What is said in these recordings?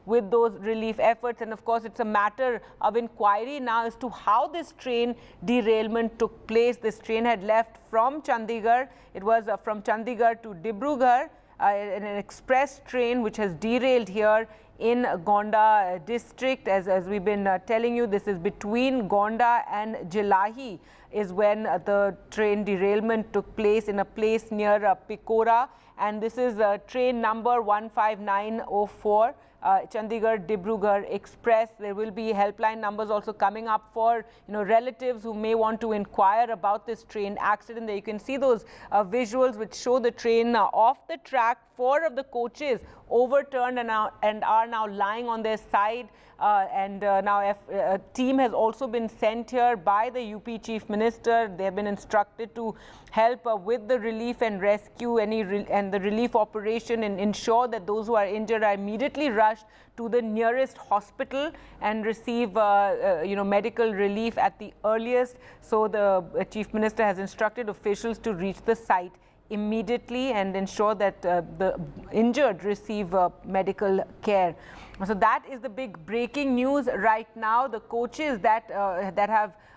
with those relief efforts. And of course, it's a matter of inquiry now as to how this train derailment took place. This train had left from Chandigarh. It was from Chandigarh to Dibrugarh, an express train which has derailed here in Gonda district. As we've been telling you, this is between Gonda and Jhilahi is when the train derailment took place, in a place near Pikaura, and this is train number 15904. Chandigarh-Dibrugarh Express. There will be helpline numbers also coming up for relatives who may want to inquire about this train accident. There you can see those visuals which show the train off the track. 4 of the coaches overturned and are now lying on their side. Now a team has also been sent here by the UP Chief Minister. They have been instructed to help with the relief and rescue and the relief operation, and ensure that those who are injured are immediately rushed to the nearest hospital and receive medical relief at the earliest. So the Chief Minister has instructed officials to reach the site immediately and ensure that the injured receive medical care. So that is the big breaking news right now. The coaches that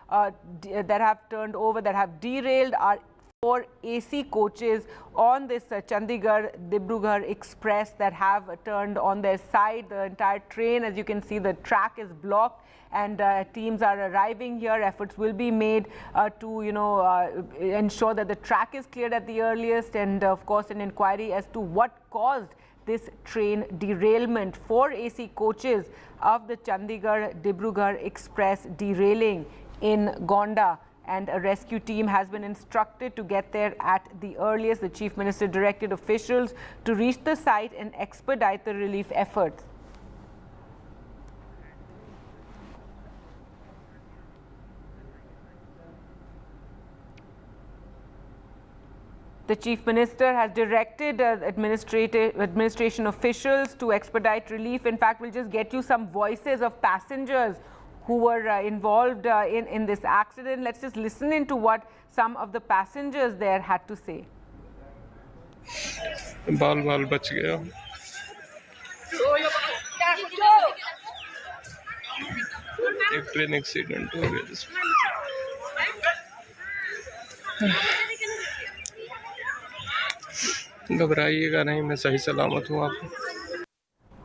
have turned over, that have derailed, are 4 AC coaches on this Chandigarh-Dibrugarh Express that have turned on their side. The entire train, as you can see, the track is blocked, and teams are arriving here. Efforts will be made to ensure that the track is cleared at the earliest, and of course an inquiry as to what caused this train derailment. 4 AC coaches of the Chandigarh-Dibrugarh Express derailing in Gonda, and a rescue team has been instructed to get there at the earliest. The Chief Minister directed officials to reach the site and expedite the relief efforts. The Chief Minister has directed administration officials to expedite relief. In fact, we'll just get you some voices of passengers who were involved in this accident. Let's just listen into what some of the passengers there had to say. बाल बच गया. एक train accident हो गया जिसमें. घबराइएगा नहीं, मैं सही सलामत हूँ आपको.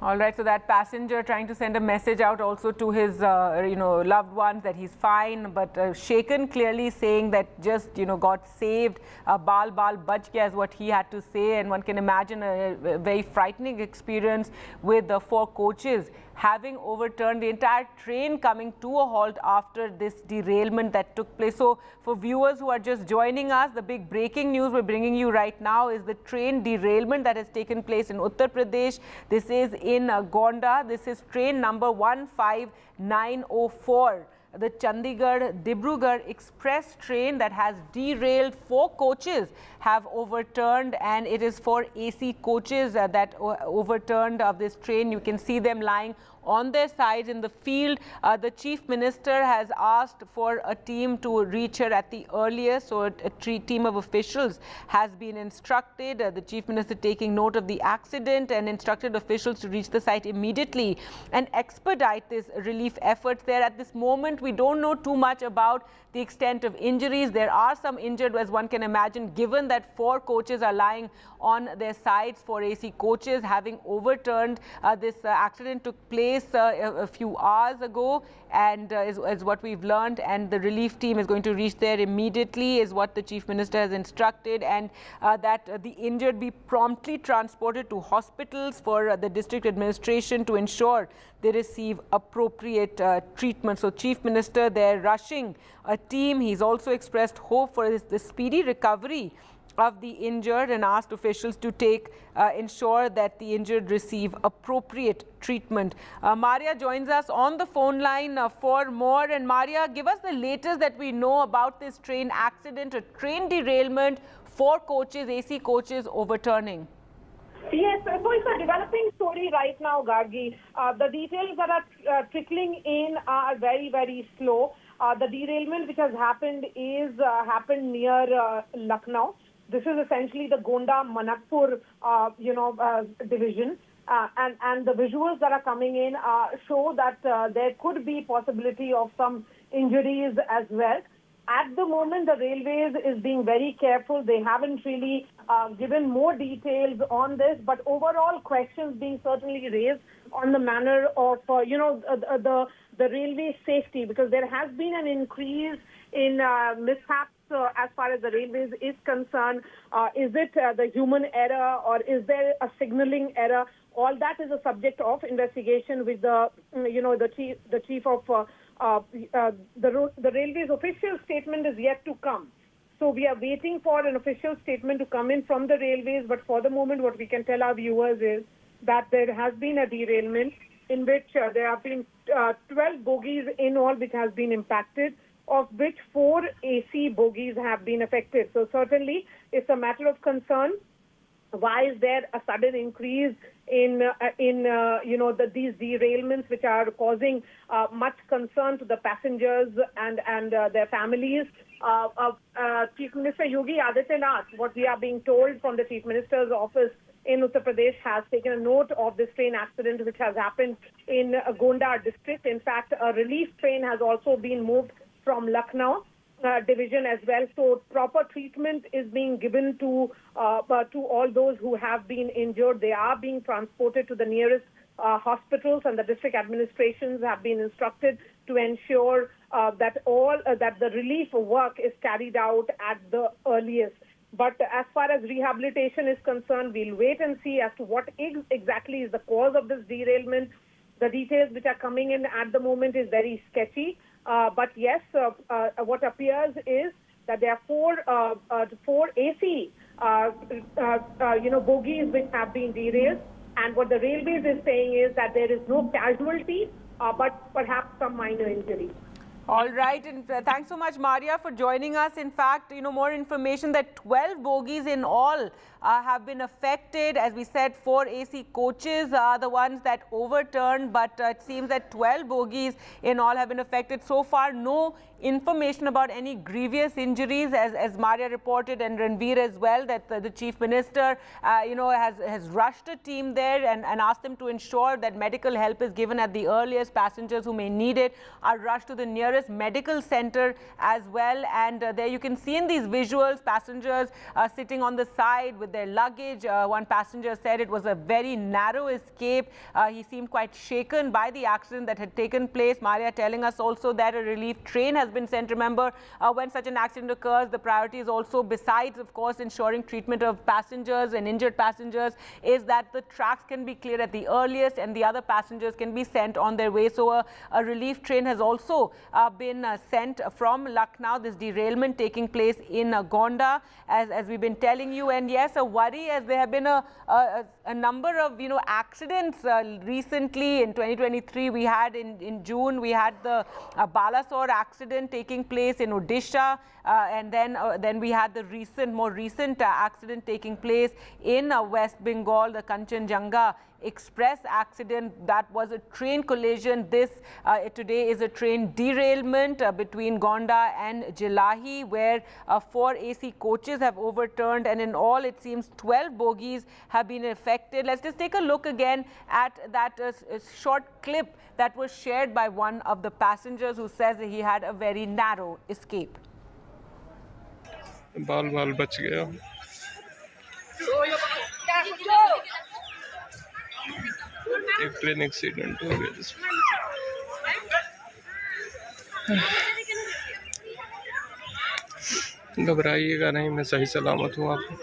All right, so that passenger trying to send a message out also to his, loved ones that he's fine, but shaken, clearly saying that just, got saved. Baal bach gaya is what he had to say, and one can imagine a very frightening experience with the 4 coaches having overturned, the entire train coming to a halt after this derailment that took place. So for viewers who are just joining us, the big breaking news we're bringing you right now is the train derailment that has taken place in Uttar Pradesh. This is in Gonda. This is train number 15904. The Chandigarh-Dibrugarh Express train that has derailed. 4 coaches have overturned, and it is 4 AC coaches that overturned of this train. You can see them lying on their sides in the field. The Chief Minister has asked for a team to reach here at the earliest, so a team of officials has been instructed. The Chief Minister taking note of the accident and instructed officials to reach the site immediately and expedite this relief efforts there. At this moment, we don't know too much about the extent of injuries. There are some injured, as one can imagine, given that 4 coaches are lying on their sides, 4 AC coaches having overturned. This accident took place a few hours ago, and is what we've learned, and the relief team is going to reach there immediately, is what the Chief Minister has instructed, and that the injured be promptly transported to hospitals for the district administration to ensure they receive appropriate treatment. So Chief Minister there rushing a team. He's also expressed hope for the speedy recovery of the injured and asked officials to ensure that the injured receive appropriate treatment. Maria joins us on the phone line for more. And Maria, give us the latest that we know about this train accident, a train derailment, 4 coaches, AC coaches overturning. Yes, so it's a developing story right now, Gargi. The details that are trickling in are very, very slow. The derailment which has happened is happened near Lucknow. This is essentially the Gonda-Manakpur, division. and the visuals that are coming in show that there could be possibility of some injuries as well. At the moment, the railways is being very careful. They haven't really given more details on this, but overall questions being certainly raised on the manner of, the railway safety, because there has been an increase in mishaps as far as the railways is concerned. Is it the human error, or is there a signaling error? All that is a subject of investigation with the chief of the railways official statement is yet to come. So we are waiting for an official statement to come in from the railways. But for the moment, what we can tell our viewers is that there has been a derailment in which there have been 12 bogies in all which has been impacted, of which 4 AC bogies have been affected. So certainly it's a matter of concern. Why is there a sudden increase in these derailments, which are causing much concern to the passengers and their families? Chief Minister Yogi Adityanath, what we are being told from the Chief Minister's office in Uttar Pradesh, has taken a note of this train accident which has happened in Gonda district. In fact, a relief train has also been moved from Lucknow division as well. So proper treatment is being given to all those who have been injured. They are being transported to the nearest hospitals, and the district administrations have been instructed to ensure that the relief work is carried out at the earliest. But as far as rehabilitation is concerned, we'll wait and see as to what exactly is the cause of this derailment. The details which are coming in at the moment is very sketchy. But yes, what appears is that there are 4 AC, bogies which have been derailed. And what the railways is saying is that there is no casualty, but perhaps some minor injury. All right, and thanks so much, Maria, for joining us. In fact, more information that 12 bogies in all have been affected. As we said, 4 AC coaches are the ones that overturned, but it seems that 12 bogies in all have been affected. So far, no information about any grievous injuries, as Maria reported, and Ranveer as well, that the Chief Minister, has rushed a team there and asked them to ensure that medical help is given at the earliest. Passengers who may need it are rushed to the nearest medical center as well. And there you can see in these visuals passengers sitting on the side with their luggage. One passenger said it was a very narrow escape. He seemed quite shaken by the accident that had taken place. Maria telling us also that a relief train has been sent. Remember, when such an accident occurs, the priority is also, besides of course ensuring treatment of passengers and injured passengers, is that the tracks can be cleared at the earliest and the other passengers can be sent on their way. So a relief train has also been sent from Lucknow. This derailment taking place in Gonda, as we've been telling you. And yes, a worry, as there have been a number of accidents recently. In 2023 we had in June we had the Balasore accident taking place in Odisha, and then we had the more recent accident taking place in West Bengal, the Kanchenjunga Express accident. That was a train collision. This today is a train derailment between Gonda and Jhilahi, where 4 AC coaches have overturned, and in all it seems 12 bogies have been affected. Let's just take a look again at that short clip that was shared by one of the passengers, who says that he had a very narrow escape. बाल बच गया. एक train accident हो गया जिसमें घबराइएगा नहीं, मैं सही सलामत हूँ. आपको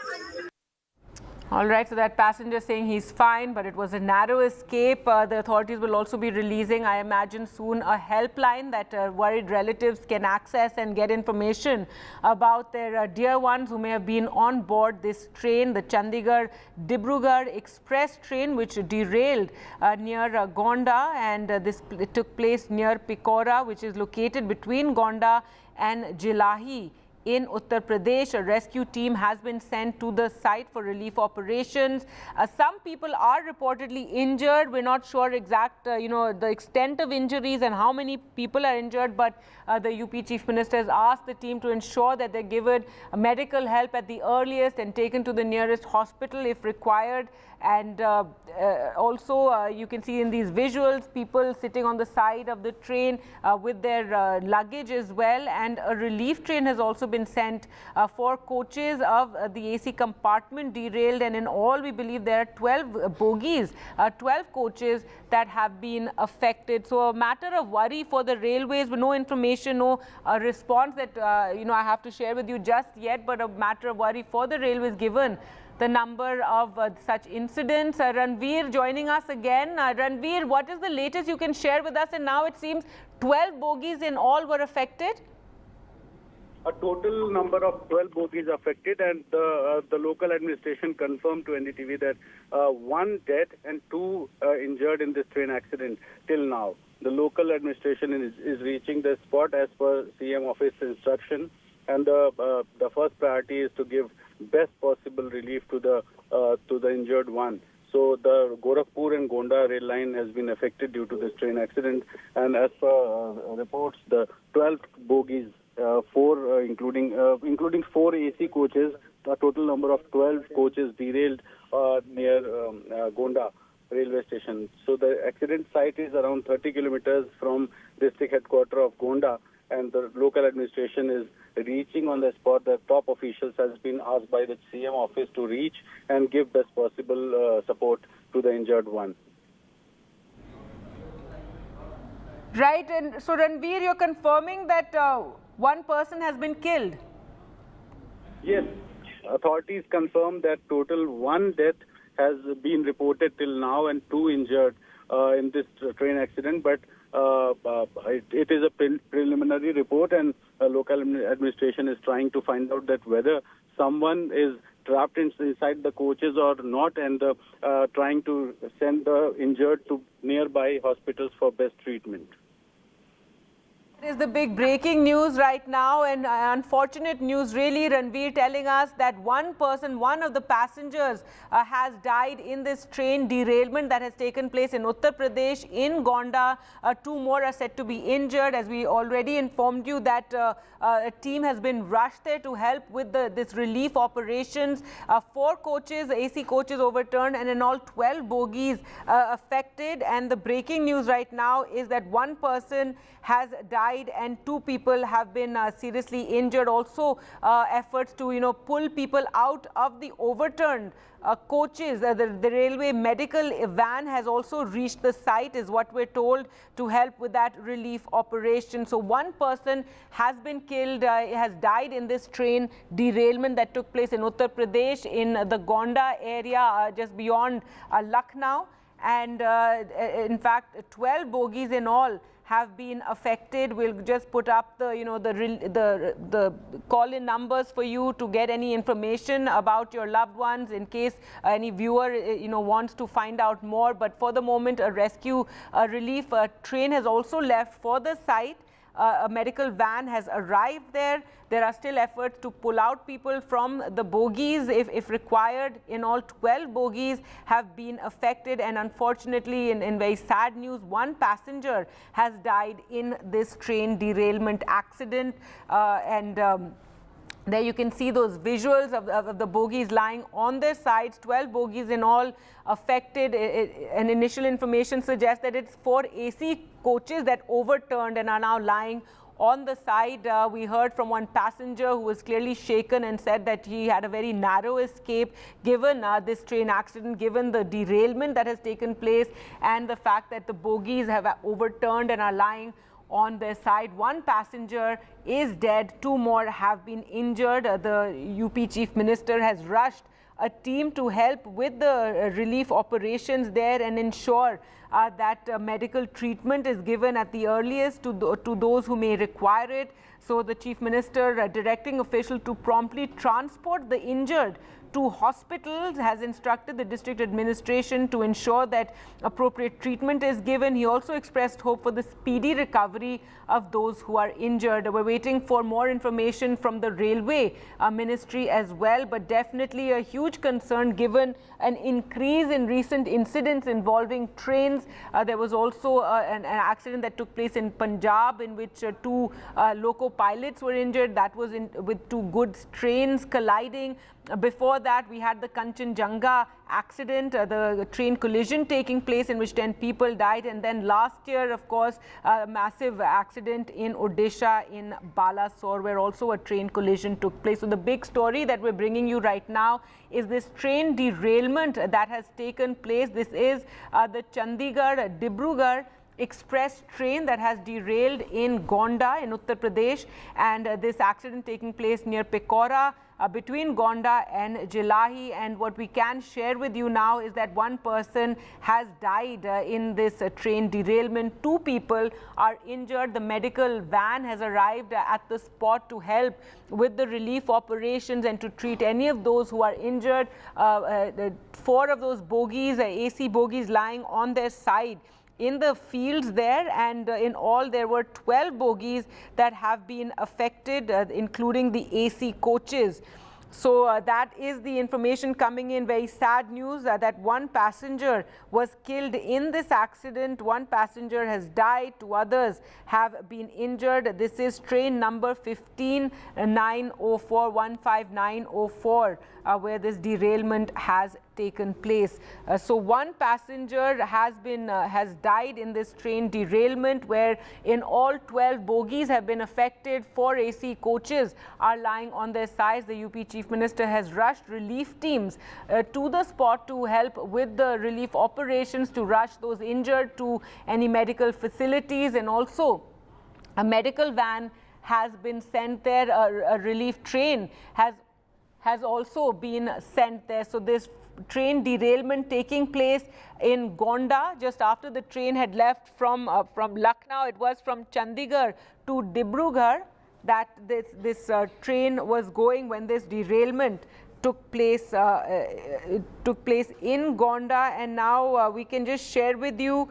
All right, so that passenger saying he's fine, but it was a narrow escape. The authorities will also be releasing, I imagine, soon a helpline that worried relatives can access and get information about their dear ones who may have been on board this train, the Chandigarh-Dibrugarh express train, which derailed near Gonda, and it took place near Pikaura, which is located between Gonda and Jhilahi in Uttar Pradesh. A rescue team has been sent to the site for relief operations. Some people are reportedly injured. We're not sure exact, the extent of injuries and how many people are injured, but the UP Chief Minister has asked the team to ensure that they're given medical help at the earliest and taken to the nearest hospital if required. and also you can see in these visuals people sitting on the side of the train with their luggage as well, and a relief train has also been sent. 4 coaches of the AC compartment derailed, and in all we believe there are 12 bogies, 12 coaches that have been affected. So a matter of worry for the railways, with no information, no response that I have to share with you just yet, but a matter of worry for the railways given the number of such incidents. Ranveer joining us again. Ranveer, what is the latest you can share with us? And now it seems 12 bogies in all were affected. A total number of 12 bogies affected, and the local administration confirmed to NDTV that 1 dead and 2 injured in this train accident till now. The local administration is reaching the spot as per CM office instruction, and the first priority is to give best possible relief to the injured one. So the Gorakhpur and Gonda rail line has been affected due to this train accident, and as per reports, the 12 bogies, 4 including 4 AC coaches, a total number of 12 coaches derailed near Gonda railway station. So the accident site is around 30 kilometers from district headquarters of Gonda, and the local administration is reaching on the spot. The top officials has been asked by the CM office to reach and give best possible support to the injured one. Right, and so Ranveer, you're confirming that 1 person has been killed? Yes, authorities confirm that total 1 death has been reported till now and 2 injured in this train accident, but it is a preliminary report, and local administration is trying to find out that whether someone is trapped inside the coaches or not, and trying to send the injured to nearby hospitals for best treatment. It is the big breaking news right now, and unfortunate news really, Ranveer, telling us that 1 person, one of the passengers has died in this train derailment that has taken place in Uttar Pradesh in Gonda. 2 more are said to be injured. As we already informed you that a team has been rushed there to help with this relief operations. 4 coaches, AC coaches overturned, and in all 12 bogies affected. And the breaking news right now is that 1 person has died and 2 people have been seriously injured. Also efforts to pull people out of the overturned coaches. The railway medical van has also reached the site, is what we're told, to help with that relief operation. So 1 person has been killed, has died in this train derailment that took place in Uttar Pradesh in the Gonda area just beyond Lucknow, and in fact 12 bogies in all have been affected. We'll just put up the call-in numbers for you to get any information about your loved ones in case any viewer wants to find out more. But for the moment, a rescue relief train has also left for the site. A medical van has arrived there. There are still efforts to pull out people from the bogies if required. In all, 12 bogies have been affected, and unfortunately, in very sad news, 1 passenger has died in this train derailment accident. There you can see those visuals of the bogies lying on their sides. 12 bogies in all affected, and initial information suggests that it's 4 AC coaches that overturned and are now lying on the side. We heard from 1 passenger who was clearly shaken and said that he had a very narrow escape given this train accident, given the derailment that has taken place and the fact that the bogies have overturned and are lying on their side. 1 passenger is dead, 2 more have been injured. The UP Chief Minister has rushed a team to help with the relief operations there and ensure that medical treatment is given at the earliest to those who may require it. So the Chief Minister directing officials to promptly transport the injured to hospitals, has instructed the district administration to ensure that appropriate treatment is given. He also expressed hope for the speedy recovery of those who are injured. We're waiting for more information from the railway ministry as well, but definitely a huge concern given an increase in recent incidents involving trains. There was also an accident that took place in Punjab in which 2 loco pilots were injured. That was with 2 goods trains colliding. Before that, we had the Kanchenjunga accident, the train collision taking place in which 10 people died. And then last year, of course, a massive accident in Odisha in Balasore, where also a train collision took place. So the big story that we're bringing you right now is this train derailment that has taken place. This is the Chandigarh-Dibrugarh express train that has derailed in Gonda in Uttar Pradesh, and this accident taking place near Pikaura between Gonda and Jhilahi. And what we can share with you now is that one person has died in this train derailment. 2 people are injured. The medical van has arrived at the spot to help with the relief operations and to treat any of those who are injured. 4 of those bogies, AC bogies, lying on their side in the fields there, and in all there were 12 bogies that have been affected, including the AC coaches. So that is the information coming in. Very sad news that one passenger was killed in this accident. 1 passenger has died, 2 others have been injured. This is train number 15904, where this derailment has taken place. So 1 passenger has died in this train derailment, where in all 12 bogies have been affected. 4 AC coaches are lying on their sides. The UP Chief Minister has rushed relief teams to the spot to help with the relief operations, to rush those injured to any medical facilities, and also a medical van has been sent there. A relief train has also been sent there. So this train derailment taking place in Gonda just after the train had left from Lucknow. It was from Chandigarh to Dibrugarh that this train was going when this derailment took place in Gonda. And now we can just share with you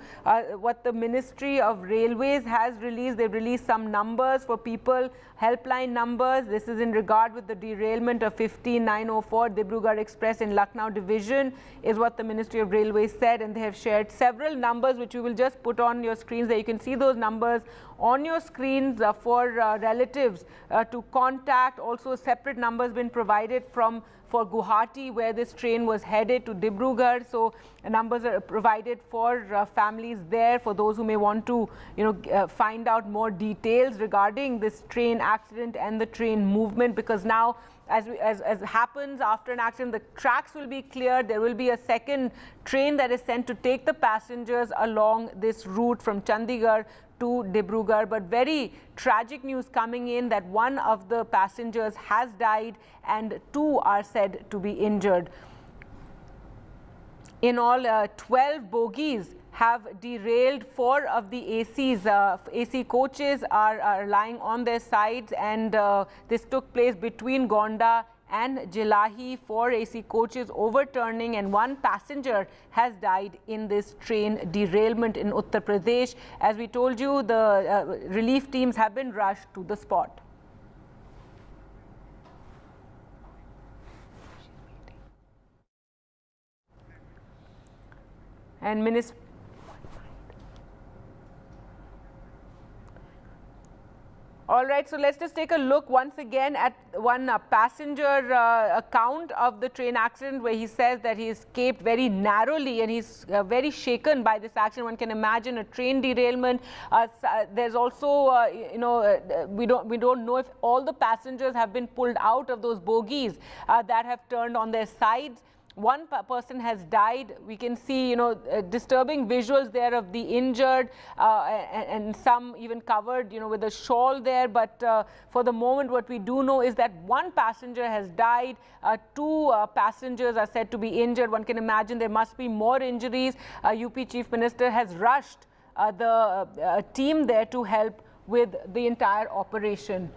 what the Ministry of Railways has released. They've released some numbers for people, helpline numbers. This is in regard with the derailment of 15904 Dibrugarh Express in Lucknow division, is what the Ministry of Railways said. And they have shared several numbers which we will just put on your screens there. You can see those numbers on your screens for relatives to contact. Also separate numbers been provided for Guwahati, where this train was headed, to Dibrugarh. So numbers are provided for families there, for those who may want to find out more details regarding this train accident and the train movement, because now as happens after an accident, the tracks will be cleared. There will be a second train that is sent to take the passengers along this route from Chandigarh to Dibrugarh. But very tragic news coming in that 1 of the passengers has died and 2 are said to be injured. In all, 12 bogies have derailed. 4 of the AC coaches are lying on their sides, and this took place between Gonda and Jhilahi. 4 AC coaches overturning, and 1 passenger has died in this train derailment in Uttar Pradesh. As we told you, the relief teams have been rushed to the spot. And All right, so let's just take a look once again at one passenger account of the train accident, where he says that he escaped very narrowly, and he's very shaken by this accident. One can imagine a train derailment. There's also, we don't know if all the passengers have been pulled out of those bogies that have turned on their sides. 1 person has died. We can see, disturbing visuals there of the injured, and some even covered, with a shawl there. But for the moment, what we do know is that 1 passenger has died. 2 passengers are said to be injured. One can imagine there must be more injuries. UP Chief Minister has rushed the team there to help with the entire operation.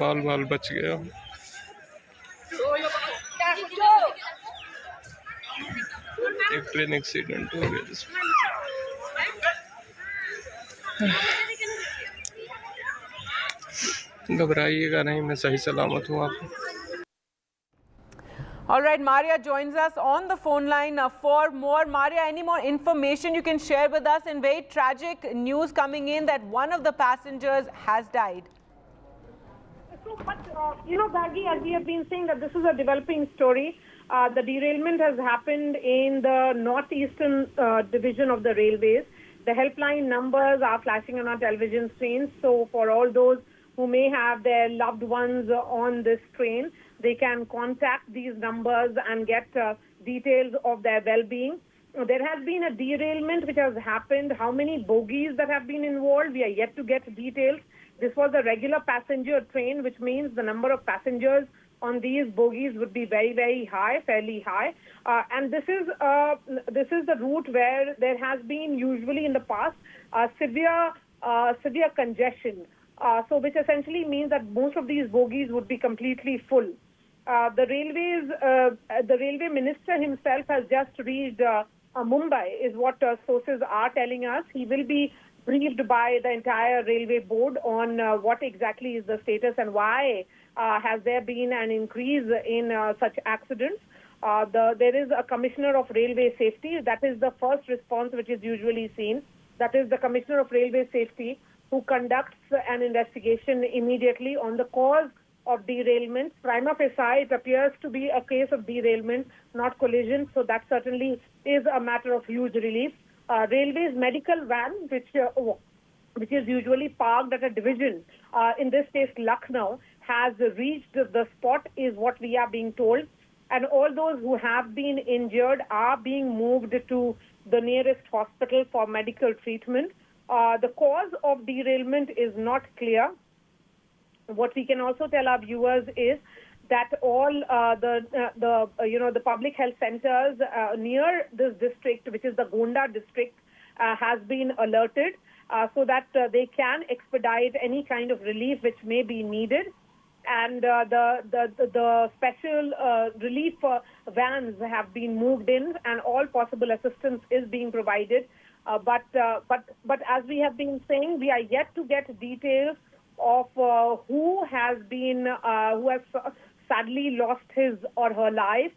बाल बच गया. एक train accident हो गया जिसमें घबराइएगा नहीं, मैं सही सलामत हूँ. आपको All right, Maria joins us on the phone line for more. Maria, any more information you can share with us? And very tragic news coming in that one of the passengers has died. So, but, Gargi, as we have been saying that this is a developing story. The derailment has happened in the northeastern division of the railways. The helpline numbers are flashing on our television screens. So for all those who may have their loved ones on this train, they can contact these numbers and get details of their well-being. There has been a derailment which has happened. How many bogies that have been involved, we are yet to get details. This was a regular passenger train, which means the number of passengers on these bogies would be very, very high, fairly high. And this is the route where there has been usually in the past severe congestion. So which essentially means that most of these bogies would be completely full. The railway minister himself has just reached Mumbai, is what sources are telling us. He will be briefed by the entire railway board on what exactly is the status and why has there been an increase in such accidents. There is a commissioner of railway safety. That is the first response which is usually seen. That is the commissioner of railway safety who conducts an investigation immediately on the cause of derailment. Prima facie, it appears to be a case of derailment, not collision. So that certainly is a matter of huge relief. Railway's medical van, which is usually parked at a division, in this case Lucknow, has reached the spot, is what we are being told. And all those who have been injured are being moved to the nearest hospital for medical treatment. The cause of derailment is not clear. What we can also tell our viewers is that all the public health centers near this district, which is the Gonda district, has been alerted so that they can expedite any kind of relief which may be needed. And the special relief vans have been moved in, and all possible assistance is being provided. But as we have been saying, we are yet to get details of who has sadly lost his or her life.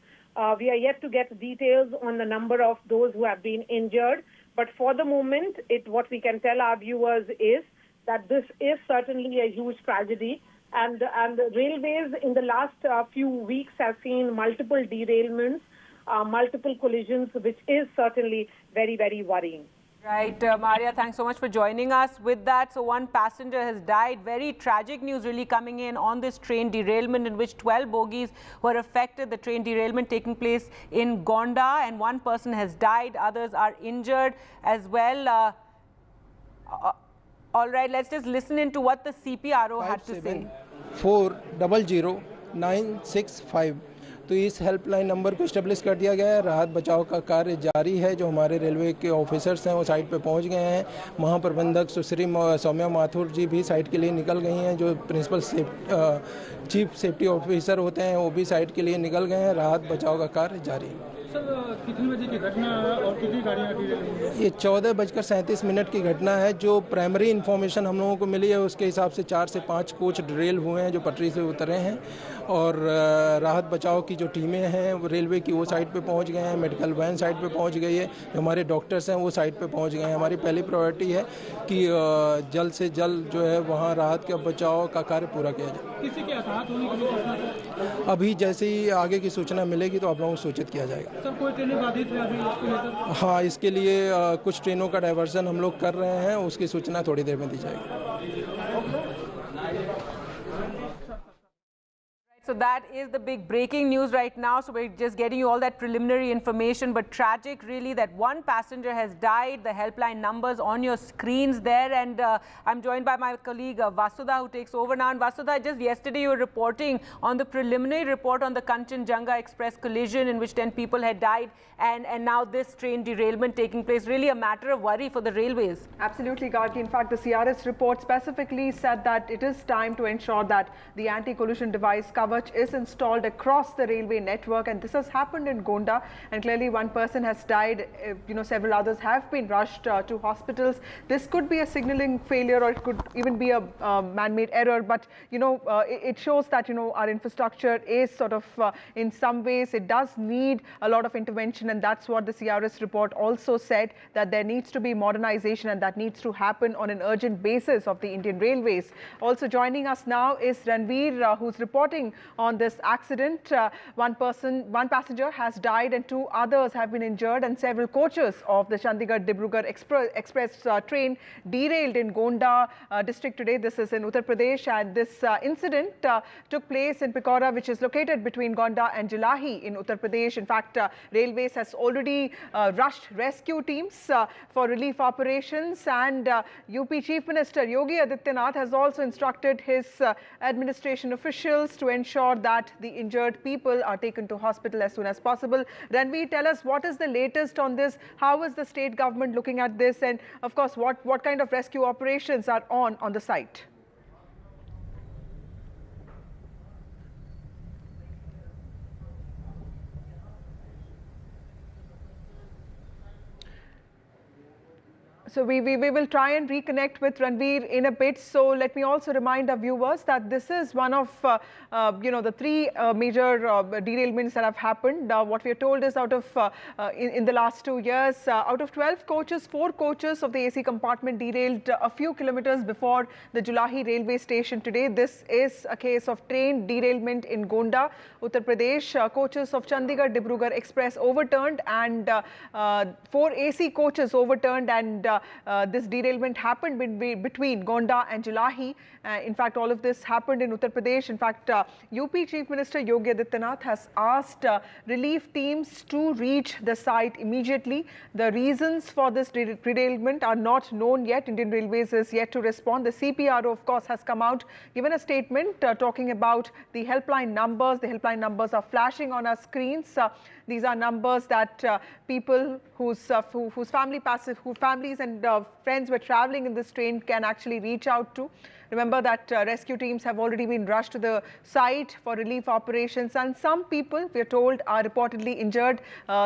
We are yet to get details on the number of those who have been injured. But for the moment, what we can tell our viewers is that this is certainly a huge tragedy. And railways in the last few weeks have seen multiple derailments, multiple collisions, which is certainly very, very worrying. Right, Maria, thanks so much for joining us with that. So one passenger has died. Very tragic news really coming in on this train derailment in which 12 bogies were affected. The train derailment taking place in Gonda, and one person has died. Others are injured as well. All right, let's just listen into what the CPRO had to say. 4000965 तो इस helpline number को establish कर दिया गया है। राहत बचाव का कार्य जारी है। जो हमारे रेलवे के ऑफिसर्स हैं वो साइट पे पहुंच गए हैं। महाप्रबंधक सुश्री सौम्या माथुर जी भी साइट के लिए निकल गई हैं। जो प्रिंसिपल चीफ सेफ्टी ऑफिसर होते हैं वो भी साइट के लिए निकल गए हैं। राहत बचाव का कार्य जारी है। सर, कितने बजे की घटना है और कितनी गाड़ियाँ डिरेल? ये 14:37 की घटना है। जो प्राइमरी इन्फॉर्मेशन हम लोगों को मिली है उसके हिसाब से 4 से 5 कोच डिरेल हुए हैं जो पटरी से उतरे हैं, और राहत बचाव की जो टीमें हैं वो रेलवे की वो साइट पे पहुंच गए हैं। मेडिकल वैन साइट पे पहुंच गई है। जो हमारे डॉक्टर्स हैं वो साइट पे पहुंच गए हैं। हमारी पहली प्रायोरिटी है कि जल्द से जल्द जो है वहाँ राहत का बचाव का कार्य पूरा किया जाए। किसी के हताहत होने की सूचना? अभी जैसे ही आगे की सूचना मिलेगी तो आप लोगों को सूचित किया जाएगा। सर, कोई ट्रेनें बाधित है अभी इसको लेकर? हाँ, इसके लिए कुछ ट्रेनों का डाइवर्सन हम लोग कर रहे हैं, उसकी सूचना थोड़ी देर में दी जाएगी। So that is the big breaking news right now. So we're just getting you all that preliminary information, but tragic really that one passenger has died. The helpline numbers on your screens there, and I'm joined by my colleague Vasudha, who takes over now. And Vasudha, just yesterday you were reporting on the preliminary report on the Kanchenjunga Express collision in which 10 people had died, and now this train derailment taking place. Really a matter of worry for the railways. Absolutely, Gargi. In fact, the CRS report specifically said that it is time to ensure that the anti-collision device covers much is installed across the railway network, and this has happened in Gonda, and clearly one person has died. Several others have been rushed to hospitals. This could be a signaling failure, or it could even be a man-made error, but it shows that our infrastructure is sort of in some ways it does need a lot of intervention, and that's what the CRS report also said, that there needs to be modernization and that needs to happen on an urgent basis of the Indian Railways. Also joining us now is Ranveer, who's reporting on this accident. One passenger has died and 2 others have been injured, and several coaches of the Chandigarh-Dibrugarh express train derailed in Gonda district today. This is in Uttar Pradesh, and this incident took place in Pikaura, which is located between Gonda and Jhilahi in Uttar Pradesh. In fact, Railways has already rushed rescue teams for relief operations, and UP Chief Minister Yogi Adityanath has also instructed his administration officials to ensure that the injured people are taken to hospital as soon as possible. Ranveer, tell us what is the latest on this? How is the state government looking at this? And of course, what kind of rescue operations are on the site? So we will try and reconnect with Ranveer in a bit. So let me also remind our viewers that this is one of the 3 major derailments that have happened. What we are told is out of in the last 2 years, out of 12 coaches, 4 coaches of the AC compartment derailed a few kilometers before the Jhilahi railway station today. This is a case of train derailment in Gonda, Uttar Pradesh. Coaches of Chandigarh-Dibrugarh Express overturned, and 4 AC coaches overturned, and this derailment happened between Gonda and Jhilahi. In fact, all of this happened in Uttar Pradesh. In fact, UP Chief Minister Yogi Adityanath has asked relief teams to reach the site immediately. The reasons for this derailment are not known yet. Indian Railways is yet to respond. The CPRO, of course, has come out, given a statement talking about the helpline numbers. The helpline numbers are flashing on our screens. These are numbers that people whose families and friends were traveling in this train can actually reach out to. Remember that rescue teams have already been rushed to the site for relief operations, and some people, we are told, are reportedly injured.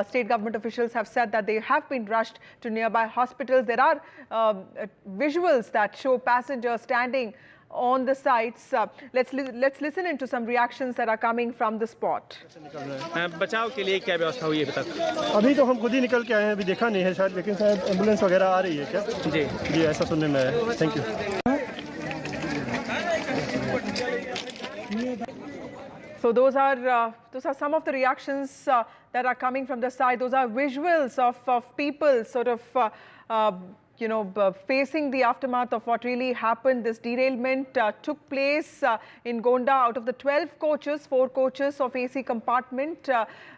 State government officials have said that they have been rushed to nearby hospitals. There are visuals that show passengers standing on the sites. Let's listen into some reactions that are coming from the spot. बचाव के लिए क्या व्यवस्था हुई है अभी तक? अभी तो हम खुद ही निकल के आए हैं, अभी देखा नहीं है शायद, लेकिन शायद एम्बुलेंस वगैरह आ रही है क्या? जी ऐसा सुनने में आया। Thank you. So those are some of the reactions that are coming from the side. Those are visuals of people sort of facing the aftermath of what really happened. This derailment took place in Gonda. Out of the 12 coaches, 4 coaches of AC compartment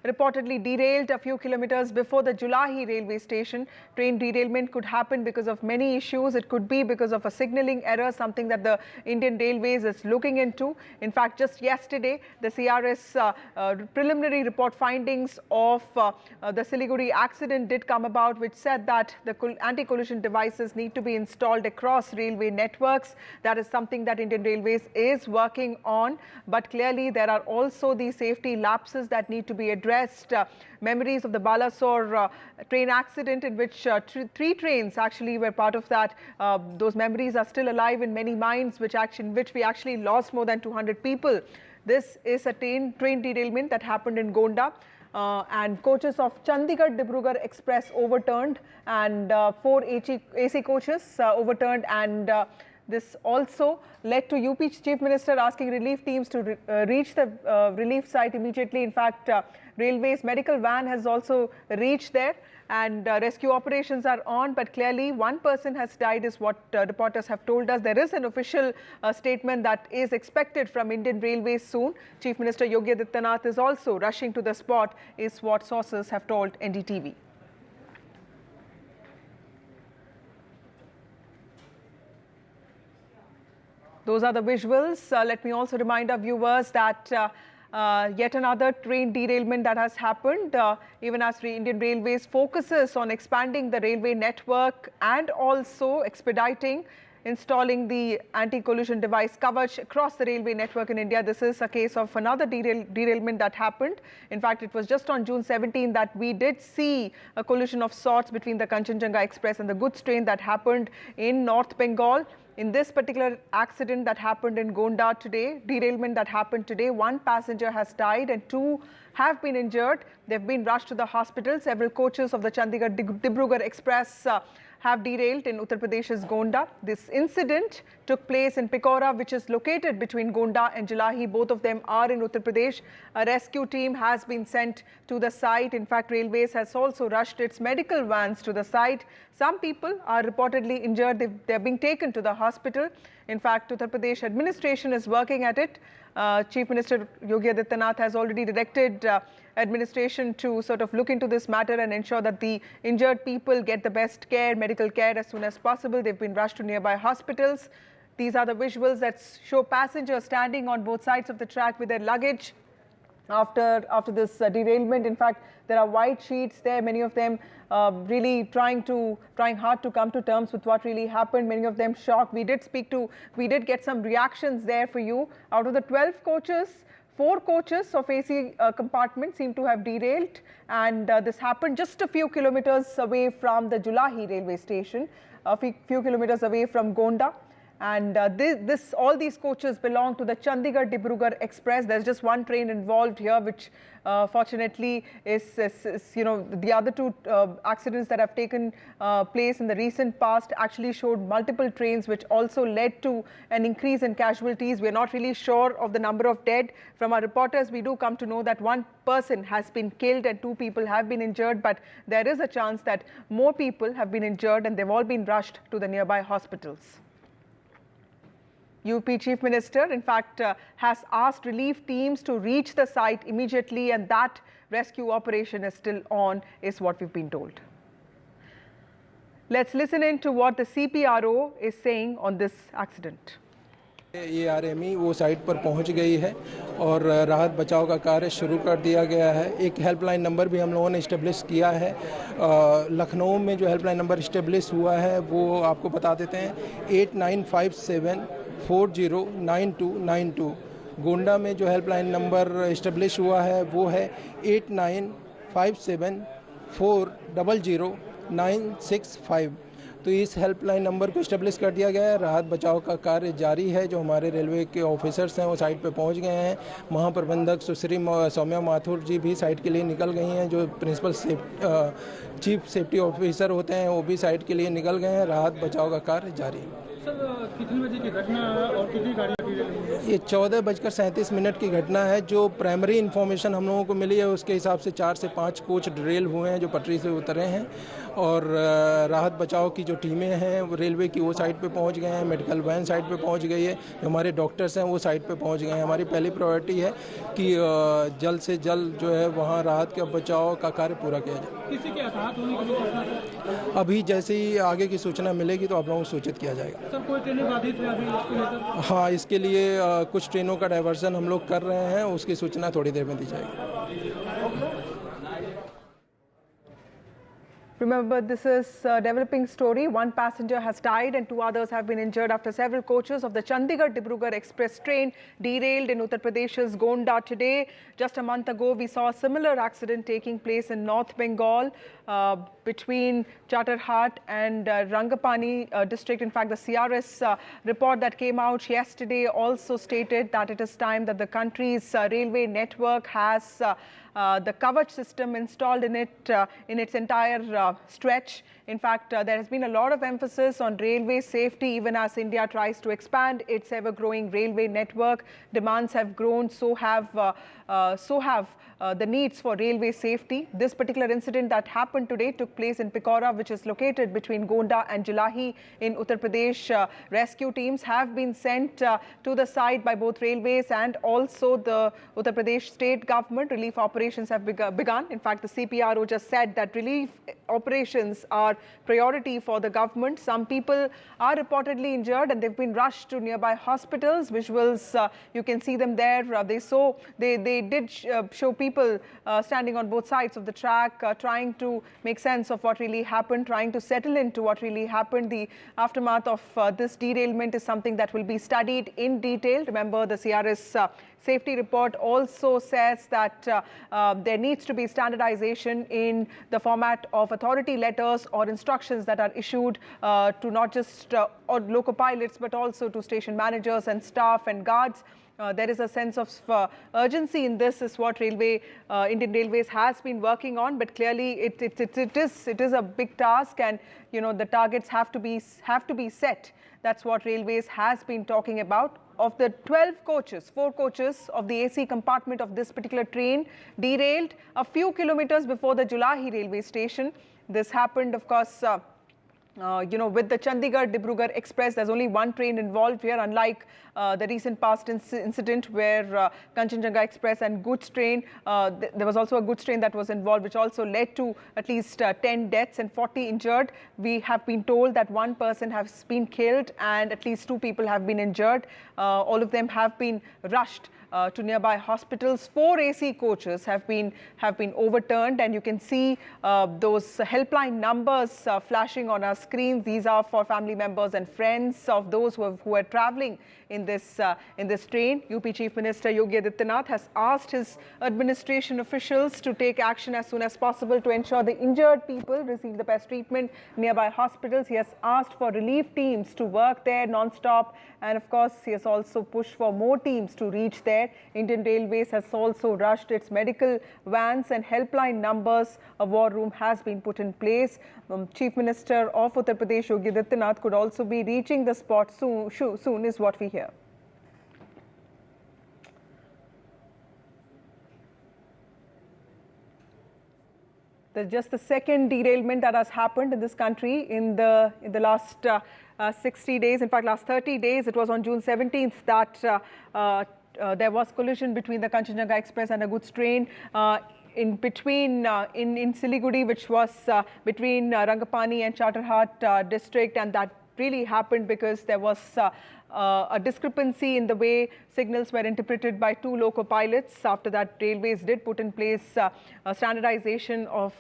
reportedly derailed a few kilometers before the Jhilahi railway station. Train derailment could happen because of many issues. It could be because of a signaling error, something that the Indian Railways is looking into. In fact, just yesterday, the CRS preliminary report findings of the Siliguri accident did come about, which said that the anti-collision devices need to be installed across railway networks. That is something that Indian Railways is working on. But clearly, there are also the safety lapses that need to be addressed. Memories of the Balasore train accident, in which 3 trains actually were part of that. Those memories are still alive in many minds, which we actually lost more than 200 people. This is a train derailment that happened in Gonda. And coaches of Chandigarh-Dibrugarh Express overturned, and 4 AC coaches overturned, and this also led to UP Chief Minister asking relief teams to reach the relief site immediately. In fact, Railways medical van has also reached there, and rescue operations are on, but clearly 1 person has died is what reporters have told us. There is an official statement that is expected from Indian Railways soon. Chief Minister Yogi Adityanath is also rushing to the spot, is what sources have told NDTV. Those are the visuals. Let me also remind our viewers that yet another train derailment that has happened, even as Indian Railways focuses on expanding the railway network and also expediting installing the anti-collision device Kavach across the railway network in India. This is a case of another derailment that happened. In fact, it was just on June 17 that we did see a collision of sorts between the Kanchenjunga Express and the goods train that happened in North Bengal. In this particular accident that happened in Gonda today, derailment that happened today, one passenger has died and two have been injured. They've been rushed to the hospital. Several coaches of the Chandigarh-Dibrugarh Express have derailed in Uttar Pradesh's Gonda. This incident took place in Pikaura, which is located between Gonda and Jhilahi. Both of them are in Uttar Pradesh. A rescue team has been sent to the site. In fact, Railways has also rushed its medical vans to the site. Some people are reportedly injured. They're being taken to the hospital. In fact, Uttar Pradesh administration is working at it. Chief Minister Yogi Adityanath has already directed administration to sort of look into this matter and ensure that the injured people get the best care, medical care as soon as possible. They've been rushed to nearby hospitals. These are the visuals that show passengers standing on both sides of the track with their luggage after this derailment. In fact, there are white sheets there, many of them really trying hard to come to terms with what really happened, many of them shocked. We did get some reactions there for you. Out of the 12 coaches, 4 coaches of AC compartment seem to have derailed, and this happened just a few kilometers away from the Jhilahi railway station, a few kilometers away from Gonda. And all these coaches belong to the Chandigarh-Dibrugarh Express. There's just one train involved here, which fortunately is the other two accidents that have taken place in the recent past actually showed multiple trains, which also led to an increase in casualties. We're not really sure of the number of dead. From our reporters, we do come to know that one person has been killed and 2 people have been injured, but there is a chance that more people have been injured and they've all been rushed to the nearby hospitals. UP Chief Minister, in fact, has asked relief teams to reach the site immediately, and that rescue operation is still on, is what we've been told. Let's listen in to what the CPRO is saying on this accident. ARME वो site पर पहुंच गई है और राहत बचाव का कार्य शुरू कर दिया गया है। एक हेल्पलाइन नंबर भी हम लोगों ने इस्टेब्लिश किया है। लखनऊ में जो हेल्पलाइन नंबर इस्टेब्लिश हुआ है वो आपको बता देते हैं 8957409292। गोंडा में जो हेल्पलाइन नंबर इस्टेब्लिश हुआ है वो है 8957400965। तो इस हेल्पलाइन नंबर को इस्टेब्लिश कर दिया गया है। राहत बचाव का कार्य जारी है। जो हमारे रेलवे के ऑफिसर्स हैं वो साइट पे पहुंच गए हैं। महाप्रबंधक सुश्री सौम्या माथुर जी भी साइट के लिए निकल गई हैं। जो प्रिंसिपल चीफ सेफ्टी ऑफिसर होते हैं वो भी साइट के लिए निकल गए हैं। राहत बचाव का कार्य जारी है। सर, कितने बजे की घटना है और कितनी गाड़ियाँ डीरेल? ये 14:37 की घटना है। जो प्राइमरी इन्फॉर्मेशन हम लोगों को मिली है उसके हिसाब से 4 से 5 कोच डिरेल हुए हैं जो पटरी से उतरे हैं और राहत बचाव की जो टीमें हैं वो रेलवे की वो साइट पे पहुंच गए हैं। मेडिकल वैन साइट पे पहुंच गई है। जो हमारे डॉक्टर्स हैं वो साइट पे पहुंच गए हैं। हमारी पहली प्रायोरिटी है कि जल्द से जल्द जो है वहाँ राहत का बचाव का कार्य पूरा किया जाए। किसी के हताहत होने की सूचना? अभी जैसे ही आगे की सूचना मिलेगी तो आप लोगों को सूचित किया जाएगा। सर, कोई ट्रेनें बाधित है अभी इसको लेकर? हाँ, इसके लिए कुछ ट्रेनों का डाइवर्सन हम लोग कर रहे हैं। उसकी सूचना थोड़ी देर में दी जाएगी। Remember, this is a developing story. One passenger has died and 2 others have been injured after several coaches of the Chandigarh-Dibrugarh Express train derailed in Uttar Pradesh's Gonda today. Just a month ago, we saw a similar accident taking place in North Bengal between Chatarhat and Rangapani district. In fact, the CRS report that came out yesterday also stated that it is time that the country's railway network has the Kavach system installed in it in its entire stretch. In fact, there has been a lot of emphasis on railway safety even as India tries to expand its ever-growing railway network. Demands have grown, so have the needs for railway safety. This particular incident that happened today took place in Pikaura, which is located between Gonda and Jhilahi in Uttar Pradesh. Rescue teams have been sent to the site by both railways and also the Uttar Pradesh state government. Relief operations have begun. In fact, the CPRO just said that relief operations are priority for the government. Some people are reportedly injured and they've been rushed to nearby hospitals. Visuals, you can see them there. They did show people standing on both sides of the track, trying to make sense of what really happened, trying to settle into what really happened. The aftermath of this derailment is something that will be studied in detail. Remember, the CRS safety report also says that there needs to be standardization in the format of authority letters or instructions that are issued to not just loco pilots but also to station managers and staff and guards. There is a sense of urgency in this, is what Indian Railways has been working on, but clearly it is a big task, and the targets have to be set. That's what Railways has been talking about. Of the 12 coaches, 4 coaches of the AC compartment of this particular train derailed a few kilometers before the Jhilahi railway station. This happened, of course, with the Chandigarh-Dibrugarh Express. There's only one train involved here, unlike the recent past incident where Kanchenjunga Express and goods train, there was also a goods train that was involved, which also led to at least 10 deaths and 40 injured. We have been told that one person has been killed and at least 2 people have been injured. All of them have been rushed to nearby hospitals. 4 AC coaches have been overturned, and you can see those helpline numbers flashing on our screens. These are for family members and friends of those who are traveling in this train. UP Chief Minister Yogi Adityanath has asked his administration officials to take action as soon as possible to ensure the injured people receive the best treatment nearby hospitals. He has asked for relief teams to work there non-stop, and of course he has also pushed for more teams to reach there. Indian Railways has also rushed its medical vans and helpline numbers. A war room has been put in place. Chief Minister of Uttar Pradesh Yogi Adityanath could also be reaching the spot soon is what we hear. There's just the second derailment that has happened in this country in the last 60 days. In fact, last 30 days. It was on June 17th that there was collision between the Kanchenjunga Express and a goods train in Siliguri, which was between Rangapani and Charterhat district, and that really happened because there was a discrepancy in the way signals were interpreted by 2 loco pilots. After that, Railways did put in place a standardization of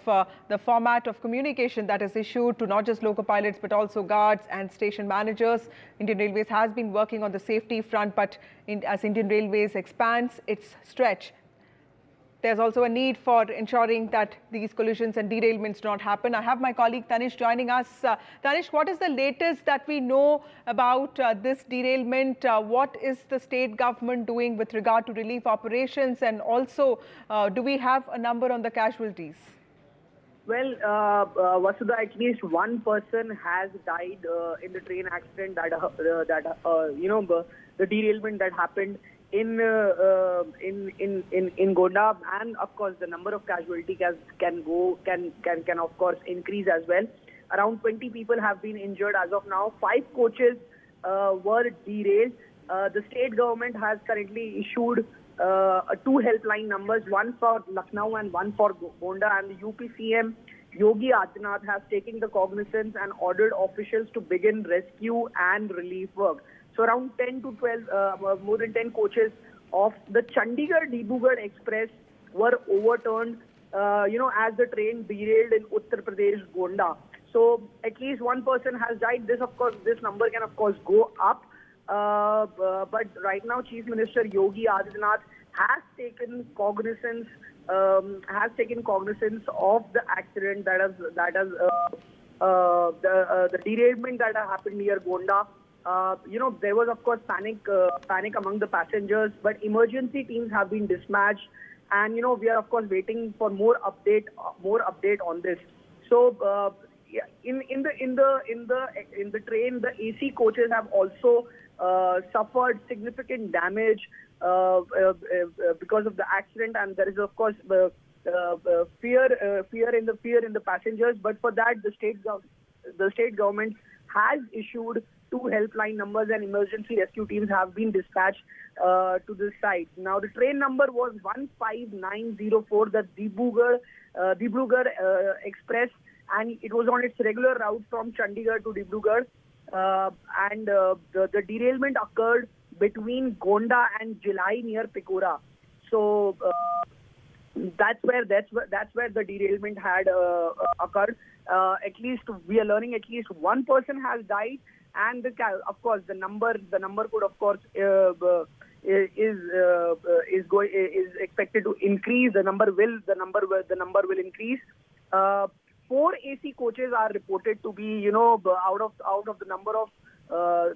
the format of communication that is issued to not just loco pilots but also guards and station managers. Indian Railways has been working on the safety front, but as Indian Railways expands its stretch, there's also a need for ensuring that these collisions and derailments do not happen. I have my colleague Tanish joining us. Tanish, what is the latest that we know about this derailment? What is the state government doing with regard to relief operations? And also, do we have a number on the casualties? Well, Vasudha, at least one person has died in the train accident the derailment that happened in Gonda, and of course the number of casualties can of course increase as well. Around 20 people have been injured as of now. 5 coaches were derailed. The state government has currently issued 2 helpline numbers, one for Lucknow and one for Gonda, and the UP CM Yogi Adityanath has taken the cognizance and ordered officials to begin rescue and relief work. So around 10 to 12, more than 10 coaches of the Chandigarh-Dibrugarh Express were overturned, as the train derailed in Uttar Pradesh, Gonda. So at least one person has died. This number can of course go up. But right now, Chief Minister Yogi Adityanath has taken cognizance of the accident the derailment that happened near Gonda. There was of course panic among the passengers, but emergency teams have been dispatched, and we are of course waiting for more update on this. So in the train, the AC coaches have also suffered significant damage because of the accident, and there is of course fear in the passengers. But for that, the state government has issued 2 helpline numbers, and emergency rescue teams have been dispatched to this site. Now, the train number was 15904, the Dibrugarh Express, and it was on its regular route from Chandigarh to Dibrugarh. And the derailment occurred between Gonda and Jhilahi near Pikaura. So that's where the derailment had occurred. At least we are learning at least one person has died, and of course the number could of course is expected to increase. The number will increase. 4 AC coaches are reported to be, out of the number of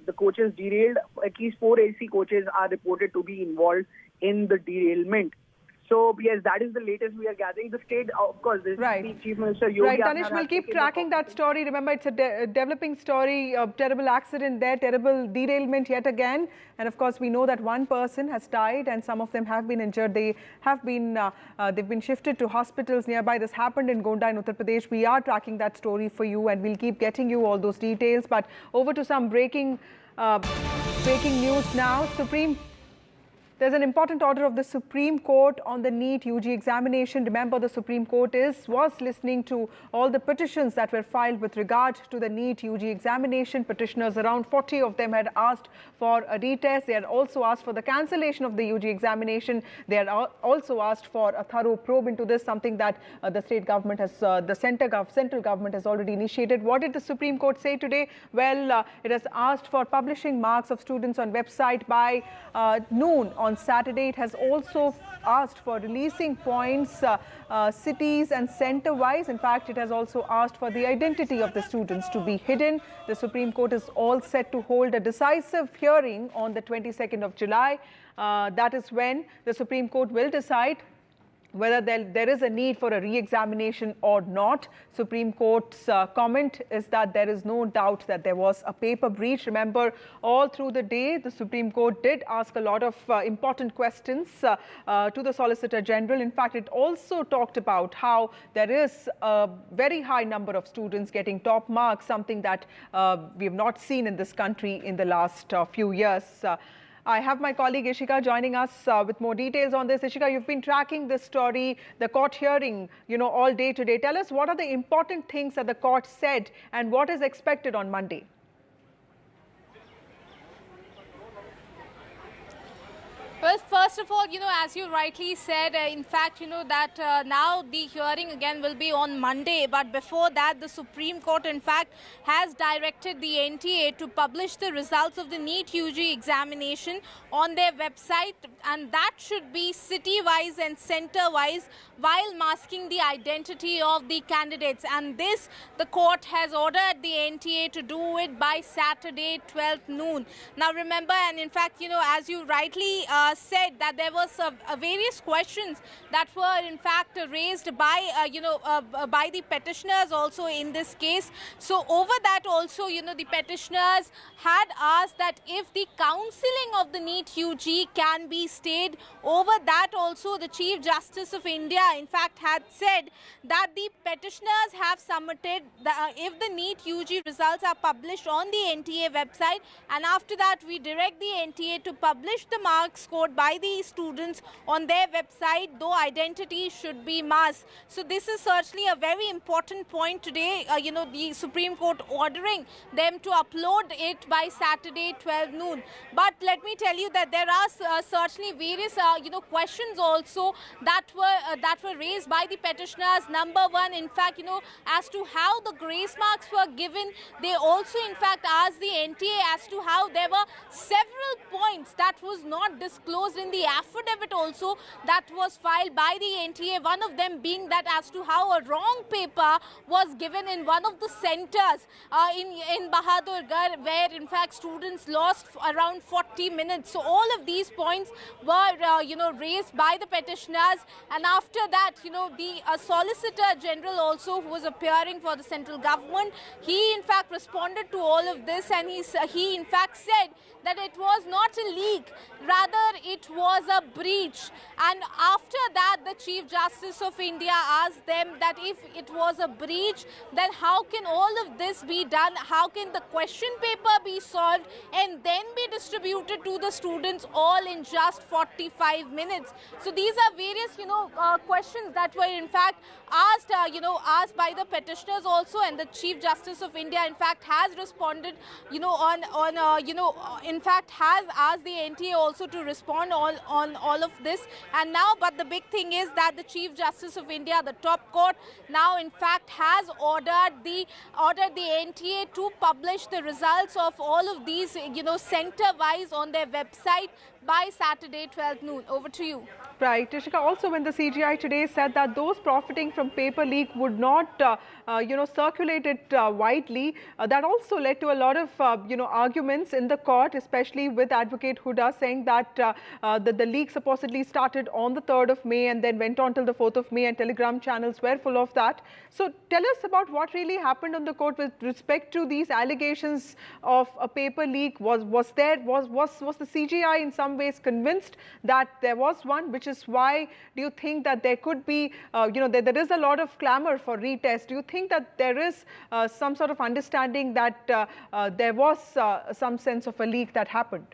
the coaches derailed, at least 4 AC coaches are reported to be involved in the derailment. So, yes, that is the latest we are gathering. The state, of course, the Chief Minister Yogi Tanish, we'll keep tracking that story. Remember, it's a developing story, a terrible accident there, terrible derailment yet again. And of course, we know that one person has died and some of them have been injured. They have been, they've been shifted to hospitals nearby. This happened in Gonda in Uttar Pradesh. We are tracking that story for you and we'll keep getting you all those details. But over to some breaking news now. There's an important order of the Supreme Court on the NEET UG examination. Remember, the Supreme Court was listening to all the petitions that were filed with regard to the NEET UG examination. Petitioners, around 40 of them, had asked for a retest. They had also asked for the cancellation of the UG examination. They had also asked for a thorough probe into this, something that the state government has, the central government has already initiated. What did the Supreme Court say today? Well, it has asked for publishing marks of students on website by noon on Saturday. It has also asked for releasing points cities and center-wise. In fact, it has also asked for the identity of the students to be hidden. The Supreme Court is all set to hold a decisive hearing on the 22nd of July. That is when the Supreme Court will decide whether there is a need for a re-examination or not. Supreme Court's comment is that there is no doubt that there was a paper breach. Remember, all through the day, the Supreme Court did ask a lot of important questions to the Solicitor General. In fact, it also talked about how there is a very high number of students getting top marks, something that we have not seen in this country in the last few years. I have my colleague Ishika joining us with more details on this. Ishika, you've been tracking this story, the court hearing, all day today. Tell us, what are the important things that the court said and what is expected on Monday? Well, first of all, as you rightly said, in fact, that now the hearing again will be on Monday. But before that, the Supreme Court, in fact, has directed the NTA to publish the results of the NEET UG examination on their website. And that should be city-wise and center-wise while masking the identity of the candidates. And this, the court has ordered the NTA to do it by Saturday, 12th noon. Now, remember, and in fact, as you rightly said, that there was various questions that were in fact raised by by the petitioners also in this case. So over that also, the petitioners had asked that if the counselling of the NEET UG can be stayed. Over that also, the Chief Justice of India in fact had said that the petitioners have submitted if the NEET UG results are published on the NTA website, and after that we direct the NTA to publish the marks scored by the students on their website, though identity should be masked. So this is certainly a very important point today, the Supreme Court ordering them to upload it by Saturday 12 noon. But let me tell you that there are certainly various questions also that were raised by the petitioners. Number one, in fact, as to how the grace marks were given. They also in fact asked the NTA as to how there were several points that was not disclosed in the affidavit also that was filed by the NTA. One of them being that as to how a wrong paper was given in one of the centers in Bahadurgarh, where in fact students lost around 40 minutes. So all of these points were raised by the petitioners, and after that the Solicitor General also, who was appearing for the central government, he in fact responded to all of this, and he in fact said that it was not a leak, rather it was a breach. And after that, the Chief Justice of India asked them that if it was a breach, then how can all of this be done? How can the question paper be solved and then be distributed to the students all in just 45 minutes? So these are various, questions that were in fact asked, asked by the petitioners also, and the Chief Justice of India in fact has responded, in fact has asked the NTA also to respond on all of this. And now, but the big thing is that the Chief Justice of India, the top court, now in fact has ordered the NTA to publish the results of all of these, center-wise on their website by Saturday 12 noon. Over to you. Right. Ishika, also when the CGI today said that those profiting from paper leak would not, circulate it widely, that also led to a lot of, arguments in the court, especially with Advocate Huda saying that the leak supposedly started on the 3rd of May and then went on till the 4th of May, and Telegram channels were full of that. So tell us about what really happened on the court with respect to these allegations of a paper leak. Was the CGI in some ways convinced that there was one, which is why do you think that there could be, there is a lot of clamor for retest? Do you think that there is some sort of understanding that there was some sense of a leak that happened?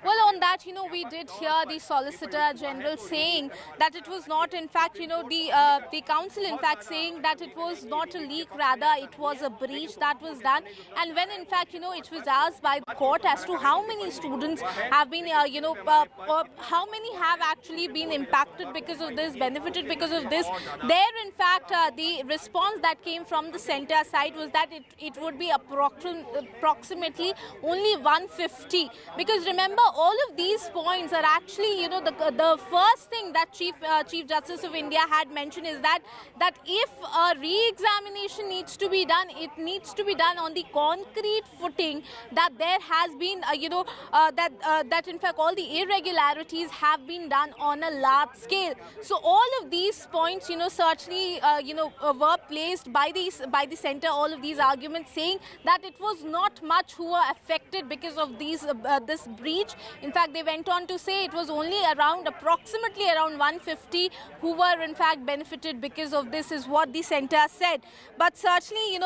Well, on that, we did hear the Solicitor General saying that it was not, in fact, the council, in fact, saying that it was not a leak, rather it was a breach that was done. And when, in fact, it was asked by the court as to how many students have been, how many have actually been impacted because of this, benefited because of this, there, in fact, the response that came from the center side was that it would be approximately only 150, because remember, all of these points are actually, the first thing that Chief Justice of India had mentioned is that if a re-examination needs to be done, it needs to be done on the concrete footing that there has been, that in fact all the irregularities have been done on a large scale. So all of these points, certainly, were placed by the center, all of these arguments saying that it was not much who were affected because of this breach. In fact, they went on to say it was only approximately around 150 who were in fact benefited because of this, is what the center said. But certainly,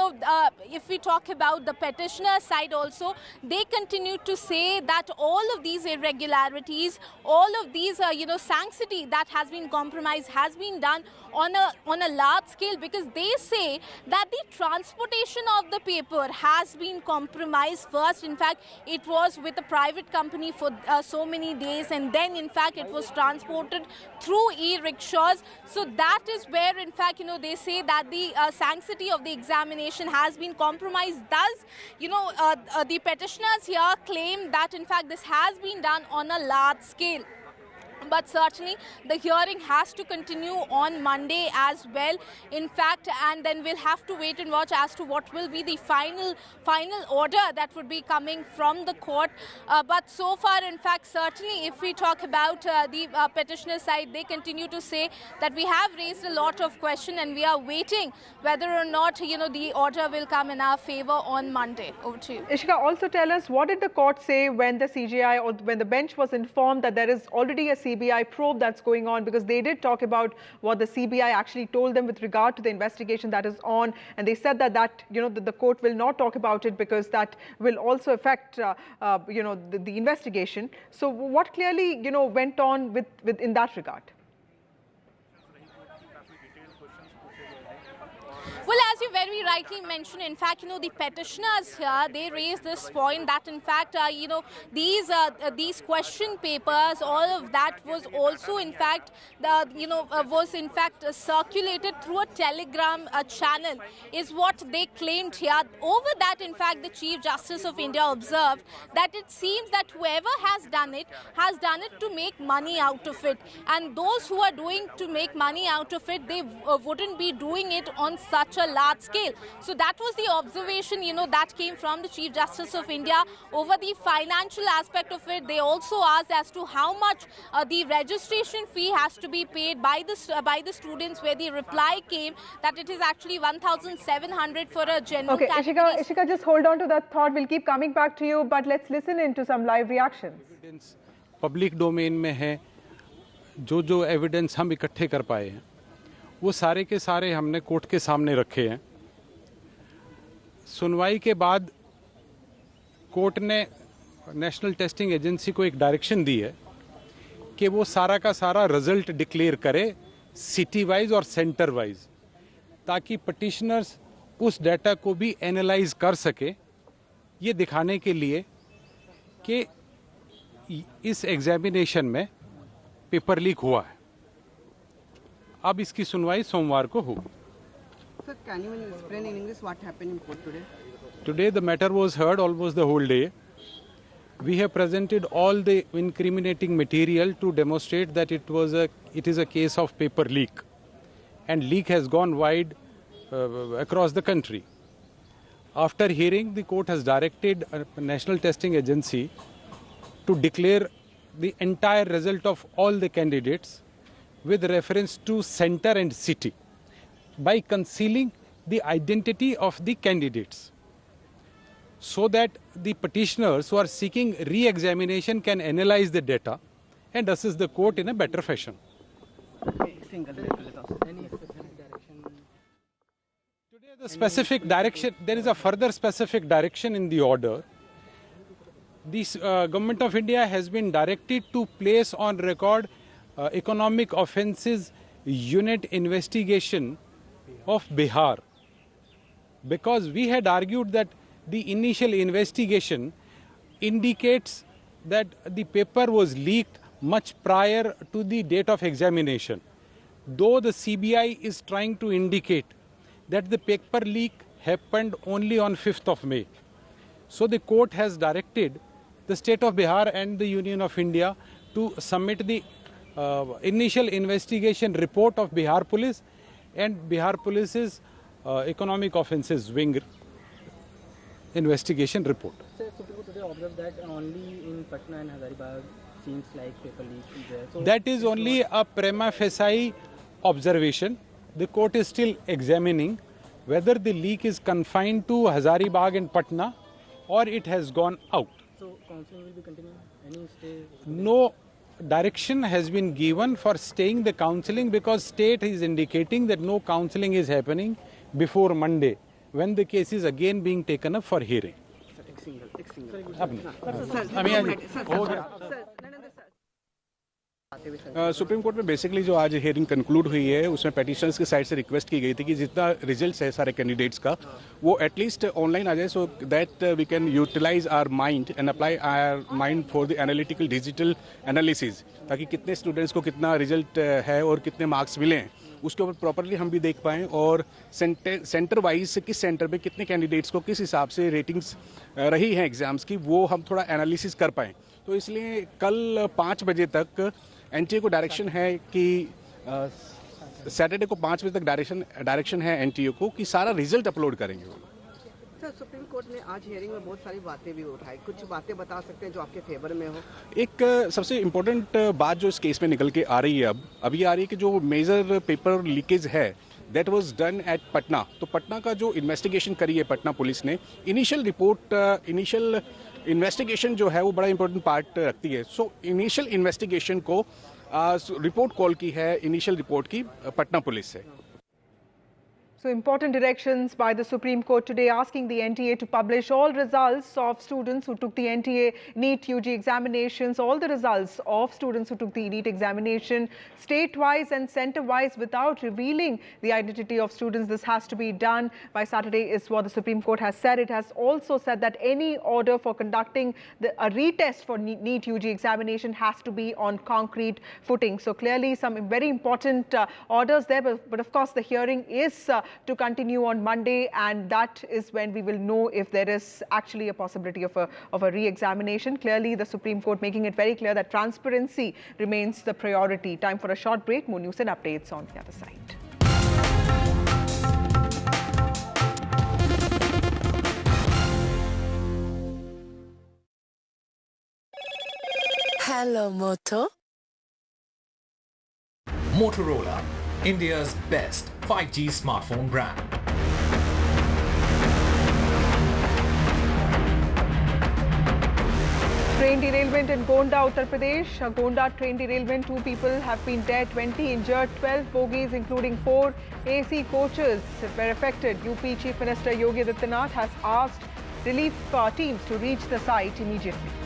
if we talk about the petitioner side also, they continue to say that all of these irregularities, all of these, sanctity that has been compromised has been done on a large scale, because they say that the transportation of the paper has been compromised. First, in fact, it was with a private company for so many days, and then in fact it was transported through e-rickshaws. So that is where in fact they say that the sanctity of the examination has been compromised. Thus, the petitioners here claim that in fact this has been done on a large scale. But certainly the hearing has to continue on Monday as well, in fact, and then we'll have to wait and watch as to what will be the final order that would be coming from the court. But so far, in fact, certainly if we talk about the petitioner side, they continue to say that we have raised a lot of questions and we are waiting whether or not, the order will come in our favor on Monday. Over to you. Ishika, also tell us, what did the court say when the CGI or when the bench was informed that there is already a CBI probe that's going on, because they did talk about what the CBI actually told them with regard to the investigation that is on, and they said that the court will not talk about it because that will also affect the investigation. So what clearly went on with in that regard? Well, as you very rightly mentioned, in fact, the petitioners here, they raised this point that, in fact, these question papers, all of that was also, in fact, circulated through a Telegram channel, is what they claimed here. Over that, in fact, the Chief Justice of India observed that it seems that whoever has done it to make money out of it. And those who are doing to make money out of it, they wouldn't be doing it on such a large scale. derail. So that was the observation, that came from the Chief Justice of India. Over the financial aspect of it, they also asked as to how much the registration fee has to be paid by the students, where the reply came that it is actually 1,700 for a general category. Ishika, just hold on to that thought. We'll keep coming back to you, but let's listen into some live reactions. Public domain में है, जो evidence हम इकट्ठे कर पाए हैं वो सारे के सारे हमने कोर्ट के सामने रखे हैं। सुनवाई के बाद कोर्ट ने नेशनल टेस्टिंग एजेंसी को एक डायरेक्शन दी है कि वो सारा का सारा रिजल्ट डिक्लेयर करे सिटी वाइज और सेंटर वाइज, ताकि पटिशनर्स उस डाटा को भी एनालाइज कर सके, ये दिखाने के लिए कि इस एग्जामिनेशन में पेपर लीक हुआ है। अब इसकी सुनवाई सोमवार को होगी। Sir, can you explain in English what happened in court today? Today the matter was heard almost the whole day. We have presented all the incriminating material to demonstrate that it is a case of paper leak, and leak has gone wide across the country. After hearing, the court has directed a national testing agency to declare the entire result of all the candidates with reference to center and city by concealing the identity of the candidates, so that the petitioners who are seeking re-examination can analyze the data and assist the court in a better fashion. Today the specific direction, there is a further specific direction in the order. The Government of India has been directed to place on record economic offences unit investigation of Bihar, because we had argued that the initial investigation indicates that the paper was leaked much prior to the date of examination, though the CBI is trying to indicate that the paper leak happened only on 5th of May. So the court has directed the state of Bihar and the Union of India to submit the initial investigation report of Bihar Police and Bihar Police's economic offences wing investigation report. Sir, Supreme Court today observed that only in Patna and Hazaribagh seems like paper leak is there. So that is only a prima facie observation. The court is still examining whether the leak is confined to Hazaribagh and Patna or it has gone out. So counselling will be continuing? Any stay? No direction has been given for staying the counselling, because state is indicating that no counselling is happening before Monday, when the case is again being taken up for hearing. Supreme court में basically जो आज hearing conclude हुई है उसमें petitioners की side से request की गई थी कि जितना रिजल्ट्स है सारे कैंडिडेट्स का वो एटलीस्ट ऑनलाइन आ जाए, so that we can utilise our mind and apply our mind for the analytical digital analysis, ताकि कितने स्टूडेंट्स को कितना रिजल्ट है और कितने मार्क्स मिले हैं उसके ऊपर प्रॉपरली हम भी देख पाएँ, और सेंटर वाइज किस सेंटर पे कितने कैंडिडेट्स को किस हिसाब से रेटिंग्स रही हैं एग्जाम्स की वो हम थोड़ा एनालिसिस कर पाएँ। तो इसलिए कल 5 बजे तक एनटीए को डायरेक्शन है कि सैटरडे को 5 बजे तक डायरेक्शन है एनटीए को कि सारा रिजल्ट अपलोड करेंगे। सर, सुप्रीम कोर्ट ने आज हियरिंग में बहुत सारी बातें भी उठाई, कुछ बातें बता सकते हैं जो आपके फेवर में हो? एक सबसे इम्पोर्टेंट बात जो इस केस में निकल के आ रही है अभी आ रही है कि जो मेजर पेपर लीकेज है that was done at Patna. तो पटना का जो इन्वेस्टिगेशन करी है पटना पुलिस ने, इनिशियल इन्वेस्टिगेशन जो है वो बड़ा इंपॉर्टेंट पार्ट रखती है। सो इनिशियल इन्वेस्टिगेशन को रिपोर्ट कॉल की है, इनिशियल रिपोर्ट की पटना पुलिस से। So important directions by the Supreme Court today, asking the NTA to publish all results of students who took the NTA NEET UG examinations, all the results of students who took the NEET examination, state-wise and center-wise, without revealing the identity of students. This has to be done by Saturday is what the Supreme Court has said. It has also said that any order for conducting a retest for NEET UG examination has to be on concrete footing. So clearly some very important orders there, but of course the hearing is to continue on Monday, and that is when we will know if there is actually a possibility of a re-examination. Clearly the Supreme Court making it very clear that transparency remains the priority. Time for a short break. More news and updates on the other side. Hello, Moto. Motorola, India's best 5G smartphone brand. Train derailment in Gonda, Uttar Pradesh. A Gonda train derailment, 2 people have been dead, 20 injured, 12 bogies including 4 AC coaches were affected. UP Chief Minister Yogi Adityanath has asked relief teams to reach the site immediately.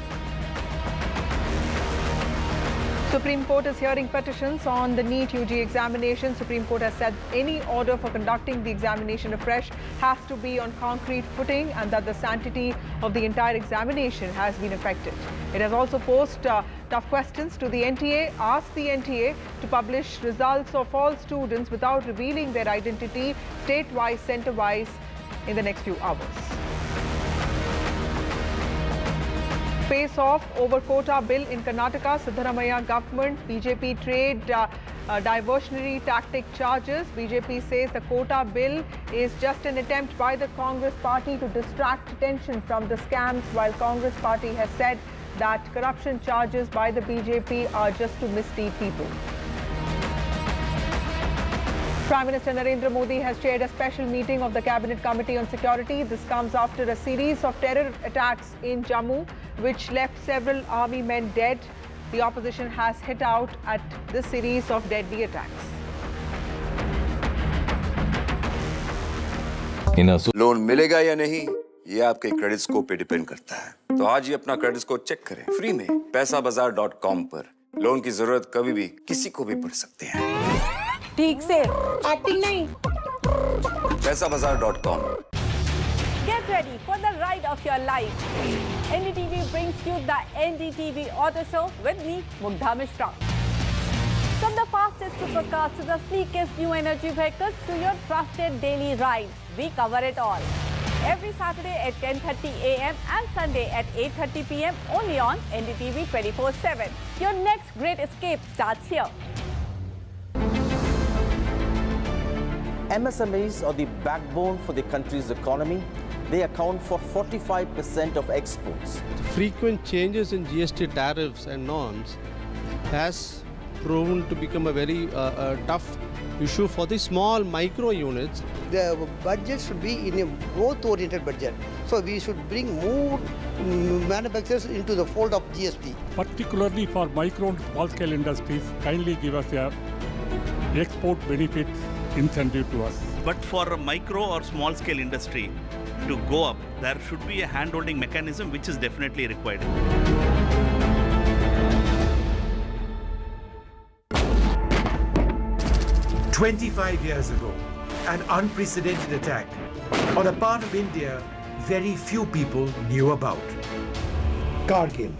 Supreme Court is hearing petitions on the Neet UG examination. Supreme Court has said any order for conducting the examination afresh has to be on concrete footing and that the sanctity of the entire examination has been affected. It has also posed tough questions to the NTA, asked the NTA to publish results of all students without revealing their identity state-wise, centre-wise in the next few hours. Face off over Quota bill in Karnataka. Siddaramaiah government, BJP trade diversionary tactic charges. BJP says the Quota bill is just an attempt by the Congress party to distract attention from the scams, while Congress party has said that corruption charges by the BJP are just to mislead people. Prime Minister Narendra Modi has chaired a special meeting of the Cabinet Committee on Security. This comes after a series of terror attacks in Jammu, which left several army men dead. The opposition has hit out at this series of deadly attacks. Loan मिलेगा या नहीं, ये आपके credit score पे depend करता है। तो आज ही अपना क्रेडिट स्कोर चेक करें फ्री में पैसाबाजार.com पर। लोन की जरूरत कभी भी किसी को भी पड़ सकती है। ठीक से एक्टिंग नहीं। पैसाबाजार.com। Get ready for the ride of your life. NDTV brings you the NDTV Auto Show with me, Mugdha Mishra. From the fastest supercars to the sleekest new energy vehicles to your trusted daily ride, we cover it all. Every Saturday at 10:30 a.m. and Sunday at 8:30 p.m. only on NDTV 24/7. Your next great escape starts here. MSMEs are the backbone for the country's economy. They account for 45% of exports. Frequent changes in GST tariffs and norms has proven to become a very tough issue for the small micro units. The budget should be in a growth-oriented budget. So we should bring more manufacturers into the fold of GST. Particularly for micro and small-scale industries, kindly give us a export benefit incentive to us. But for a micro or small scale industry to go up, there should be a hand-holding mechanism which is definitely required. "25 years ago, an unprecedented attack on a part of India very few people knew about. Kargil,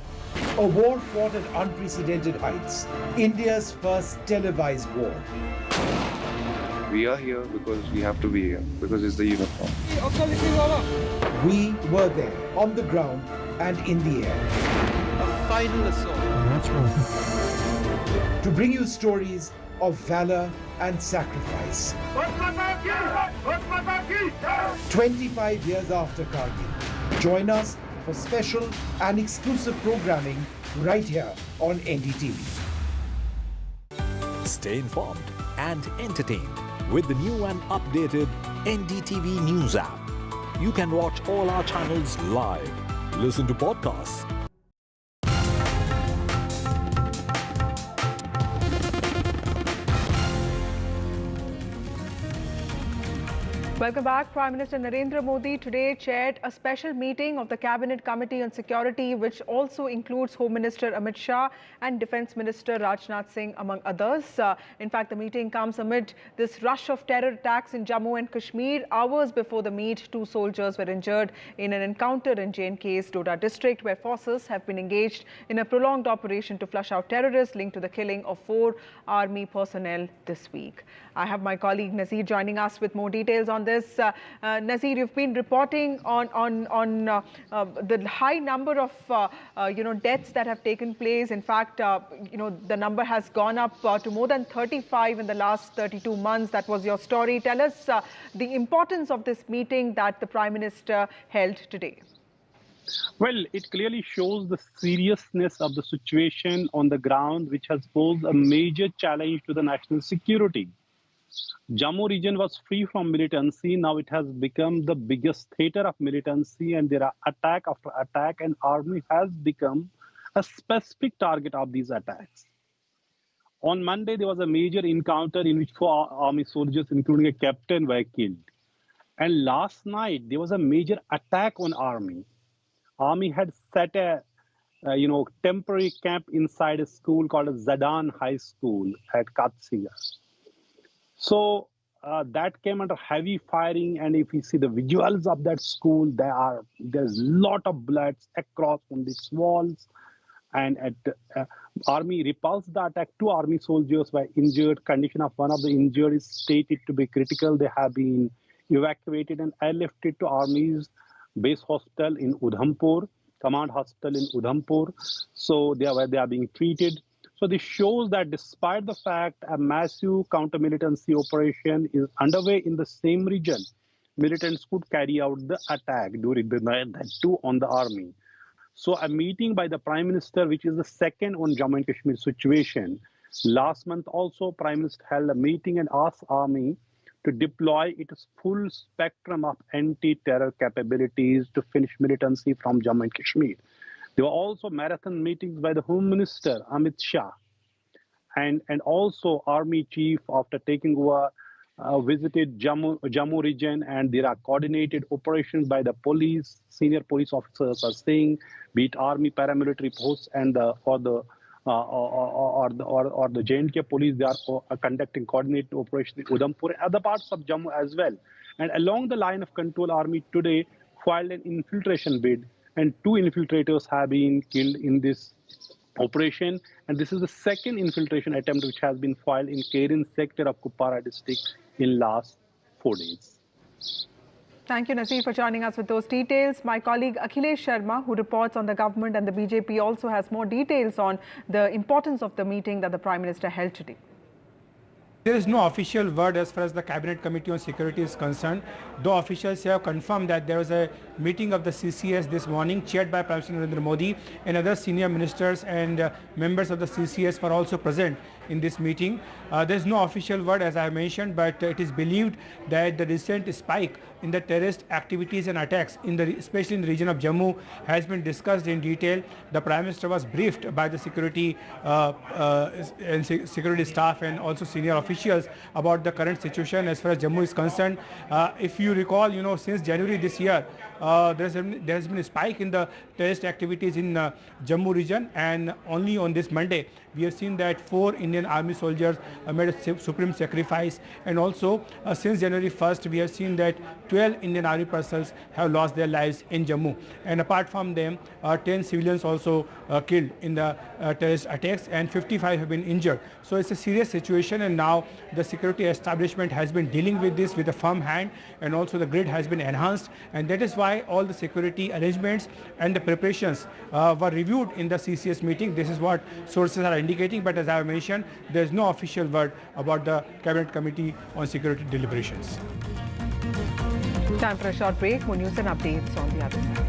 a war fought at unprecedented heights, India's first televised war. We are here because we have to be here, because it's the uniform. We were there, on the ground and in the air. A final assault. To bring you stories of valor and sacrifice. 25 years after Kargil. Join us for special and exclusive programming right here on NDTV. Stay informed and entertained with the new and updated NDTV News app. You can watch all our channels live, listen to podcasts, Welcome back. Prime Minister Narendra Modi today chaired a special meeting of the Cabinet Committee on Security, which also includes Home Minister Amit Shah and Defence Minister Rajnath Singh, among others. In fact, the meeting comes amid this rush of terror attacks in Jammu and Kashmir. Hours before the meet, 2 soldiers were injured in an encounter in J&K's Quota district, where forces have been engaged in a prolonged operation to flush out terrorists linked to the killing of 4 army personnel this week. I have my colleague Nazir joining us with more details on this. Nazir, you've been reporting on the high number of deaths that have taken place. In fact, the number has gone up to more than 35 in the last 32 months. That was your story. Tell us the importance of this meeting that the Prime Minister held today. Well, it clearly shows the seriousness of the situation on the ground, which has posed a major challenge to the national security. Jammu region was free from militancy. Now it has become the biggest theater of militancy, and there are attack after attack, and army has become a specific target of these attacks. On Monday, there was a major encounter in which 4 army soldiers, including a captain, were killed. And last night, there was a major attack on army. Army had set a temporary camp inside a school called Zadan High School at Katsinga. So that came under heavy firing, and if you see the visuals of that school, there's a lot of bullets across from these walls. And army repulsed the attack. 2 army soldiers were injured. Condition of one of the injured is stated to be critical. They have been evacuated and airlifted to Army's base hospital in Udhampur, command hospital in Udhampur. So they are being treated. So this shows that despite the fact a massive counter-militancy operation is underway in the same region, militants could carry out the attack during the night, that too on the army. So a meeting by the Prime Minister, which is the second on Jammu and Kashmir situation. Last month also, Prime Minister held a meeting and asked Army to deploy its full spectrum of anti-terror capabilities to finish militancy from Jammu and Kashmir. There were also marathon meetings by the Home Minister, Amit Shah, and also Army Chief, after taking over, visited Jammu region, and there are coordinated operations by the police. Senior police officers are saying, be it army paramilitary posts and the J&K police, they are conducting coordinated operations in Udhampur and other parts of Jammu as well. And along the line of control, army today filed an infiltration bid, and 2 infiltrators have been killed in this operation. And this is the second infiltration attempt which has been filed in Kerin sector of Kupwara district in last 4 days. Thank you, Nasir, for joining us with those details. My colleague Akhilesh Sharma, who reports on the government and the BJP, also has more details on the importance of the meeting that the Prime Minister held today. There is no official word as far as the Cabinet Committee on Security is concerned, though officials have confirmed that there was a meeting of the CCS this morning chaired by Prime Minister Narendra Modi, and other senior ministers and members of the CCS were also present in this meeting. There is no official word, as I have mentioned, but it is believed that the recent spike in the terrorist activities and attacks, especially in the region of Jammu, has been discussed in detail. The Prime Minister was briefed by the security staff and also senior officials about the current situation as far as Jammu is concerned. If you recall, since January this year, there has been a spike in the terrorist activities in Jammu region, and only on this Monday we have seen that 4 Indian Army soldiers made a supreme sacrifice, and also since January 1st we have seen that 12 Indian Army personnel have lost their lives in Jammu, and apart from them 10 civilians also killed in the terrorist attacks, and 55 have been injured. So it's a serious situation, and now the security establishment has been dealing with this with a firm hand, and also the grid has been enhanced, and that is why all the security arrangements and the preparations were reviewed in the CCS meeting. This is what sources are indicating, but as I have mentioned, there is no official word about the Cabinet Committee on Security deliberations. Time for a short break. More news and updates on the other side.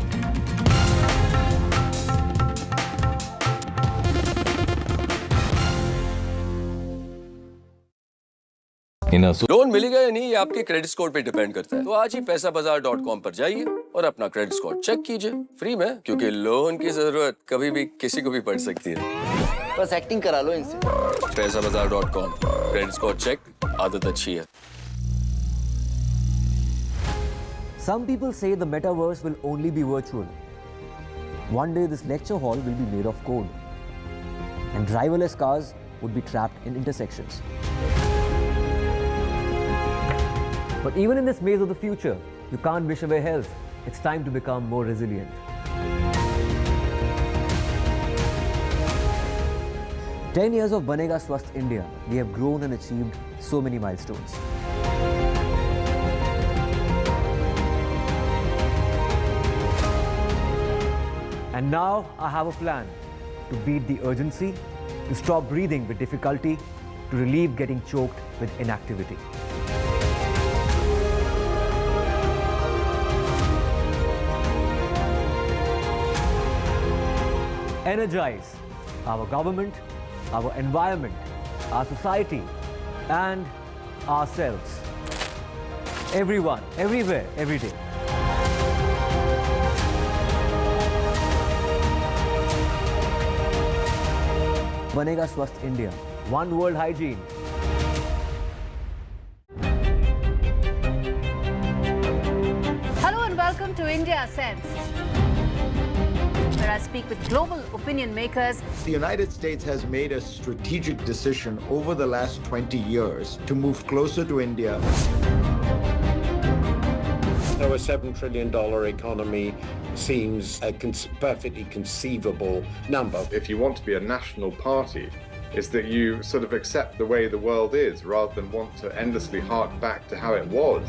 Loan मिलेगा या नहीं, ये आपके credit score पे depend करता है। तो आज ही पैसाबाजार.com पर जाइए और अपना क्रेडिट स्कोर चेक कीजिए फ्री में, क्योंकि लोन की जरूरत कभी भी किसी को भी पड़ सकती है। बस एक्टिंग करा लो इनसे। पैसाबाजार.com, क्रेडिट स्कोर चेक, आदत अच्छी है। Some people say the metaverse will only be virtual. One day this lecture hall will be made of code, and driverless cars would be trapped in intersections. But even in this maze of the future, you can't wish away health. It's time to become more resilient. 10 years of Banega Swasth India, we have grown and achieved so many milestones. And now I have a plan to beat the urgency, to stop breathing with difficulty, to relieve getting choked with inactivity. energize our government, our environment, our society, and ourselves. Everyone, everywhere, every day. Banega Swasth India. One world hygiene. Hello and welcome to India Sense, where I speak with global opinion makers. The United States has made a strategic decision over the last 20 years to move closer to India. A $7 trillion economy seems a perfectly conceivable number. If you want to be a national party, it's that you sort of accept the way the world is rather than want to endlessly hark back to how it was.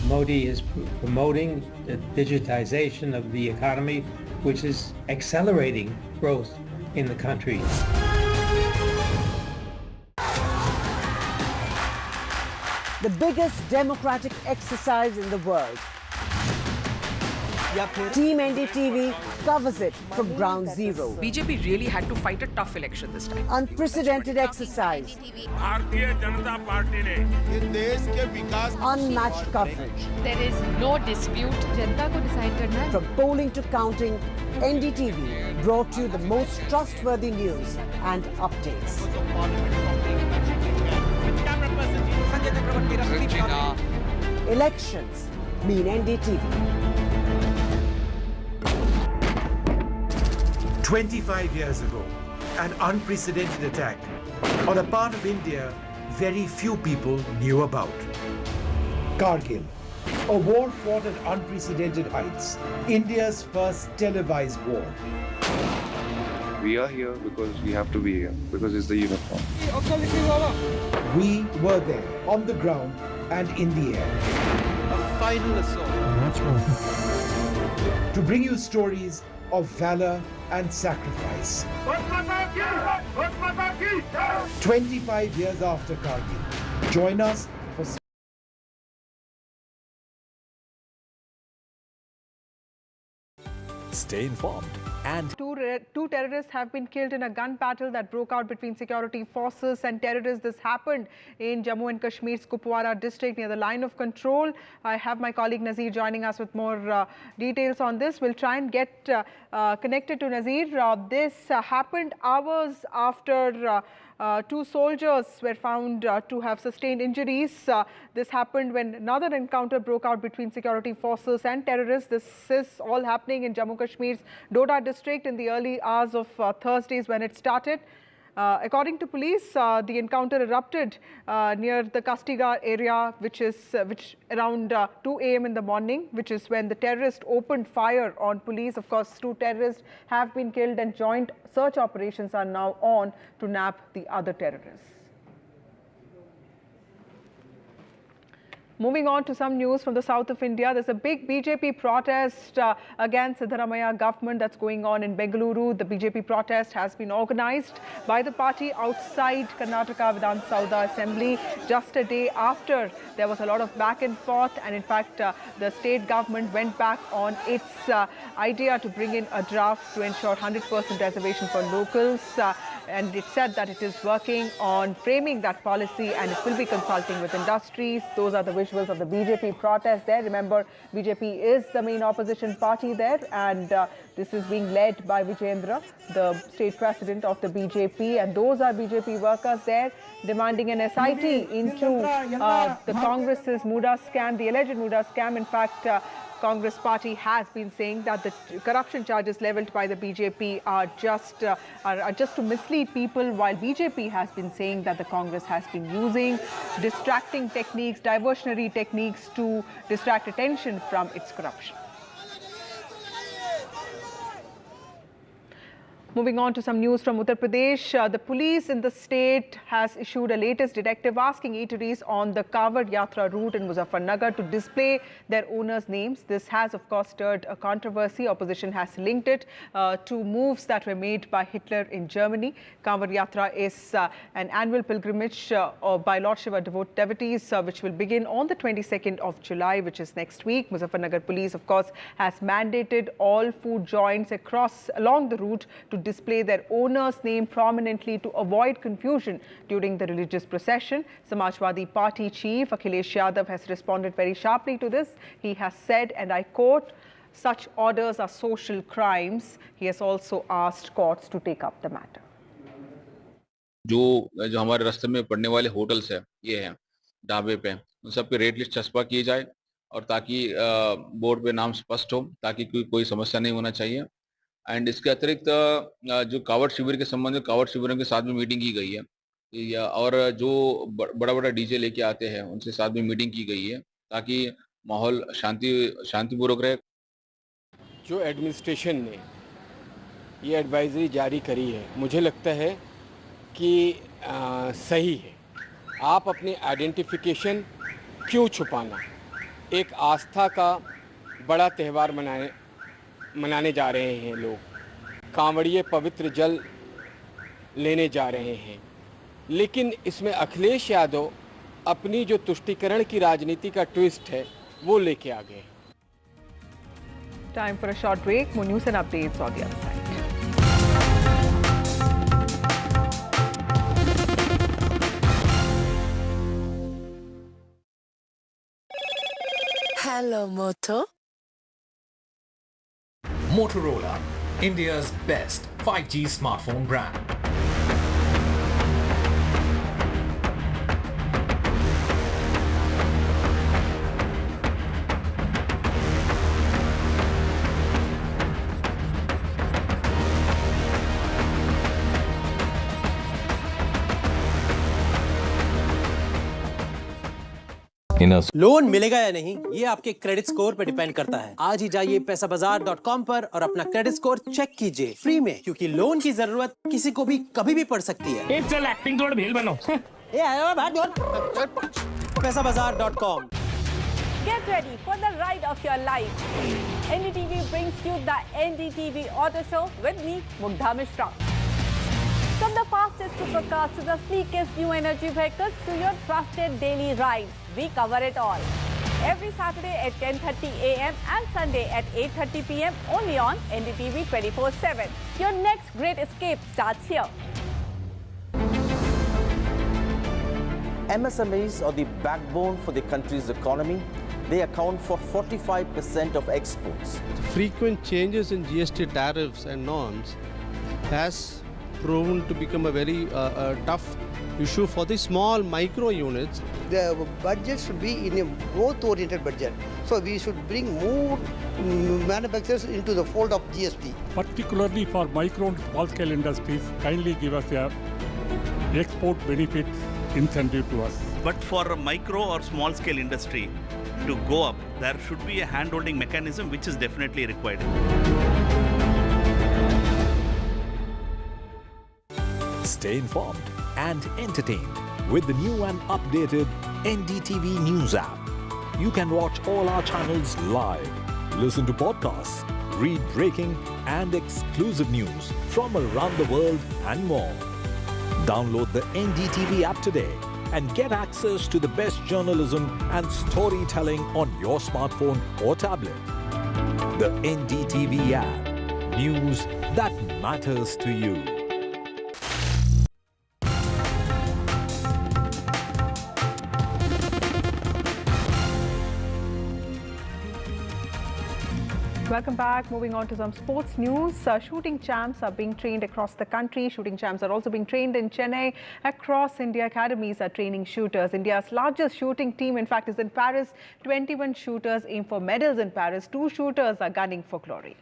Modi is promoting the digitization of the economy, which is accelerating growth in the country. The biggest democratic exercise in the world. Team NDTV covers it from ground zero. BJP really had to fight a tough election this time. Unprecedented exercise. Unmatched coverage. There is no dispute. Janta ko decide karna hai. From polling to counting, NDTV brought you the most trustworthy news and updates. Elections mean NDTV. 25 years ago, an unprecedented attack on a part of India very few people knew about. Kargil, a war fought at unprecedented heights, India's first televised war. We are here because we have to be here, because it's the uniform. We were there, on the ground and in the air. A final assault. To bring you stories of valor and sacrifice. 25 years after Kargil. Join us for Stay informed and Two terrorists have been killed in a gun battle that broke out between security forces and terrorists. This happened in Jammu and Kashmir's Kupwara district near the line of control. I have my colleague Nazir joining us with more details on this. We'll try and get connected to Nazir. This happened hours after two soldiers were found to have sustained injuries. This happened when another encounter broke out between security forces and terrorists. This is all happening in Jammu Kashmir's Doda district in the early hours of Thursdays when it started. According to police, the encounter erupted near the Kastigah area, which around 2 a.m. in the morning, which is when the terrorists opened fire on police. Of course, 2 terrorists have been killed and joint search operations are now on to nab the other terrorists. Moving on to some news from the south of India, there's a big BJP protest against Siddaramaiah government that's going on in Bengaluru. The BJP protest has been organized by the party outside Karnataka Vidhan Sabha Assembly just a day after there was a lot of back and forth, and in fact the state government went back on its idea to bring in a draft to ensure 100% reservation for locals. And it said that it is working on framing that policy and it will be consulting with industries. Those are the visuals of the BJP protest there. Remember, BJP is the main opposition party there, and this is being led by Vijayendra, the state president of the BJP, and those are BJP workers there demanding an SIT into the Congress's Muda scam, the alleged Muda scam. In fact, Congress party has been saying that the corruption charges leveled by the BJP are just to mislead people, while BJP has been saying that the Congress has been using distracting techniques, diversionary techniques to distract attention from its corruption. Moving on to some news from Uttar Pradesh, the police in the state has issued a latest directive asking eateries on the Kanwar Yatra route in Muzaffarnagar to display their owners' names. This has, of course, stirred a controversy. Opposition has linked it to moves that were made by Hitler in Germany. Kanwar Yatra is an annual pilgrimage by Lord Shiva devotees, which will begin on the 22nd of July, which is next week. Muzaffarnagar police, of course, has mandated all food joints along the route to display their owner's name prominently to avoid confusion during the religious procession. Samajwadi Party chief Akhilesh Yadav has responded very sharply to this. He has said, and I quote, "Such orders are social crimes." He has also asked courts to take up the matter. जो हमारे रास्ते में पड़ने वाले hotels है, ये हैं ढाबे पे, उन सब पे रेट लिस्ट छपा की जाए और ताकि बोर्ड पे नाम स्पष्ट हो, ताकि कोई समस्या नहीं होना चाहिए। एंड इसके अतिरिक्त जो कावड़ शिविर के संबंध में कावड़ शिविरों के साथ भी मीटिंग की गई है, और जो बड़ा बड़ा डीजे लेके आते हैं उनसे साथ भी मीटिंग की गई है ताकि माहौल शांतिपूर्वक रहे। जो एडमिनिस्ट्रेशन ने ये एडवाइजरी जारी करी है, मुझे लगता है कि सही है। आप अपनी आइडेंटिफिकेशन क्यों छुपाना? एक आस्था का बड़ा त्यौहार मनाने जा रहे हैं लोग, कांवड़िए पवित्र जल लेने जा रहे हैं, लेकिन इसमें अखिलेश यादव अपनी जो तुष्टीकरण की राजनीति का ट्विस्ट है वो लेके आ गए। Time for a short break. More news and updates on the other side. Hello, Moto. Motorola, India's best 5G smartphone brand. Loan मिलेगा या नहीं, ये आपके क्रेडिट स्कोर पे डिपेंड करता है। आज ही जाइए पैसाबाजार.com पर और अपना क्रेडिट स्कोर चेक कीजिए फ्री में, क्योंकि लोन की जरूरत किसी को भी कभी भी पड़ सकती है। चल एक्टिंग थोड़ा भेल बनो। पैसाबाजार.com। Get ready for the ride of your life. NDTV brings you the NDTV Auto Show with me, Mugdha Mishra. From the fastest supercars to the sleekest new energy vehicles to your trusted daily ride, we cover it all. Every Saturday at 10:30 a.m. and Sunday at 8:30 p.m. only on NDTV 24/7. Your next great escape starts here. MSMEs are the backbone for the country's economy. They account for 45% of exports. The frequent changes in GST tariffs and norms has proven to become a very tough issue for the small micro units. The budget should be in a growth-oriented budget. So we should bring more manufacturers into the fold of GST. Particularly for micro and small scale industries, kindly give us a export benefits incentive to us. But for a micro or small scale industry to go up, there should be a hand-holding mechanism which is definitely required. Stay informed and entertained with the new and updated NDTV News app. You can watch all our channels live, listen to podcasts, read breaking and exclusive news from around the world and more. Download the NDTV app today and get access to the best journalism and storytelling on your smartphone or tablet. The NDTV app. News that matters to you. Welcome back. Moving on to some sports news. Shooting champs are being trained across the country. Shooting champs are also being trained in Chennai. Across India, academies are training shooters. India's largest shooting team, in fact, is in Paris. 21 shooters aim for medals in Paris. 2 shooters are gunning for glory.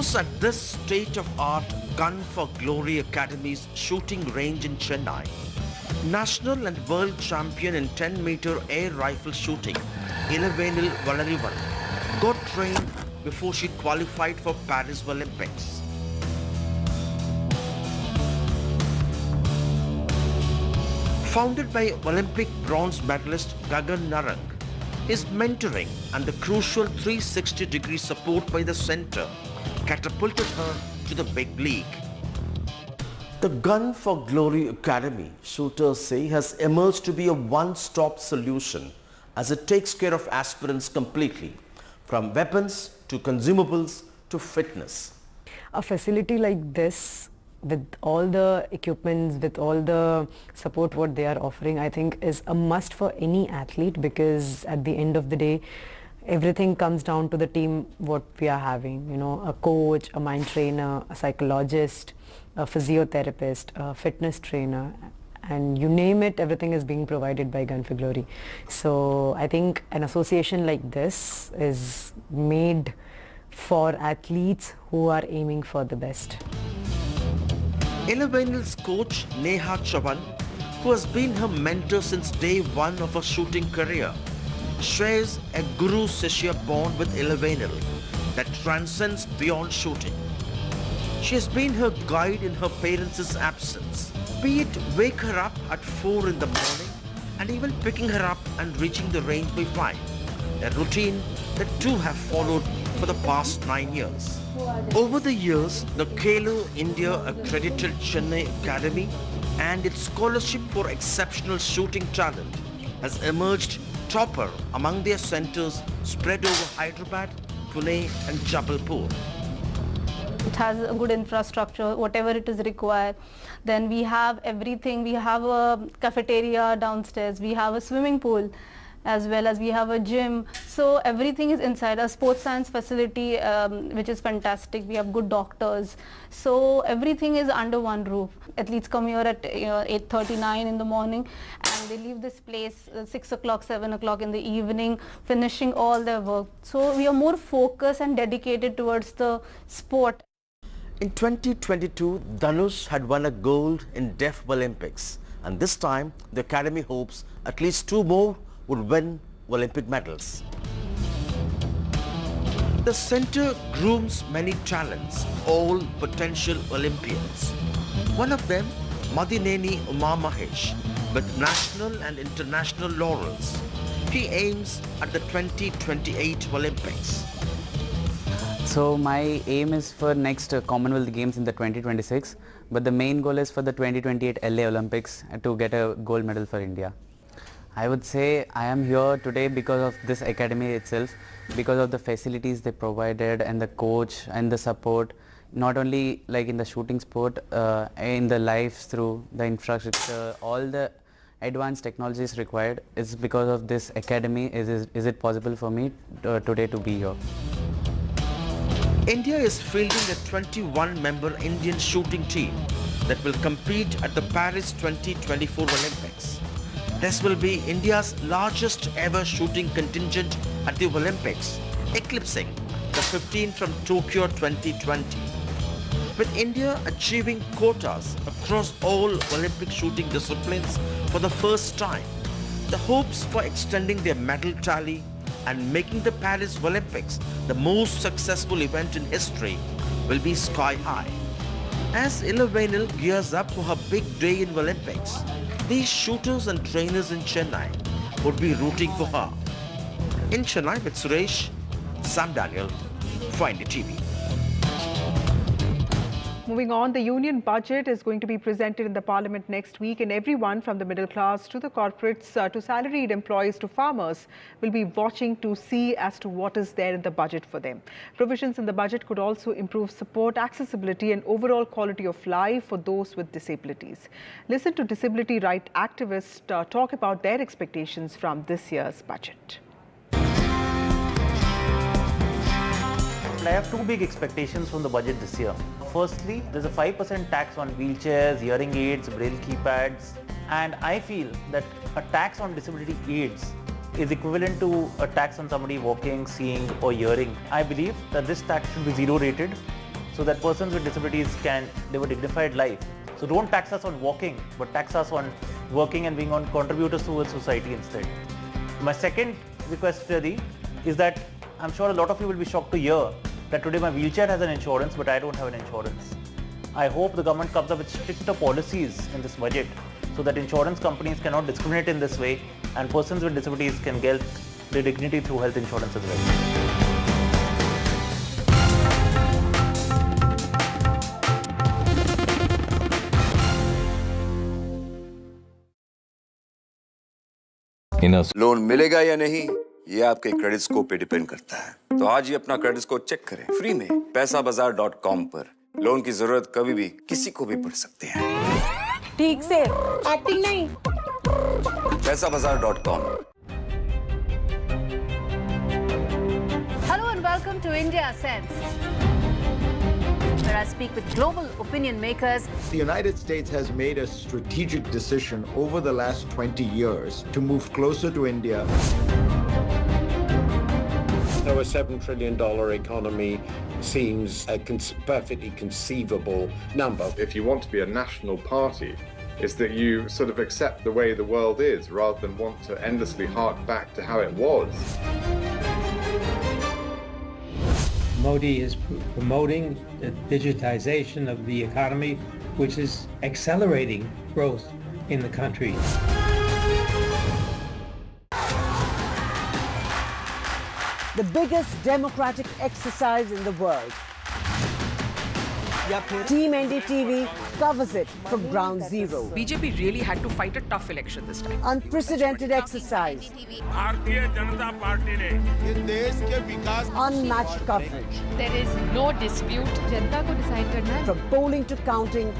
was at this state-of-art Gun for Glory Academy's shooting range in Chennai. National and world champion in 10-meter air rifle shooting, Ilavenil Valarivan, got trained before she qualified for Paris Olympics. Founded by Olympic bronze medalist Gagan Narang, his mentoring and the crucial 360-degree support by the centre catapulted her to the big league. The Gun for Glory Academy, shooters say, has emerged to be a one-stop solution as it takes care of aspirants completely, from weapons to consumables to fitness. A facility like this, with all the equipments, with all the support what they are offering, I think is a must for any athlete, because at the end of the day, everything comes down to the team what we are having, you know, a coach, a mind trainer, a psychologist, a physiotherapist, a fitness trainer, and you name it, everything is being provided by Gun for Glory. So I think an association like this is made for athletes who are aiming for the best. Ilavenil's coach Neha Chavan, who has been her mentor since day one of her shooting career, shares a guru-shishya bond with Ilavenil that transcends beyond shooting. She has been her guide in her parents' absence, be it wake her up at 4 in the morning and even picking her up and reaching the range by 5, a routine that two have followed for the past 9 years. Over the years, the Khelo India accredited Chennai Academy and its scholarship for exceptional shooting talent has emerged topper among their centers spread over Hyderabad, Pune and Jabalpur. It has a good infrastructure, whatever it is required. Then we have everything. We have a cafeteria downstairs. We have a swimming pool, as well as we have a gym. So everything is inside. A sports science facility, which is fantastic. We have good doctors. So everything is under one roof. Athletes come here at 8:39 in the morning and they leave this place 6 o'clock, 7 o'clock in the evening, finishing all their work. So we are more focused and dedicated towards the sport. In 2022, Dhanush had won a gold in Deaf Olympics, and this time the Academy hopes at least 2 more would win Olympic medals. The centre grooms many talents, all potential Olympians. One of them, Madineni Uma Mahesh, with national and international laurels. He aims at the 2028 Olympics. So my aim is for next Commonwealth Games in the 2026, but the main goal is for the 2028 LA Olympics to get a gold medal for India. I would say I am here today because of this academy itself, because of the facilities they provided and the coach and the support, not only like in the shooting sport, in the life through the infrastructure, all the advanced technologies required. It's because of this academy is it possible for me today to be here. India is fielding a 21-member Indian shooting team that will compete at the Paris 2024 Olympics. This will be India's largest ever shooting contingent at the Olympics, eclipsing the 15 from Tokyo 2020. With India achieving quotas across all Olympic shooting disciplines for the first time, the hopes for extending their medal tally and making the Paris Olympics the most successful event in history will be sky high. As Ilavenil gears up for her big day in Olympics, these shooters and trainers in Chennai would be rooting for her. In Chennai with Suresh, Sam Daniel, for NDTV. Moving on, the union budget is going to be presented in the parliament next week, and everyone from the middle class to the corporates to salaried employees to farmers will be watching to see as to what is there in the budget for them. Provisions in the budget could also improve support, accessibility and overall quality of life for those with disabilities. Listen to disability right activists talk about their expectations from this year's budget. I have 2 big expectations from the budget this year. Firstly, there's a 5% tax on wheelchairs, hearing aids, braille keypads, and I feel that a tax on disability aids is equivalent to a tax on somebody walking, seeing or hearing. I believe that this tax should be 0 rated so that persons with disabilities can live a dignified life. So don't tax us on walking, but tax us on working and being on contributors towards society instead. My second request, is that I'm sure a lot of you will be shocked to hear that today my wheelchair has an insurance, but I don't have an insurance. I hope the government comes up with stricter policies in this budget so that insurance companies cannot discriminate in this way and persons with disabilities can get their dignity through health insurance as well. Loan मिलेगा या नहीं ये आपके credit score पे depend करता है। तो आज ही अपना क्रेडिट स्कोर चेक करें फ्री में पैसाबाजार.com पर। लोन की जरूरत कभी भी किसी को भी पड़ सकती है। ठीक से एक्टिंग नहीं। पैसाबाजार.com। Hello and welcome to India Sense, where I speak with global opinion makers. The United States has made a strategic decision over the last 20 years to move closer to India. So a $7 trillion economy seems a perfectly conceivable number. If you want to be a national party, it's that you sort of accept the way the world is rather than want to endlessly hark back to how it was. Modi is promoting the digitization of the economy, which is accelerating growth in the country. The biggest democratic exercise in the world. Team NDTV covers it from ground zero. BJP really had to fight a tough election this time. Unprecedented exercise. Unmatched coverage. There is no dispute. जनता को decide करना है. From polling to counting,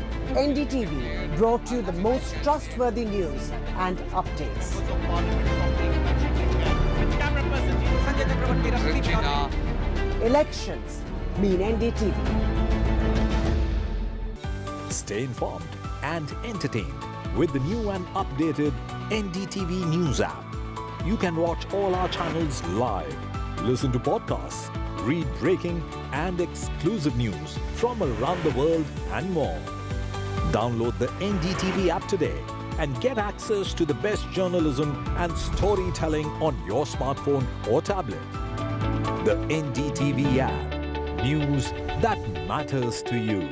NDTV brought you the most trustworthy news and updates. Elections mean NDTV. Stay informed and entertained with the new and updated NDTV News app. You can watch all our channels live, listen to podcasts, read breaking and exclusive news from around the world and more. Download the NDTV app today and get access to the best journalism and storytelling on your smartphone or tablet. The NDTV app. News that matters to you.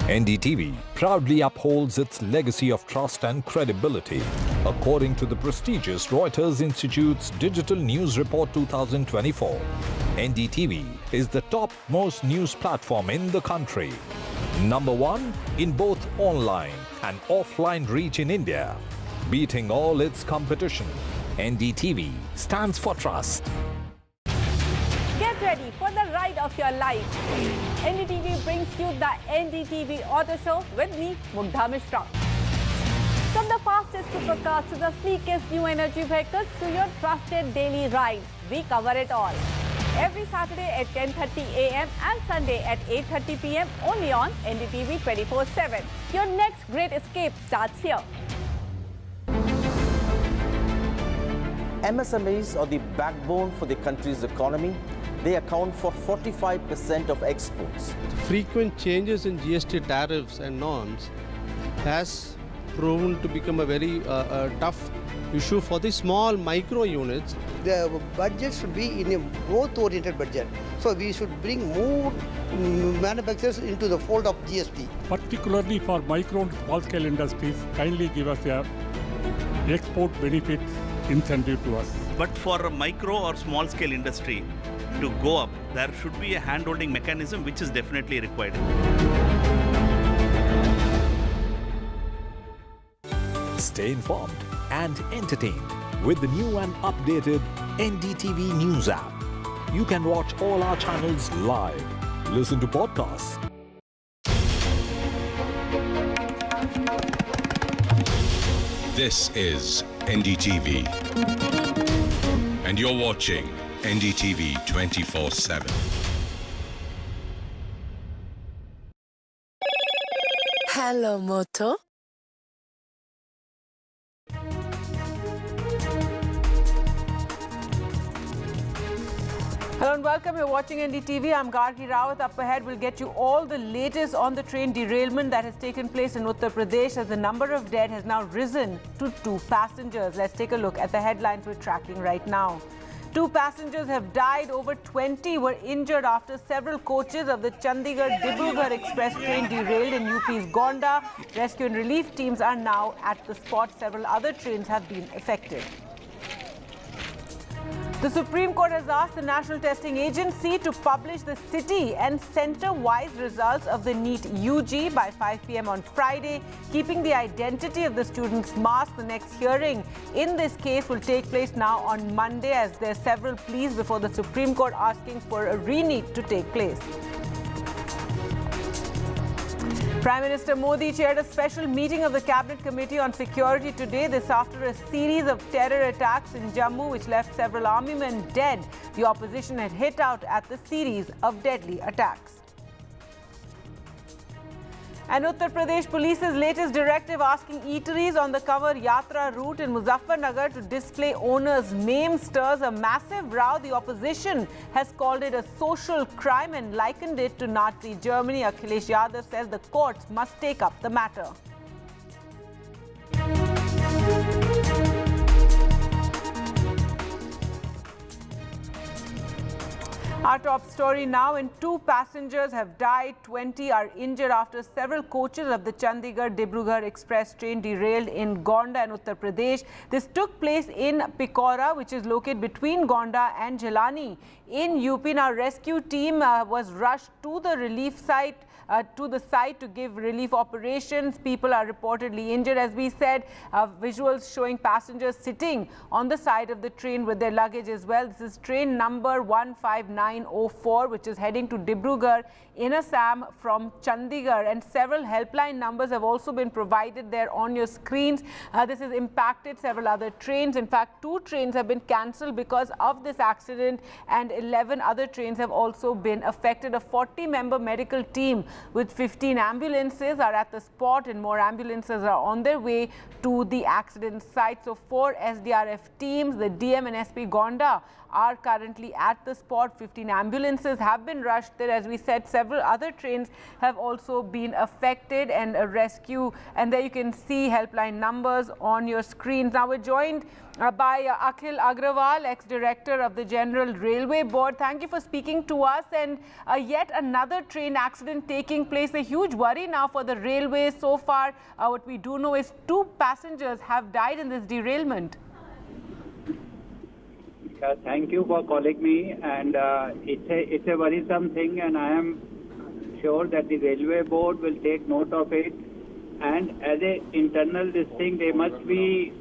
NDTV proudly upholds its legacy of trust and credibility. According to the prestigious Reuters Institute's Digital News Report 2024, NDTV is the topmost news platform in the country. Number one in both online and offline reach in India. Beating all its competition, NDTV stands for trust. Get ready for the ride of your life. NDTV brings you the NDTV Auto Show with me, Mugdha Mishra. From the fastest supercars to the sleekest new energy vehicles to your trusted daily ride, we cover it all. Every Saturday at 10:30 a.m. and Sunday at 8:30 p.m. only on NDTV 24/7. Your next great escape starts here. MSMEs are the backbone for the country's economy. They account for 45% of exports. Frequent changes in GST tariffs and norms has proven to become a very tough issue for the small micro units. The budget should be in a growth-oriented budget. So we should bring more manufacturers into the fold of GST. Particularly for micro and small scale industries, kindly give us a export benefit incentive to us. But for a micro or small scale industry to go up, there should be a hand-holding mechanism which is definitely required. Stay informed and entertained with the new and updated NDTV News app. You can watch all our channels live, listen to podcasts, This is NDTV, and you're watching NDTV 24/7. Hello, Moto. Hello and welcome. You're watching NDTV. I'm Gargi Rawat. Up ahead, we'll get you all the latest on the train derailment that has taken place in Uttar Pradesh, as the number of dead has now risen to 2 passengers. Let's take a look at the headlines we're tracking right now. 2 passengers have died, over 20 were injured after several coaches of the Chandigarh-Dibrugarh express train derailed in UP's Gonda. Rescue and relief teams are now at the spot. Several other trains have been affected. The Supreme Court has asked the National Testing Agency to publish the city and centre-wise results of the Neet UG by 5 p.m. on Friday, keeping the identity of the students masked. The next hearing in this case will take place now on Monday, as there are several pleas before the Supreme Court asking for a re-Neet to take place. Prime Minister Modi chaired a special meeting of the Cabinet Committee on Security today. This after a series of terror attacks in Jammu, which left several army men dead. The opposition had hit out at the series of deadly attacks. And Uttar Pradesh Police's latest directive asking eateries on the Kanwar Yatra route in Muzaffarnagar to display owners' names stirs a massive row. The opposition has called it a social crime and likened it to Nazi Germany. Akhilesh Yadav says the courts must take up the matter. Our top story now, and 2 passengers have died, 20 are injured after several coaches of the Chandigarh-Dibrugarh express train derailed in Gonda and Uttar Pradesh. This took place in Pikaura, which is located between Gonda and Jhilahi in UP. Now, rescue team was rushed to the relief site. To give relief operations. People are reportedly injured. As we said, visuals showing passengers sitting on the side of the train with their luggage as well. This is train number 15904, which is heading to Dibrugarh in Assam from Chandigarh, and several helpline numbers have also been provided there on your screens. This has impacted several other trains. In fact, 2 trains have been cancelled because of this accident, and 11 other trains have also been affected. A 40-member medical team with 15 ambulances are at the spot, and more ambulances are on their way to the accident site. So 4 SDRF teams, the DM and SP Gonda, are currently at the spot. 15 ambulances have been rushed there. As we said, several other trains have also been affected and a rescue. And there you can see helpline numbers on your screens. Now we're joined by Akhil Agrawal, ex-director of the General Railway Board. Thank you for speaking to us. And yet another train accident taking place. A huge worry now for the railway. So far, what we do know is 2 passengers have died in this derailment. Thank you for calling me, and it's a worrisome thing, and I am sure that the Railway Board will take note of it, and as an internal this thing, they must be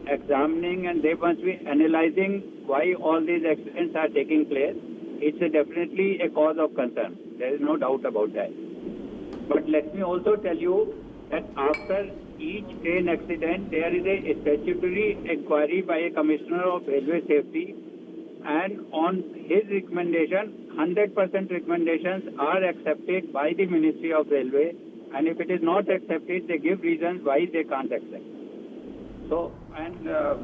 examining and they must be analyzing why all these accidents are taking place. It's definitely a cause of concern. There is no doubt about that. But let me also tell you that after each train accident, there is a statutory inquiry by a Commissioner of Railway Safety, and on his recommendation, 100% recommendations are accepted by the Ministry of Railway, and if it is not accepted, they give reasons why they can't accept. So,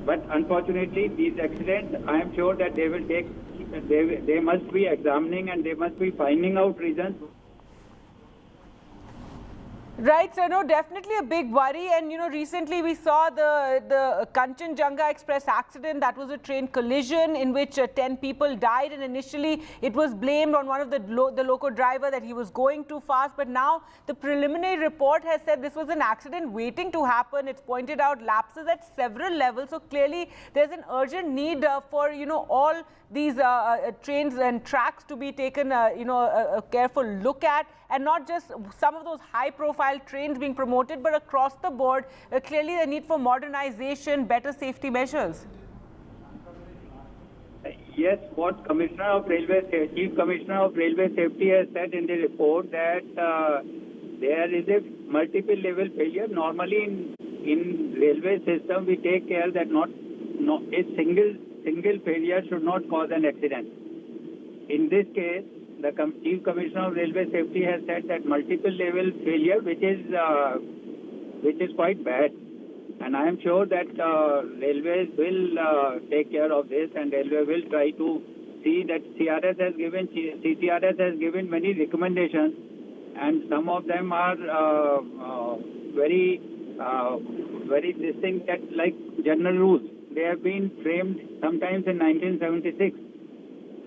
but unfortunately, these accidents, I am sure that they will take, they must be examining and they must be finding out reasons. Right, so no, definitely a big worry. And you know, recently we saw the Kanchenjunga Express accident. That was a train collision in which 10 people died, and initially it was blamed on one of the loco driver that he was going too fast. But now the preliminary report has said this was an accident waiting to happen. It's pointed out lapses at several levels. So clearly there's an urgent need for, you know, all these trains and tracks to be taken, a careful look at, and not just some of those high-profile trains being promoted, but across the board, clearly the need for modernization, better safety measures. Yes, what Chief Commissioner of Railway Safety has said in the report that there is a multiple level failure. Normally in railway system, we take care that not a single failure should not cause an accident. In this case, the Chief Commissioner of Railway Safety has said that multiple level failure, which is quite bad. And I am sure that railways will take care of this, and railway will try to see that CCRS has given many recommendations, and some of them are very distinct, like general rules. They have been framed sometimes in 1976,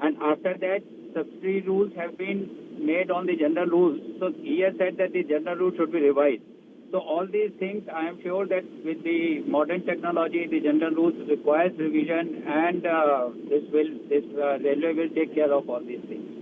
and after that, subsidiary rules have been made on the general rules. So he has said that the general rules should be revised. So all these things, I am sure that with the modern technology, the general rules requires revision, and this railway will take care of all these things.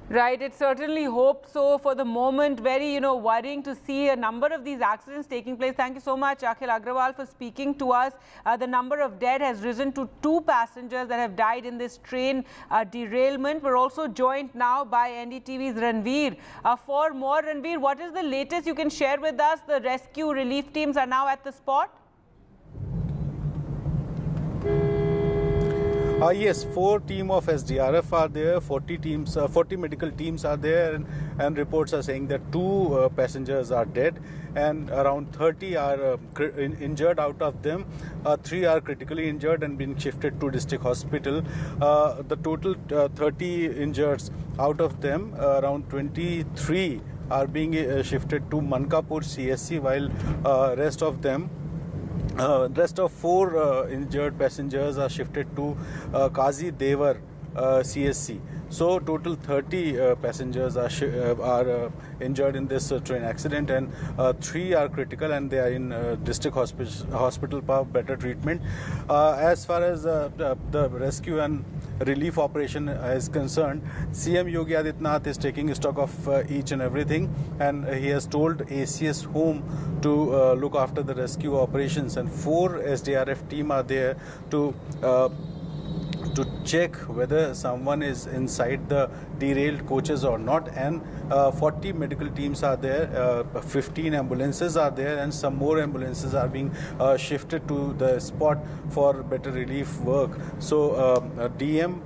Right, it certainly hope so. For the moment, very, worrying to see a number of these accidents taking place. Thank you so much, Akhil Agrawal, for speaking to us. The number of dead has risen to 2 passengers that have died in this train derailment. We're also joined now by NDTV's Ranveer. For more, Ranveer, what is the latest you can share with us? The rescue relief teams are now at the spot? Yes, 4 teams of SDRF are there, 40 medical teams are there, and reports are saying that 2 passengers are dead and around 30 are injured. Out of them, 3 are critically injured and been shifted to district hospital. The total 30 injured, out of them around 23 are being shifted to Mankapur CSC, while rest of 4 injured passengers are shifted to Kazi Devar CSC. So total 30 passengers are injured in this train accident, and 3 are critical and they are in district hospital for better treatment. As far as the rescue and relief operation is concerned, CM Yogi Adityanath is taking stock of each and everything, and he has told ACS Home to look after the rescue operations, and 4 SDRF team are there to check whether someone is inside the derailed coaches or not, and 40 medical teams are there, 15 ambulances are there, and some more ambulances are being shifted to the spot for better relief work. So DM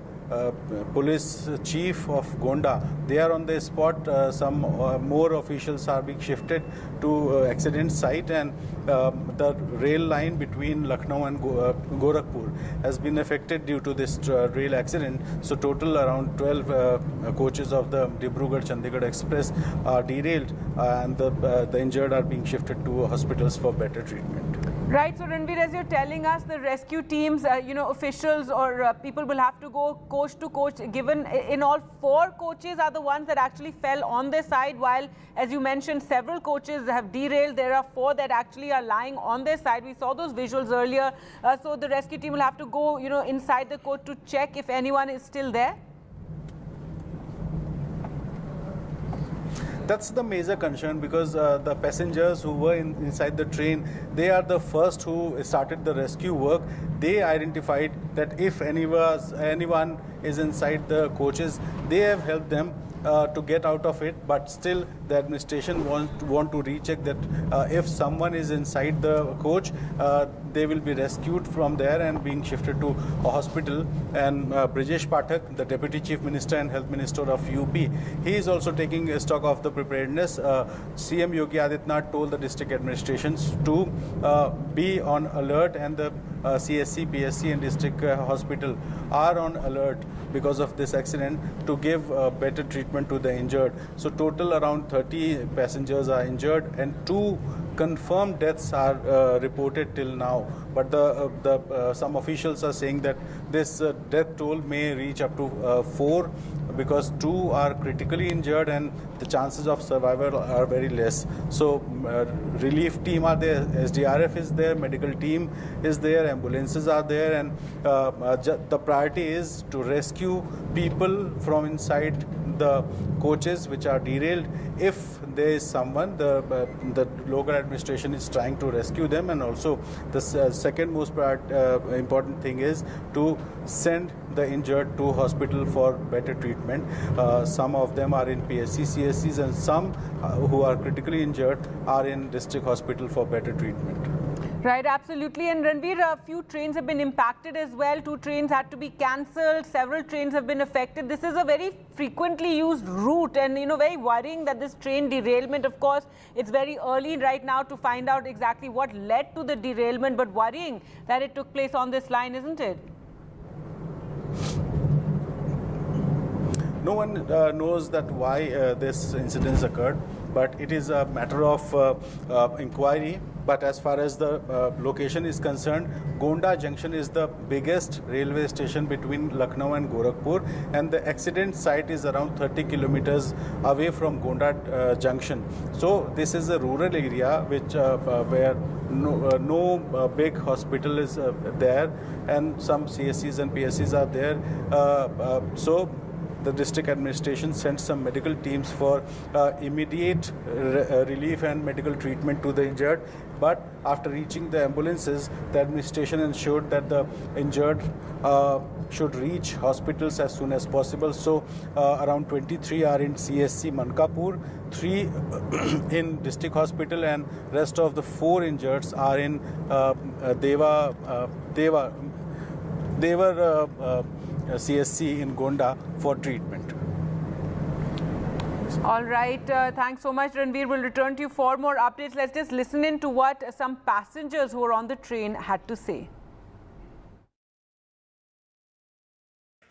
police chief of Gonda, they are on the spot. Some more officials are being shifted to accident site, and the rail line between Lucknow and Gorakhpur has been affected due to this rail accident. So total around 12 coaches of the Dibrugarh-Chandigarh Express are derailed, and the injured are being shifted to hospitals for better treatment. Right, so Ranveer, as you're telling us, the rescue teams, officials or people will have to go coach to coach, given in all 4 coaches are the ones that actually fell on their side, while, as you mentioned, several coaches have derailed. There are 4 that actually are lying on their side. We saw those visuals earlier. So the rescue team will have to go, inside the coach to check if anyone is still there. That's the major concern, because the passengers who were inside the train, they are the first who started the rescue work. They identified that if anyone is inside the coaches, they have helped them to get out of it, but still the administration want to recheck that if someone is inside the coach, they will be rescued from there and being shifted to a hospital. And Brijesh Pathak, the Deputy Chief Minister and Health Minister of UP, he is also taking stock of the preparedness. CM Yogi Adityanath told the district administrations to be on alert, and the CSC, PSC and district hospital are on alert because of this accident to give better treatment to the injured. So total around 30 passengers are injured, and 2 confirmed deaths are reported till now. But some officials are saying that this death toll may reach up to 4, because 2 are critically injured and the chances of survival are very less. So relief team are there, SDRF is there, medical team is there, ambulances are there, and the priority is to rescue people from inside the coaches which are derailed. If there is someone, the local administration is trying to rescue them, and also the second most important thing is to send the injured to hospital for better treatment. Some of them are in PSC, CSCs, and some who are critically injured are in district hospital for better treatment. Right, absolutely. And Ranveer, a few trains have been impacted as well. 2 trains had to be cancelled. Several trains have been affected. This is a very frequently used route, and very worrying that this train derailment, of course, it's very early right now to find out exactly what led to the derailment, but worrying that it took place on this line, isn't it? No one knows that why this incident occurred, but it is a matter of inquiry. But as far as the location is concerned, Gonda Junction is the biggest railway station between Lucknow and Gorakhpur, and the accident site is around 30 kilometers away from Gonda Junction. So this is a rural area which where no big hospital is there, and some CSCs and PSCs are there. So the district administration sent some medical teams for immediate relief and medical treatment to the injured. But after reaching the ambulances, the administration ensured that the injured should reach hospitals as soon as possible. So around 23 are in CSC Mankapur, 3 in district hospital, and rest of the 4 injured are in Devar CSC in Gonda for treatment. All right, thanks so much, Ranveer. We'll return to you for more updates. Let's just listen in to what some passengers who were on the train had to say.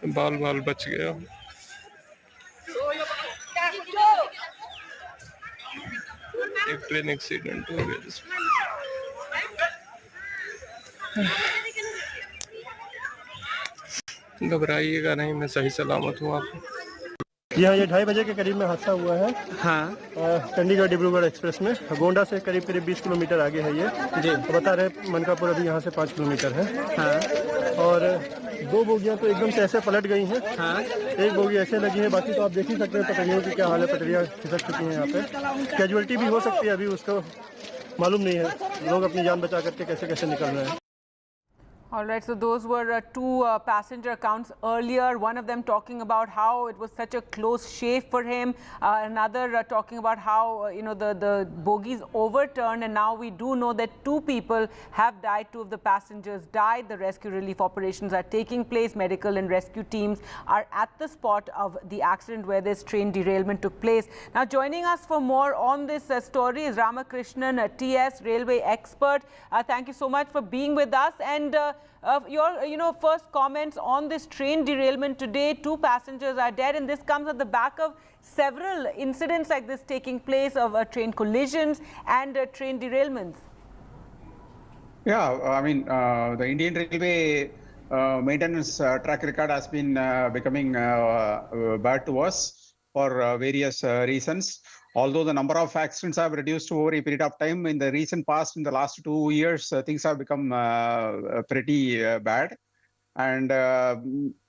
बाल बच गया एक train accident हो गया जिसमें घबराइएगा नहीं मैं सही सलामत हूँ आपको यहाँ ये 2:30 बजे के करीब में हादसा हुआ है। हाँ, चंडीगढ़ डिब्रूगढ़ एक्सप्रेस में गोंडा से करीब 20 किलोमीटर आगे है ये जी। बता रहे मनकापुर अभी यहाँ से 5 किलोमीटर है। हाँ, और 2 बोगियाँ तो एकदम से ऐसे पलट गई हैं। हाँ, एक बोगी ऐसे लगी है, बाकी तो आप देख ही सकते हैं पटरियों की क्या हाल है। पटरियाँ खिसक चुकी हैं यहाँ पे। कैजुअल्टी भी हो सकती है, अभी उसको मालूम नहीं है लोग अपनी जान बचा करके कैसे कैसे निकल रहे हैं। All right, so those were 2 passenger accounts earlier. One of them talking about how it was such a close shave for him. Another talking about how the bogies overturned, and now we do know that 2 people have died. 2 of the passengers died. The rescue relief operations are taking place. Medical and rescue teams are at the spot of the accident where this train derailment took place. Now, joining us for more on this story is Ramakrishnan, TS railway expert. Thank you so much for being with us. And your first comments on this train derailment today. 2 passengers are dead, and this comes at the back of several incidents like this taking place of train collisions and train derailments. Yeah, I mean, the Indian Railway maintenance track record has been becoming bad to us for various reasons. Although the number of accidents have reduced over a period of time, in the recent past, in the last 2 years, things have become pretty bad. And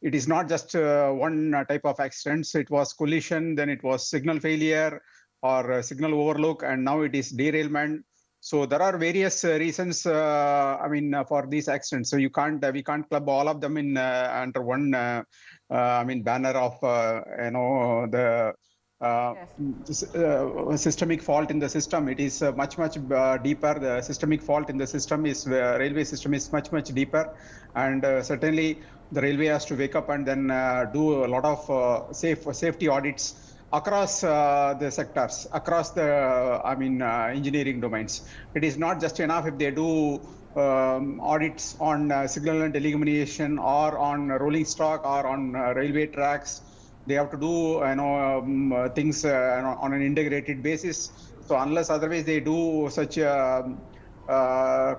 it is not just one type of accidents. It was collision, then it was signal failure or signal overlook, and now it is derailment. So there are various reasons, for these accidents. So we can't club all of them in under one, banner of, the systemic fault in the system. It is much deeper. The systemic fault in the system is railway system is much deeper, and certainly the railway has to wake up and then do a lot of safety audits across the sectors, across the engineering domains. It is not just enough if they do audits on signal and illumination or on rolling stock or on railway tracks. They have to do things on an integrated basis. So unless otherwise they do such a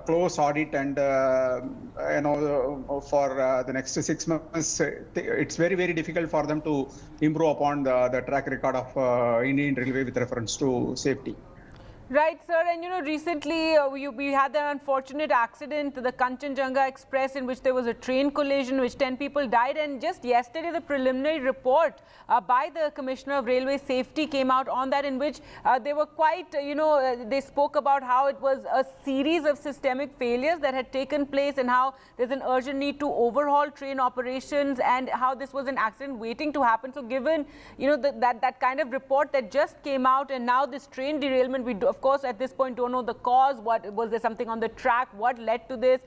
close audit and for the next 6 months, it's very difficult for them to improve upon the track record of Indian Railway with reference to safety. Right, sir. And recently we had an unfortunate accident, the Kanchenjunga Express, in which there was a train collision, which 10 people died. And just yesterday, the preliminary report by the Commissioner of Railway Safety came out on that, in which they were quite, they spoke about how it was a series of systemic failures that had taken place, and how there's an urgent need to overhaul train operations, and how this was an accident waiting to happen. So given, that kind of report that just came out, and now this train derailment, we of course at this point don't know the cause. What was there something on the track? What led to this?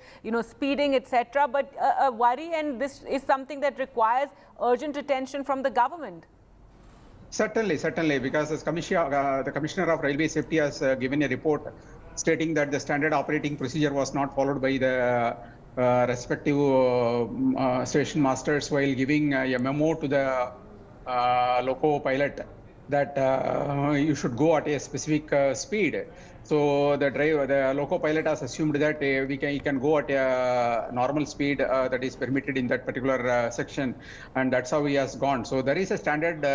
Speeding, etc. But a worry, and this is something that requires urgent attention from the government. Certainly, because the Commissioner of Railway Safety has given a report stating that the standard operating procedure was not followed by the respective station masters while giving a memo to the loco pilot that you should go at a specific speed. So the loco pilot has assumed that he can go at a normal speed that is permitted in that particular section, and that's how he has gone. So there is a standard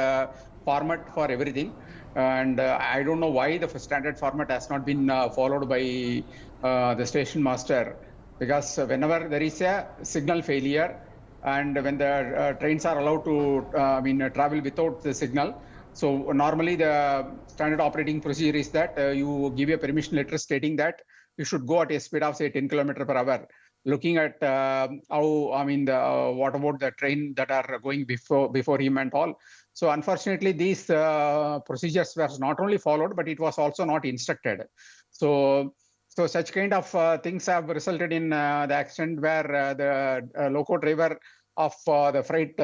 format for everything, and I don't know why the standard format has not been followed by the station master, because whenever there is a signal failure and when the trains are allowed to travel without the signal, so normally the standard operating procedure is that you give a permission letter stating that you should go at a speed of say 10 km/h. Looking at what about the train that are going before him and all. So unfortunately, these procedures were not only followed, but it was also not instructed. So such kind of things have resulted in the accident where the loco driver of the freight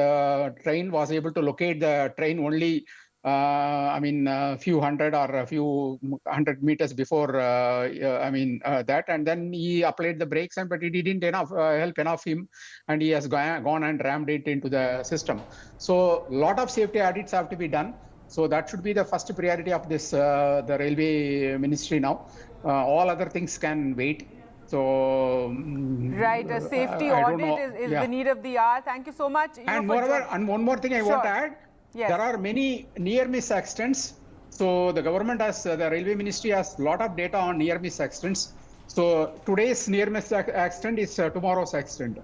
train was able to locate the train only a few hundred or a few 100 meters before that, and then he applied the brakes, but it didn't help enough him, and he has gone and rammed it into the system. So a lot of safety audits have to be done. So that should be the first priority of this the railway ministry now. All other things can wait. So right, a safety audit is the need of the hour. Thank you so much. And moreover, and one more thing I want to add. Yes. There are many near-miss accidents. So the government has, the railway ministry has a lot of data on near-miss accidents. So today's near-miss accident is tomorrow's accident. So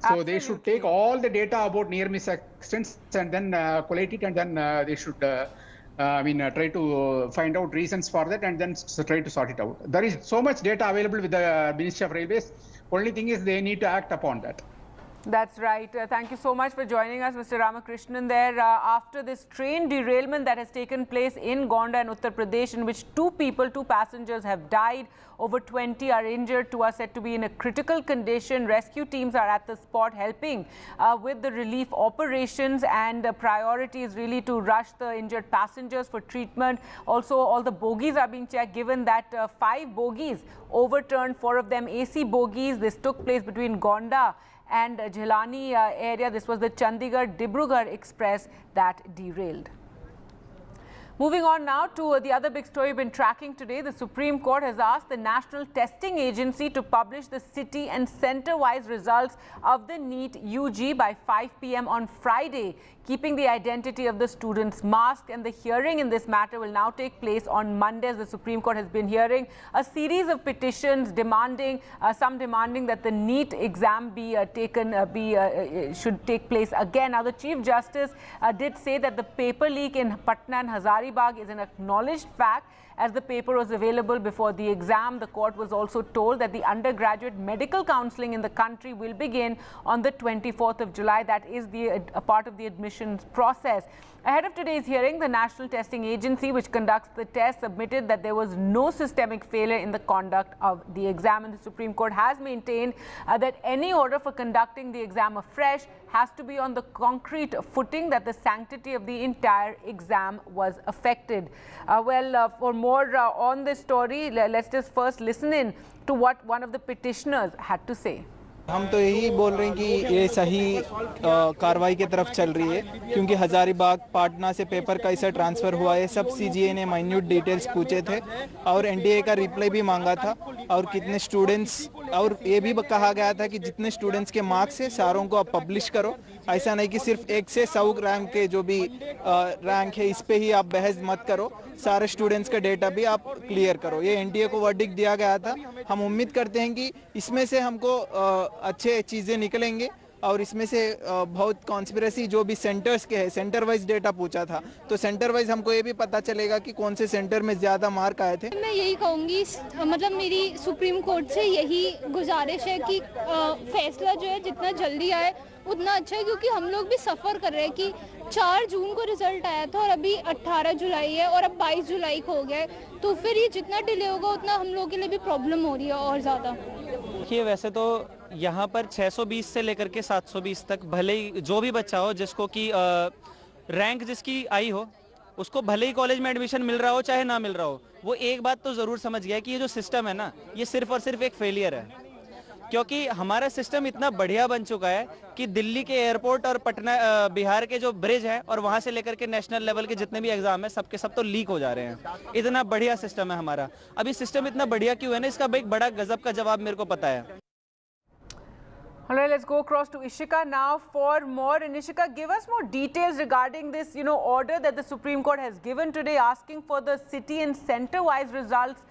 Absolutely. They should take all the data about near-miss accidents and then collate it, and then they should try to find out reasons for that and then try to sort it out. There is so much data available with the Ministry of Railways. Only thing is they need to act upon that. That's right. Thank you so much for joining us, Mr. Ramakrishnan. There, after this train derailment that has taken place in Gonda and Uttar Pradesh, in which two passengers have died, over 20 are injured, 2 are said to be in a critical condition. Rescue teams are at the spot helping with the relief operations, and priority is really to rush the injured passengers for treatment. Also, all the bogies are being checked, given that 5 bogies overturned, 4 of them AC bogies. This took place between Gonda and Jhilahi area. This was the Chandigarh-Dibrugarh express that derailed. Moving on now to the other big story we've been tracking today. The Supreme Court has asked the National Testing Agency to publish the city and centre-wise results of the Neet UG by 5 p.m. on Friday, keeping the identity of the students masked. And the hearing in this matter will now take place on Monday. The Supreme Court has been hearing a series of petitions demanding, some demanding that the Neet exam be should take place again. Now, the Chief Justice did say that the paper leak in Patna and Hazaribagh is an acknowledged fact, as the paper was available before the exam. The court was also told that the undergraduate medical counselling in the country will begin on the 24th of July. That is a part of the admissions process. Ahead of today's hearing, the National Testing Agency, which conducts the test, submitted that there was no systemic failure in the conduct of the exam. And the Supreme Court has maintained that any order for conducting the exam afresh has to be on the concrete footing that the sanctity of the entire exam was affected. For more on this story, let's just first listen in to what one of the petitioners had to say. हम तो यही बोल रहे हैं कि ये सही कार्रवाई की तरफ चल रही है, क्योंकि हजारीबाग पाटना से पेपर कैसे ट्रांसफ़र हुआ है सब सीजीए ने माइन्यूट डिटेल्स पूछे थे और एनडीए का रिप्लाई भी मांगा था, और कितने स्टूडेंट्स, और ये भी कहा गया था कि जितने स्टूडेंट्स के मार्क्स है सारों को आप पब्लिश करो। ऐसा नहीं कि सिर्फ 1 से 100 रैंक के जो भी रैंक है इस पे ही आप बहस मत करो, सारे स्टूडेंट्स का डेटा भी आप क्लियर करो। ये एनडीए को वर्डिक्ट दिया गया था। हम उम्मीद करते हैं कि इसमें से हमको अच्छे चीज़ें निकलेंगे, और इसमें से बहुत कॉन्स्पिरेसी जो भी सेंटर्स के है, सेंटर वाइज डेटा पूछा था, तो सेंटर वाइज हमको ये भी पता चलेगा कि कौन से सेंटर में ज़्यादा मार्क आए थे। मैं यही कहूँगी, मतलब मेरी सुप्रीम कोर्ट से यही गुजारिश है कि फैसला जो है जितना जल्दी आए उतना अच्छा है, क्योंकि हम लोग भी सफ़र कर रहे हैं कि 4 जून को रिजल्ट आया था और अभी 18 जुलाई है और अब 22 जुलाई को हो गया है, तो फिर ये जितना डिले होगा उतना हम लोगों के लिए भी प्रॉब्लम हो रही है और ज़्यादा। देखिए, वैसे तो यहाँ पर 620 से लेकर के 720 तक भले ही जो भी बच्चा हो जिसको कि रैंक जिसकी आई हो उसको भले ही कॉलेज में एडमिशन मिल रहा हो चाहे ना मिल रहा हो, वो एक बात तो ज़रूर समझ गया कि ये जो सिस्टम है ना, ये सिर्फ और सिर्फ एक फेलियर है। क्योंकि हमारा सिस्टम इतना बढ़िया बन चुका है कि दिल्ली के एयरपोर्ट और पटना बिहार के जो ब्रिज है और वहां से लेकर के नेशनल लेवल के जितने भी एग्जाम है सबके सब तो लीक हो जा रहे हैं। इतना बढ़िया सिस्टम है हमारा। अभी सिस्टम इतना बढ़िया क्यों है ना, इसका एक बड़ा गजब का जवाब मेरे को पता है। All right, let's go across to Ishika now for more. And Ishika, give us more details regarding this, order that the Supreme Court has given today, asking for the city and centre-wise results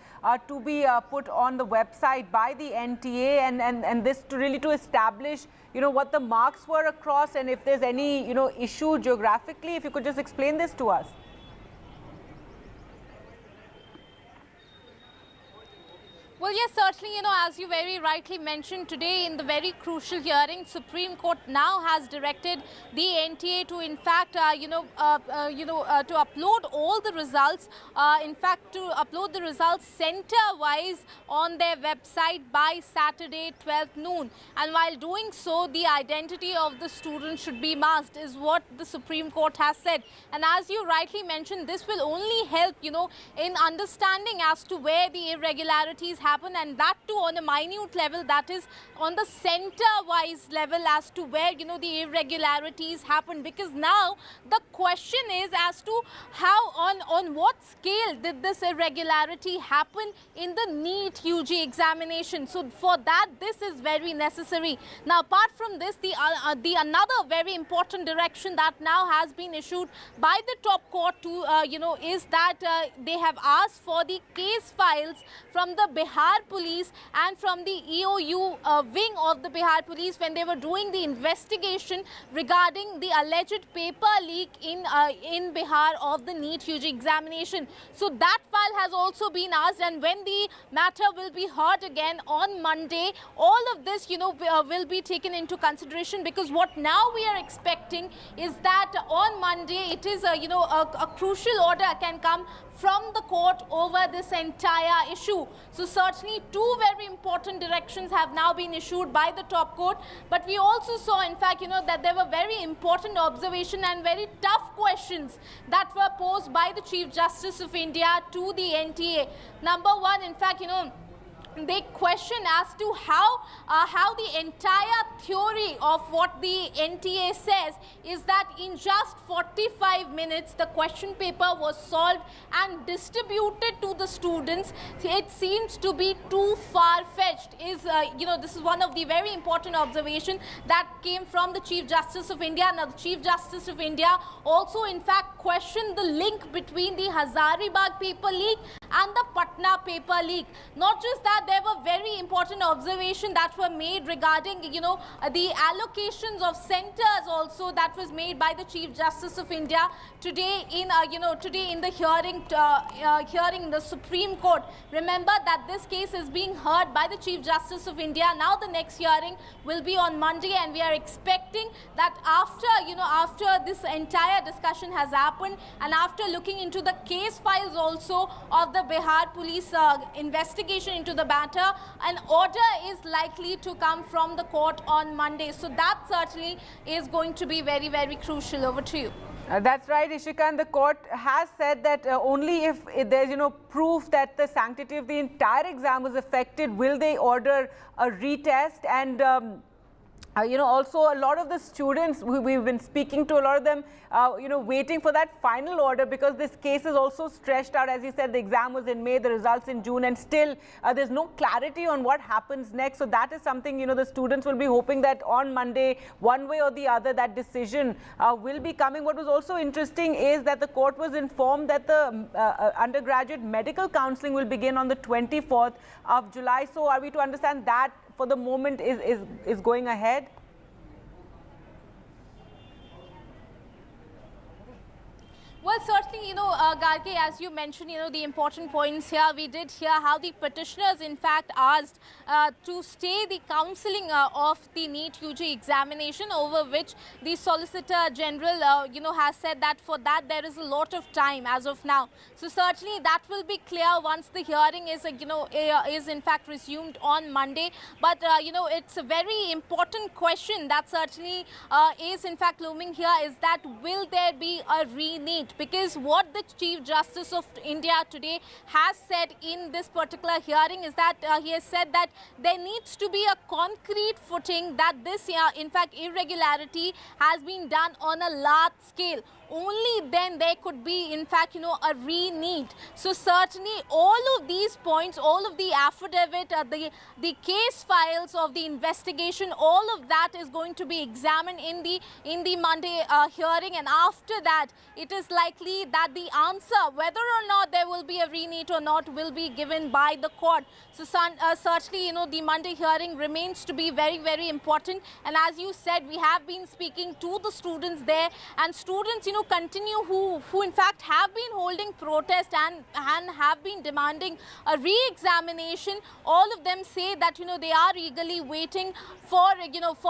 to be put on the website by the NTA, and this to really to establish, what the marks were across, and if there's any, issue geographically. If you could just explain this to us. Well, yes, certainly, as you very rightly mentioned today in the very crucial hearing, Supreme Court now has directed the NTA to, in fact, to upload all the results, in fact, to upload the results center-wise on their website by Saturday, 12th noon. And while doing so, the identity of the student should be masked, is what the Supreme Court has said. And as you rightly mentioned, this will only help, in understanding as to where the irregularities happen, and that too on a minute level, that is on the center-wise level as to where, the irregularities happen. Because now the question is as to how, on what scale did this irregularity happen in the NEET UG examination. So for that, this is very necessary. Now, apart from this, the another very important direction that now has been issued by the top court to, is that they have asked for the case files from the Bihar police and from the EOU wing of the Bihar police when they were doing the investigation regarding the alleged paper leak in Bihar of the NEET UG examination. So that file has also been asked, and when the matter will be heard again on Monday, all of this, will be taken into consideration, because what now we are expecting is that on Monday it is a crucial order can come from the court over this entire issue. So certainly two very important directions have now been issued by the top court, but we also saw, in fact, that there were very important observation and very tough questions that were posed by the Chief Justice of India to the NTA. Number one, in fact, they question as to how the entire theory of what the NTA says is that in just 45 minutes the question paper was solved and distributed to the students. It seems to be too far-fetched. This is one of the very important observations that came from the Chief Justice of India. Now, the Chief Justice of India also, in fact, questioned the link between the Hazaribagh paper leak and the Patna paper leak. Not just that, there were very important observations that were made regarding, the allocations of centers also that was made by the Chief Justice of India today in, the hearing in the Supreme Court. Remember that this case is being heard by the Chief Justice of India. Now the next hearing will be on Monday, and we are expecting that after this entire discussion has happened, and after looking into the case files also of the Bihar police investigation into the matter, an order is likely to come from the court on Monday. So that certainly is going to be very, very crucial. Over to you. That's right, Ishika, and the court has said that only if there's, proof that the sanctity of the entire exam was affected, will they order a retest. And also a lot of the students, we've been speaking to a lot of them, waiting for that final order, because this case is also stretched out. As you said, the exam was in May, the results in June, and still there's no clarity on what happens next. So that is something, the students will be hoping that on Monday, one way or the other, that decision will be coming. What was also interesting is that the court was informed that the undergraduate medical counselling will begin on the 24th of July. So are we to understand that for the moment is going ahead? Well, certainly, Gargi, as you mentioned, the important points here, we did hear how the petitioners, in fact, asked to stay the counselling of the NEET UG examination, over which the Solicitor General, has said that for that there is a lot of time as of now. So certainly that will be clear once the hearing is, is in fact resumed on Monday. But, it's a very important question that certainly is in fact looming here, is that will there be a re-NEET? because what the Chief Justice of India today has said in this particular hearing is that he has said that there needs to be a concrete footing that this, in fact, irregularity has been done on a large scale. Only then there could be, in fact, a re-Neet. So certainly all of these points, all of the affidavit, the case files of the investigation, all of that is going to be examined in the Monday hearing, and after that it is likely that the answer whether or not there will be a re-Neet or not will be given by the court. So certainly the Monday hearing remains to be very, very important, and as you said, we have been speaking to the students there, and students continue who in fact have been holding protest and have been demanding a re-examination. All of them say that they are eagerly waiting for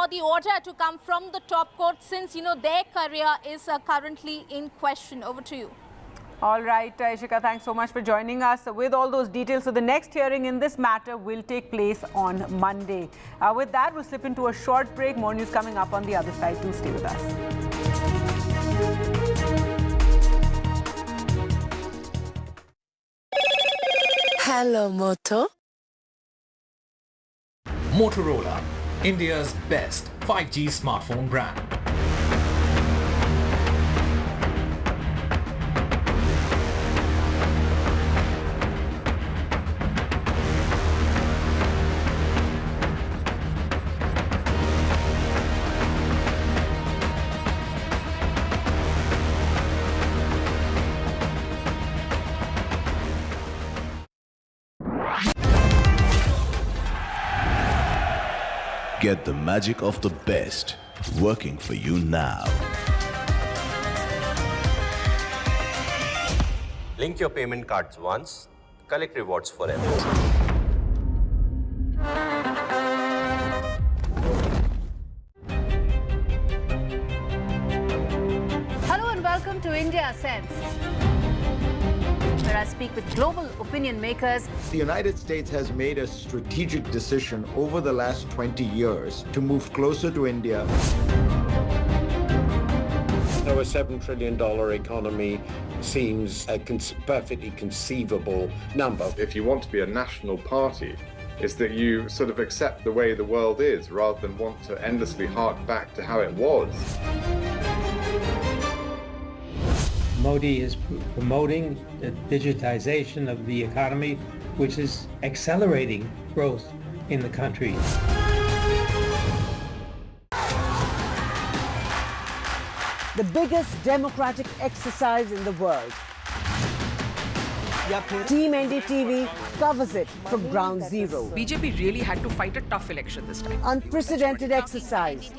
the order to come from the top court, since their career is currently in question. Over to you. All right, Ishika, thanks so much for joining us with all those details. So the next hearing in this matter will take place on Monday. With that, we'll slip into a short break. More news coming up on the other side. Do stay with us. Hello, Moto. Motorola, India's best 5G smartphone brand. Get the magic of the best working for you now. Link your payment cards once, collect rewards forever. Hello and welcome to India Sense, where I speak with global opinion makers. The United States has made a strategic decision over the last 20 years to move closer to India. So a $7 trillion economy seems a perfectly conceivable number. If you want to be a national party, it's that you sort of accept the way the world is rather than want to endlessly hark back to how it was. Modi is promoting the digitization of the economy, which is accelerating growth in the country. The biggest democratic exercise in the world. Team NDTV covers it from ground zero. BJP really had to fight a tough election this time. Unprecedented exercise.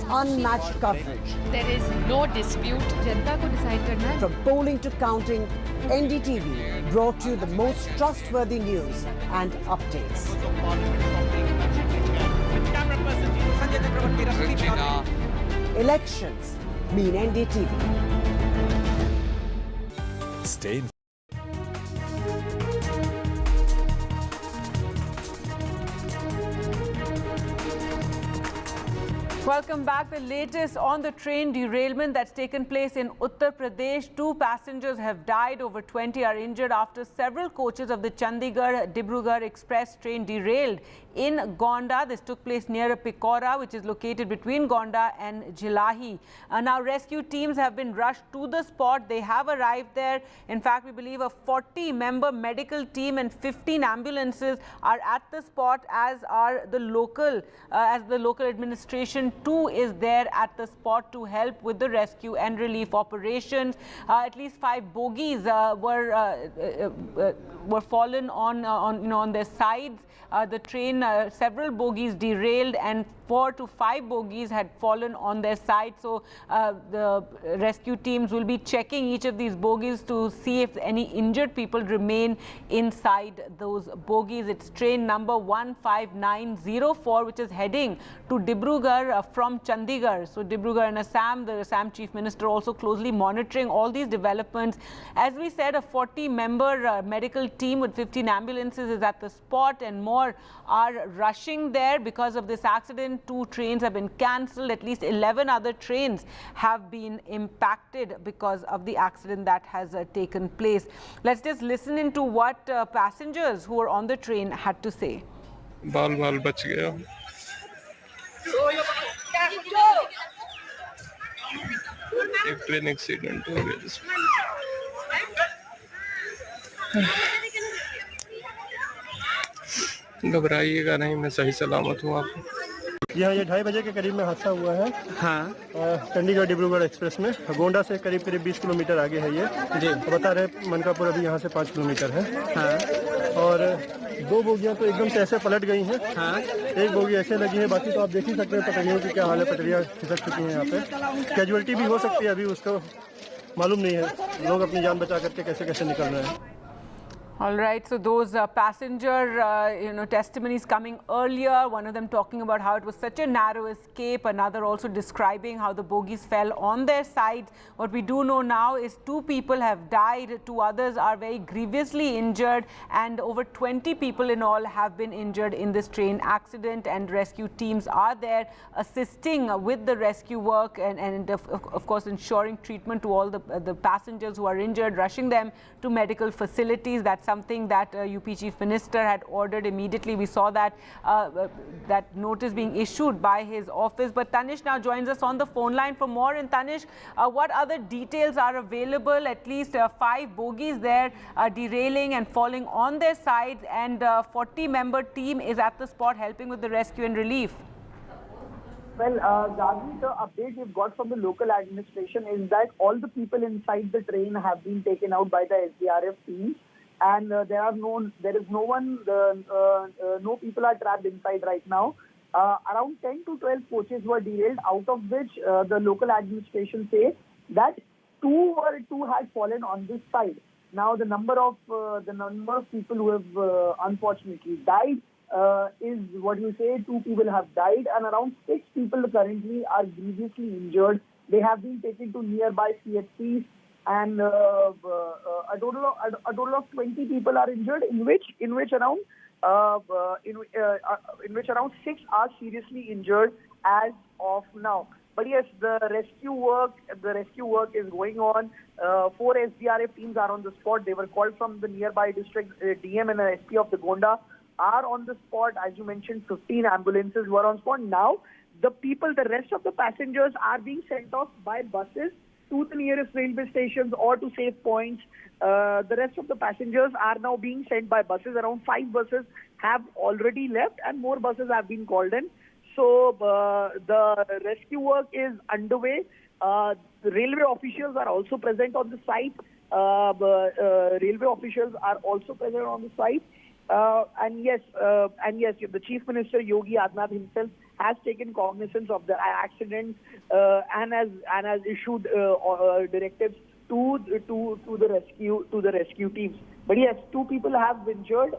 Unmatched coverage. There is no dispute. Janta ko decide karna hai. From polling to counting, NDTV brought you the most trustworthy news and updates. Elections mean NDTV. Stay in. Welcome back. The latest on the train derailment that's taken place in Uttar Pradesh. 2 passengers have died, over 20 are injured after several coaches of the Chandigarh-Dibrugarh express train derailed in Gonda. This took place near Pikaura, which is located between Gonda and Jhilahi. Now rescue teams have been rushed to the spot. They have arrived there. In fact, we believe a 40-member medical team and 15 ambulances are at the spot, as are the local administration too is there at the spot to help with the rescue and relief operations. At least 5 bogies were fallen on their sides. The train, several bogies derailed, and 4 to 5 bogies had fallen on their side. So the rescue teams will be checking each of these bogies to see if any injured people remain inside those bogies. It's train number 15904, which is heading to Dibrugarh from Chandigarh. So Dibrugarh and Assam, the Assam Chief Minister also closely monitoring all these developments. As we said, a 40-member medical team with 15 ambulances is at the spot, and more are rushing there because of this accident. 2 trains have been cancelled. At least 11 other trains have been impacted because of the accident that has taken place. Let's just listen into what passengers who were on the train had to say. बाल बाल बच गया एक train accident हो गया जिसमें घबराइएगा नहीं, मैं सही सलामत हूँ। आप यहाँ ये 2:30 बजे के करीब में हादसा हुआ है। हाँ। चंडीगढ़ डिब्रूगढ़ एक्सप्रेस में गोंडा से करीब 20 किलोमीटर आगे है ये जी। तो बता रहे मनकापुर अभी यहाँ से 5 किलोमीटर है। हाँ। और 2 बोगियाँ तो एकदम से ऐसे पलट गई हैं। हाँ। एक बोगी ऐसे लगी है, बाकी तो आप देख ही सकते हैं पटरियों की क्या हाल है। पटरियाँ खिसक चुकी हैं यहाँ पे। कैजुअल्टी भी हो सकती है, अभी उसको मालूम नहीं है लोग अपनी जान बचा करके कैसे कैसे निकल रहे हैं। All right, so those passenger testimonies coming earlier, one of them talking about how it was such a narrow escape, another also describing how the bogies fell on their sides. What we do know now is 2 people have died, 2 others are very grievously injured, and over 20 people in all have been injured in this train accident, and rescue teams are there assisting with the rescue work and of course ensuring treatment to all the passengers who are injured, rushing them to medical facilities. That's something that UP Chief Minister had ordered immediately. We saw that that notice being issued by his office. But Tanish now joins us on the phone line for more. And Tanish, what other details are available? At least 5 bogies there derailing and falling on their sides, and 40-member team is at the spot helping with the rescue and relief. Well, Gandhi, the update we've got from the local administration is that all the people inside the train have been taken out by the SDRF team. And no people are trapped inside right now. Around 10 to 12 coaches were derailed, out of which the local administration say that 2 had fallen on this side. Now the number of people who have unfortunately died is what you say. 2 people have died, and around 6 people currently are grievously injured. They have been taken to nearby CHCs. And a total of 20 people are injured, in which around 6 are seriously injured as of now. But yes, the rescue work is going on. 4 SDRF teams are on the spot. They were called from the nearby district. DM and SP of the Gonda are on the spot. As you mentioned, 15 ambulances were on spot. Now the rest of the passengers are being sent off by buses to the nearest railway stations or to safe points. The rest of the passengers are now being sent by buses. Around 5 buses have already left, and more buses have been called in. So the rescue work is underway. The railway officials are also present on the site. And yes, the Chief Minister Yogi Adityanath himself has taken cognizance of the accident and has issued directives to the rescue teams. But yes, 2 people have been injured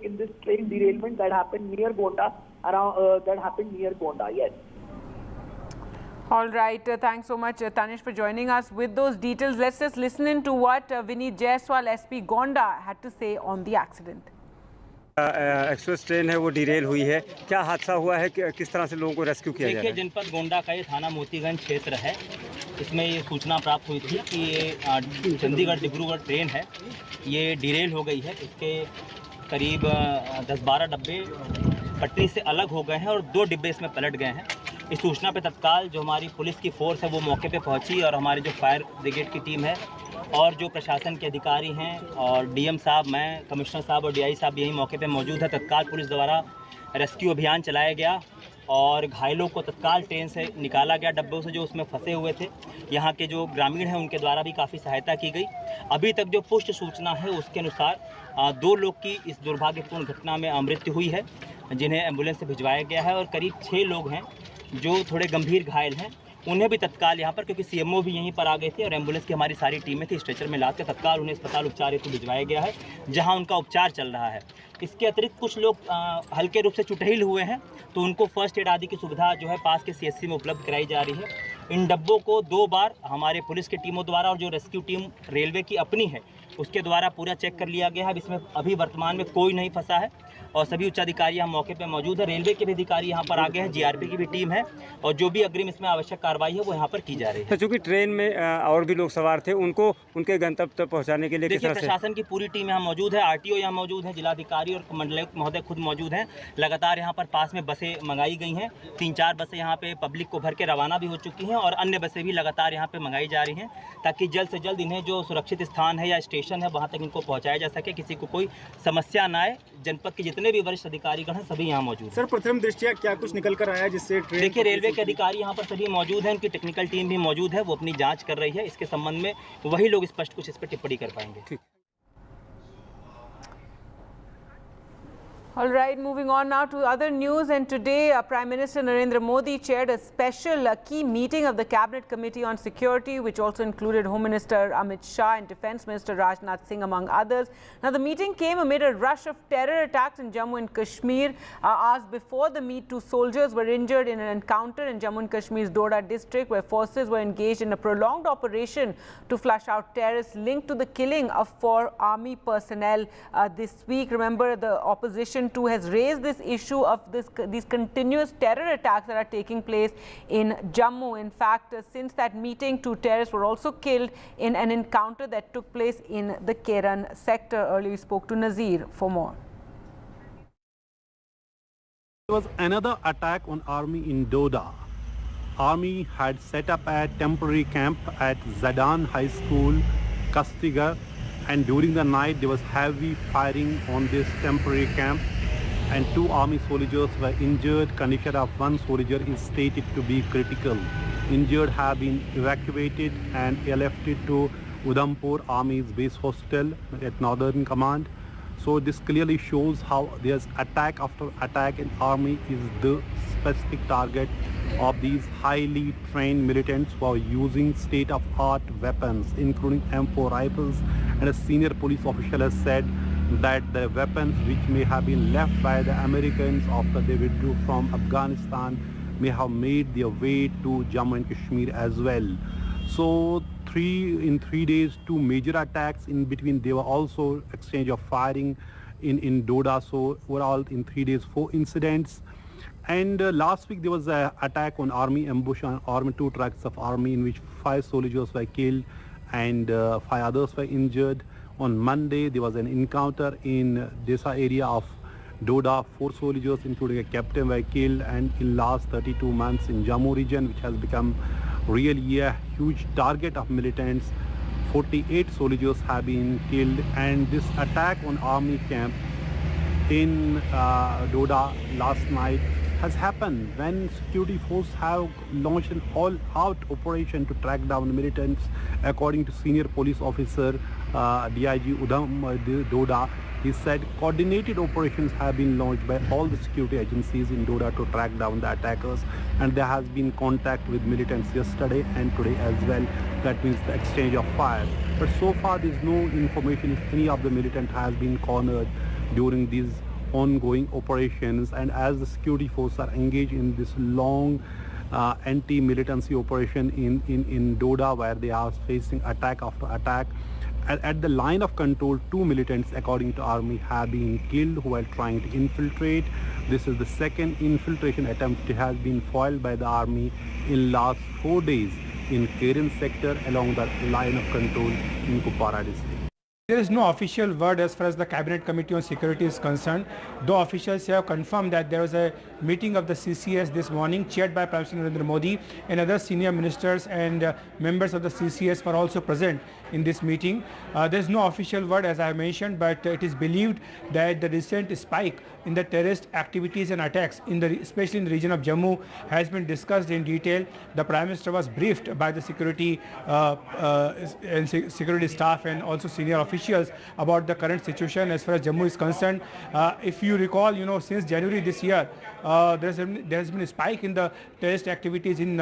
in this train derailment that happened near Quota. Yes. All right, thanks so much, Tanish, for joining us with those details. Let's just listen in to what Vineet Jaiswal, SP Gonda, had to say on the accident. Express train है वो Daryl हुई है, क्या हादसा हुआ है, किस तरह से लोगों को रेस्क्यू किया जा रहा है? देखिए, जनपद गोंडा का ये थाना मोतीगंज क्षेत्र है। इसमें ये सूचना प्राप्त हुई थी कि ये चंडीगढ़ डिब्रूगढ़ ट्रेन है, ये डिरेल हो गई है। इसके करीब 10-12 डब्बे पटरी से अलग हो गए हैं और 2 डिब्बे इसमें पलट गए हैं। इस सूचना पे तत्काल जो हमारी पुलिस की फोर्स है वो मौके पे पहुंची, और हमारी जो फायर ब्रिगेड की टीम है और जो प्रशासन के अधिकारी हैं और डीएम साहब, मैं, कमिश्नर साहब और डीआई साहब यही मौके पे मौजूद है। तत्काल पुलिस द्वारा रेस्क्यू अभियान चलाया गया और घायलों को तत्काल ट्रेन से निकाला गया, डब्बों से जो उसमें फंसे हुए थे। यहाँ के जो ग्रामीण हैं उनके द्वारा भी काफ़ी सहायता की गई। अभी तक जो पुष्ट सूचना है उसके अनुसार 2 लोग की इस दुर्भाग्यपूर्ण घटना में मृत्यु हुई है, जिन्हें एम्बुलेंस से भिजवाया गया है, और करीब 6 लोग हैं जो थोड़े गंभीर घायल हैं। उन्हें भी तत्काल यहाँ पर, क्योंकि सीएमओ भी यहीं पर आ गए थे और एम्बुलेंस की हमारी सारी टीमें थी, स्ट्रेचर में लाकर तत्काल उन्हें अस्पताल उपचार हेतु भिजवाया गया है, जहाँ उनका उपचार चल रहा है। इसके अतिरिक्त कुछ लोग हल्के रूप से चुटहिल हुए हैं, तो उनको फर्स्ट एड आदि की सुविधा जो है पास के सीएससी में उपलब्ध कराई जा रही है। इन डब्बों को 2 बार हमारे पुलिस की टीमों द्वारा और जो रेस्क्यू टीम रेलवे की अपनी है उसके द्वारा पूरा चेक कर लिया गया है। अब इसमें अभी वर्तमान में कोई नहीं फंसा है और सभी उच्चाधिकारी यहाँ मौके पर मौजूद है। रेलवे के भी अधिकारी यहाँ पर आ गए हैं, जीआरपी की भी टीम है और जो भी अग्रिम इसमें आवश्यक कार्रवाई है वो यहाँ पर की जा रही है। चूँकि ट्रेन में और भी लोग सवार थे, उनको उनके गंतव्य तक पहुँचाने के लिए देखिए प्रशासन की पूरी टीम यहाँ मौजूद है, आरटीओ यहाँ मौजूद है, जिलाधिकारी और मंडलायुक्त महोदय खुद मौजूद हैं। लगातार यहाँ पर पास में बसें मंगाई गई हैं, 3-4 बसें यहाँ पे पब्लिक को भर के रवाना भी हो चुकी हैं और अन्य बसें भी लगातार यहाँ पे मंगाई जा रही हैं, ताकि जल्द से जल्द इन्हें जो सुरक्षित स्थान है या स्टेशन है वहाँ तक इनको पहुँचाया जा सके, किसी को कोई समस्या ना आए। जनपद के जितने भी वरिष्ठ अधिकारीगण हैं सभी यहाँ मौजूद हैं। सर, प्रथम दृष्टया क्या कुछ निकल कर आया जिससे देखिए रेलवे के अधिकारी यहाँ पर सभी मौजूद हैं, उनकी टेक्निकल टीम भी मौजूद है, वो अपनी जांच कर रही है। इसके संबंध में वही लोग स्पष्ट कुछ इस पर टिप्पणी कर पाएंगे। All right, moving on now to other news. And today, Prime Minister Narendra Modi chaired a special key meeting of the Cabinet Committee on Security, which also included Home Minister Amit Shah and Defence Minister Rajnath Singh, among others. Now, the meeting came amid a rush of terror attacks in Jammu and Kashmir. Hours before the meet, 2 soldiers were injured in an encounter in Jammu and Kashmir's Doda district, where forces were engaged in a prolonged operation to flush out terrorists linked to the killing of 4 army personnel this week. Remember, the opposition too has raised this issue of these continuous terror attacks that are taking place in Jammu. In fact, since that meeting, 2 terrorists were also killed in an encounter that took place in the Keran sector. Earlier we spoke to Nazir for more. There was another attack on army in Doda. Army had set up a temporary camp at Zadan High School, Chandigarh, and during the night there was heavy firing on this temporary camp and 2 army soldiers were injured. Condition of 1 soldier is stated to be critical. Injured have been evacuated and airlifted to Udhampur Army's base hospital at Northern Command. So this clearly shows how there's attack after attack, and army is the specific target of these highly trained militants who are using state-of-art weapons, including M4 rifles. And a senior police official has said that the weapons which may have been left by the Americans after they withdrew from Afghanistan may have made their way to Jammu and Kashmir as well. So in 3 days, 2 major attacks. In between there were also exchange of firing in Doda. So overall in 3 days, 4 incidents. And last week there was an attack on army ambush on army 2 trucks of army, in which 5 soldiers were killed and 5 others were injured. On Monday there was an encounter in Desa area of Doda. 4 soldiers including a captain were killed, and in last 32 months in Jammu region, which has become really a huge target of militants, 48 soldiers have been killed. And this attack on army camp in Doda last night has happened when security forces have launched an all-out operation to track down militants. According to senior police officer DIG Doda, he said coordinated operations have been launched by all the security agencies in Doda to track down the attackers, and there has been contact with militants yesterday and today as well. That means the exchange of fire. But so far there is no information if any of the militant has been cornered during these ongoing operations. And as the security forces are engaged in this long anti-militancy operation in Doda, where they are facing attack after attack, at the line of control, 2 militants, according to army, have been killed while trying to infiltrate. This is the second infiltration attempt that has been foiled by the army in last 4 days in Keran sector along the line of control in Kupwara district. There is no official word as far as the Cabinet Committee on Security is concerned, though officials have confirmed that there was a meeting of the CCS this morning chaired by Prime Minister Narendra Modi, and other senior ministers and members of the CCS were also present in this meeting. There is no official word, as I mentioned, but it is believed that the recent spike in the terrorist activities and attacks, especially in the region of Jammu, has been discussed in detail. The Prime Minister was briefed by the security security staff and also senior officers officials about the current situation as far as Jammu is concerned. If you recall, since January this year, there has been a spike in the terrorist activities in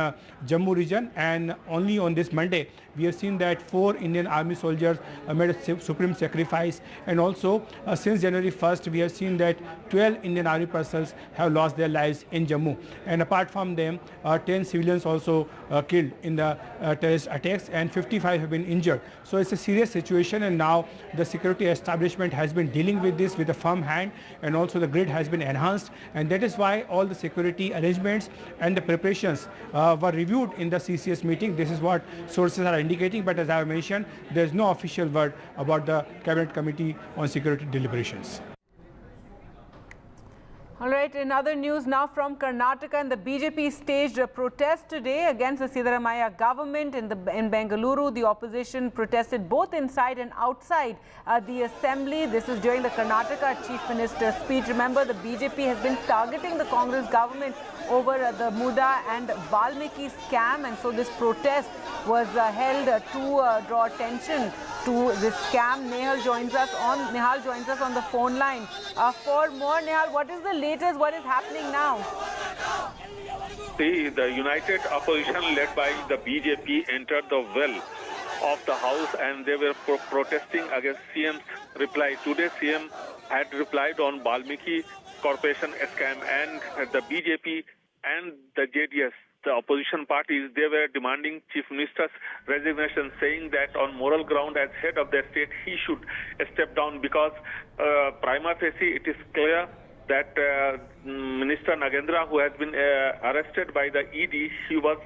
Jammu region, and only on this Monday we have seen that 4 Indian Army soldiers made a supreme sacrifice, and also since January 1st we have seen that 12 Indian Army personnel have lost their lives in Jammu, and apart from them 10 civilians also killed in the terrorist attacks, and 55 have been injured. So it's a serious situation, and now the security establishment has been dealing with this with a firm hand, and also the grid has been enhanced, and that is why all the security arrangements and the preparations were reviewed in the CCS meeting. This is what sources are indicating, but as I have mentioned, there is no official word about the Cabinet Committee on Security deliberations. All right, in other news now from Karnataka, and the BJP staged a protest today against the Siddaramaiah government in Bengaluru. The opposition protested both inside and outside the assembly. This is during the Karnataka Chief Minister's speech. Remember, the BJP has been targeting the Congress government over the Muda and Valmiki scam, and so this protest was held to draw attention to this scam. Nehal joins us on the phone line for more. Nehal, what is the latest? What is happening now? See, the united opposition led by the BJP entered the well of the house, and they were protesting against CM's reply. Today, CM had replied on Valmiki Corporation scam, and the BJP and the JDS, the opposition parties, they were demanding Chief Minister's resignation, saying that on moral ground as head of their state, he should step down because prima facie it is clear that Minister Nagendra, who has been arrested by the ED, he was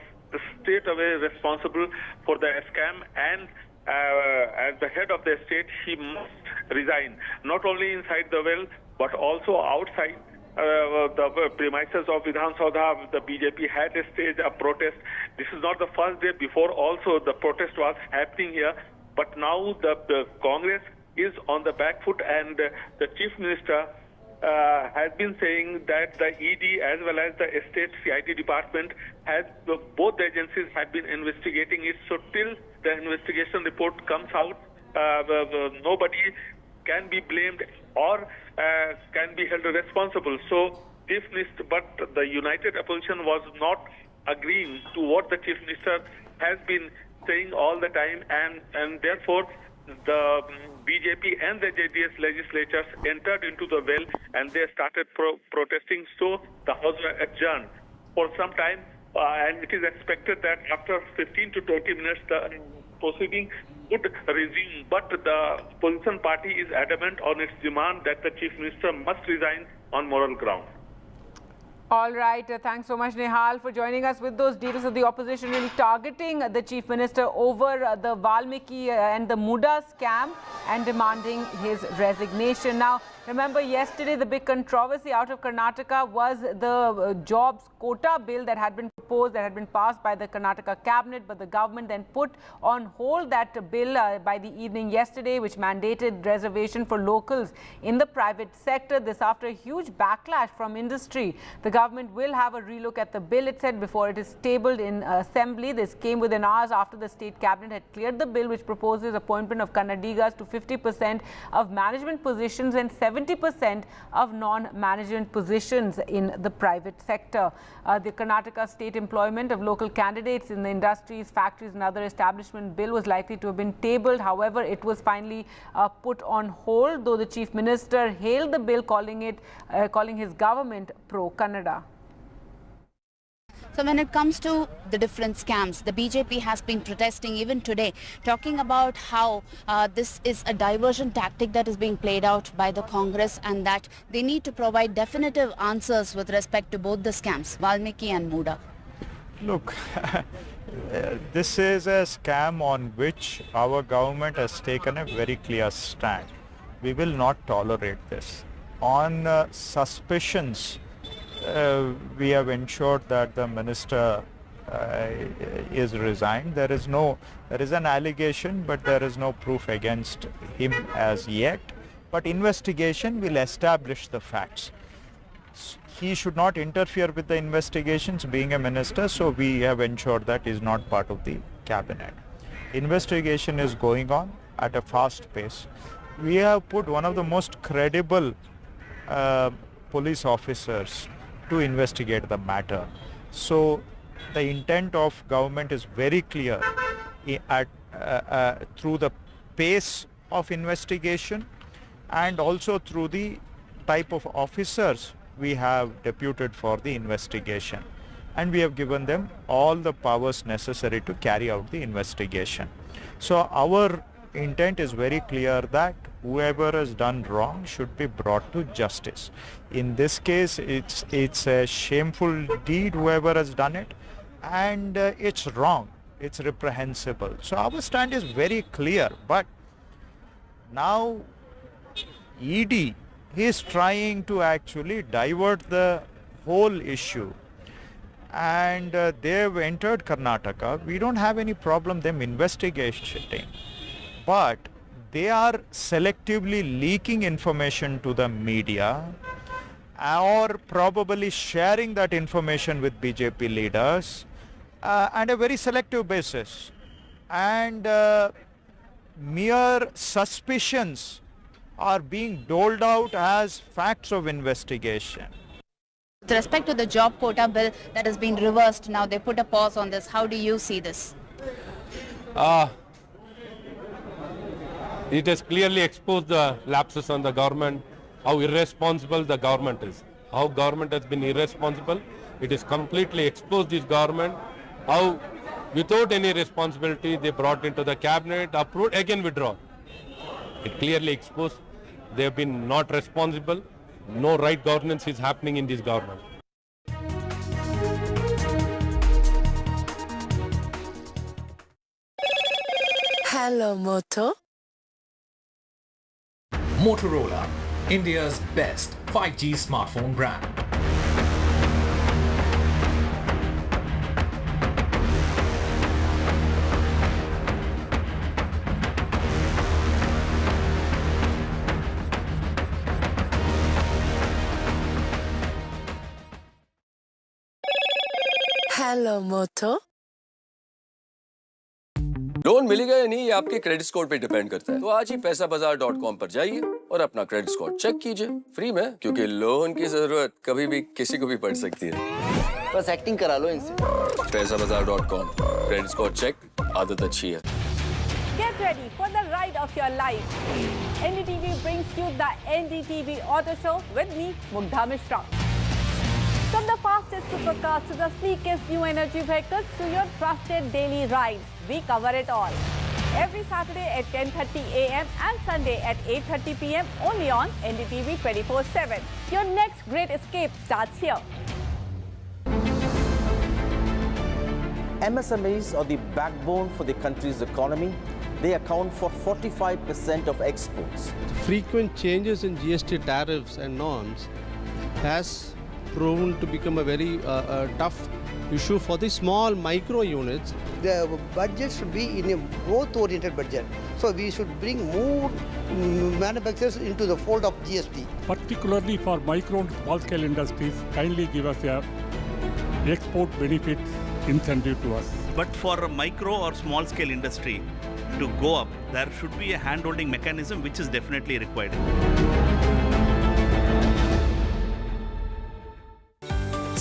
straight away responsible for the scam, and as the head of the state, he must resign, not only inside the well, but also outside the premises of Vidhan Saudha. The BJP had staged a protest. This is not the first day. Before also the protest was happening here, but now the Congress is on the back foot, and the Chief Minister has been saying that the ED as well as the state CID department both the agencies have been investigating it. So till the investigation report comes out, nobody can be blamed or can be held responsible. So Chief Minister, but the united opposition was not agreeing to what the Chief Minister has been saying all the time, and therefore the BJP and the JDS legislatures entered into the well, and they started protesting. So the House was adjourned for some time, and it is expected that after 15 to 20 minutes the proceeding would resume. But the opposition party is adamant on its demand that the Chief Minister must resign on moral grounds. All right. Thanks so much, Nehal, for joining us with those details of the opposition really targeting the Chief Minister over the Valmiki and the Muda scam and demanding his resignation. Now, remember yesterday the big controversy out of Karnataka was the jobs quota bill that had been proposed, that had been passed by the Karnataka cabinet, but the government then put on hold that bill by the evening yesterday, which mandated reservation for locals in the private sector. This after a huge backlash from industry. The government will have a relook at the bill, it said, before it is tabled in assembly. This came within hours after the state cabinet had cleared the bill, which proposes appointment of Kannadigas to 50% of management positions and 70% of non-management positions in the private sector. The Karnataka state employment of local candidates in the industries, factories and other establishment bill was likely to have been tabled. However, it was finally put on hold, though the Chief Minister hailed the bill, calling his government pro-Kannada. So when it comes to the different scams, the BJP has been protesting even today, talking about how this is a diversion tactic that is being played out by the Congress, and that they need to provide definitive answers with respect to both the scams, Valmiki and Muda. Look, this is a scam on which our government has taken a very clear stand. We will not tolerate this. On suspicions, we have ensured that the minister is resigned. There is an allegation, but there is no proof against him as yet. But investigation will establish the facts. He should not interfere with the investigations, being a minister, so we have ensured that he is not part of the cabinet. Investigation is going on. at a fast pace. We have put one of the most credible police officers to investigate the matter. So the intent of government is very clear through the pace of investigation and also through the type of officers we have deputed for the investigation. And we have given them all the powers necessary to carry out the investigation. So our intent is very clear that whoever has done wrong should be brought to justice. In this case, it's a shameful deed, whoever has done it, and it's wrong, it's reprehensible. So our stand is very clear, but now ED is trying to actually divert the whole issue, and they've entered Karnataka. We don't have any problem them investigating, but they are selectively leaking information to the media or probably sharing that information with BJP leaders on a very selective basis, and mere suspicions are being doled out as facts of investigation. With respect to the job quota bill that has been reversed, now they put a pause on this. How do you see this? It has clearly exposed the lapses on the government, how irresponsible the government is. How government has been irresponsible. It is completely exposed this government. How without any responsibility they brought into the cabinet, approved, again withdraw. It clearly exposed they have been not responsible. No right governance is happening in this government. Hello, Moto. Motorola, India's best 5G smartphone brand. Hello, Moto. Loan मिलेगा या नहीं ये आपके credit score पे depend करता है। तो आज ही पैसाबाजार.com पर जाइए और अपना क्रेडिट स्कोर चेक कीजिए फ्री में, क्योंकि लोन की जरूरत कभी भी किसी को भी पड़ सकती है। बस एक्टिंग करा लो इनसे। पैसाबाजार.com, क्रेडिट स्कोर चेक, आदत अच्छी है। Get ready for the ride of your life. NDTV brings you the NDTV Auto Show with me, Mugdha Mishra. From the fastest supercars to the sleekest new energy vehicles to your trusted daily ride, we cover it all. Every Saturday at 10:30 a.m. and Sunday at 8:30 p.m. only on NDTV 24/7. Your next great escape starts here. MSMEs are the backbone for the country's economy. They account for 45% of exports. Frequent changes in GST tariffs and norms has proven to become a very tough issue for the small micro units. The budget should be in a growth-oriented budget. So we should bring more manufacturers into the fold of GST. Particularly for micro and small-scale industries, kindly give us a export benefit incentive to us. But for a micro or small-scale industry to go up, there should be a hand-holding mechanism which is definitely required.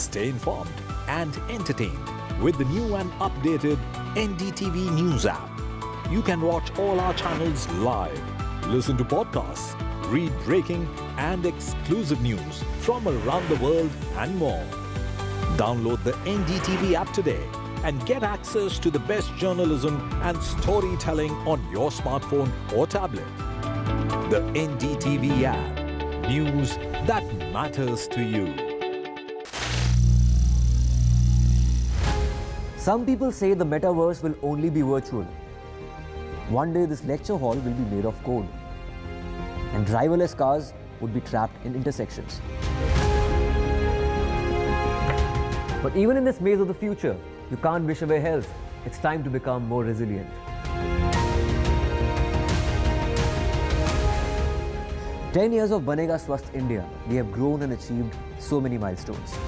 Stay informed and entertained with the new and updated NDTV News app. You can watch all our channels live, listen to podcasts, read breaking and exclusive news from around the world and more. Download the NDTV app today and get access to the best journalism and storytelling on your smartphone or tablet. The NDTV app. News that matters to you. Some people say the metaverse will only be virtual. One day this lecture hall will be made of code, and driverless cars would be trapped in intersections. But even in this maze of the future, you can't wish away health. It's time to become more resilient. "10 years of Banega Swasth India, we have grown and achieved so many milestones.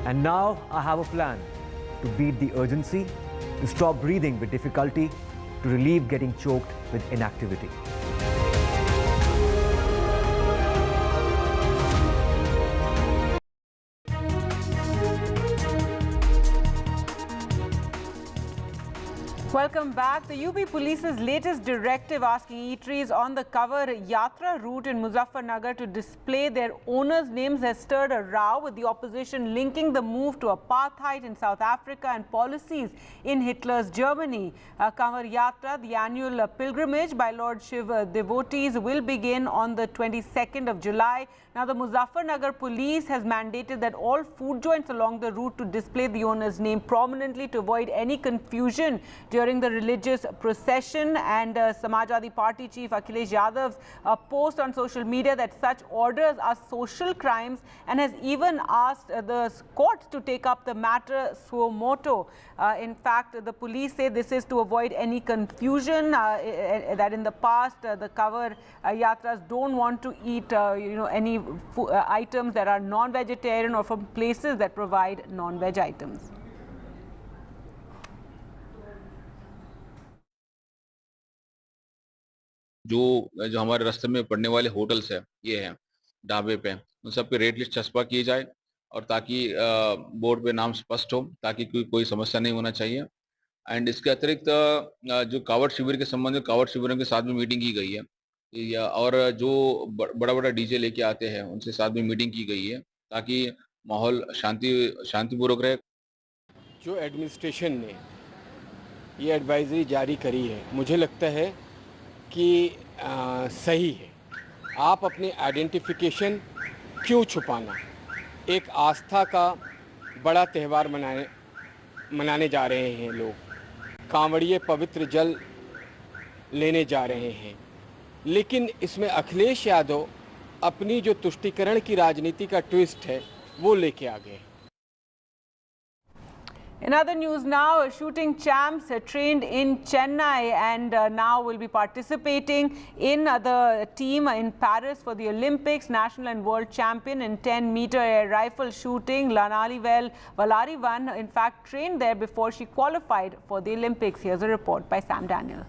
And now I have a plan to beat the urgency, to stop breathing with difficulty, to relieve getting choked with inactivity. Welcome back. The UP Police's latest directive asking eateries on the Kanwar Yatra route in Muzaffarnagar to display their owners' names has stirred a row, with the opposition linking the move to apartheid in South Africa and policies in Hitler's Germany. Kanwar Yatra, the annual pilgrimage by Lord Shiva devotees, will begin on the 22nd of July. Now, the Muzaffarnagar police has mandated that all food joints along the route to display the owner's name prominently to avoid any confusion during the religious procession. And Samajwadi Party chief Akhilesh Yadav's post on social media that such orders are social crimes, and has even asked the courts to take up the matter suo moto. In fact, the police say this is to avoid any confusion, that in the past the Kanwar Yatras don't want to eat any items that are non-vegetarian or from places that provide non-veg items. जो हमारे रास्ते में पड़ने वाले hotels है, ये हैं ढाबे पे, उन सब पे रेट लिस्ट छपा किए जाए, और ताकि बोर्ड पे नाम स्पष्ट हो, ताकि कोई समस्या नहीं होना चाहिए। एंड इसके अतिरिक्त जो कावड़ शिविर के संबंध में कावड़ शिविरों के साथ भी मीटिंग की गई है, और जो बड़ा बड़ा डीजे लेके आते हैं उनसे साथ में मीटिंग की गई है, ताकि माहौल शांतिपूर्वक रहे। जो एडमिनिस्ट्रेशन ने ये एडवाइजरी जारी करी है, मुझे लगता है कि सही है। आप अपनी आइडेंटिफिकेशन क्यों छुपाना? एक आस्था का बड़ा त्यौहार मनाने जा रहे हैं लोग, कांवड़िए पवित्र जल लेने जा रहे हैं, लेकिन इसमें अखिलेश यादव अपनी जो तुष्टीकरण की राजनीति का ट्विस्ट है वो लेके आ गए। In other news now, shooting champs trained in Chennai and now will be participating in the team in Paris for the Olympics. National and world champion in 10-meter air rifle shooting, Lanalivel Valarivan, in fact, trained there before she qualified for the Olympics. Here's a report by Sam Daniel.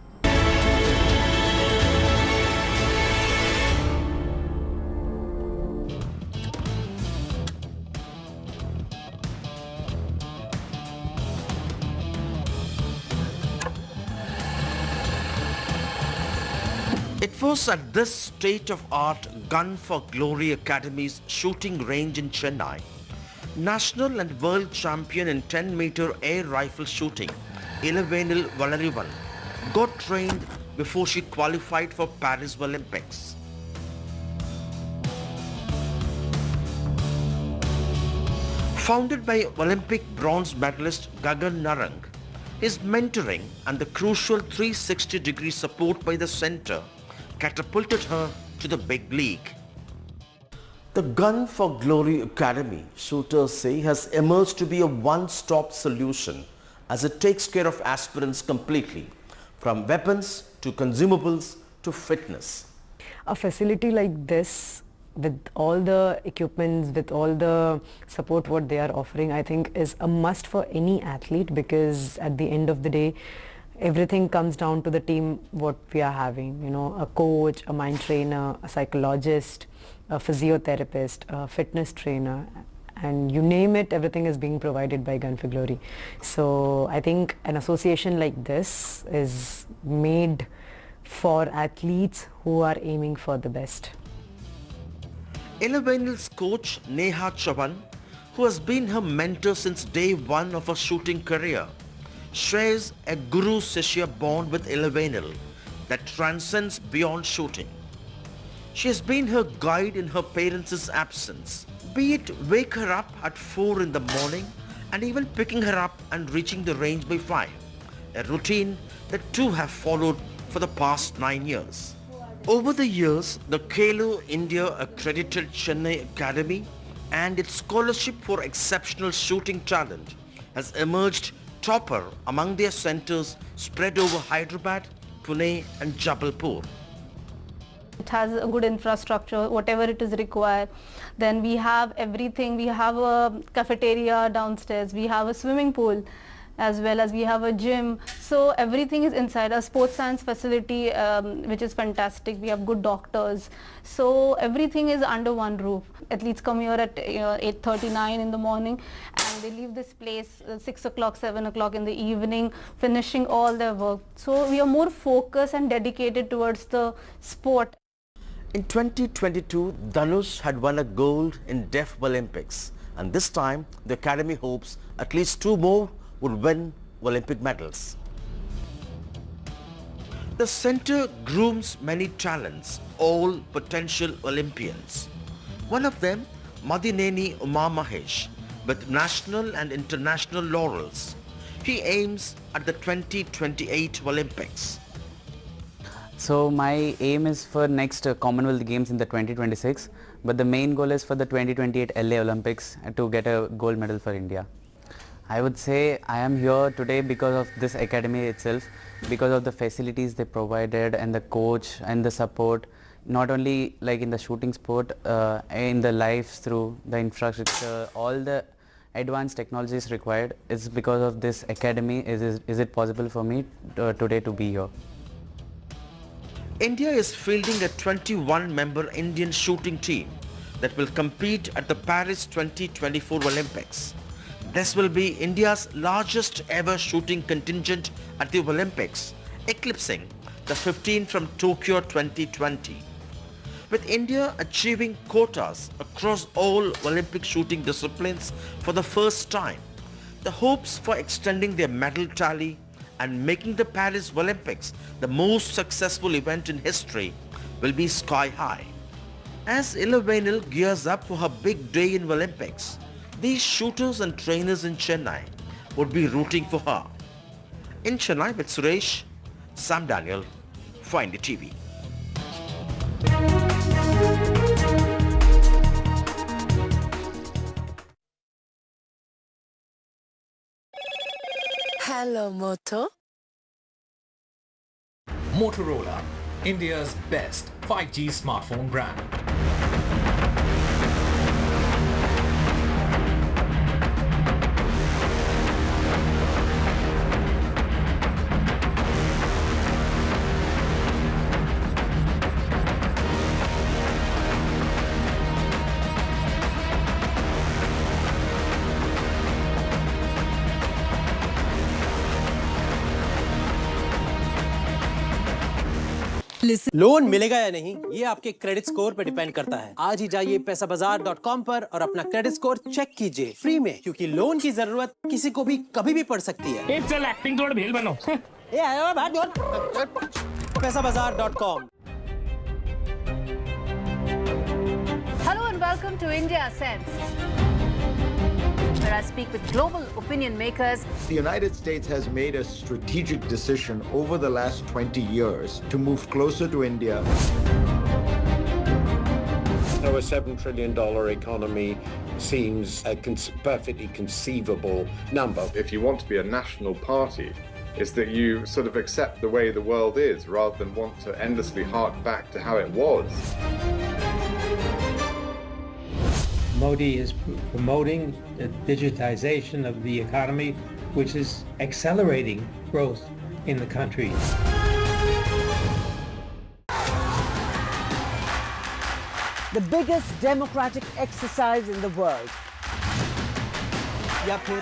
It was at this state-of-art Gun for Glory Academy's shooting range in Chennai. National and world champion in 10-meter air rifle shooting, Ilavenil Valarivan, got trained before she qualified for Paris Olympics. Founded by Olympic bronze medalist Gagan Narang, his mentoring and the crucial 360-degree support by the center catapulted her to the big league. The Gun for Glory Academy, shooters say, has emerged to be a one-stop solution as it takes care of aspirants completely, from weapons to consumables to fitness. A facility like this, with all the equipments, with all the support what they are offering, I think is a must for any athlete, because at the end of the day, everything comes down to the team what we are having, a coach, a mind trainer, a psychologist, a physiotherapist, a fitness trainer, and you name it, everything is being provided by Gun for Glory. So I think an association like this is made for athletes who are aiming for the best. Ilavenil's coach Neha Chavan, who has been her mentor since day one of her shooting career, shares a guru-shishya bond with Ilavenil that transcends beyond shooting. She has been her guide in her parents' absence, be it wake her up at 4 in the morning and even picking her up and reaching the range by 5, a routine that two have followed for the past 9 years. Over the years, the Khelo India accredited Chennai Academy and its scholarship for exceptional shooting talent has emerged topper among their centers spread over Hyderabad, Pune and Jabalpur. It has a good infrastructure, whatever it is required. Then we have everything. We have a cafeteria downstairs. We have a swimming pool, as well as we have a gym. So everything is inside. A sports science facility, which is fantastic. We have good doctors. So everything is under one roof. Athletes come here at 8:39 in the morning, and they leave this place 6 o'clock, 7 o'clock in the evening, finishing all their work. So we are more focused and dedicated towards the sport. In 2022, Dhanush had won a gold in Deaf Olympics, and this time the academy hopes at least 2 more would win Olympic medals. The center grooms many talents, all potential Olympians. One of them, Madineni Uma Mahesh, with national and international laurels. He aims at the 2028 Olympics. So my aim is for next Commonwealth Games in the 2026, but the main goal is for the 2028 LA Olympics to get a gold medal for India. I would say I am here today because of this academy itself, because of the facilities they provided and the coach and the support, not only like in the shooting sport, in the lives through the infrastructure, all the advanced technologies required. It's because of this academy is it possible for me today to be here. India is fielding a 21-member Indian shooting team that will compete at the Paris 2024 Olympics. This will be India's largest ever shooting contingent at the Olympics, eclipsing the 15 from Tokyo 2020. With India achieving quotas across all Olympic shooting disciplines for the first time, the hopes for extending their medal tally and making the Paris Olympics the most successful event in history will be sky high. As Ilavenil gears up for her big day in Olympics, these shooters and trainers in Chennai would be rooting for her. In Chennai with Suresh, Sam Daniel, for NDTV. Hello, Moto. Motorola, India's best 5G smartphone brand. Loan मिलेगा या नहीं ये आपके credit score पर depend करता है। आज ही जाइए पैसाबाजार.com पर और अपना क्रेडिट स्कोर चेक कीजिए फ्री में, क्योंकि लोन की जरूरत किसी को भी कभी भी पड़ सकती है। चल एक्टिंग थोड़ा भेल बनो। ए आयो बात जोर। पैसाबाजार.com। Hello and welcome to India Sense, where I speak with global opinion makers. The United States has made a strategic decision over the last 20 years to move closer to India. So a $7 trillion economy seems a perfectly conceivable number. If you want to be a national party, is that you sort of accept the way the world is rather than want to endlessly hark back to how it was. Modi is promoting the digitization of the economy, which is accelerating growth in the country. The biggest democratic exercise in the world.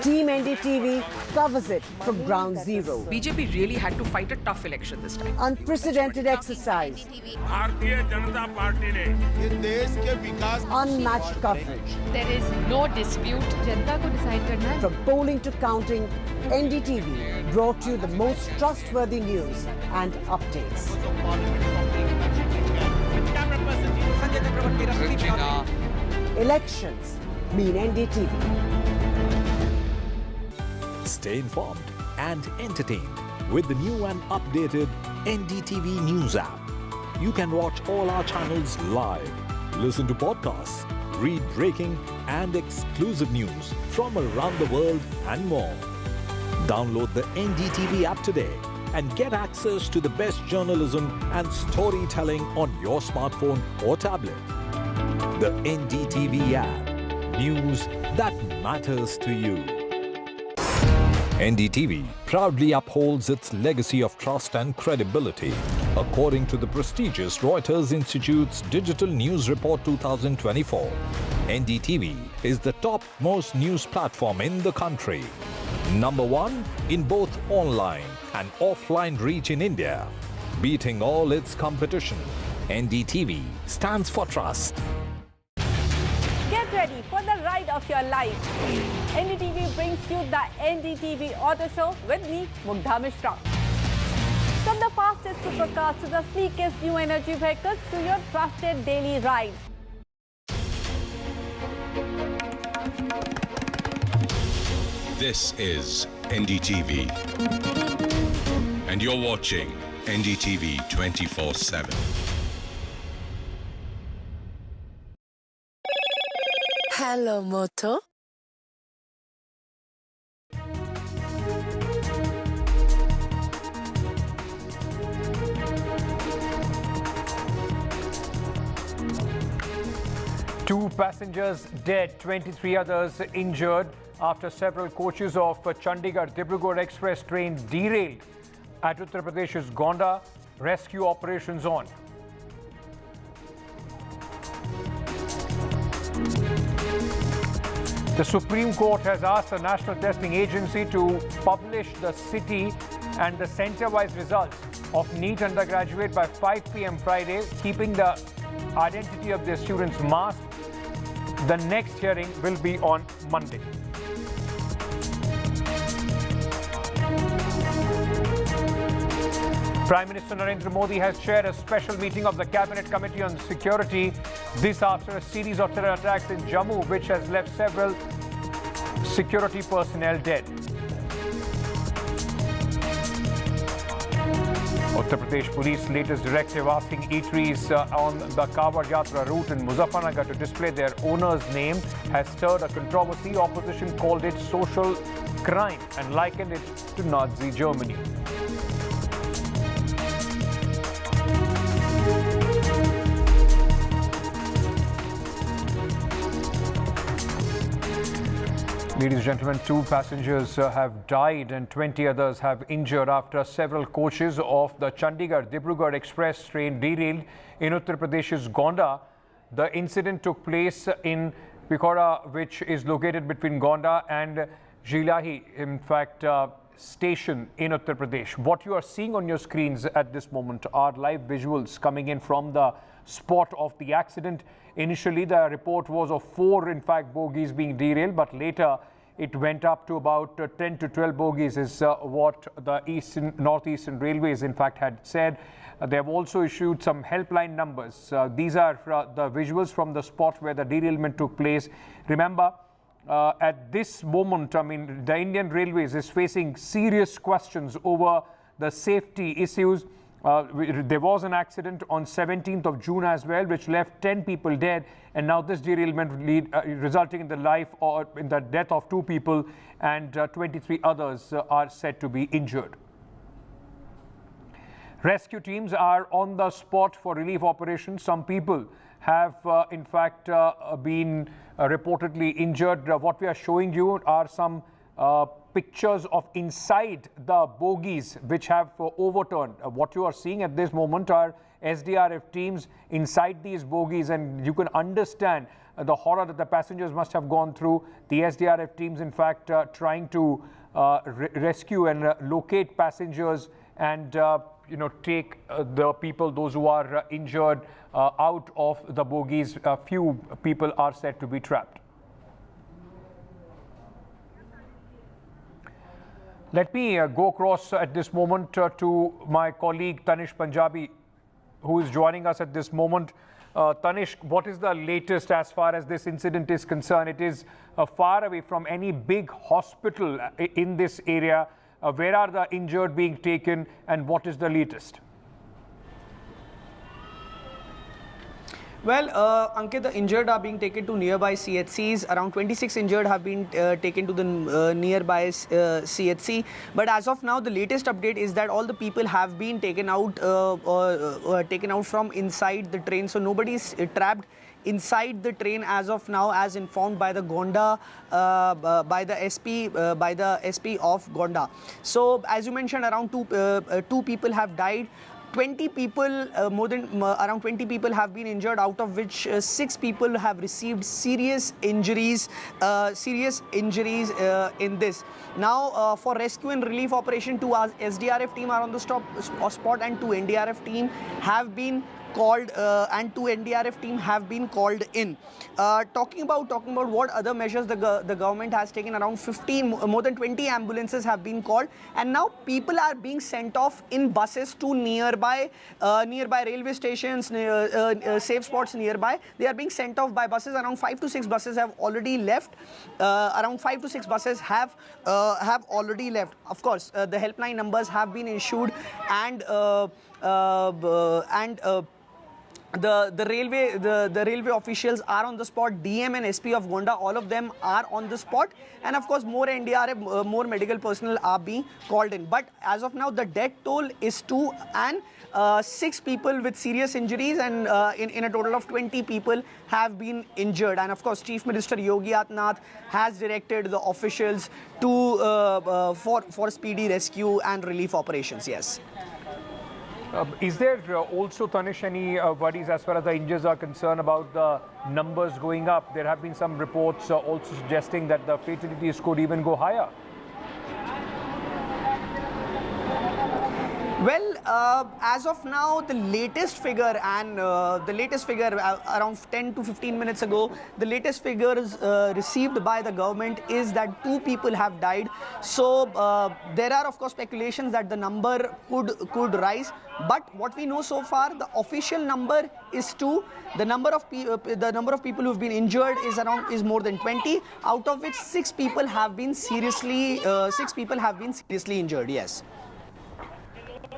Team NDTV covers it from ground zero. BJP really had to fight a tough election this time. Unprecedented exercise. Unmatched coverage. There is no dispute. जनता को decide करना है. From polling to counting, NDTV brought you the most trustworthy news and updates. Elections mean NDTV. Stay informed and entertained with the new and updated NDTV News app. You can watch all our channels live, listen to podcasts, read breaking and exclusive news from around the world and more. Download the NDTV app today and get access to the best journalism and storytelling on your smartphone or tablet. The NDTV app. News that matters to you. NDTV proudly upholds its legacy of trust and credibility. According to the prestigious Reuters Institute's Digital News Report 2024, NDTV is the top-most news platform in the country. Number 1 in both online and offline reach in India. Beating all its competition, NDTV stands for trust. Get ready for the ride of your life. NDTV brings you the NDTV Auto Show with me, Mugdha Mishra. From the fastest supercars to the sleekest new energy vehicles to your trusted daily ride. This is NDTV. And you're watching NDTV 24/7. Hello, Moto. Two passengers dead, 23 others injured after several coaches of Chandigarh-Dibrugarh express train derailed at Uttar Pradesh's Gonda. Rescue operations on. The Supreme Court has asked the National Testing Agency to publish the city and the centre-wise results of Neet undergraduate by 5 p.m. Friday, keeping the identity of their students masked. The next hearing will be on Monday. Prime Minister Narendra Modi has chaired a special meeting of the Cabinet Committee on Security. This after a series of terror attacks in Jammu, which has left several security personnel dead. Uttar Pradesh Police latest directive asking eateries on the Kanwar Yatra route in Muzaffarnagar to display their owner's name has stirred a controversy. Opposition called it social crime and likened it to Nazi Germany. Ladies and gentlemen, 2 passengers have died and 20 others have injured after several coaches of the Chandigarh-Dibrugarh express train derailed in Uttar Pradesh's Gonda. The incident took place in Pikaura, which is located between Gonda and Jhilahi, in fact, station in Uttar Pradesh. What you are seeing on your screens at this moment are live visuals coming in from the spot of the accident. Initially, the report was of 4, in fact, bogies being derailed, but later it went up to about 10 to 12 bogies is what the Northeastern Railways, in fact, had said. They have also issued some helpline numbers. These are the visuals from the spot where the derailment took place. Remember, at this moment, I mean, the Indian Railways is facing serious questions over the safety issues. There was an accident on 17th of June as well, which left 10 people dead, and now this derailment resulting in the life or in the death of 2 people, and 23 others are said to be injured. Rescue teams are on the spot for relief operations. Some people have, in fact, been reportedly injured. What we are showing you are some pictures of inside the bogies which have overturned. What you are seeing at this moment are SDRF teams inside these bogies, and you can understand the horror that the passengers must have gone through. The SDRF teams, in fact, trying to rescue and locate passengers and take the people, those who are injured, out of the bogies. A few people are said to be trapped. Let me go across at this moment to my colleague Tanish Punjabi, who is joining us at this moment. Tanish, what is the latest as far as this incident is concerned? It is far away from any big hospital in this area. Where are the injured being taken, and what is the latest? Well, Ankit, the injured are being taken to nearby CHCs. Around 26 injured have been taken to the nearby CHC. But as of now, the latest update is that all the people have been taken out from inside the train. So nobody is trapped inside the train as of now, as informed by the Gonda, by the SP of Gonda. So as you mentioned, around two people have died. 20 people, around 20 people have been injured, out of which 6 people have received serious injuries in this. Now, for rescue and relief operation, 2 SDRF team are on the spot and 2 NDRF team have been called and 2 NDRF team have been called in. Talking about what other measures the government has taken, around more than 20 ambulances have been called, and now people are being sent off in buses to nearby railway stations, safe spots nearby. They are being sent off by buses. Around 5 to 6 buses have already left. Around 5 to 6 buses have already left. Of course, the helpline numbers have been issued, and the railway officials are on the spot. DM and SP of Gonda, all of them are on the spot, and of course more NDRF, more medical personnel are being called in. But as of now, the death toll is 2 and 6 people with serious injuries, and in a total of 20 people have been injured. And of course, Chief Minister Yogi Adityanath has directed the officials to for speedy rescue and relief operations. Yes. Is there also, Tanish, any worries as far as the injuries are concerned about the numbers going up? There have been some reports also suggesting that the fatalities could even go higher. Well, as of now, the latest figure, and around 10 to 15 minutes ago, the latest figures received by the government is that 2 people have died. So there are of course speculations that the number could rise. But what we know so far, the official number is 2. The number of people who have been injured is more than 20, out of which 6 people have been seriously injured. Yes.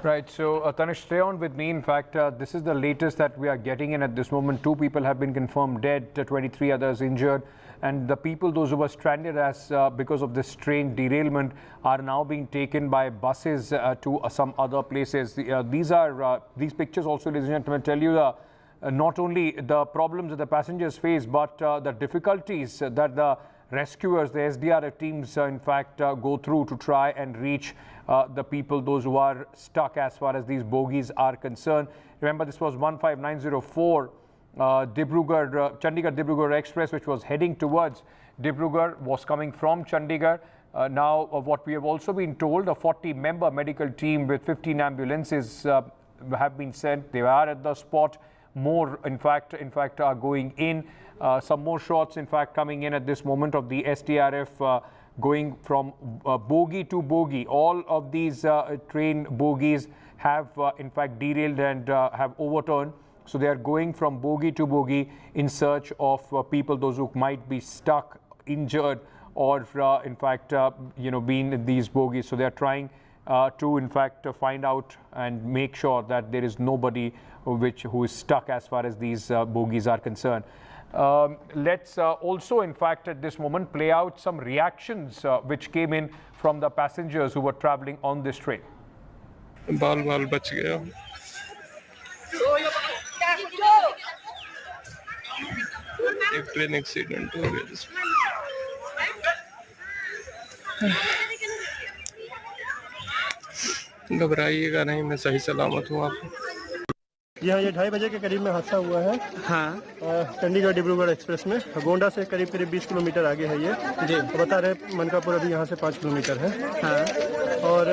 Right, so Tanish, stay on with me. In fact, this is the latest that we are getting in at this moment. 2 people have been confirmed dead, 23 others injured, and the people, those who were stranded because of this train derailment, are now being taken by buses to some other places. These pictures also, ladies and gentlemen, tell you not only the problems that the passengers face, but the difficulties that the rescuers, the SDRF teams, in fact, go through to try and reach the people, those who are stuck as far as these bogies are concerned. Remember, this was 15904 Chandigarh-Dibrugarh Express, which was heading towards Dibrugarh, was coming from Chandigarh. Now, what we have also been told, a 40-member medical team with 15 ambulances have been sent. They are at the spot. More, in fact, are going in. Some more shots, in fact, coming in at this moment of the SDRF going from bogie to bogie. All of these train bogies have, in fact, derailed and have overturned. So they are going from bogie to bogie in search of people, those who might be stuck, injured, or in fact, being in these bogies. So they are trying to, in fact, find out and make sure that there is nobody who is stuck as far as these bogies are concerned. Let's also, in fact, at this moment, play out some reactions which came in from the passengers who were traveling on this train. बाल बच गया एक train accident हो गया जिसमें घबराइएगा नहीं, मैं सही सलामत हूँ। आप यहाँ ये 2:30 बजे के करीब में हादसा हुआ है। हाँ। चंडीगढ़ डिब्रूगढ़ एक्सप्रेस में गोंडा से करीब 20 किलोमीटर आगे है ये जी। तो बता रहे मनकापुर अभी यहाँ से 5 किलोमीटर है। हाँ। और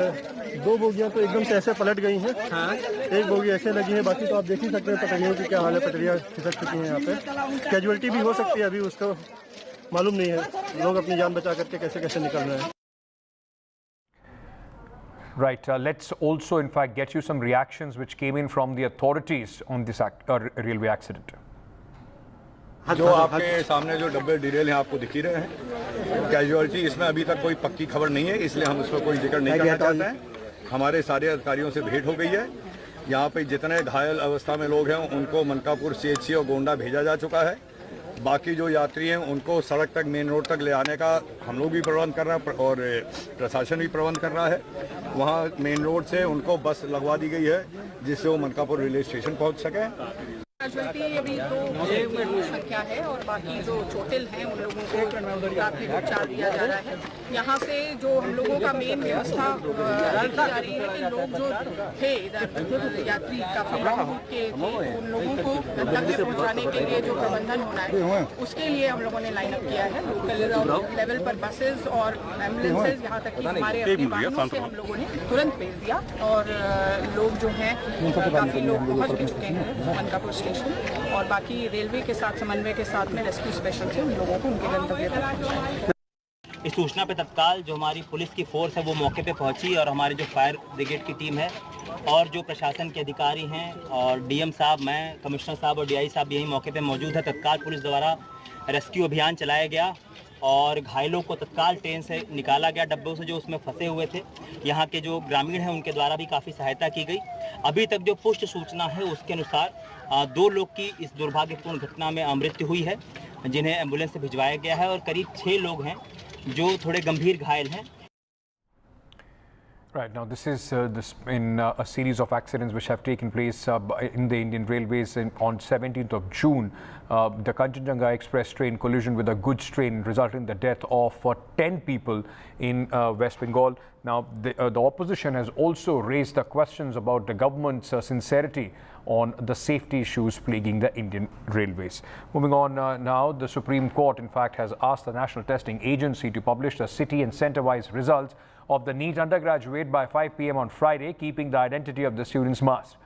2 बोगियाँ तो एकदम से ऐसे पलट गई हैं। हाँ। एक बोगी ऐसे लगी है, बाकी तो आप देख ही सकते हैं पटरियों की क्या हाल है। पटरियाँ खिसक चुकी हैं यहाँ पे। कैजुअल्टी भी हो सकती है, अभी उसको मालूम नहीं है लोग अपनी जान बचा करके कैसे कैसे निकल रहे हैं। Right. Let's also, in fact, get you some reactions which came in from the authorities on this railway accident. जो आपके सामने जो डब्बे डिरेल हैं आपको दिख ही रहे हैं। कैजुअल्टी इसमें अभी तक कोई पक्की खबर नहीं है, इसलिए हम उस पर कोई जिक्र नहीं करना चाहते हैं। हमारे सारे अधिकारियों से भेंट हो गई है यहाँ पे जितने घायल अवस्था में लोग हैं उनको मनकापुर CHC और गोंडा भेजा जा चुका है। बाकी जो यात्री हैं उनको सड़क तक, मेन रोड तक ले आने का हम लोग भी प्रबंध कर रहे हैं और प्रशासन भी प्रबंध कर रहा है। वहाँ मेन रोड से उनको बस लगवा दी गई है जिससे वो मनकापुर रेलवे स्टेशन पहुँच सकें। कैजुअल्टी अभी तो संख्या है और बाकी जो चोटिल हैं उन लोगों को प्राथमिक उपचार दिया जा रहा है। यहाँ से जो हम लोगों का मेन व्यवस्था देखी जा रही है कि लोग जो थे इधर यात्री काफी लंबे के थे, उन लोगों को गंतव्य पहुँचाने के लिए जो प्रबंधन होना है उसके लिए हम लोगों ने लाइन अप किया है। लोकल लेवल पर बसेस और एम्बुलेंसेज, यहाँ तक कि हमारे अपने वाहनों से हम लोगों ने तुरंत भेज दिया और लोग जो हैं काफी लोग पहुँच भी चुके हैं मनकापुर स्टेशन और बाकी रेलवे के साथ समन्वय के साथ में रेस्क्यू स्पेशल से उन लोगों को उनके गंतव्य तक पहुंचाया। इस सूचना पे तत्काल जो हमारी पुलिस की फोर्स है वो मौके पे पहुंची और हमारी जो फायर ब्रिगेड की टीम है और जो प्रशासन के अधिकारी हैं और DM साहब, मैं, कमिश्नर साहब और DI साहब यही मौके पे मौजूद है। तत्काल पुलिस द्वारा रेस्क्यू अभियान चलाया गया और घायलों को तत्काल ट्रेन से निकाला गया, डब्बों से जो उसमें फंसे हुए थे। यहाँ के जो ग्रामीण हैं उनके द्वारा भी काफ़ी सहायता की गई। अभी तक जो पुष्ट सूचना है उसके अनुसार 2 लोग की इस दुर्भाग्यपूर्ण घटना में मृत्यु हुई है जिन्हें एम्बुलेंस से भिजवाया गया है और करीब 6 लोग हैं जो थोड़े गंभीर घायल हैं। Right, now this is in a series of accidents which have taken place in the Indian Railways on 17th of June. The Kanchenjunga Express train collision with a goods train resulted in the death of 10 people in West Bengal. Now the opposition has also raised the questions about the government's sincerity on the safety issues plaguing the Indian Railways. Moving on now, the Supreme Court in fact has asked the National Testing Agency to publish the city and centre-wise results of the Neet undergraduate by 5 p.m. on Friday, keeping the identity of the students masked.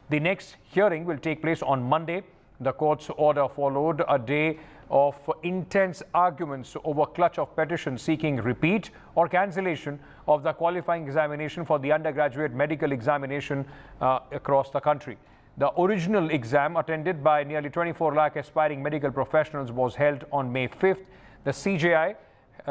The next hearing will take place on Monday. The court's order followed a day of intense arguments over clutch of petitions seeking repeat or cancellation of the qualifying examination for the undergraduate medical examination across the country. The original exam, attended by nearly 24 lakh aspiring medical professionals, was held on May 5th. The CJI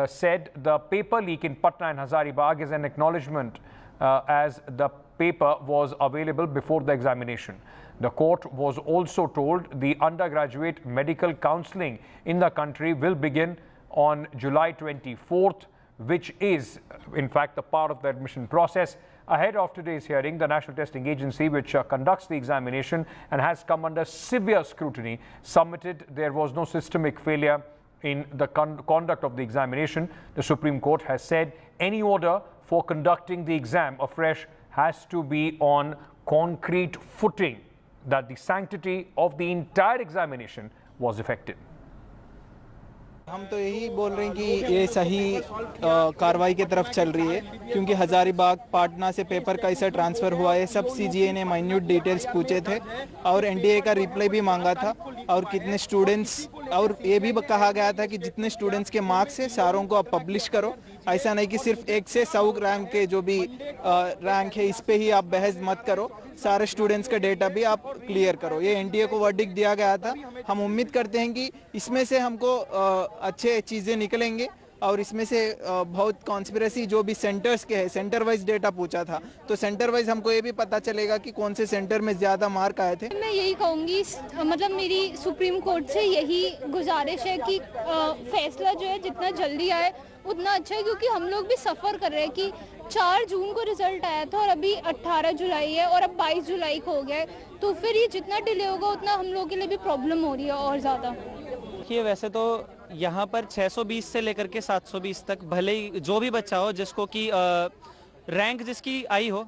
said the paper leak in Patna and Hazaribagh is an acknowledgement as the paper was available before the examination. The court was also told the undergraduate medical counselling in the country will begin on July 24th, which is in fact a part of the admission process. Ahead of today's hearing, the National Testing Agency, which conducts the examination and has come under severe scrutiny, submitted there was no systemic failure in the conduct of the examination. The Supreme Court has said any order for conducting the exam afresh has to be on concrete footing, that the sanctity of the entire examination was affected. हम तो यही बोल रहे हैं कि ये सही कार्रवाई की तरफ चल रही है, क्योंकि हजारीबाग पाटना से पेपर कैसा ट्रांसफ़र हुआ है सब CGA ने माइन्यूट डिटेल्स पूछे थे और NDA का रिप्लाई भी मांगा था और कितने स्टूडेंट्स, और ये भी कहा गया था कि जितने स्टूडेंट्स के मार्क्स है सारों को आप पब्लिश करो। ऐसा नहीं कि सिर्फ 1 से 100 रैंक के जो भी रैंक है इस पे ही आप बहस मत करो, सारे स्टूडेंट्स का डेटा भी आप क्लियर करो। ये NDA को वर्डिक्ट दिया गया था। हम उम्मीद करते हैं कि इसमें से हमको अच्छे चीज़ें निकलेंगे और इसमें से बहुत कॉन्स्पिरेसी जो भी सेंटर्स के है, सेंटर वाइज डेटा पूछा था तो सेंटर वाइज हमको ये भी पता चलेगा कि कौन से सेंटर में ज़्यादा मार्क आए थे। मैं यही कहूँगी, मतलब मेरी सुप्रीम कोर्ट से यही गुजारिश है कि फैसला जो है जितना जल्दी आए उतना अच्छा है, क्योंकि हम लोग भी सफ़र कर रहे हैं कि 4 जून को रिजल्ट आया था और अभी 18 जुलाई है और अब 22 जुलाई को हो गया है, तो फिर ये जितना डिले होगा उतना हम लोगों के लिए भी प्रॉब्लम हो रही है और ज़्यादा। देखिए वैसे तो यहाँ पर 620 से लेकर के 720 तक भले ही जो भी बच्चा हो जिसको कि रैंक जिसकी आई हो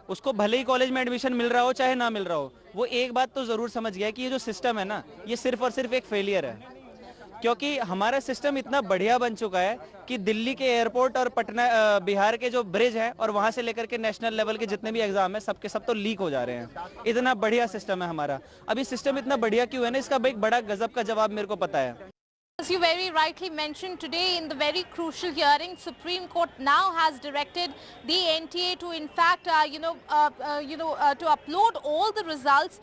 उसको भले ही कॉलेज में एडमिशन मिल रहा हो चाहे ना मिल रहा हो, वो एक बात तो ज़रूर समझ गया कि ये जो सिस्टम है ना ये सिर्फ और सिर्फ एक फेलियर है, क्योंकि हमारा सिस्टम इतना बढ़िया बन चुका है कि दिल्ली के एयरपोर्ट और पटना बिहार के जो ब्रिज है और वहाँ से लेकर के नेशनल लेवल के जितने भी एग्जाम है सबके सब तो लीक हो जा रहे हैं। इतना बढ़िया सिस्टम है हमारा। अभी सिस्टम इतना बढ़िया क्यों है ना, इसका एक बड़ा गजब का जवाब मेरे को पता है। As you very rightly mentioned, today in the very crucial hearing, Supreme Court now has directed the NTA to, in fact, to upload all the results.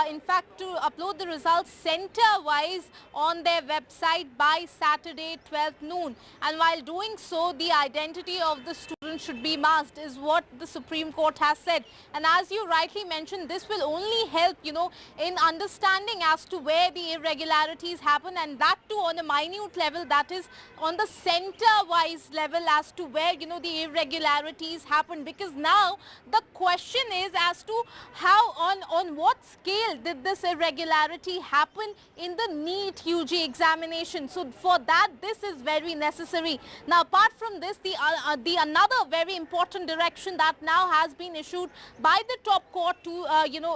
In fact, to upload the results center-wise on their website by Saturday 12th noon. And while doing so, the identity of the student should be masked, is what the Supreme Court has said. And as you rightly mentioned, this will only help, in understanding as to where the irregularities happen, and that too on a minute level, that is on the center-wise level as to where, the irregularities happen. Because now the question is as to how, on what scale did this irregularity happen in the Neet UG examination. So for that, this is very necessary. Now, apart from this, the another very important direction that now has been issued by the top court to,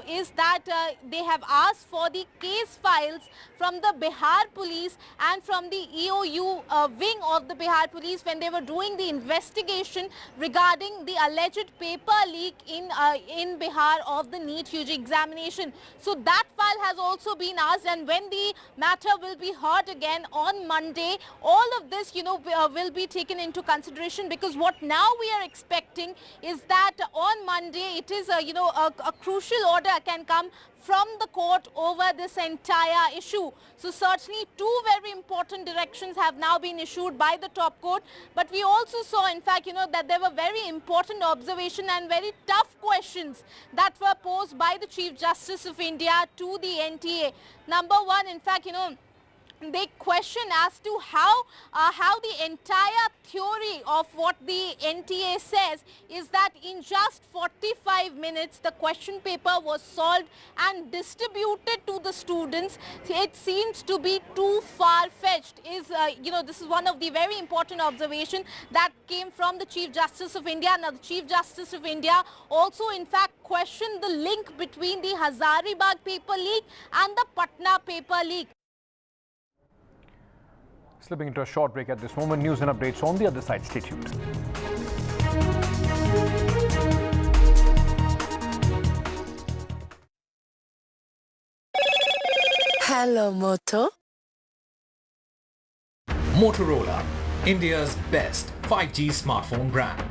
is that they have asked for the case files from the Bihar police and from the EOU wing of the Bihar police when they were doing the investigation regarding the alleged paper leak in Bihar of the Neet UG examination. So that file has also been asked, and when the matter will be heard again on Monday, all of this, will be taken into consideration, because what now we are expecting is that on Monday it is, a crucial order can come from the court over this entire issue. So certainly two very important directions have now been issued by the top court. But we also saw, in fact, that there were very important observation and very tough questions that were posed by the Chief Justice of India to the NTA. Number one, in fact, they question as to how the entire theory of what the NTA says is that in just 45 minutes the question paper was solved and distributed to the students. It seems to be too far-fetched. This is one of the very important observations that came from the Chief Justice of India. Now, the Chief Justice of India also, in fact, questioned the link between the Hazaribagh paper leak and the Patna paper leak. Slipping into a short break at this moment. News and updates on the other side. Stay tuned. Hello, Moto. Motorola, India's best 5G smartphone brand.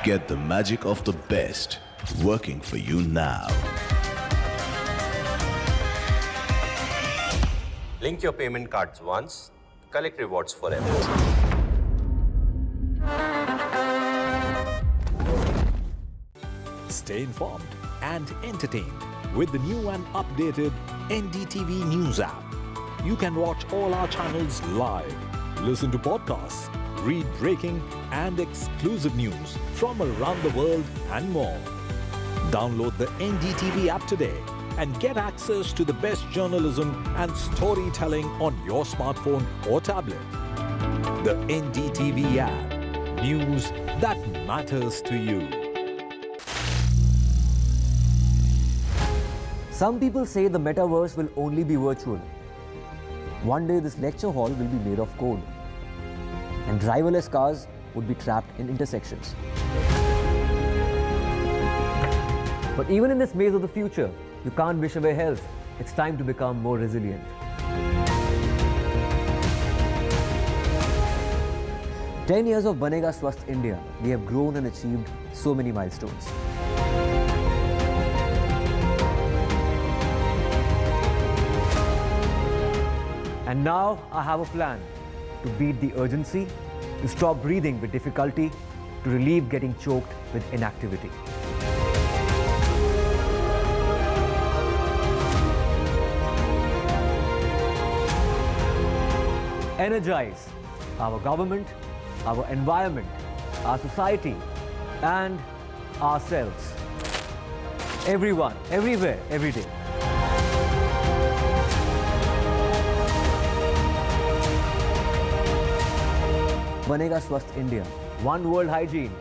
Get the magic of the best working for you now. Link your payment cards once, collect rewards forever. Stay informed and entertained with the new and updated NDTV News app. You can watch all our channels live, listen to podcasts, read breaking and exclusive news from around the world and more. Download the NDTV app today and get access to the best journalism and storytelling on your smartphone or tablet. The NDTV app. News that matters to you. Some people say the metaverse will only be virtual. One day this lecture hall will be made of code, and driverless cars would be trapped in intersections. But even in this maze of the future, you can't wish away health. It's time to become more resilient. "10 years of Banega Swasth India, we have grown and achieved so many milestones. And now I have a plan to beat the urgency, to stop breathing with difficulty, to relieve getting choked with inactivity. Energize our government, our environment, our society, and ourselves. Everyone, everywhere, every day. बनेगा स्वस्थ India. One World Hygiene.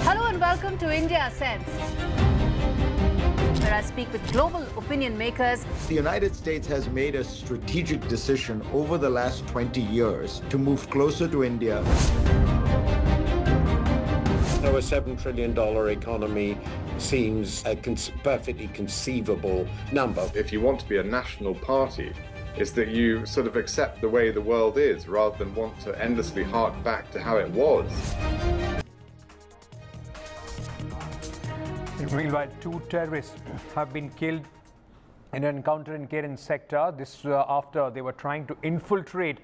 Hello and welcome to India Sense, where I speak with global opinion makers. The United States has made a strategic decision over the last 20 years to move closer to India. So a $7 trillion economy seems a perfectly conceivable number. If you want to be a national party, is that you sort of accept the way the world is rather than want to endlessly hark back to how it was. Meanwhile, 2 terrorists have been killed in an encounter in Keren sector. This after they were trying to infiltrate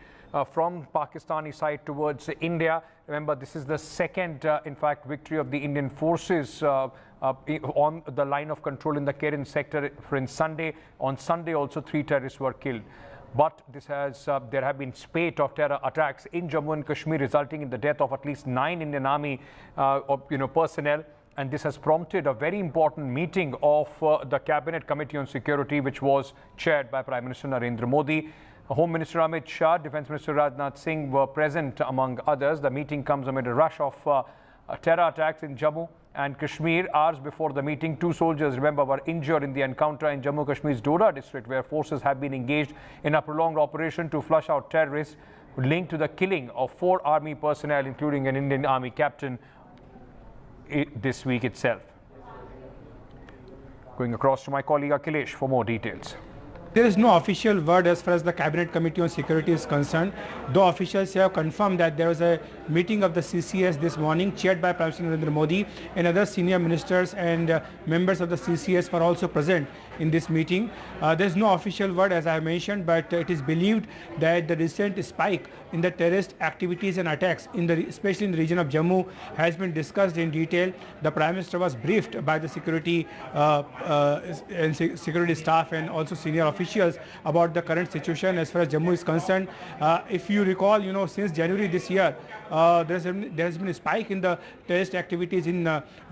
from Pakistani side towards India. Remember, this is the second, in fact, victory of the Indian forces on the line of control in the Keren sector. On Sunday also 3 terrorists were killed. But this has there have been spate of terror attacks in Jammu and Kashmir, resulting in the death of at least 9 Indian Army personnel. And this has prompted a very important meeting of the Cabinet Committee on Security, which was chaired by Prime Minister Narendra Modi. Home Minister Amit Shah, Defence Minister Rajnath Singh were present among others. The meeting comes amid a rush of terror attacks in Jammu and Kashmir. Hours before the meeting, 2 soldiers, remember, were injured in the encounter in Jammu Kashmir's Dora district, where forces have been engaged in a prolonged operation to flush out terrorists linked to the killing of 4 army personnel, including an Indian Army captain, this week itself. Going across to my colleague Akhilesh for more details. There is no official word as far as the Cabinet Committee on Security is concerned, though officials have confirmed that there was a meeting of the CCS this morning chaired by Prime Minister Narendra Modi, and other senior ministers and members of the CCS were also present in this meeting. There is no official word, as I mentioned, but it is believed that the recent spike in the terrorist activities and attacks, especially in the region of Jammu, has been discussed in detail. The Prime Minister was briefed by the security staff and also senior officials about the current situation as far as Jammu is concerned. If you recall, since January this year, there has been a spike in the terrorist activities in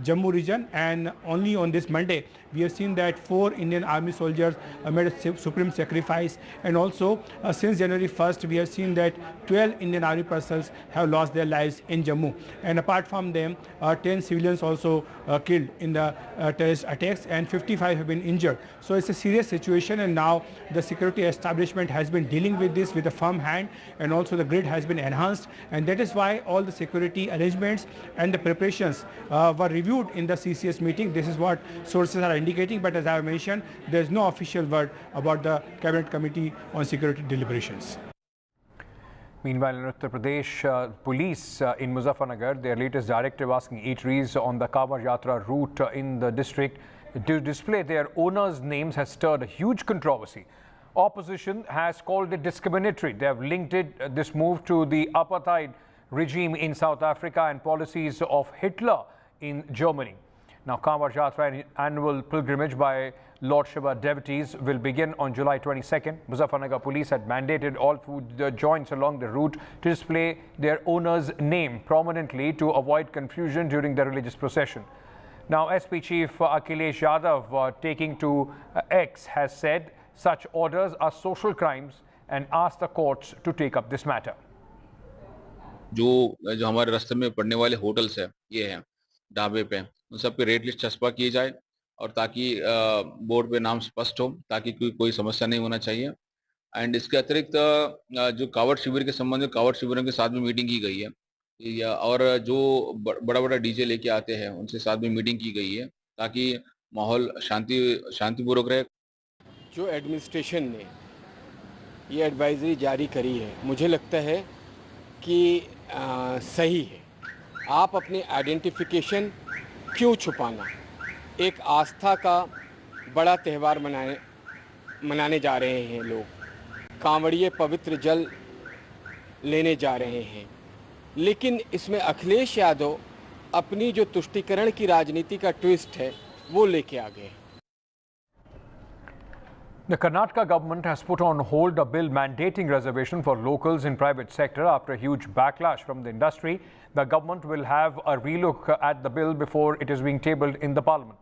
Jammu region, and only on this Monday we have seen that 4 Indian Army soldiers made a supreme sacrifice, and also since January 1st we have seen that 12 Indian Army personnel have lost their lives in Jammu, and apart from them 10 civilians also killed in the terrorist attacks, and 55 have been injured. So it's a serious situation, and now the security establishment has been dealing with this with a firm hand, and also the grid has been enhanced, and that is why all the security arrangements and the preparations were reviewed in the CCS meeting. This is what sources are indicating, but as I have mentioned, there is no official word about the Cabinet Committee on Security deliberations. Meanwhile, in Uttar Pradesh, police in Muzaffarnagar, their latest directive asking eateries on the Kanwar Yatra route in the district to display their owners' names has stirred a huge controversy. Opposition has called it discriminatory. They have linked this move to the apartheid regime in South Africa and policies of Hitler in Germany. Now, Kanwar Yatra, an annual pilgrimage by Lord Shiva devotees, will begin on July 22nd. Muzaffarnagar police had mandated all food joints along the route to display their owner's name prominently to avoid confusion during the religious procession. Now, SP Chief Akhilesh Yadav, taking to X, has said such orders are social crimes and asked the courts to take up this matter. जो हमारे रास्ते में पड़ने वाले hotels है, ये हैं ढाबे पे, उन सब पे रेट लिस्ट चस्पा किए जाए, और ताकि बोर्ड पे नाम स्पष्ट हो, ताकि कोई समस्या नहीं होना चाहिए. एंड इसके अतिरिक्त जो कावड़ शिविर के संबंध में कावड़ शिविरों के साथ भी मीटिंग की गई है, और जो बड़ा डीजे लेके आते हैं उनसे साथ में मीटिंग की गई है, ताकि माहौल शांतिपूर्वक रहे. जो एडमिनिस्ट्रेशन ने ये एडवाइजरी जारी करी है, मुझे लगता है कि सही है. आप अपनी आइडेंटिफिकेशन क्यों छुपाना? एक आस्था का बड़ा त्यौहार मनाने जा रहे हैं लोग, कांवड़िए पवित्र जल लेने जा रहे हैं, लेकिन इसमें अखिलेश यादव अपनी जो तुष्टीकरण की राजनीति का ट्विस्ट है वो लेके आ गए. The Karnataka government has put on hold a bill mandating reservation for locals in private sector after a huge backlash from the industry. The government will have a relook at the bill before it is being tabled in the parliament.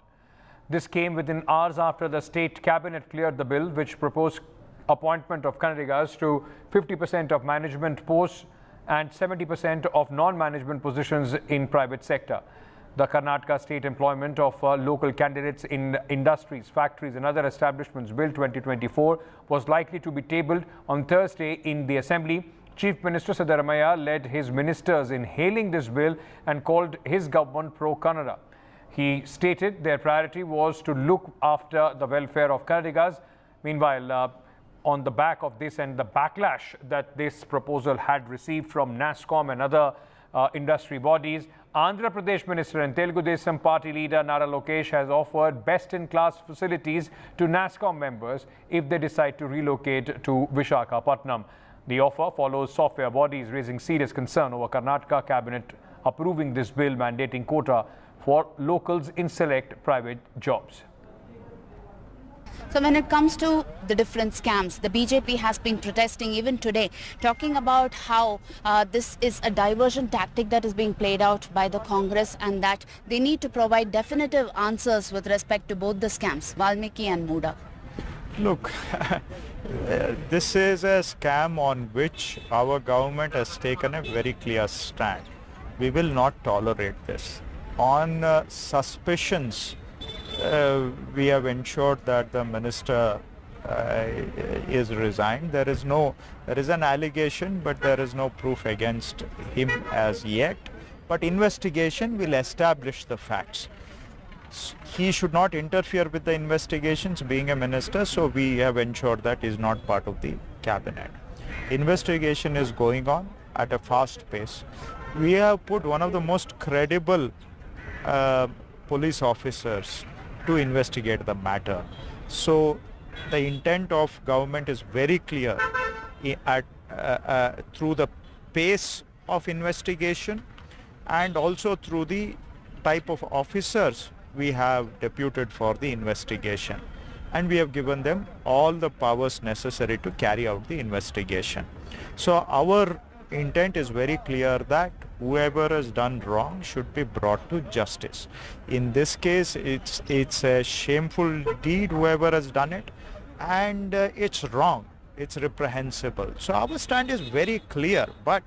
This came within hours after the state cabinet cleared the bill, which proposed appointment of Kannadigas to 50% of management posts and 70% of non-management positions in private sector. The Karnataka State Employment of Local Candidates in Industries, Factories and Other Establishments Bill 2024 was likely to be tabled on Thursday in the Assembly. Chief Minister Siddaramaiah led his ministers in hailing this bill and called his government pro-Kannada. He stated their priority was to look after the welfare of Kannadigas. Meanwhile, on the back of this and the backlash that this proposal had received from NASSCOM and other industry bodies, Andhra Pradesh Minister and Telugu Desam Party leader Nara Lokesh has offered best-in-class facilities to NASSCOM members if they decide to relocate to Visakhapatnam. The offer follows software bodies raising serious concern over Karnataka cabinet approving this bill mandating quota for locals in select private jobs. So when it comes to the different scams, the BJP has been protesting even today, talking about how this is a diversion tactic that is being played out by the Congress and that they need to provide definitive answers with respect to both the scams, Valmiki and Muda. Look, this is a scam on which our government has taken a very clear stand. We will not tolerate this. On suspicions, we have ensured that the minister is resigned. There is an allegation, but there is no proof against him as yet. But investigation will establish the facts. He should not interfere with the investigations being a minister, so we have ensured that he is not part of the cabinet. Investigation is going on at a fast pace. We have put one of the most credible police officers to investigate the matter. So the intent of government is very clear through the pace of investigation and also through the type of officers we have deputed for the investigation. And we have given them all the powers necessary to carry out the investigation. So our intent is very clear that whoever has done wrong should be brought to justice. In this case, it's a shameful deed, whoever has done it, and it's wrong, it's reprehensible. So our stand is very clear, but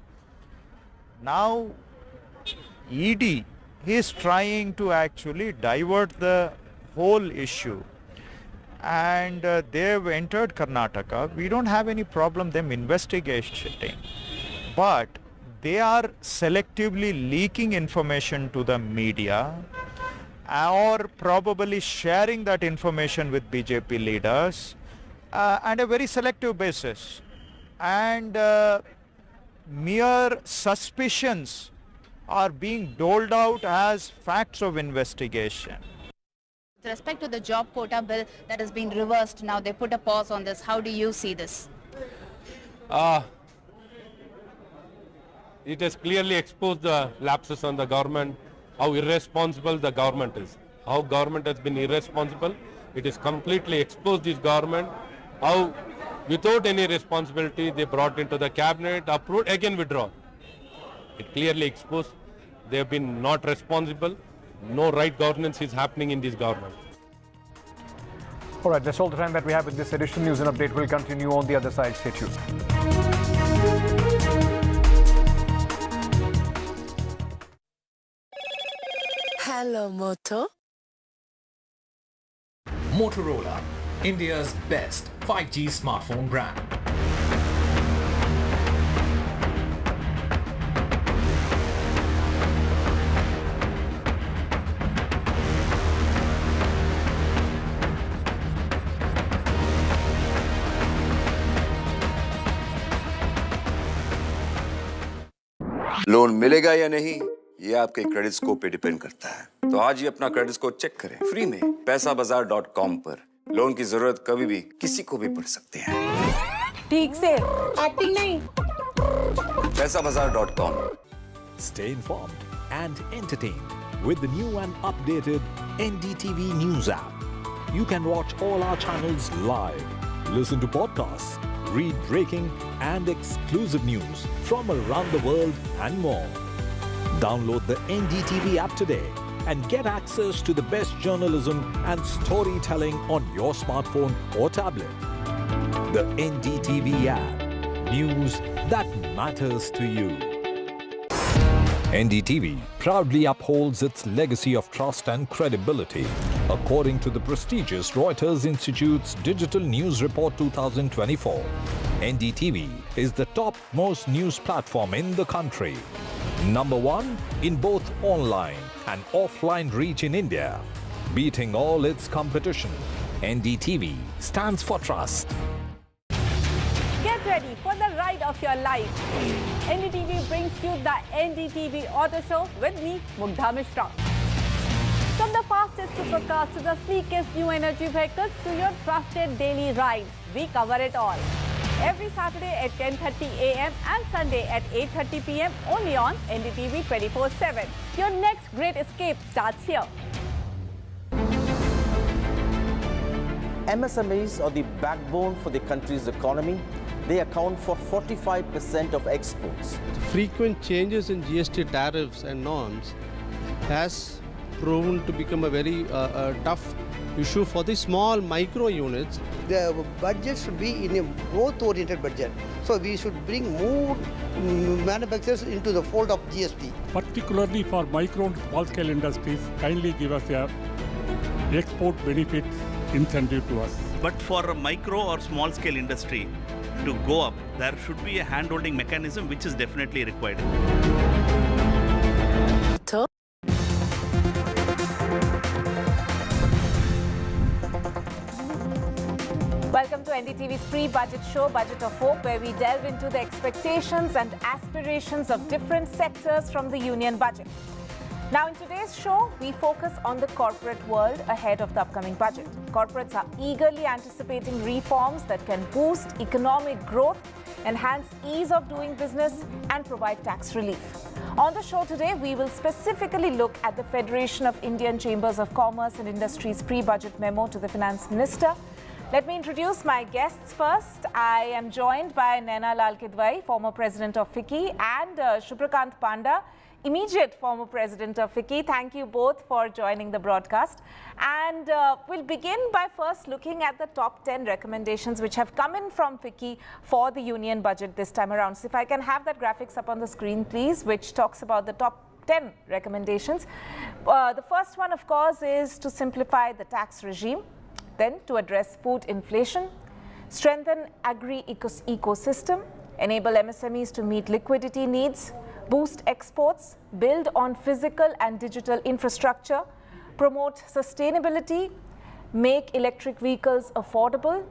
now ED is trying to actually divert the whole issue. And they've entered Karnataka. We don't have any problem them investigating, but they are selectively leaking information to the media or probably sharing that information with BJP leaders on a very selective basis. And mere suspicions are being doled out as facts of investigation. With respect to the job quota bill that has been reversed, now they put a pause on this. How do you see this? It has clearly exposed the lapses on the government, how irresponsible the government is. How government has been irresponsible. It has completely exposed this government, how without any responsibility they brought into the cabinet, approved, again withdrawn. It clearly exposed they have been not responsible. No right governance is happening in this government. All right, that's all the time that we have in this edition. News and Update will continue on the other side. Stay tuned. Hello, Moto. Motorola, India's best 5G smartphone brand. Loan मिलेगा या नहीं ये आपके credit score पे depend करता है। तो आज ही अपना क्रेडिट स्कोर चेक करें फ्री में पैसाबाजार.com पर। लोन की जरूरत कभी भी किसी को भी पड़ सकती है। ठीक से एक्टिंग नहीं। पैसाबाजार.com। Stay informed and entertained with the new and updated NDTV News app. You can watch all our channels live, listen to podcasts, read breaking and exclusive news from around the world and more. Download the NDTV app today and get access to the best journalism and storytelling on your smartphone or tablet. The NDTV app. News that matters to you. NDTV proudly upholds its legacy of trust and credibility. According to the prestigious Reuters Institute's Digital News Report 2024, NDTV is the top-most news platform in the country. Number one in both online and offline reach in India. Beating all its competition, NDTV stands for trust. Get ready for the ride of your life. NDTV brings you the NDTV Auto Show with me, Mugdha Mishra. From the fastest supercars to the sleekest new energy vehicles to your trusted daily ride, we cover it all. Every Saturday at 10:30 a.m. and Sunday at 8:30 p.m. only on NDTV 24/7. Your next great escape starts here. MSMEs are the backbone for the country's economy. They account for 45% of exports. Frequent changes in GST tariffs and norms has proven to become a very tough issue for the small micro units. The budget should be in a growth-oriented budget. So we should bring more manufacturers into the fold of GST. Particularly for micro and small-scale industries, kindly give us a export benefit incentive to us. But for a micro or small-scale industry to go up, there should be a hand-holding mechanism which is definitely required. Welcome to NDTV's pre-budget show, Budget of Hope, where we delve into the expectations and aspirations of different sectors from the union budget. Now, in today's show, we focus on the corporate world ahead of the upcoming budget. Corporates are eagerly anticipating reforms that can boost economic growth, enhance ease of doing business, and provide tax relief. On the show today, we will specifically look at the Federation of Indian Chambers of Commerce and Industry's pre-budget memo to the Finance Minister. Let me introduce my guests first. I am joined by Naina Lal Kidwai, former president of FICCI, and Shubhrakant Panda, immediate former president of FICCI. Thank you both for joining the broadcast. And we'll begin by first looking at the top 10 recommendations which have come in from FICCI for the union budget this time around. So if I can have that graphics up on the screen, please, which talks about the top 10 recommendations. The first one, of course, is to simplify the tax regime, then to address food inflation, strengthen agri-ecosystem, enable MSMEs to meet liquidity needs, boost exports, build on physical and digital infrastructure, promote sustainability, make electric vehicles affordable,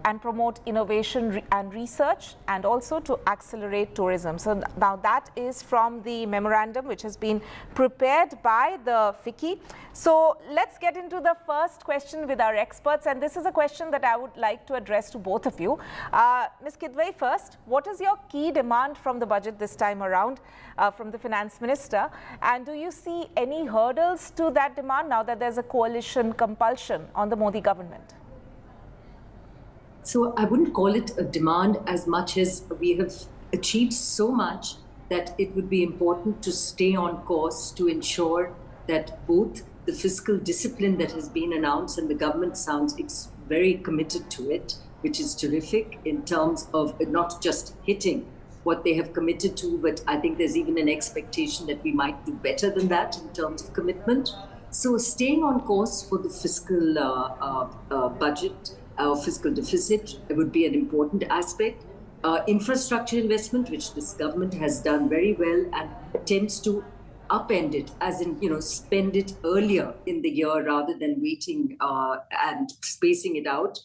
and promote innovation and research, and also to accelerate tourism. So now that is from the memorandum which has been prepared by the FICCI. So let's get into the first question with our experts, and this is a question that I would like to address to both of you. Ms. Kidwai first, what is your key demand from the budget this time around from the Finance Minister, and do you see any hurdles to that demand now that there's a coalition compulsion on the Modi government? So I wouldn't call it a demand as much as we have achieved so much that it would be important to stay on course to ensure that both the fiscal discipline that has been announced, and the government sounds very committed to it, which is terrific in terms of not just hitting what they have committed to, but I think there's even an expectation that we might do better than that in terms of commitment. So staying on course for the fiscal budget, fiscal deficit would be an important aspect. Infrastructure investment, which this government has done very well and tends to upend it, as in, spend it earlier in the year rather than waiting and spacing it out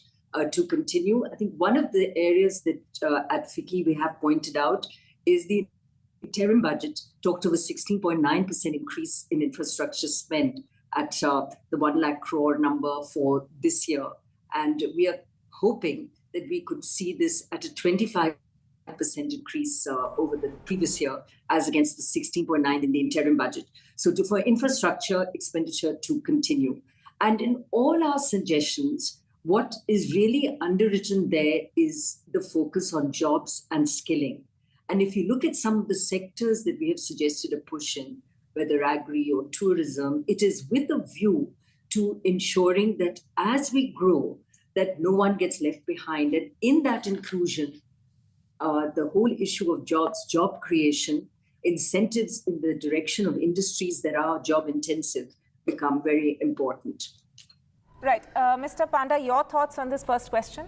to continue. I think one of the areas that at FICCI we have pointed out is the interim budget talked of a 16.9% increase in infrastructure spend at the 1 lakh crore number for this year. And we are hoping that we could see this at a 25% increase over the previous year, as against the 16.9 in the interim budget. So for infrastructure expenditure to continue. And in all our suggestions, what is really underwritten there is the focus on jobs and skilling. And if you look at some of the sectors that we have suggested a push in, whether agri or tourism, it is with a view to ensuring that as we grow, that no one gets left behind. And in that inclusion, the whole issue of jobs, job creation, incentives in the direction of industries that are job intensive become very important. Right. Mr. Panda, your thoughts on this first question?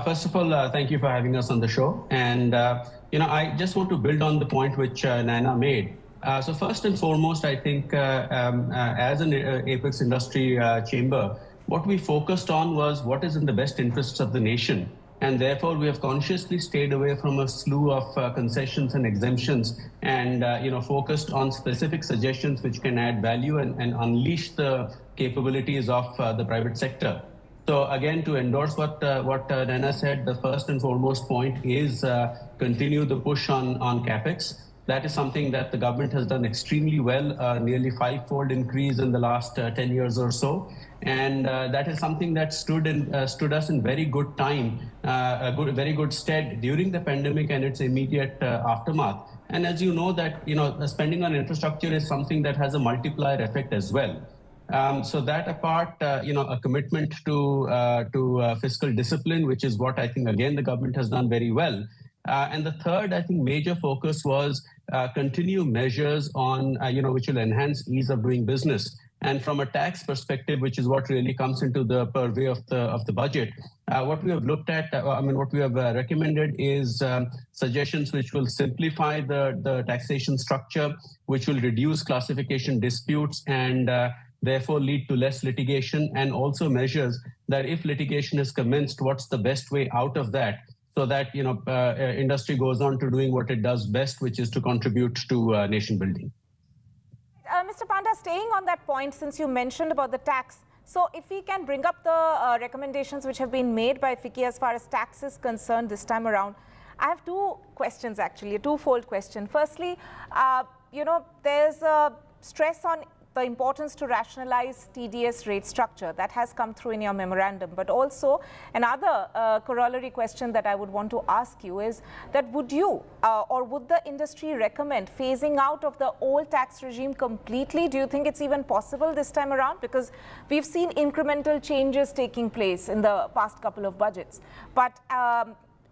First of all, thank you for having us on the show. And, I just want to build on the point which Naina made. So first and foremost, I think as an Apex Industry Chamber, what we focused on was what is in the best interests of the nation. And therefore, we have consciously stayed away from a slew of concessions and exemptions and, focused on specific suggestions which can add value and unleash the capabilities of the private sector. So again, to endorse what Naina said, the first and foremost point is continue the push on CapEx. That is something that the government has done extremely well, nearly 5-fold increase in the last 10 years or so. And that is something that stood us in very good time, very good stead during the pandemic and its immediate aftermath. And as you know that, spending on infrastructure is something that has a multiplier effect as well. So that apart, a commitment to fiscal discipline, which is what I think, again, the government has done very well. And the third, I think, major focus was continue measures on, which will enhance ease of doing business. And from a tax perspective, which is what really comes into the purview of the budget, what we have looked at, what we have recommended is suggestions which will simplify the taxation structure, which will reduce classification disputes and therefore lead to less litigation, and also measures that if litigation is commenced, what's the best way out of that, so that industry goes on to doing what it does best, which is to contribute to nation building. Mr. Panda, staying on that point, since you mentioned about the tax, so if we can bring up the recommendations which have been made by FICCI as far as tax is concerned this time around, I have two questions actually, a twofold question. Firstly, there's a stress on the importance to rationalize TDS rate structure that has come through in your memorandum. But also another corollary question that I would want to ask you is that would you or would the industry recommend phasing out of the old tax regime completely? Do you think it's even possible this time around? Because we've seen incremental changes taking place in the past couple of budgets. But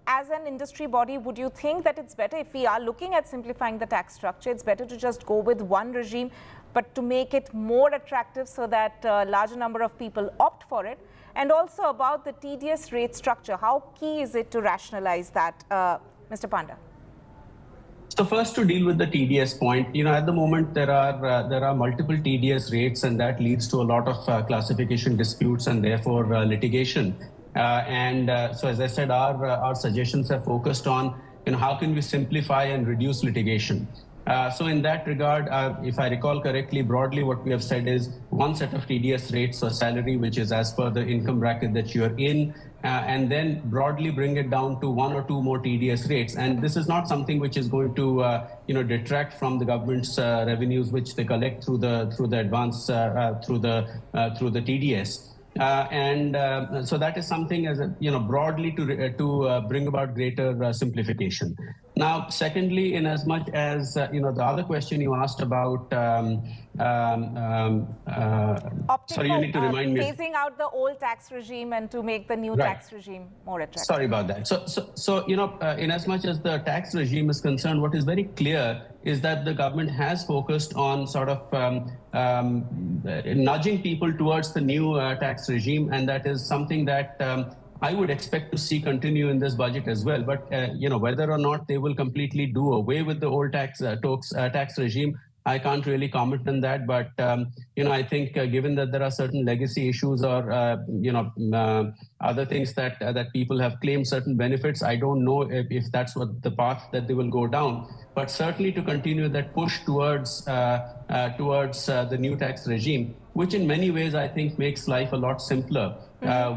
as an industry body, would you think that it's better, if we are looking at simplifying the tax structure, it's better to just go with one regime, but to make it more attractive so that a larger number of people opt for it? And also about the TDS rate structure, how key is it to rationalize that, Mr. Panda? So first, to deal with the TDS point, at the moment there are multiple TDS rates, and that leads to a lot of classification disputes and therefore litigation. So as I said, our suggestions have focused on how can we simplify and reduce litigation. So in that regard, if I recall correctly, broadly what we have said is one set of TDS rates or salary, which is as per the income bracket that you're in, and then broadly bring it down to one or two more TDS rates. And this is not something which is going to detract from the government's revenues, which they collect through the advance through the TDS. So that is something as broadly to bring about greater simplification. Now, secondly, in as much as the other question you asked about, sorry, you need to remind me. Phasing out the old tax regime and to make the new tax regime more attractive. Sorry about that. So in as much as the tax regime is concerned, what is very clear is that the government has focused on sort of nudging people towards the new tax regime, and that is something that I would expect to see continue in this budget as well. But whether or not they will completely do away with the old tax regime, I can't really comment on that. But I think given that there are certain legacy issues or other things that people have claimed certain benefits, I don't know if that's what the path that they will go down. But certainly to continue that push towards the new tax regime, which in many ways I think makes life a lot simpler. I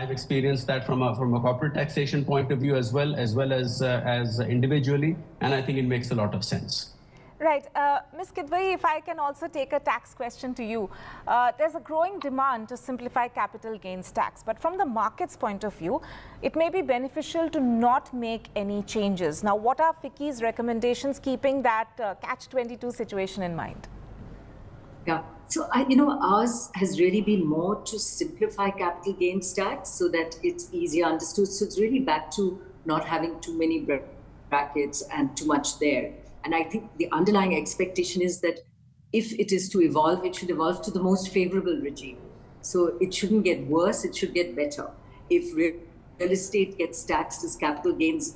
have experienced that from a corporate taxation point of view as well as individually, and I think it makes a lot of sense. Right. Ms. Kidwai, if I can also take a tax question to you. There's a growing demand to simplify capital gains tax, but from the market's point of view, it may be beneficial to not make any changes. Now, what are FICCI's recommendations keeping that catch-22 situation in mind? Yeah. So, ours has really been more to simplify capital gains tax so that it's easier understood. So it's really back to not having too many brackets and too much there. And I think the underlying expectation is that if it is to evolve, it should evolve to the most favorable regime. So it shouldn't get worse, it should get better. If real estate gets taxed as capital gains,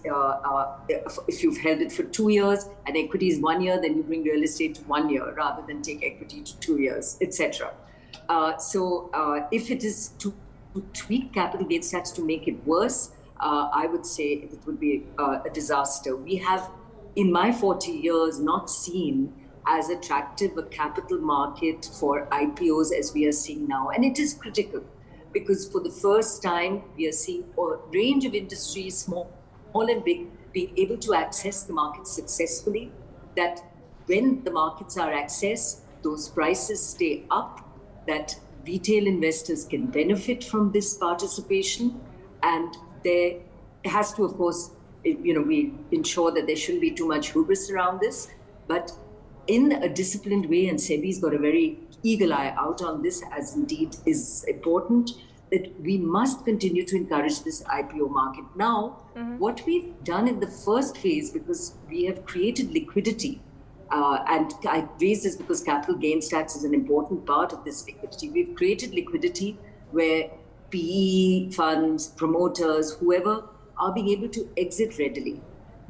if you've held it for 2 years and equity is 1 year, then you bring real estate to 1 year rather than take equity to 2 years, etc. So if it is to tweak capital gains tax to make it worse, I would say it would be a disaster. We have, in my 40 years, not seen as attractive a capital market for IPOs as we are seeing now. And it is critical because for the first time, we are seeing a range of industries, small and big, being able to access the market successfully, that when the markets are accessed, those prices stay up, that retail investors can benefit from this participation. And there has to, of course, we ensure that there shouldn't be too much hubris around this, but in a disciplined way, and SEBI's got a very eagle eye out on this, as indeed is important, that we must continue to encourage this IPO market. Now, what we've done in the first phase, because we have created liquidity, and I raise this because capital gains tax is an important part of this liquidity. We've created liquidity where PE funds, promoters, whoever, are being able to exit readily.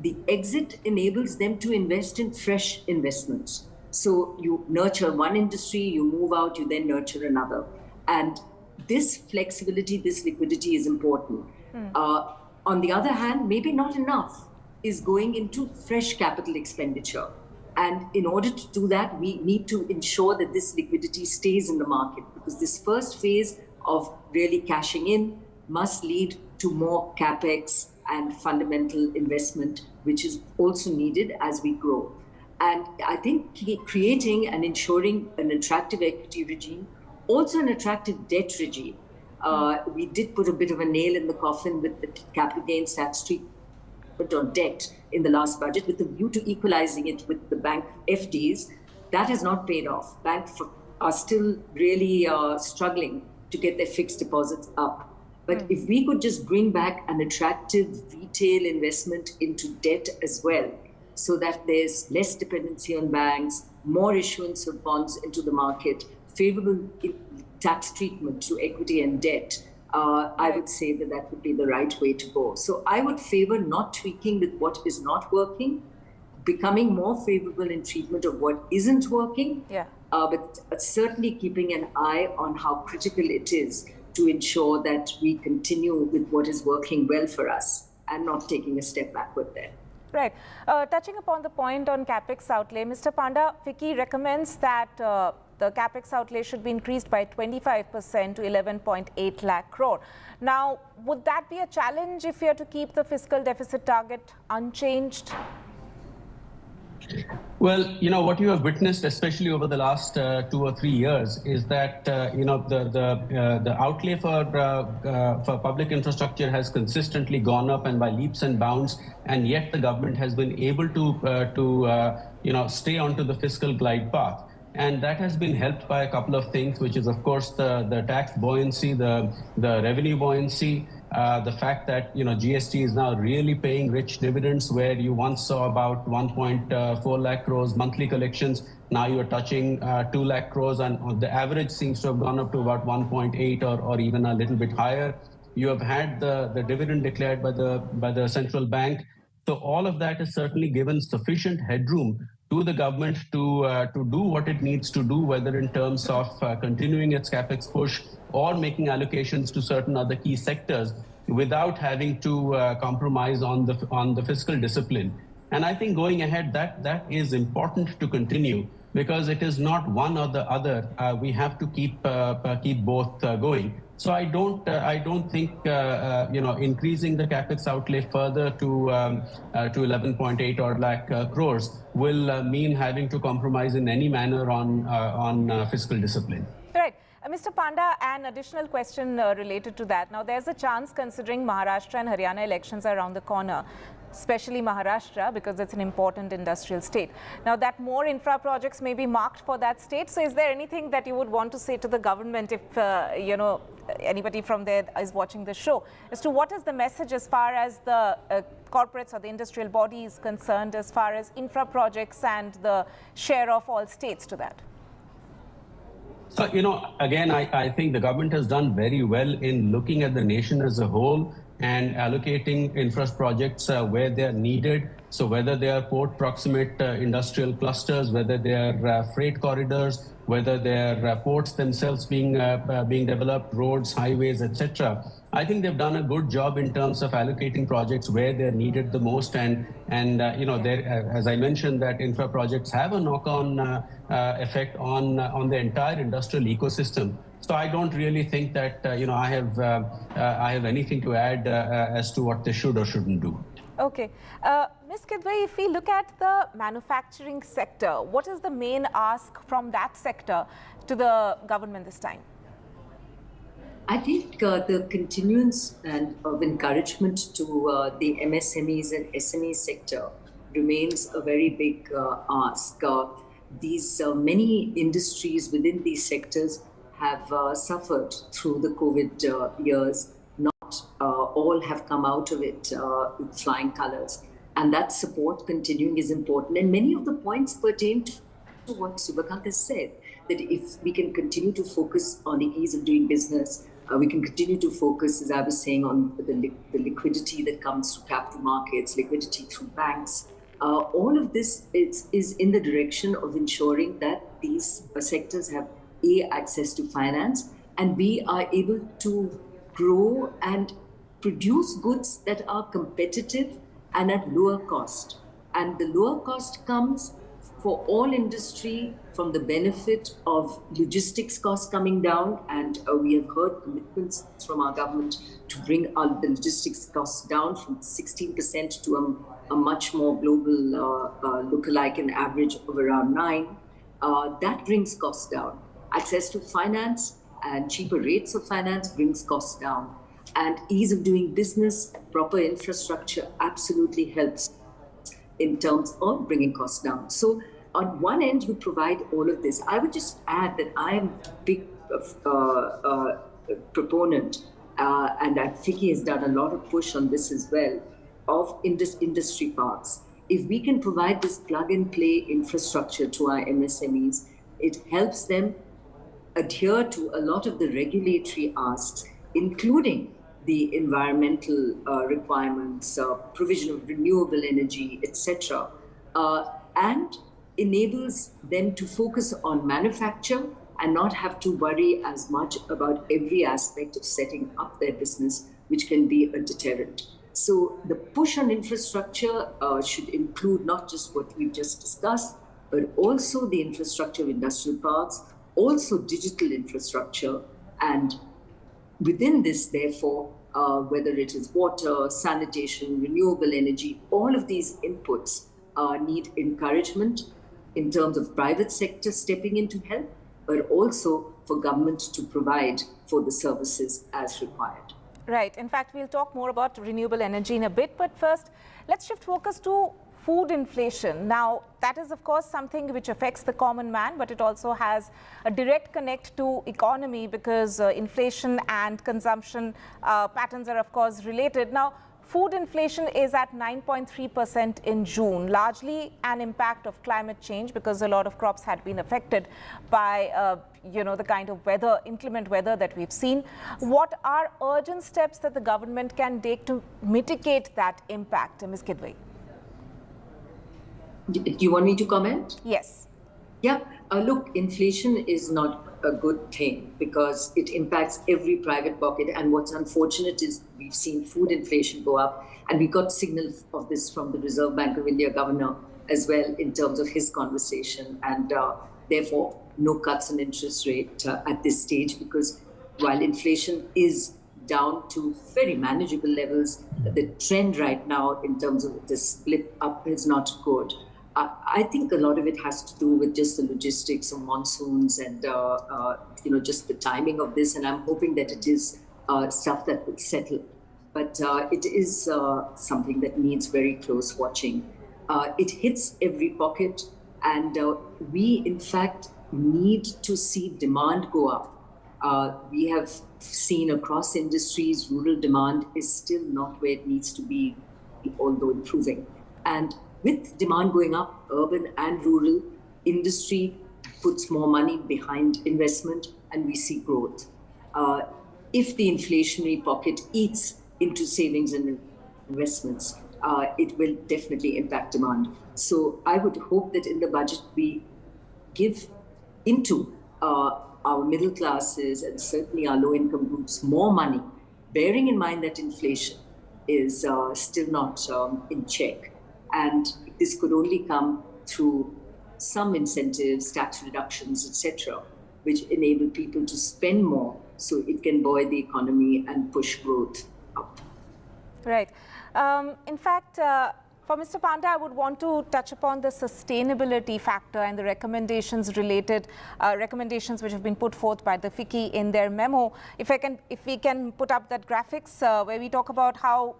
The exit enables them to invest in fresh investments. So you nurture one industry, you move out, you then nurture another. And this flexibility, this liquidity is important. On the other hand, maybe not enough is going into fresh capital expenditure. And in order to do that, we need to ensure that this liquidity stays in the market, because this first phase of really cashing in must lead to more capex and fundamental investment, which is also needed as we grow. And I think creating and ensuring an attractive equity regime, also an attractive debt regime. We did put a bit of a nail in the coffin with the capital gains tax treatment on debt in the last budget with the view to equalizing it with the bank FDs. That has not paid off. Banks are still really struggling to get their fixed deposits up. But if we could just bring back an attractive retail investment into debt as well, so that there's less dependency on banks, more issuance of bonds into the market, favorable tax treatment to equity and debt, I would say that that would be the right way to go. So I would favor not tweaking with what is not working, becoming more favorable in treatment of what isn't working, but certainly keeping an eye on how critical it is to ensure that we continue with what is working well for us and not taking a step backward there. Right. Touching upon the point on capex outlay, Mr. Panda, FICCI recommends that the capex outlay should be increased by 25% to 11.8 lakh crore. Now, would that be a challenge if we are to keep the fiscal deficit target unchanged? Well, what you have witnessed, especially over the last 2 or 3 years, is that the outlay for public infrastructure has consistently gone up and by leaps and bounds, and yet the government has been able to stay onto the fiscal glide path. And that has been helped by a couple of things, which is, of course, the tax buoyancy, the revenue buoyancy, the fact that GST is now really paying rich dividends, where you once saw about 1.4 lakh crores monthly collections. Now you are touching 2 lakh crores, and the average seems to have gone up to about 1.8 or even a little bit higher. You have had the dividend declared by the central bank. So all of that has certainly given sufficient headroom to the government to do what it needs to do, whether in terms of continuing its capex push or making allocations to certain other key sectors without having to compromise on the fiscal discipline. And I think going ahead, that is important to continue, because it is not one or the other. We have to keep both going. So I don't think increasing the capex outlay further to 11.8 odd lakh crores will mean having to compromise in any manner on fiscal discipline. Right. Mr. Panda, an additional question related to that. Now, there's a chance, considering Maharashtra and Haryana elections are around the corner, especially Maharashtra, because it's an important industrial state. Now that more infra projects may be marked for that state. So is there anything that you would want to say to the government if, anybody from there is watching the show, as to what is the message as far as the corporates or the industrial body is concerned, as far as infra projects and the share of all states to that? So, again, I think the government has done very well in looking at the nation as a whole and allocating infra projects where they are needed. So whether they are port proximate industrial clusters, whether they are freight corridors, whether they are ports themselves being developed, roads, highways, etc. I think they've done a good job in terms of allocating projects where they're needed the most. And as I mentioned, that infra projects have a knock-on effect on the entire industrial ecosystem. So I don't really think that I have anything to add as to what they should or shouldn't do. Okay. Ms. Kidwai, if we look at the manufacturing sector, what is the main ask from that sector to the government this time? I think the continuance and of encouragement to the MSMEs and SME sector remains a very big ask. These many industries within these sectors have suffered through the COVID years. Not all have come out of it with flying colors. And that support continuing is important. And many of the points pertain to what Subhakant has said, that if we can continue to focus on the ease of doing business, we can continue to focus, as I was saying, on the liquidity that comes through capital markets, liquidity through banks. All of this is in the direction of ensuring that these sectors have access to finance, and we are able to grow and produce goods that are competitive and at lower cost. And the lower cost comes for all industry from the benefit of logistics costs coming down. And we have heard commitments from our government to bring the logistics costs down from 16% to a much more global lookalike, an average of around 9%. That brings costs down. Access to finance and cheaper rates of finance brings costs down. And ease of doing business, proper infrastructure absolutely helps in terms of bringing costs down. So on one end, you provide all of this. I would just add that I am a big proponent, and FICCI has done a lot of push on this as well, of industry parks. If we can provide this plug-and-play infrastructure to our MSMEs, it helps them adhere to a lot of the regulatory asks, including the environmental requirements, provision of renewable energy, etc., and enables them to focus on manufacture and not have to worry as much about every aspect of setting up their business, which can be a deterrent. So the push on infrastructure should include not just what we've just discussed, but also the infrastructure of industrial parks, also digital infrastructure, and within this, therefore, whether it is water, sanitation, renewable energy, all of these inputs need encouragement in terms of private sector stepping in to help, but also for government to provide for the services as required. Right. In fact, we'll talk more about renewable energy in a bit, but first, let's shift focus to food inflation. Now, that is, of course, something which affects the common man, but it also has a direct connect to economy because inflation and consumption patterns are, of course, related. Now, food inflation is at 9.3% in June, largely an impact of climate change because a lot of crops had been affected by the kind of weather, inclement weather that we've seen. What are urgent steps that the government can take to mitigate that impact, Ms. Kidwai? Do you want me to comment? Yes. Yeah. Look, inflation is not a good thing because it impacts every private pocket. And what's unfortunate is we've seen food inflation go up, and we got signal of this from the Reserve Bank of India governor as well in terms of his conversation, and therefore no cuts in interest rate at this stage, because while inflation is down to very manageable levels, the trend right now in terms of this blip up is not good. I think a lot of it has to do with just the logistics of monsoons and just the timing of this, and I'm hoping that it is stuff that would settle but it is something that needs very close watching. It hits every pocket, and we, in fact, need to see demand go up. We have seen across industries, rural demand is still not where it needs to be, although improving. And with demand going up, urban and rural, industry puts more money behind investment, and we see growth. If the inflationary pocket eats into savings and investments, it will definitely impact demand. So I would hope that in the budget we give into our middle classes and certainly our low-income groups more money, bearing in mind that inflation is still not in check. And this could only come through some incentives, tax reductions, etc., which enable people to spend more so it can buoy the economy and push growth up. Right. In fact, for Mr. Panda, I would want to touch upon the sustainability factor and the recommendations related, recommendations which have been put forth by the FICCI in their memo. If we can put up that graphics where we talk about how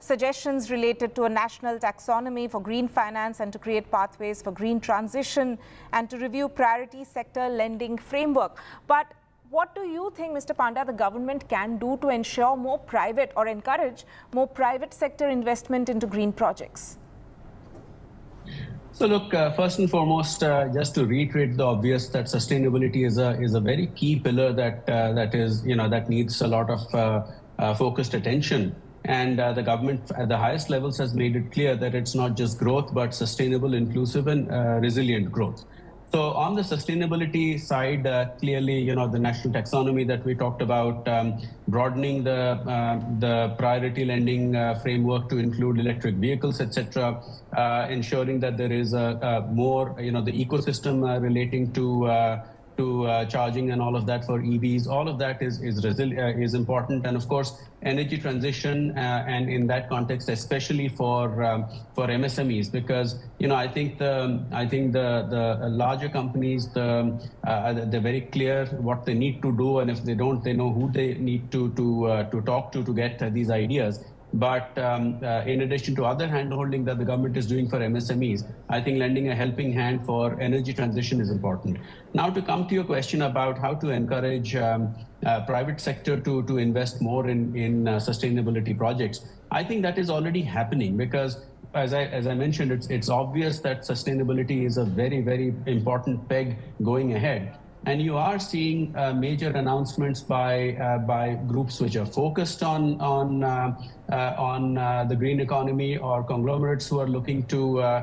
suggestions related to a national taxonomy for green finance and to create pathways for green transition and to review priority sector lending framework. But what do you think, Mr. Panda, the government can do to ensure more private or encourage more private sector investment into green projects? So look, first and foremost, just to reiterate the obvious, that sustainability is a very key pillar that needs a lot of focused attention. And the government at the highest levels has made it clear that it's not just growth, but sustainable, inclusive, and resilient growth. So on the sustainability side, clearly, the national taxonomy that we talked about, broadening the priority lending framework to include electric vehicles, etc., ensuring that there is more, the ecosystem relating to charging and all of that for EVs, all of that is important. And of course, energy transition, and in that context, especially for MSMEs, because I think the larger companies, they're very clear what they need to do, and if they don't, they know who they need to talk to get these ideas. But in addition to other hand-holding that the government is doing for MSMEs, I think lending a helping hand for energy transition is important. Now, to come to your question about how to encourage private sector to invest more in sustainability projects, I think that is already happening, because as I mentioned, it's obvious that sustainability is a very, very important peg going ahead. And you are seeing major announcements by groups which are focused on the green economy, or conglomerates who are looking to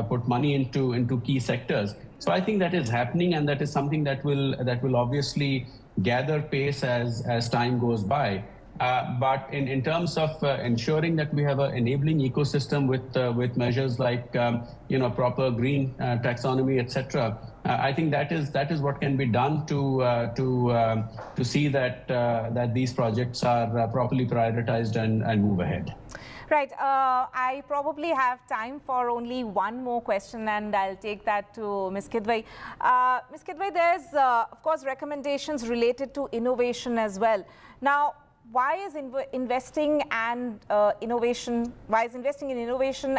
put money into key sectors. So I think that is happening, and that is something that will obviously gather pace as time goes by. But in terms of ensuring that we have an enabling ecosystem with measures like proper green taxonomy, etc., I think that is what can be done to see that these projects are properly prioritized and move ahead. Right. I probably have time for only one more question, and I'll take that to Ms. Kidwai. Ms. Kidwai, there's, of course, recommendations related to innovation as well. Now, why is investing in innovation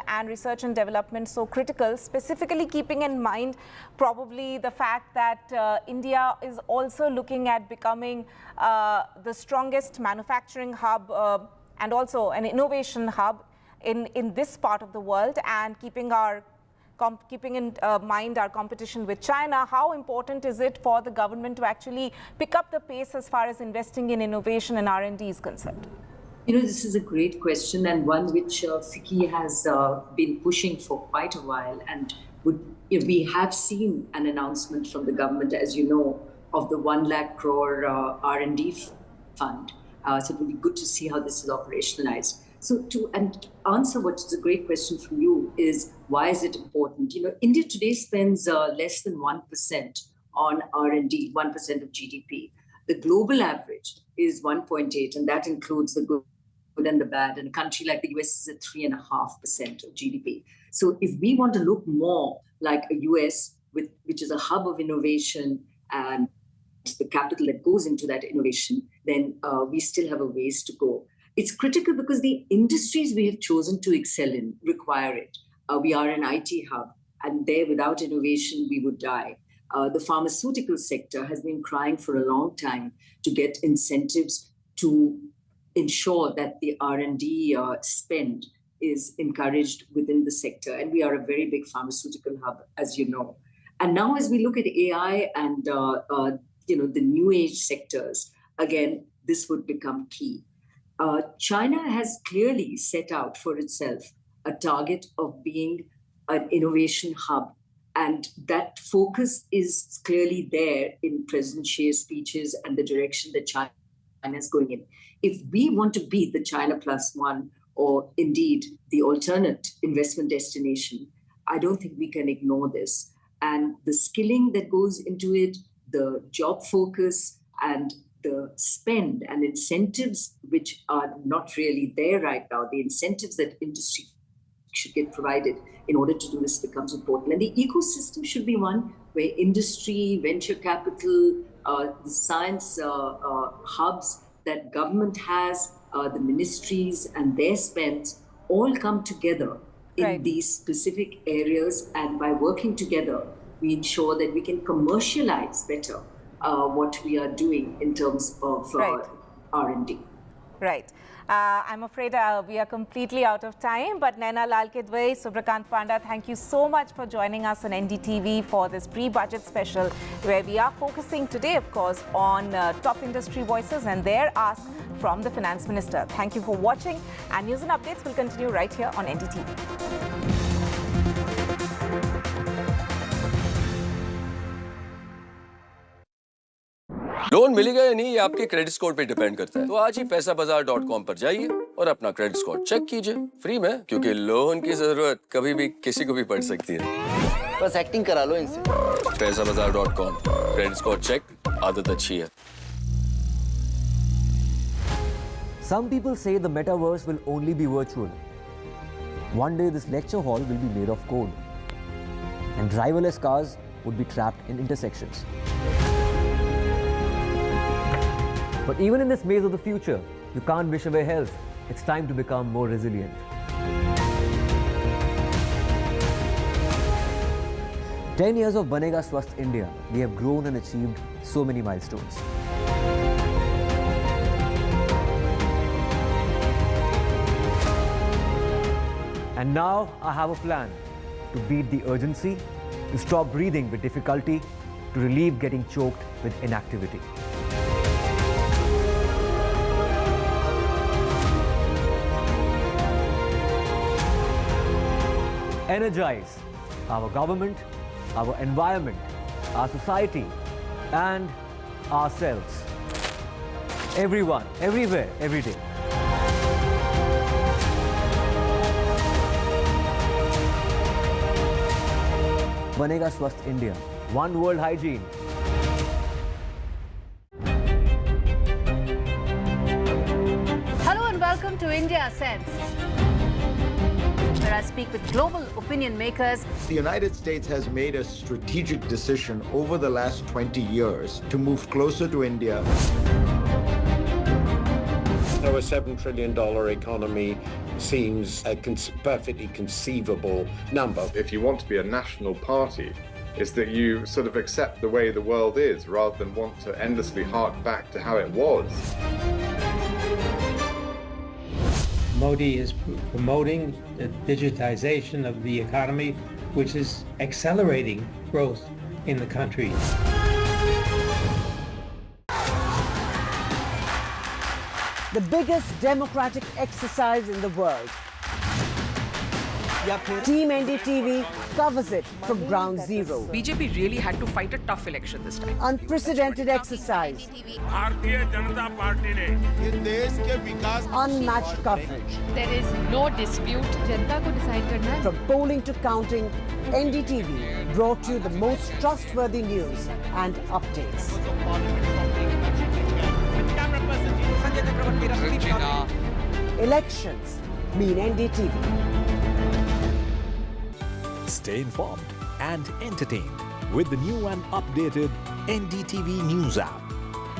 and research and development so critical, specifically keeping in mind probably the fact that India is also looking at becoming the strongest manufacturing hub and also an innovation hub in this part of the world, and keeping in mind our competition with China? How important is it for the government to actually pick up the pace as far as investing in innovation and R&D is concerned? This is a great question, and one which FICCI has been pushing for quite a while. And we have seen an announcement from the government, as you know, of the 1 lakh crore R&D fund. So it will be good to see how this is operationalized. So to answer what is a great question from you is, why is it important? India today spends less than 1% on R&D, 1% of GDP. The global average is 1.8, and that includes the good and the bad. And a country like the US is at 3.5% of GDP. So if we want to look more like a US, which is a hub of innovation and the capital that goes into that innovation, then we still have a ways to go. It's critical because the industries we have chosen to excel in require it. We are an IT hub, and there, without innovation, we would die. The pharmaceutical sector has been crying for a long time to get incentives to ensure that the R&D spend is encouraged within the sector. And we are a very big pharmaceutical hub, as you know. And now as we look at AI and the new age sectors, again, this would become key. China has clearly set out for itself a target of being an innovation hub. And that focus is clearly there in President Xi's speeches and the direction that China is going in. If we want to be the China plus one, or indeed the alternate investment destination, I don't think we can ignore this. And the skilling that goes into it, the job focus, and the spend and incentives, which are not really there right now, the incentives that industry should get provided in order to do this becomes important. And the ecosystem should be one where industry, venture capital, the science hubs that government has, the ministries and their spends all come together in these specific areas. And by working together, we ensure that we can commercialize better what we are doing in terms of R&D. Right. I'm afraid we are completely out of time, but Naina Lalkedwai, Subrakant Panda, thank you so much for joining us on NDTV for this pre-budget special, where we are focusing today, of course, on top industry voices and their ask from the Finance Minister. Thank you for watching, and news and updates will continue right here on NDTV. Loan मिलेगा या नहीं ये आपके credit score पे depend करता है। तो आज ही पैसाबाजार.com पर जाइए और अपना क्रेडिट स्कोर चेक कीजिए फ्री में, क्योंकि लोन की जरूरत कभी भी किसी को भी पड़ सकती है। बस एक्टिंग करा लो इनसे। पैसाबाजार.com, क्रेडिट स्कोर चेक, आदत अच्छी है। Some people say the metaverse will only be virtual. One day this lecture hall will be made of code, and driverless cars would be trapped in intersections. But even in this maze of the future, you can't wish away health. It's time to become more resilient. "10 years of Banega Swasth India, we have grown and achieved so many milestones. And now I have a plan to beat the urgency, to stop breathing with difficulty, to relieve getting choked with inactivity. Energize our government, our environment, our society, and ourselves. Everyone, everywhere, every day. Banega Swasth India. One world hygiene. Hello and welcome to India Sense, where I speak with global opinion makers. The United States has made a strategic decision over the last 20 years to move closer to India. So a $7 trillion economy seems a perfectly conceivable number. If you want to be a national party, is that you sort of accept the way the world is rather than want to endlessly hark back to how it was. Modi is promoting the digitization of the economy, which is accelerating growth in the country. The biggest democratic exercise in the world. Team NDTV covers it from ground zero. BJP really had to fight a tough election this time. Unprecedented exercise. Unmatched coverage. There is no dispute. जनता को decide करना है. From polling to counting, NDTV brought you the most trustworthy news and updates. Elections mean NDTV. Stay informed and entertained with the new and updated NDTV News app.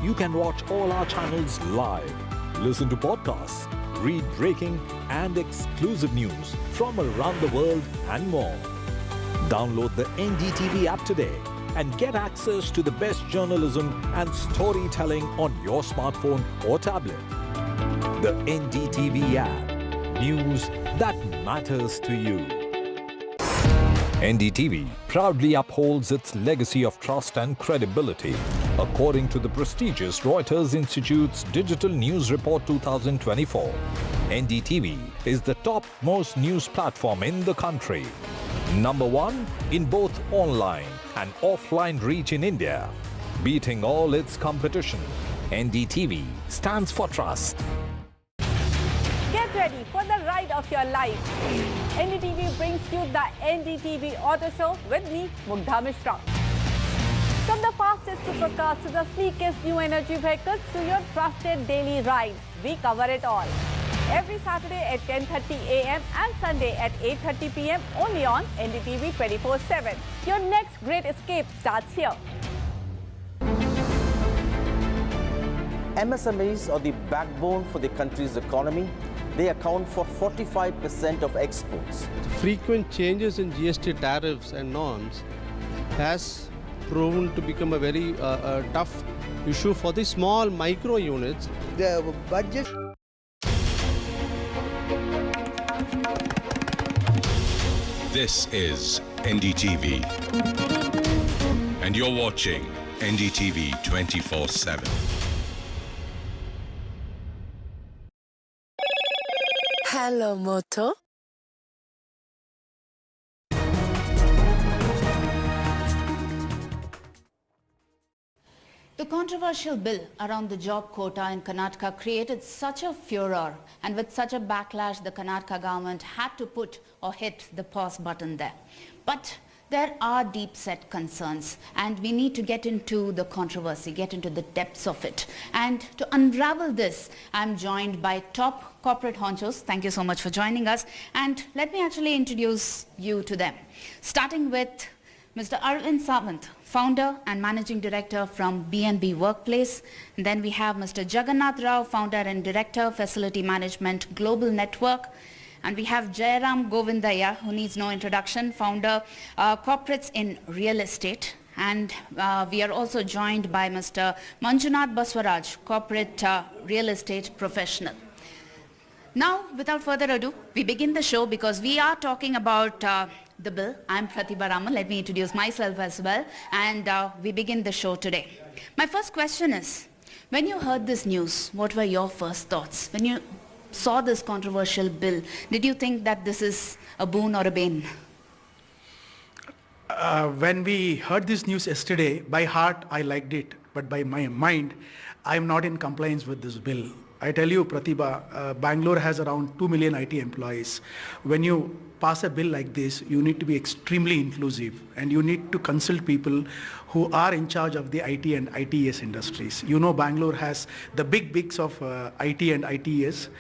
You can watch all our channels live, listen to podcasts, read breaking and exclusive news from around the world and more. Download the NDTV app today and get access to the best journalism and storytelling on your smartphone or tablet. The NDTV app. News that matters to you. NDTV proudly upholds its legacy of trust and credibility. According to the prestigious Reuters Institute's Digital News Report 2024, NDTV is the topmost news platform in the country. Number one in both online and offline reach in India. Beating all its competition, NDTV stands for trust. Get ready for the ride of your life. NDTV brings you the NDTV Auto Show with me, Mugdha Mishra. From the fastest supercars to the sleekest new energy vehicles to your trusted daily ride, we cover it all. Every Saturday at 10:30 a.m. and Sunday at 8:30 p.m. only on NDTV 24/7. Your next great escape starts here. MSMEs are the backbone for the country's economy. They account for 45% of exports. Frequent changes in GST tariffs and norms has proven to become a very tough issue for the small micro units. The budget. This is NDTV, and you're watching NDTV 24/7. Hello, Moto. The controversial bill around the job quota in Karnataka created such a furor, and with such a backlash, the Karnataka government had to put or hit the pause button there. But there are deep-set concerns, and we need to get into the controversy, get into the depths of it. And to unravel this, I'm joined by top corporate honchos. Thank you so much for joining us. And let me actually introduce you to them. Starting with Mr. Arvind Sawant, founder and managing director from B&B Workplace. And then we have Mr. Jagannath Rao, founder and director, facility management, global network. And we have Jairam Govindaya, who needs no introduction, founder, corporates in real estate. And we are also joined by Mr. Manjunath Baswaraj, corporate real estate professional. Now, without further ado, we begin the show because we are talking about the bill. I'm Pratibha Raman. Let me introduce myself as well. And we begin the show today. My first question is, when you heard this news, what were your first thoughts? When you saw this controversial bill, did you think that this is a boon or a bane? When we heard this news yesterday, by heart I liked it, but by my mind, I am not in compliance with this bill. I tell you, Pratibha, Bangalore has around 2 million IT employees. When you pass a bill like this, you need to be extremely inclusive, and you need to consult people who are in charge of the IT and ITES industries. You know, Bangalore has the bigs of IT and ITES.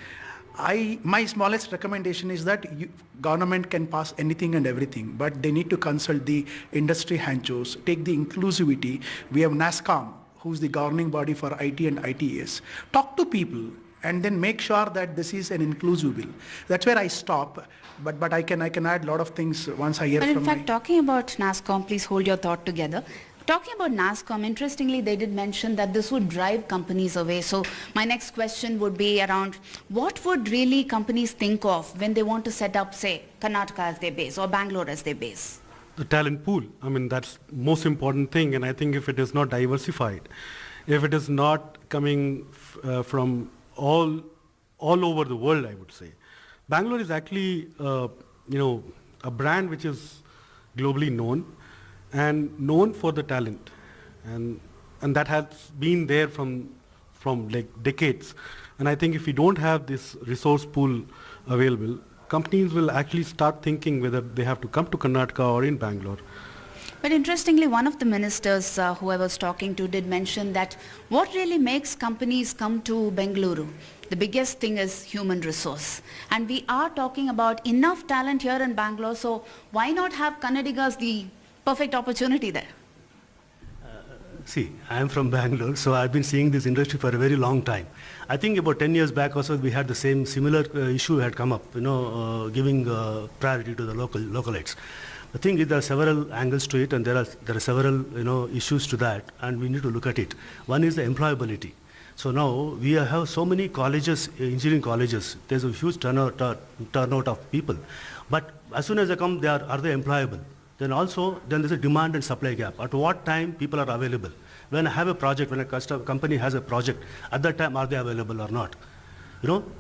My smallest recommendation is that government can pass anything and everything, but they need to consult the industry honchos, take the inclusivity. We have NASSCOM, who's the governing body for IT and ITES. Talk to people and then make sure that this is an inclusive bill. That's where I stop, but I can add a lot of things once I hear from But in fact, talking about NASSCOM, please hold your thought together. Talking about NASSCOM, interestingly, they did mention that this would drive companies away. So my next question would be around what would really companies think of when they want to set up, say, Karnataka as their base or Bangalore as their base? The talent pool. I mean, that's most important thing. And I think if it is not diversified, if it is not coming from all over the world, I would say. Bangalore is actually, a brand which is globally known and known for the talent. And that has been there from like decades. And I think if we don't have this resource pool available, companies will actually start thinking whether they have to come to Karnataka or in Bangalore. But interestingly, one of the ministers who I was talking to did mention that what really makes companies come to Bengaluru, the biggest thing is human resource. And we are talking about enough talent here in Bangalore, so why not have Kannadigas the perfect opportunity there? See, I am from Bangalore, so I've been seeing this industry for a very long time. I think about 10 years back also we had the same similar issue had come up, giving priority to the localites. The thing is there are several angles to it and there are several issues to that and we need to look at it. One is the employability. So now we have so many colleges, engineering colleges, there's a huge turnout of people. But as soon as they come, are they employable? Then there's a demand and supply gap. At what time people are available? When I have a project, when a company has a project, at that time are they available or not?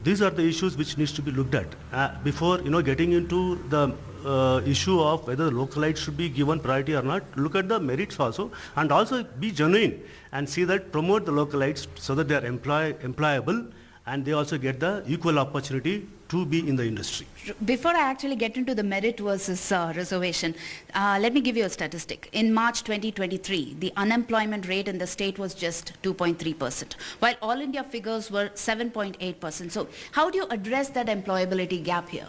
These are the issues which needs to be looked at before getting into the issue of whether localites should be given priority or not. Look at the merits also and also be genuine and see that promote the localites so that they are employable and they also get the equal opportunity to be in the industry. Before I actually get into the merit versus reservation, let me give you a statistic. In March 2023, the unemployment rate in the state was just 2.3%, while all India figures were 7.8%. So how do you address that employability gap here?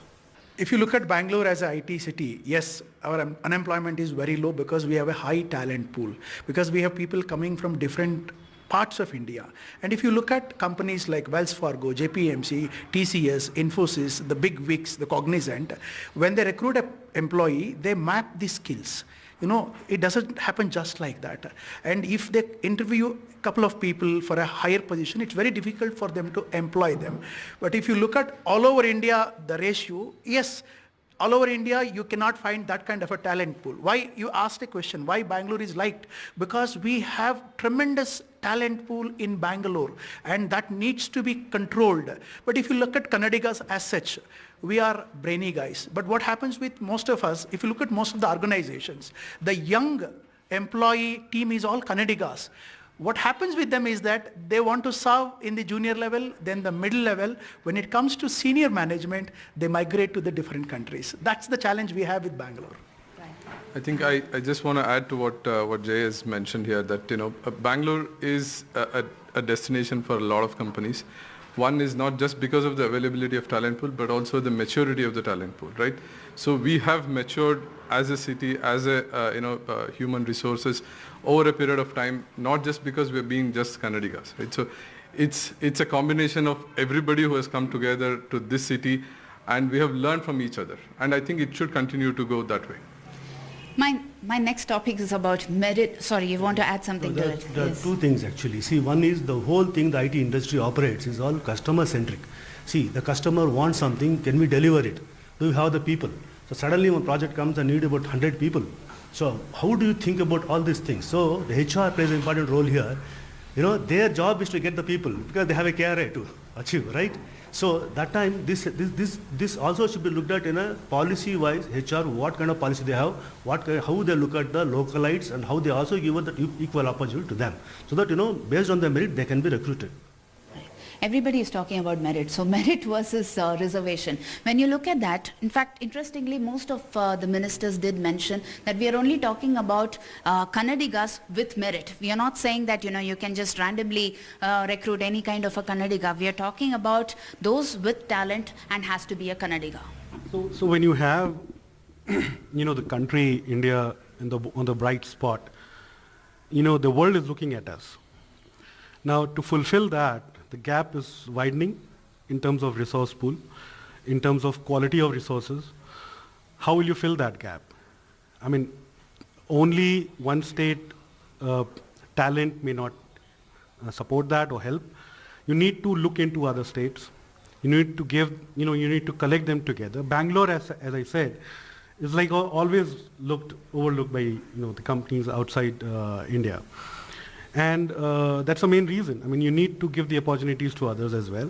If you look at Bangalore as an IT city, yes, our unemployment is very low because we have a high talent pool, because we have people coming from different parts of India. And if you look at companies like Wells Fargo, JPMC, TCS, Infosys, the big wigs, the Cognizant, when they recruit an employee, they map the skills. It doesn't happen just like that. And if they interview a couple of people for a higher position, it's very difficult for them to employ them. But if you look at all over India, the ratio, yes, all over India, you cannot find that kind of a talent pool. Why? You asked a question, why Bangalore is liked? Because we have tremendous talent pool in Bangalore and that needs to be controlled. But if you look at Kannadigas as such, we are brainy guys. But what happens with most of us, if you look at most of the organizations, the young employee team is all Kannadigas. What happens with them is that they want to serve in the junior level, then the middle level. When it comes to senior management, they migrate to the different countries. That's the challenge we have with Bangalore. I think I just want to add to what Jay has mentioned here, that Bangalore is a destination for a lot of companies. One is not just because of the availability of talent pool, but also the maturity of the talent pool, right? So we have matured as a city, as a human resources over a period of time, not just because we're being just Kannadigas, right? So it's a combination of everybody who has come together to this city, and we have learned from each other. And I think it should continue to go that way. My next topic is about merit. Sorry, you want to add something to it? There are two things actually. See, one is the whole thing the IT industry operates is all customer centric. See, the customer wants something, can we deliver it? Do we have the people? So suddenly when a project comes and need about 100 people. So how do you think about all these things? So the HR plays an important role here. Their job is to get the people because they have a KRA to achieve, right? So that time, this also should be looked at in a policy-wise, HR, what kind of policy they have, how they look at the localites and how they also give the equal opportunity to them. So that, based on their merit, they can be recruited. Everybody is talking about merit. So merit versus reservation. When you look at that, in fact, interestingly, most of the ministers did mention that we are only talking about Kannadigas with merit. We are not saying that, you can just randomly recruit any kind of a Kannadiga. We are talking about those with talent and has to be a Kannadiga. So when you have, the country, India, on the bright spot, the world is looking at us. Now, to fulfill that, the gap is widening in terms of resource pool, in terms of quality of resources. How will you fill that gap? I mean, only one state talent may not support that or help. You need to look into other states. You need to give, you need to collect them together. Bangalore, as I said, is like always overlooked by, the companies outside India. And that's the main reason. I mean, you need to give the opportunities to others as well.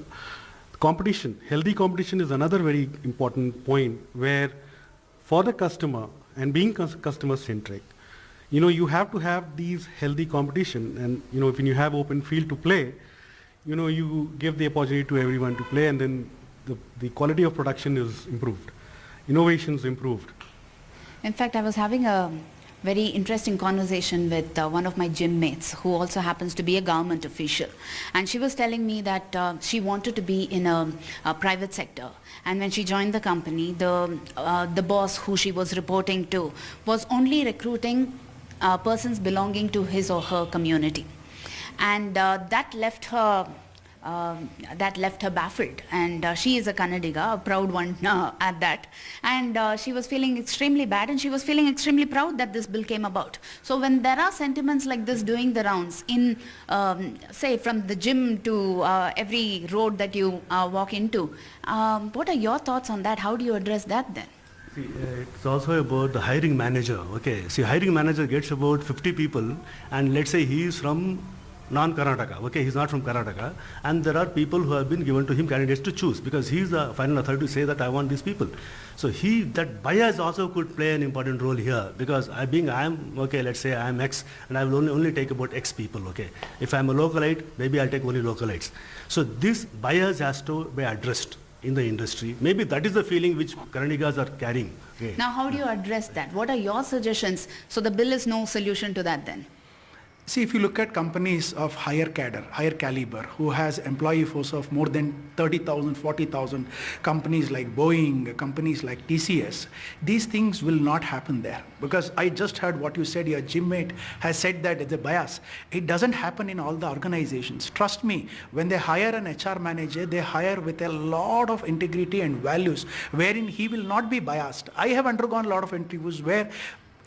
Competition, healthy competition is another very important point where for the customer and being customer centric, you have to have these healthy competition. And, when you have open field to play, you give the opportunity to everyone to play, and then the quality of production is improved. Innovation is improved. In fact, I was having a very interesting conversation with one of my gym mates who also happens to be a government official, and she was telling me that she wanted to be in a private sector, and when she joined the company, the boss who she was reporting to was only recruiting persons belonging to his or her community. And that left her baffled, and she is a Kannadiga, a proud one at that, and she was feeling extremely bad, and she was feeling extremely proud that this bill came about. So when there are sentiments like this doing the rounds in, say, from the gym to every road that you walk into, what are your thoughts on that? How do you address that then? See, it's also about the hiring manager. Okay, see, hiring manager gets about 50 people, and let's say he is from non-Karnataka, okay, he's not from Karnataka, and there are people who have been given to him candidates to choose, because he is the final authority to say that I want these people. So that bias also could play an important role here, because okay, let's say I'm X, and I will only take about X people, okay. If I'm a localite, maybe I'll take only localites. So this bias has to be addressed in the industry. Maybe that is the feeling which Kannadigas are carrying. Okay. Now, how do you address that? What are your suggestions? So the bill is no solution to that then? See, if you look at companies of higher cadre, higher caliber, who has employee force of more than 30,000, 40,000, companies like Boeing, companies like TCS, these things will not happen there. Because I just heard what you said, your gym mate has said that it's a bias. It doesn't happen in all the organizations. Trust me, when they hire an HR manager, they hire with a lot of integrity and values, wherein he will not be biased. I have undergone a lot of interviews where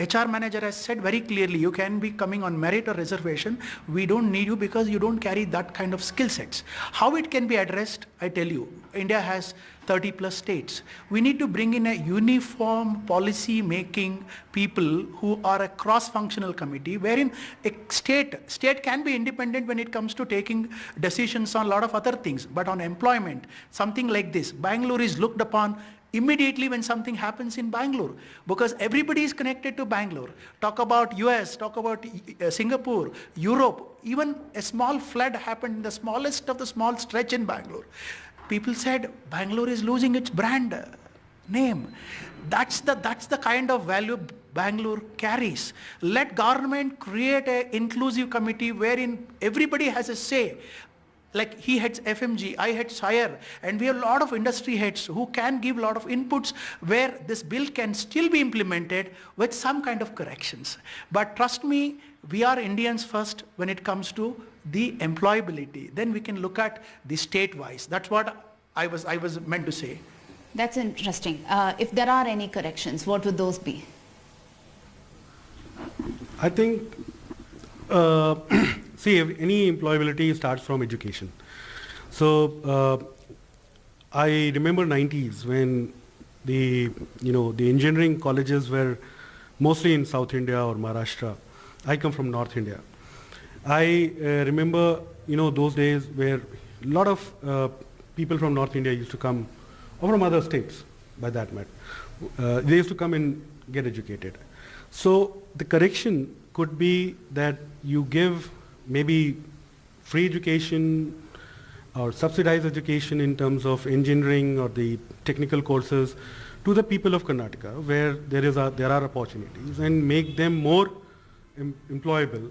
HR manager has said very clearly, you can be coming on merit or reservation. We don't need you because you don't carry that kind of skill sets. How it can be addressed, I tell you, India has 30 plus states. We need to bring in a uniform policy making people who are a cross-functional committee, wherein a state can be independent when it comes to taking decisions on a lot of other things. But on employment, something like this, Bangalore is looked upon immediately when something happens in Bangalore, because everybody is connected to Bangalore. Talk about US, talk about Singapore, Europe, even a small flood happened in the smallest of the small stretch in Bangalore. People said Bangalore is losing its brand name. That's the kind of value Bangalore carries. Let government create an inclusive committee wherein everybody has a say. Like he heads FMG, I head SIRE, and we have a lot of industry heads who can give a lot of inputs where this bill can still be implemented with some kind of corrections. But trust me, we are Indians first when it comes to the employability. Then we can look at the state-wise. That's what I was meant to say. That's interesting. If there are any corrections, what would those be? I think see, any employability starts from education. So I remember 90s when the engineering colleges were mostly in South India or Maharashtra. I come from North India. I remember those days where a lot of people from North India used to come, or from other states by that matter. They used to come and get educated. So the correction could be that you give maybe free education or subsidized education in terms of engineering or the technical courses to the people of Karnataka, where there are opportunities, and make them more employable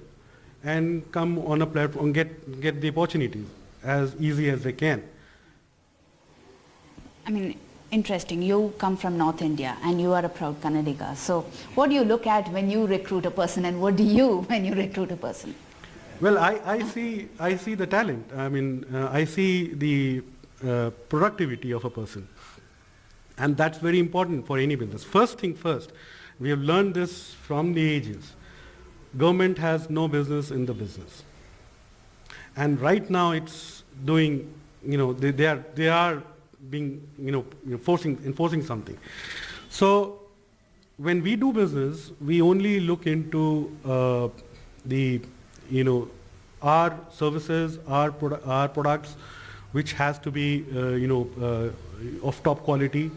and come on a platform, get the opportunities as easy as they can. I mean, interesting. You come from North India and you are a proud Kannadiga. So what do you look at when you recruit a person, and what do you when you recruit a person? Well, I see the talent. I mean, I see the productivity of a person. And that's very important for any business. First thing first, we have learned this from the ages. Government has no business in the business. And right now it's doing, they are being, enforcing something. So when we do business, we only look into our services, our products, which has to be, of top quality.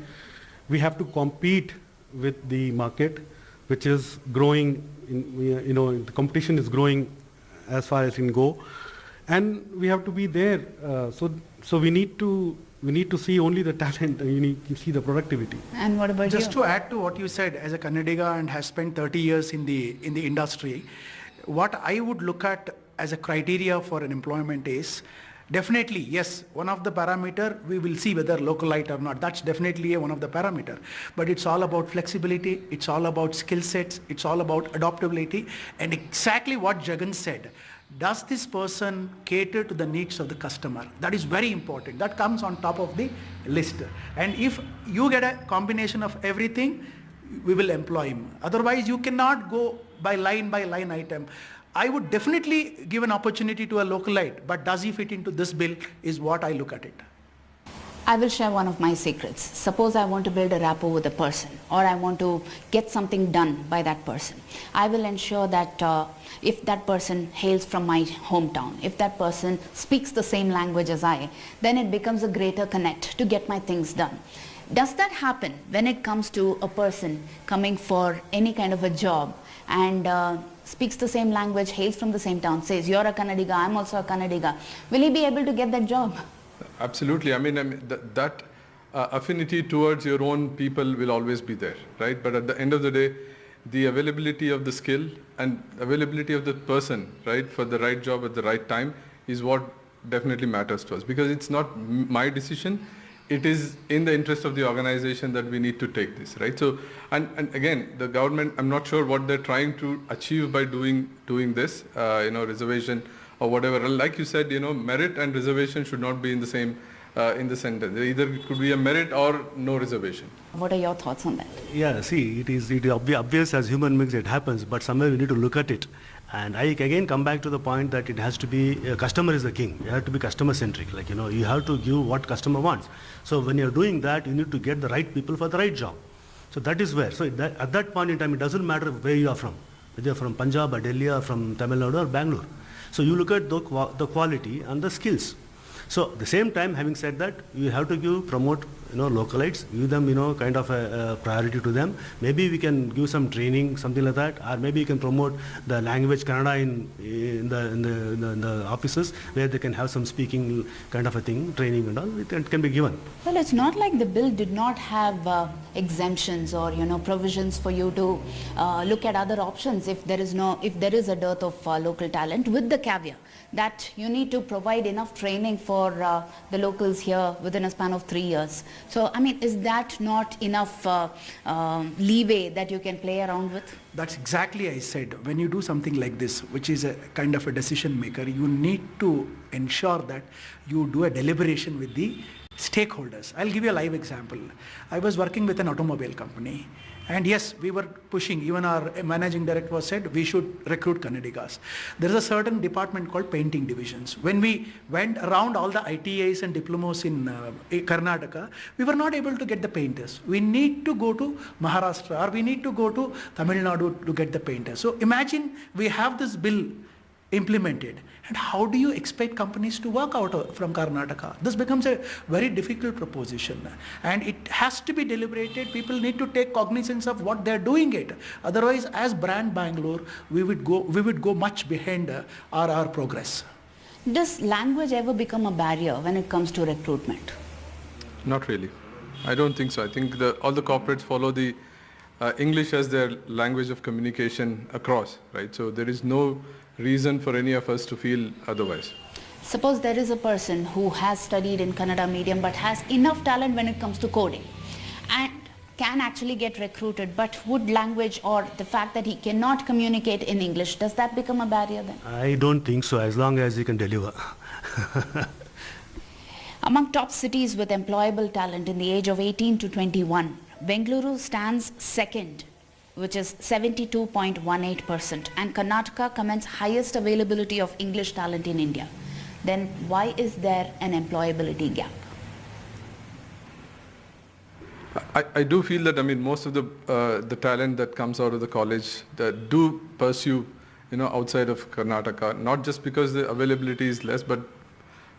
We have to compete with the market, which is growing. The competition is growing as far as it can go, and we have to be there. So we need to see only the talent, and you need to see the productivity. And what about Just to add to what you said, as a Kannadiga and has spent 30 years in the industry, what I would look at as a criteria for an employment is, Definitely, yes, one of the parameter, we will see whether localite or not. That's definitely one of the parameter. But it's all about flexibility, it's all about skill sets, it's all about adaptability, and exactly what Jagan said. Does this person cater to the needs of the customer? That is very important. That comes on top of the list. And if you get a combination of everything, we will employ him. Otherwise, you cannot go by line item. I would definitely give an opportunity to a localite, but does he fit into this bill is what I look at it. I will share one of my secrets. Suppose I want to build a rapport with a person, or I want to get something done by that person. I will ensure that if that person hails from my hometown, if that person speaks the same language as I, then it becomes a greater connect to get my things done. Does that happen when it comes to a person coming for any kind of a job and speaks the same language, hails from the same town, says, you're a Kannadiga, I'm also a Kannadiga. Will he be able to get that job? Absolutely. I mean that affinity towards your own people will always be there, right? But at the end of the day, the availability of the skill and availability of the person, right, for the right job at the right time is what definitely matters to us, because it's not my decision. It is in the interest of the organization that we need to take this, right? So, and again, the government, I'm not sure what they're trying to achieve by doing this, reservation or whatever. Like you said, merit and reservation should not be in the same, in the sentence. Either it could be a merit or no reservation. What are your thoughts on that? Yeah, see, it is obvious as human beings it happens, but somewhere we need to look at it. And I again come back to the point that it has to be, customer is the king. You have to be customer centric. Like, you have to give what customer wants. So when you're doing that, you need to get the right people for the right job. So that is where, at that point in time, it doesn't matter where you are from, whether you're from Punjab or Delhi or from Tamil Nadu or Bangalore. So you look at the quality and the skills. So at the same time, having said that, you have to promote localites, give them kind of a priority to them. Maybe we can give some training, something like that, or maybe you can promote the language Kannada in the offices where they can have some speaking kind of a thing, training and all. It can be given. Well, it's not like the bill did not have exemptions or provisions for you to look at other options if there is a dearth of local talent, with the caveat that you need to provide enough training for the locals here within a span of 3 years. So, I mean, is that not enough leeway that you can play around with? That's exactly I said. When you do something like this, which is a kind of a decision maker, you need to ensure that you do a deliberation with the stakeholders. I'll give you a live example. I was working with an automobile company, and yes, we were pushing, even our managing director said we should recruit Kannadigas. There is a certain department called painting divisions. When we went around all the ITIs and diplomas in Karnataka, we were not able to get the painters. We need to go to Maharashtra or we need to go to Tamil Nadu to get the painters. So imagine we have this bill implemented, and how do you expect companies to work out from Karnataka? This becomes a very difficult proposition, and it has to be deliberated. People need to take cognizance of what they're doing it. Otherwise, as brand Bangalore, we would go much behind our progress. Does language ever become a barrier when it comes to recruitment? Not really. I don't think so. I think all the corporates follow the English as their language of communication across, right? So there is no reason for any of us to feel otherwise. Suppose there is a person who has studied in Kannada medium but has enough talent when it comes to coding and can actually get recruited, but would language or the fact that he cannot communicate in English, does that become a barrier then? I don't think so, as long as he can deliver. Among top cities with employable talent in the age of 18 to 21, Bengaluru stands second, which is 72.18%, and Karnataka commands highest availability of English talent in India. Then why is there an employability gap? I do feel that, I mean, most of the talent that comes out of the college that do pursue, outside of Karnataka, not just because the availability is less, but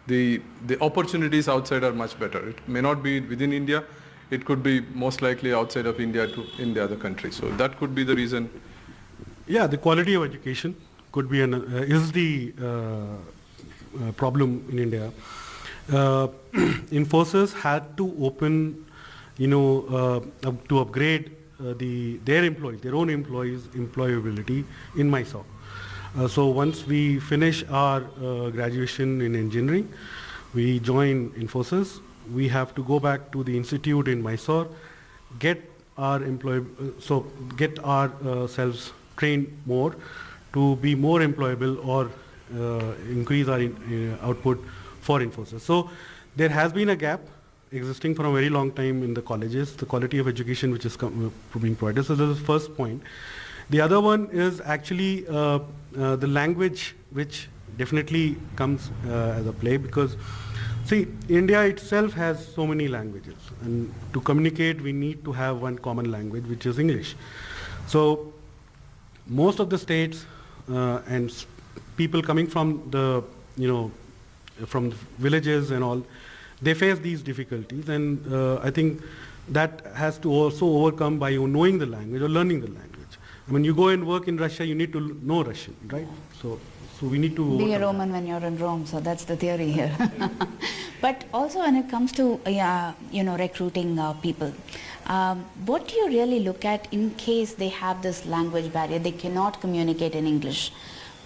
the opportunities outside are much better. It may not be within India. It could be most likely outside of India in the other countries. So that could be the reason. Yeah, the quality of education could be is the problem in India. Infosys had to open, to upgrade their own employees' employability in Mysore. So once we finish our graduation in engineering, we join Infosys, we have to go back to the institute in Mysore, get our get ourselves trained more to be more employable or increase our output for Infosys. So there has been a gap existing for a very long time in the colleges, the quality of education which is being provided. So this is the first point. The other one is actually the language, which definitely comes as a play, because see, India itself has so many languages, and to communicate we need to have one common language, which is English. So most of the states and people coming from the, from the villages and all, they face these difficulties, and I think that has to also overcome by you knowing the language or learning the language. I mean, you go and work in Russia, you need to know Russian, right? So we need to be a Roman when you're in Rome. So that's the theory here. But also when it comes to recruiting people, what do you really look at in case they have this language barrier? They cannot communicate in English.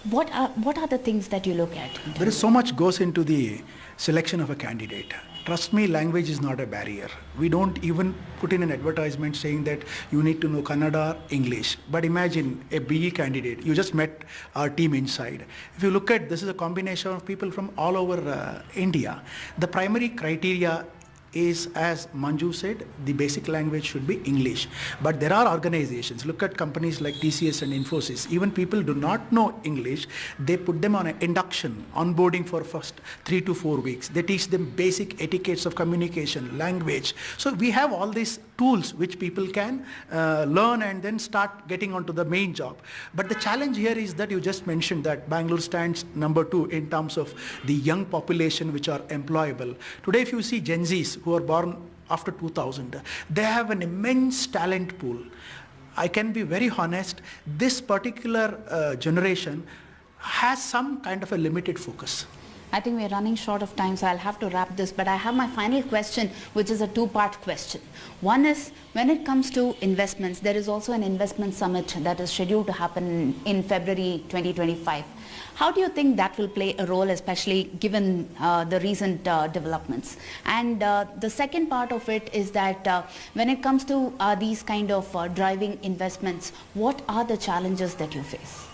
What are the things that you look at? There is so much goes into the selection of a candidate. Trust me, language is not a barrier. We don't even put in an advertisement saying that you need to know Kannada, English. But imagine a BE candidate. You just met our team inside. If you look at, this is a combination of people from all over India. The primary criteria is, as Manju said, the basic language should be English. But there are organizations, look at companies like TCS and Infosys, even people do not know English, they put them on an induction, onboarding for first 3 to 4 weeks. They teach them basic etiquettes of communication, language. So we have all these tools which people can learn and then start getting onto the main job. But the challenge here is that you just mentioned that Bangalore stands number 2 in terms of the young population which are employable. Today if you see Gen Zs who are born after 2000, they have an immense talent pool. I can be very honest, this particular generation has some kind of a limited focus. I think we're running short of time, so I'll have to wrap this, but I have my final question, which is a two-part question. One is, when it comes to investments, there is also an investment summit that is scheduled to happen in February 2025. How do you think that will play a role, especially given the recent developments? And the second part of it is that when it comes to these kind of driving investments, what are the challenges that you face?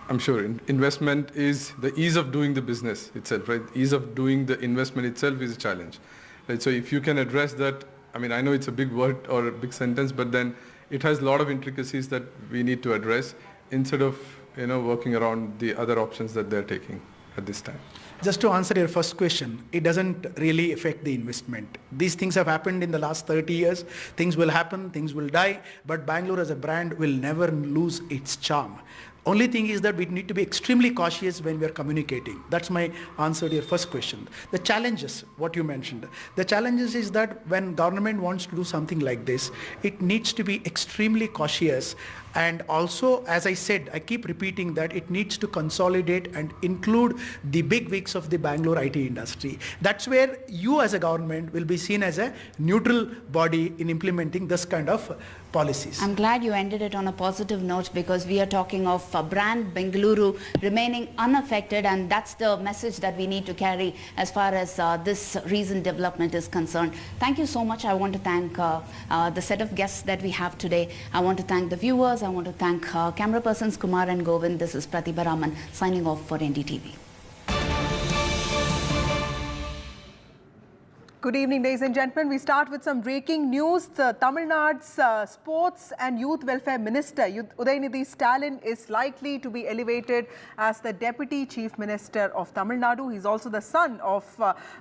I'm sure investment is the ease of doing the business itself, right? Ease of doing the investment itself is a challenge, right? So if you can address that, I mean, I know it's a big word or a big sentence, but then it has a lot of intricacies that we need to address instead of, working around the other options that they're taking at this time. Just to answer your first question, it doesn't really affect the investment. These things have happened in the last 30 years. Things will happen, things will die, but Bangalore as a brand will never lose its charm. Only thing is that we need to be extremely cautious when we are communicating. That's my answer to your first question. The challenges, what you mentioned. The challenges is that when government wants to do something like this, it needs to be extremely cautious. And also, as I said, I keep repeating that it needs to consolidate and include the big wigs of the Bangalore IT industry. That's where you as a government will be seen as a neutral body in implementing this kind of policies. I'm glad you ended it on a positive note, because we are talking of brand Bengaluru remaining unaffected, and that's the message that we need to carry as far as this recent development is concerned. Thank you so much. I want to thank the set of guests that we have today. I want to thank the viewers. I want to thank camera persons Kumar and Govind. This is Pratibha Raman signing off for NDTV. Good evening, ladies and gentlemen. We start with some breaking news. Tamil Nadu's Sports and Youth Welfare Minister, Udayanidhi Stalin, is likely to be elevated as the Deputy Chief Minister of Tamil Nadu. He's also the son of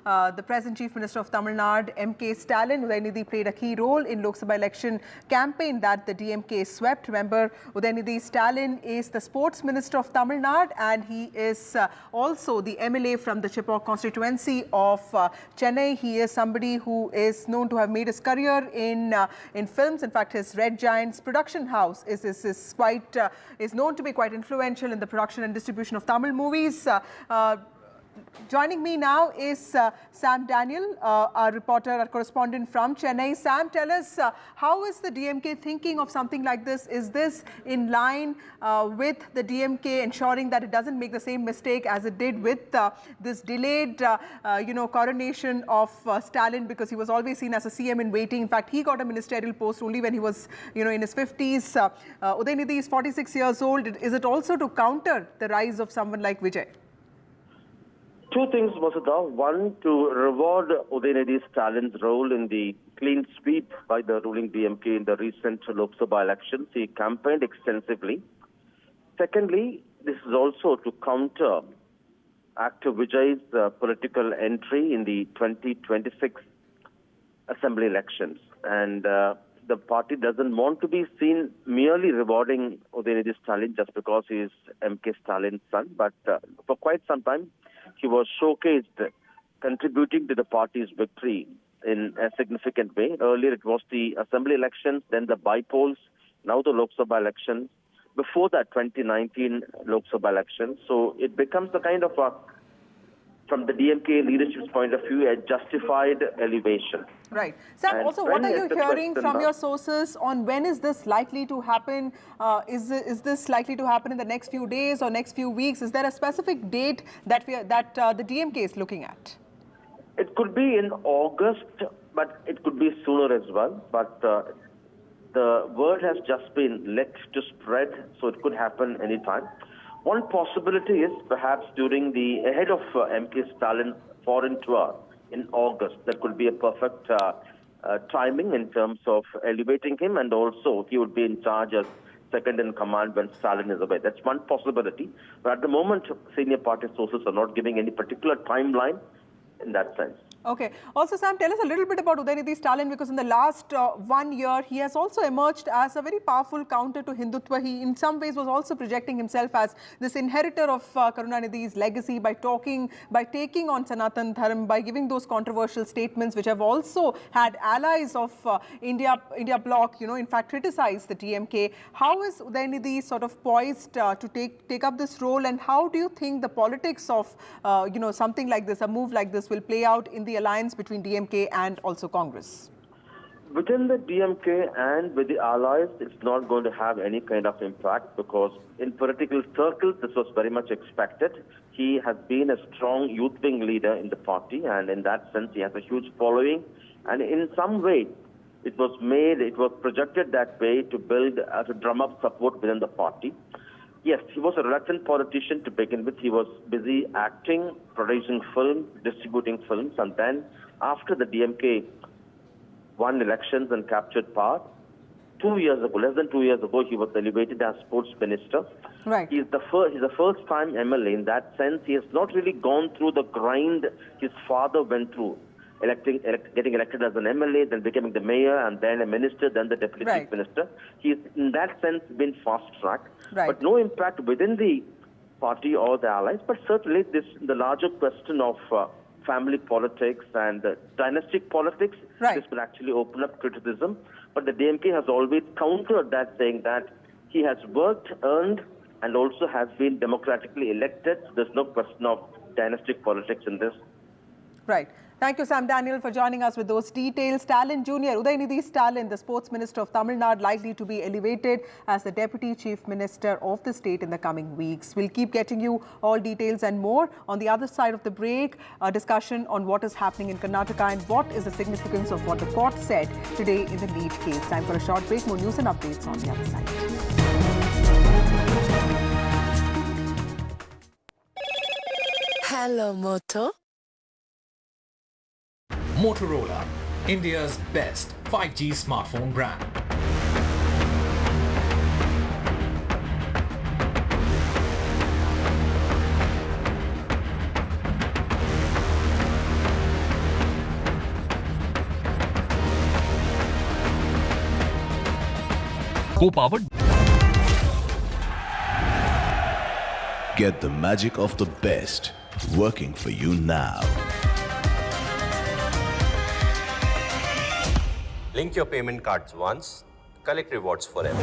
the present Chief Minister of Tamil Nadu, M.K. Stalin. Udayanidhi played a key role in Lok Sabha election campaign that the DMK swept. Remember, Udayanidhi Stalin is the Sports Minister of Tamil Nadu, and he is also the MLA from the Chepok constituency of Chennai. He is somebody who is known to have made his career in films. In fact, his Red Giants production house is known to be quite influential in the production and distribution of Tamil movies. Joining me now is Sam Daniel, our reporter, our correspondent from Chennai. Sam, tell us, how is the DMK thinking of something like this? Is this in line with the DMK ensuring that it doesn't make the same mistake as it did with this delayed, coronation of Stalin, because he was always seen as a CM in waiting. In fact, he got a ministerial post only when he was, in his 50s. Udayanidhi is 46 years old. Is it also to counter the rise of someone like Vijay? Two things, Vasudha. One, to reward Udayanidhi Stalin's role in the clean sweep by the ruling DMK in the recent Lok Sabha elections. He campaigned extensively. Secondly, this is also to counter actor Vijay's political entry in the 2026 assembly elections. And the party doesn't want to be seen merely rewarding Udayanidhi Stalin just because he is MK Stalin's son. But for quite some time, he was showcased contributing to the party's victory in a significant way. Earlier it was the assembly elections, then the by-polls, now the Lok Sabha elections, before that 2019 Lok Sabha elections. So it becomes a kind of from the DMK leadership's point of view, a justified elevation. Right. Sam, And also, what are you hearing question from your sources on when is this likely to happen? Is this likely to happen in the next few days or next few weeks? Is there a specific date that the DMK is looking at? It could be in August, but it could be sooner as well. But the word has just been let to spread, so it could happen anytime. One possibility is perhaps ahead of MK Stalin's foreign tour in August. That could be a perfect timing in terms of elevating him, and also he would be in charge as second in command when Stalin is away. That's one possibility. But at the moment, senior party sources are not giving any particular timeline in that sense. Okay. Also, Sam, tell us a little bit about Udayanidhi Stalin, because in the last 1 year, he has also emerged as a very powerful counter to Hindutva. He, in some ways, was also projecting himself as this inheritor of Karunanidhi's legacy by taking on Sanatan Dharma, by giving those controversial statements, which have also had allies of India bloc, in fact, criticize the DMK. How is Udayanidhi sort of poised to take up this role, and how do you think the politics of, something like this, a move like this, will play out in the alliance between DMK and also Congress? Within the DMK and with the allies, it's not going to have any kind of impact, because in political circles, this was very much expected. He has been a strong youth wing leader in the party, and in that sense, he has a huge following. And in some way, it was projected that way to drum up support within the party. Yes, he was a reluctant politician to begin with. He was busy acting, producing films, distributing films, and then after the DMK won elections and captured power, less than 2 years ago, he was elevated as sports minister. Right. He's the first-time MLA. In that sense, he has not really gone through the grind his father went through. Getting elected as an MLA, then becoming the mayor, and then a minister, then the deputy chief minister. He's, in that sense, been fast-tracked. Right. But no impact within the party or the allies. But certainly, the larger question of family politics and dynastic politics, this will actually open up criticism. But the DMK has always countered that, saying that he has worked, earned, and also has been democratically elected. There's no question of dynastic politics in this. Right. Thank you, Sam Daniel, for joining us with those details. Stalin Jr., Udayanidhi Stalin, the sports minister of Tamil Nadu, likely to be elevated as the deputy chief minister of the state in the coming weeks. We'll keep getting you all details and more. On the other side of the break, a discussion on what is happening in Karnataka and what is the significance of what the court said today in the Neet case. Time for a short break. More news and updates on the other side. Hello, Moto. Motorola, India's best 5G smartphone brand. Co-powered. Get the magic of the best working for you now. Link your payment cards once, collect rewards forever.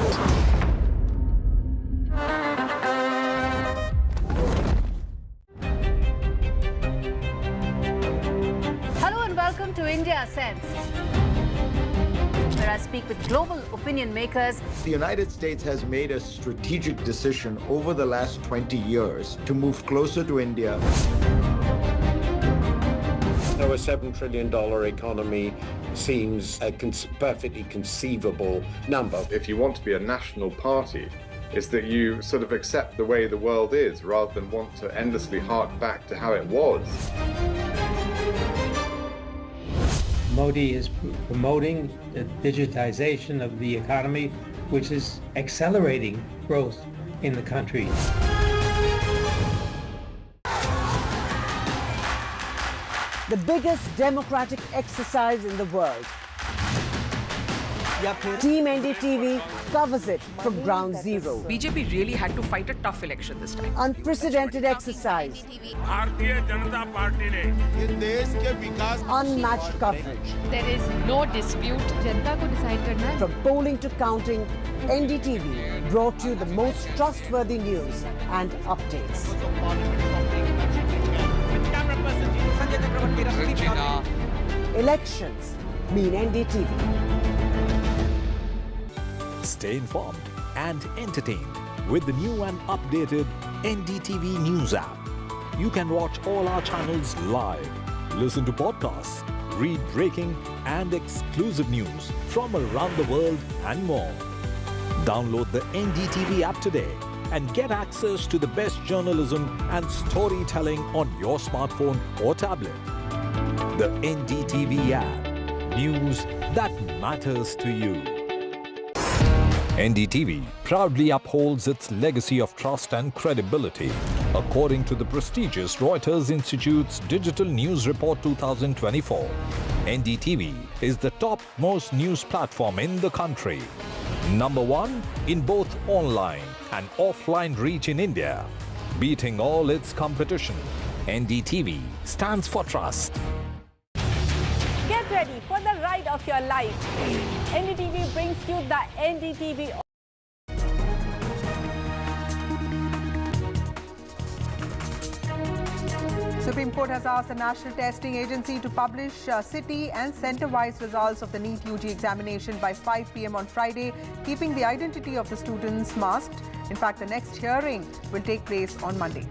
India sends. Where I speak with global opinion makers. The United States has made a strategic decision over the last 20 years to move closer to India. So a $7 trillion economy seems a perfectly conceivable number. If you want to be a national party, it's that you sort of accept the way the world is rather than want to endlessly hark back to how it was. Modi is promoting the digitization of the economy, which is accelerating growth in the country. The biggest democratic exercise in the world. Team NDTV covers it from ground zero. BJP really had to fight a tough election this time. Unprecedented exercise. Unmatched coverage. There is no dispute. जनता को decide करना है. From polling to counting, NDTV brought you the most trustworthy news and updates. Elections mean NDTV. Stay informed and entertained with the new and updated NDTV News app. You can watch all our channels live, listen to podcasts, read breaking and exclusive news from around the world and more. Download the NDTV app today and get access to the best journalism and storytelling on your smartphone or tablet. The NDTV app. News that matters to you. NDTV proudly upholds its legacy of trust and credibility. According to the prestigious Reuters Institute's Digital News Report 2024, NDTV is the top-most news platform in the country. Number one in both online and offline reach in India. Beating all its competition, NDTV stands for trust. Get ready for the ride of your life. NDTV brings you the NDTV. Supreme Court has asked the National Testing Agency to publish city and centre-wise results of the Neet UG examination by 5 p.m. on Friday, keeping the identity of the students masked. In fact, the next hearing will take place on Monday.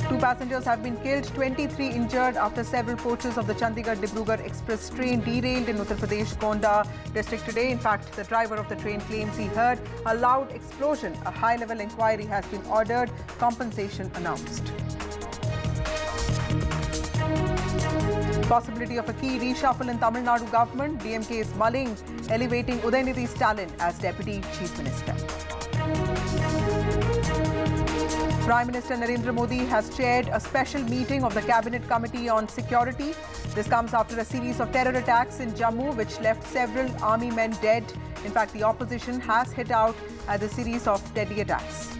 2 passengers have been killed, 23 injured after several coaches of the Chandigarh-Dibrugarh express train derailed in Uttar Pradesh Gonda district today. In fact, the driver of the train claims he heard a loud explosion. A high-level inquiry has been ordered. Compensation announced. Possibility of a key reshuffle in Tamil Nadu government. DMK is mulling elevating Udayinidhi Stalin as Deputy Chief Minister. Prime Minister Narendra Modi has chaired a special meeting of the Cabinet Committee on Security. This comes after a series of terror attacks in Jammu, which left several army men dead. In fact, the opposition has hit out at the series of deadly attacks.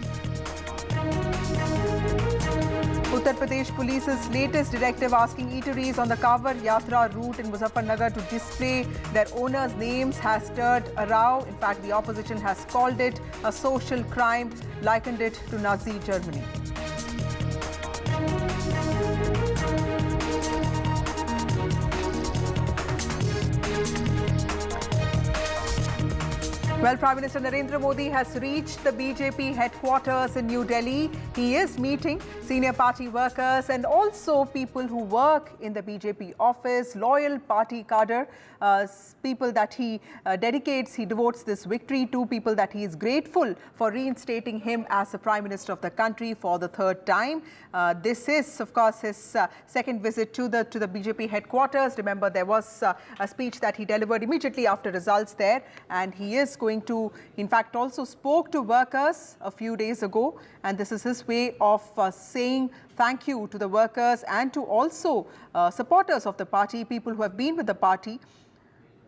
Uttar Pradesh Police's latest directive asking eateries on the Kanwar Yatra route in Muzaffarnagar to display their owners' names has stirred a row. In fact, the opposition has called it a social crime, likened it to Nazi Germany. Well, Prime Minister Narendra Modi has reached the BJP headquarters in New Delhi. He is meeting senior party workers and also people who work in the BJP office, loyal party cadre, people that he devotes this victory to, people that he is grateful for reinstating him as the Prime Minister of the country for the third time. This is, of course, his second visit to the BJP headquarters. Remember, there was a speech that he delivered immediately after results there, and he is going to, in fact, also spoke to workers a few days ago, and this is his way of saying thank you to the workers and to also supporters of the party, people who have been with the party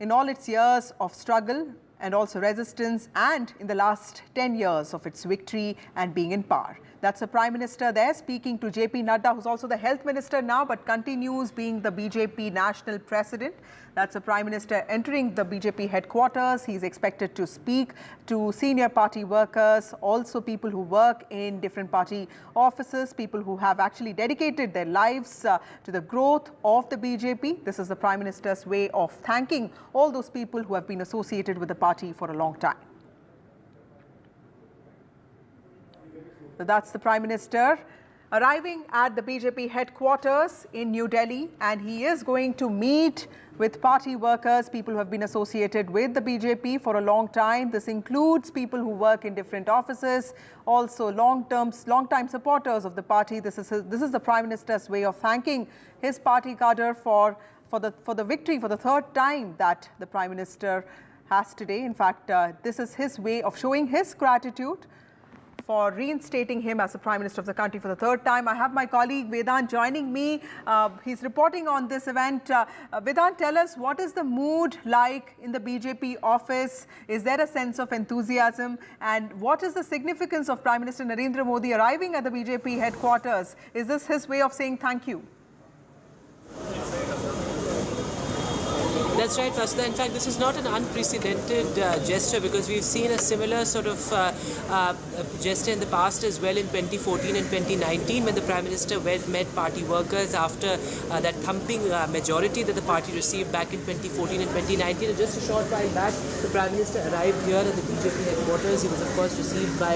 in all its years of struggle and also resistance, and in the last 10 years of its victory and being in power. That's the Prime Minister there speaking to JP Nadda, who's also the Health Minister now, but continues being the BJP National President. That's the Prime Minister entering the BJP headquarters. He's expected to speak to senior party workers, also people who work in different party offices, people who have actually dedicated their lives to the growth of the BJP. This is the Prime Minister's way of thanking all those people who have been associated with the party for a long time. So that's the Prime Minister arriving at the BJP headquarters in New Delhi, and he is going to meet with party workers, people who have been associated with the BJP for a long time. This includes people who work in different offices, also long-time supporters of the party. This is the Prime Minister's way of thanking his party cadre for the victory for the third time that the Prime Minister has today. In fact, this is his way of showing his gratitude for reinstating him as the Prime Minister of the country for the third time. I have my colleague Vedant joining me. He's reporting on this event. Vedant, tell us, what is the mood like in the BJP office? Is there a sense of enthusiasm? And what is the significance of Prime Minister Narendra Modi arriving at the BJP headquarters? Is this his way of saying thank you? That's right, Vasudha. In fact, this is not an unprecedented gesture, because we've seen a similar sort of gesture in the past as well in 2014 and 2019, when the Prime Minister met party workers after that thumping majority that the party received back in 2014 and 2019. And just a short while back, the Prime Minister arrived here at the BJP headquarters. He was, of course, received by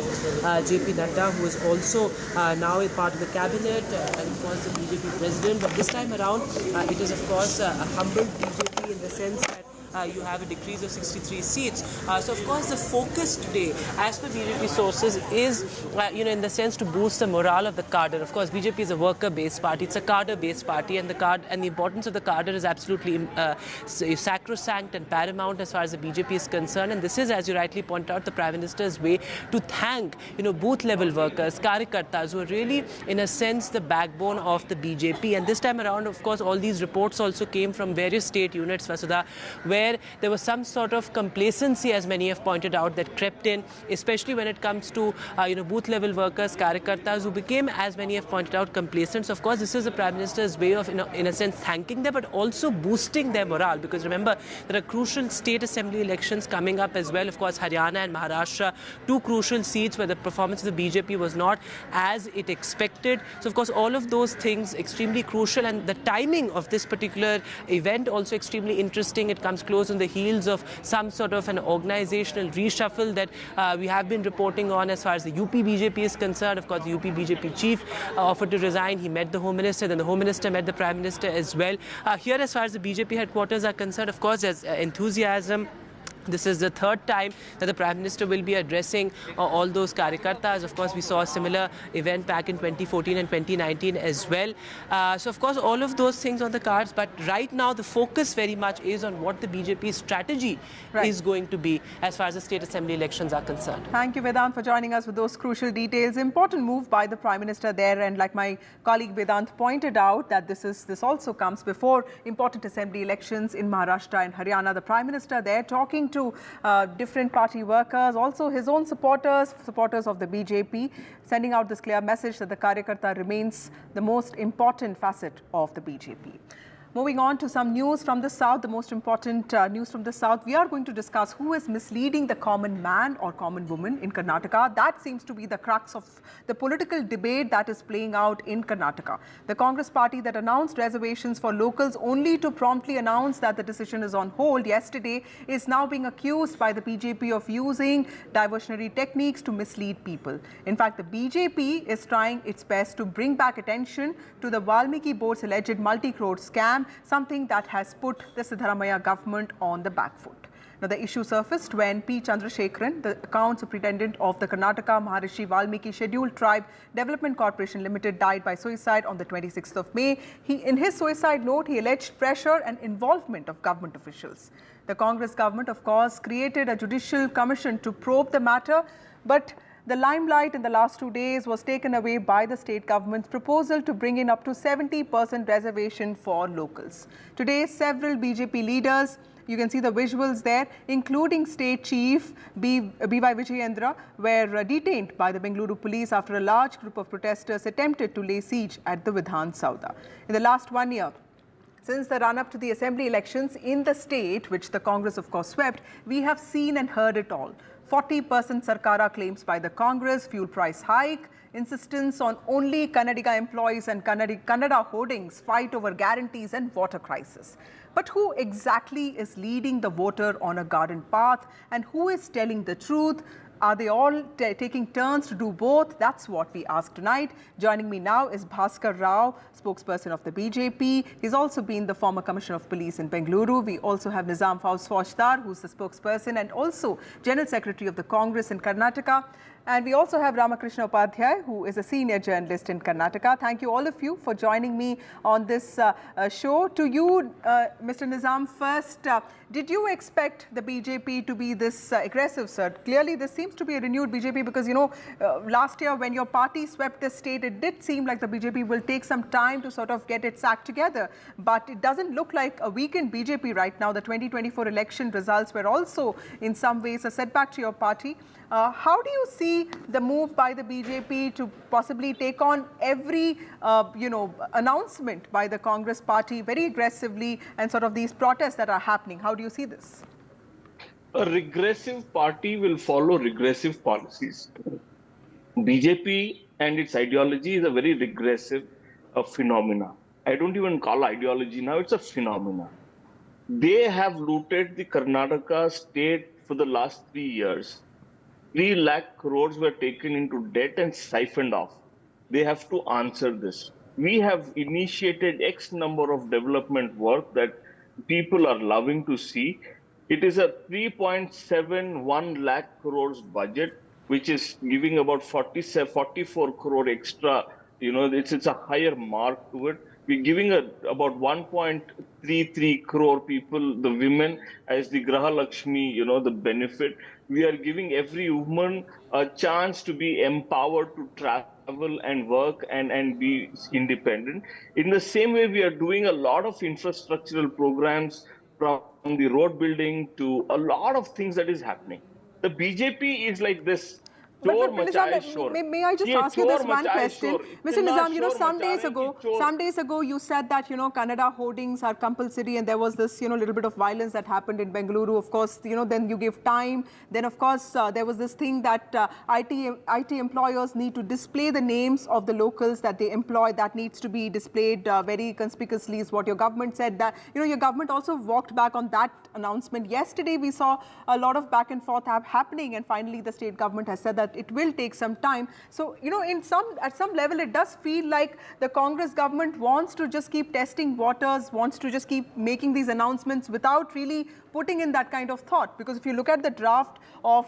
JP Nadda, who is also now a part of the cabinet, and of course the BJP president. But this time around, it is, of course, a humble BJP in the sense that you have a decrease of 63 seats. So, of course, the focus today, as per BJP sources, is, in the sense to boost the morale of the cadre. Of course, BJP is a worker-based party. It's a cadre-based party, and the importance of the cadre is absolutely sacrosanct and paramount as far as the BJP is concerned. And this is, as you rightly point out, the Prime Minister's way to thank, booth-level workers, karyakartas, who are really, in a sense, the backbone of the BJP. And this time around, of course, all these reports also came from various state units, Vasudha, where there was some sort of complacency, as many have pointed out, that crept in, especially when it comes to booth-level workers, karyakartas, who became, as many have pointed out, complacent. So, of course, this is the Prime Minister's way of, in a sense, thanking them, but also boosting their morale. Because remember, there are crucial state assembly elections coming up as well. Of course, Haryana and Maharashtra, two crucial seats where the performance of the BJP was not as it expected. So, of course, all of those things extremely crucial, and the timing of this particular event also extremely interesting. It comes close on the heels of some sort of an organizational reshuffle that we have been reporting on as far as the UP BJP is concerned. Of course, the UP BJP chief offered to resign. He met the Home Minister, then the Home Minister met the Prime Minister as well. Here, as far as the BJP headquarters are concerned, of course, there's enthusiasm. This is the third time that the Prime Minister will be addressing all those karyakartas. Of course, we saw a similar event back in 2014 and 2019 as well. So, of course, all of those things on the cards. But right now, the focus very much is on what the BJP strategy is going to be as far as the state assembly elections are concerned. Thank you, Vedant, for joining us with those crucial details. Important move by the Prime Minister there. And like my colleague Vedant pointed out, that this also comes before important assembly elections in Maharashtra and Haryana. The Prime Minister there talking to different party workers, also his own supporters of the BJP, sending out this clear message that the karyakarta remains the most important facet of the BJP. Moving on to some news from the South, the most important news from the South, we are going to discuss who is misleading the common man or common woman in Karnataka. That seems to be the crux of the political debate that is playing out in Karnataka. The Congress party that announced reservations for locals only to promptly announce that the decision is on hold yesterday is now being accused by the BJP of using diversionary techniques to mislead people. In fact, the BJP is trying its best to bring back attention to the Valmiki board's alleged multi-crore scam, something that has put the Siddaramaiah government on the back foot. Now, the issue surfaced when P. Chandrasekharan, the account superintendent of the Karnataka Maharishi Valmiki Scheduled Tribe Development Corporation Limited, died by suicide on the 26th of May. In his suicide note, he alleged pressure and involvement of government officials. The Congress government, of course, created a judicial commission to probe the matter, but the limelight in the last 2 days was taken away by the state government's proposal to bring in up to 70% reservation for locals. Today, several BJP leaders, you can see the visuals there, including State Chief B.Y. Vijayendra, were detained by the Bengaluru police after a large group of protesters attempted to lay siege at the Vidhan Sauda. In the last 1 year, since the run-up to the assembly elections in the state, which the Congress of course swept, we have seen and heard it all. 40% Sarkara claims by the Congress, fuel price hike, insistence on only Kannadiga employees and Kannada hoardings, fight over guarantees and water crisis. But who exactly is leading the voter on a garden path, and who is telling the truth? Are they all taking turns to do both? That's what we ask tonight. Joining me now is Bhaskar Rao, spokesperson of the BJP. He's also been the former Commissioner of Police in Bengaluru. We also have Nizam Fauzdar, who's the spokesperson and also General Secretary of the Congress in Karnataka. And we also have Ramakrishna Upadhyay, who is a senior journalist in Karnataka. Thank you all of you for joining me on this show. To you, Mr. Nizam, first, did you expect the BJP to be this aggressive, sir? Clearly, this seems to be a renewed BJP because, you know, last year when your party swept the state, it did seem like the BJP will take some time to sort of get its act together. But it doesn't look like a weakened BJP right now. The 2024 election results were also in some ways a setback to your party. How do you see the move by the BJP to possibly take on every, announcement by the Congress party very aggressively and sort of these protests that are happening? How do you see this? A regressive party will follow regressive policies. BJP and its ideology is a very regressive phenomena. I don't even call ideology now, it's a phenomena. They have looted the Karnataka state for the last 3 years. 3 lakh crores were taken into debt and siphoned off. They have to answer this. We have initiated X number of development work that people are loving to see. It is a 3.71 lakh crores budget, which is giving about 44 crore extra. You know, it's a higher mark to it. We're giving about 1.33 crore people, the women, as the Graha Lakshmi, the benefit. We are giving every woman a chance to be empowered to travel and work and be independent. In the same way, we are doing a lot of infrastructural programs from the road building to a lot of things that is happening. The BJP is like this. But Nizam, may I just ask you this one question? Mr. Nizam, some days ago you said that, Kannada hoardings are compulsory and there was this, little bit of violence that happened in Bengaluru. Of course, then you give time. Then, of course, there was this thing that IT employers need to display the names of the locals that they employ. That needs to be displayed very conspicuously is what your government said. That, your government also walked back on that announcement. Yesterday, we saw a lot of back and forth happening, and finally the state government has said that it will take some time. So, at some level, it does feel like the Congress government wants to just keep testing waters, wants to just keep making these announcements without really putting in that kind of thought. Because if you look at the draft of,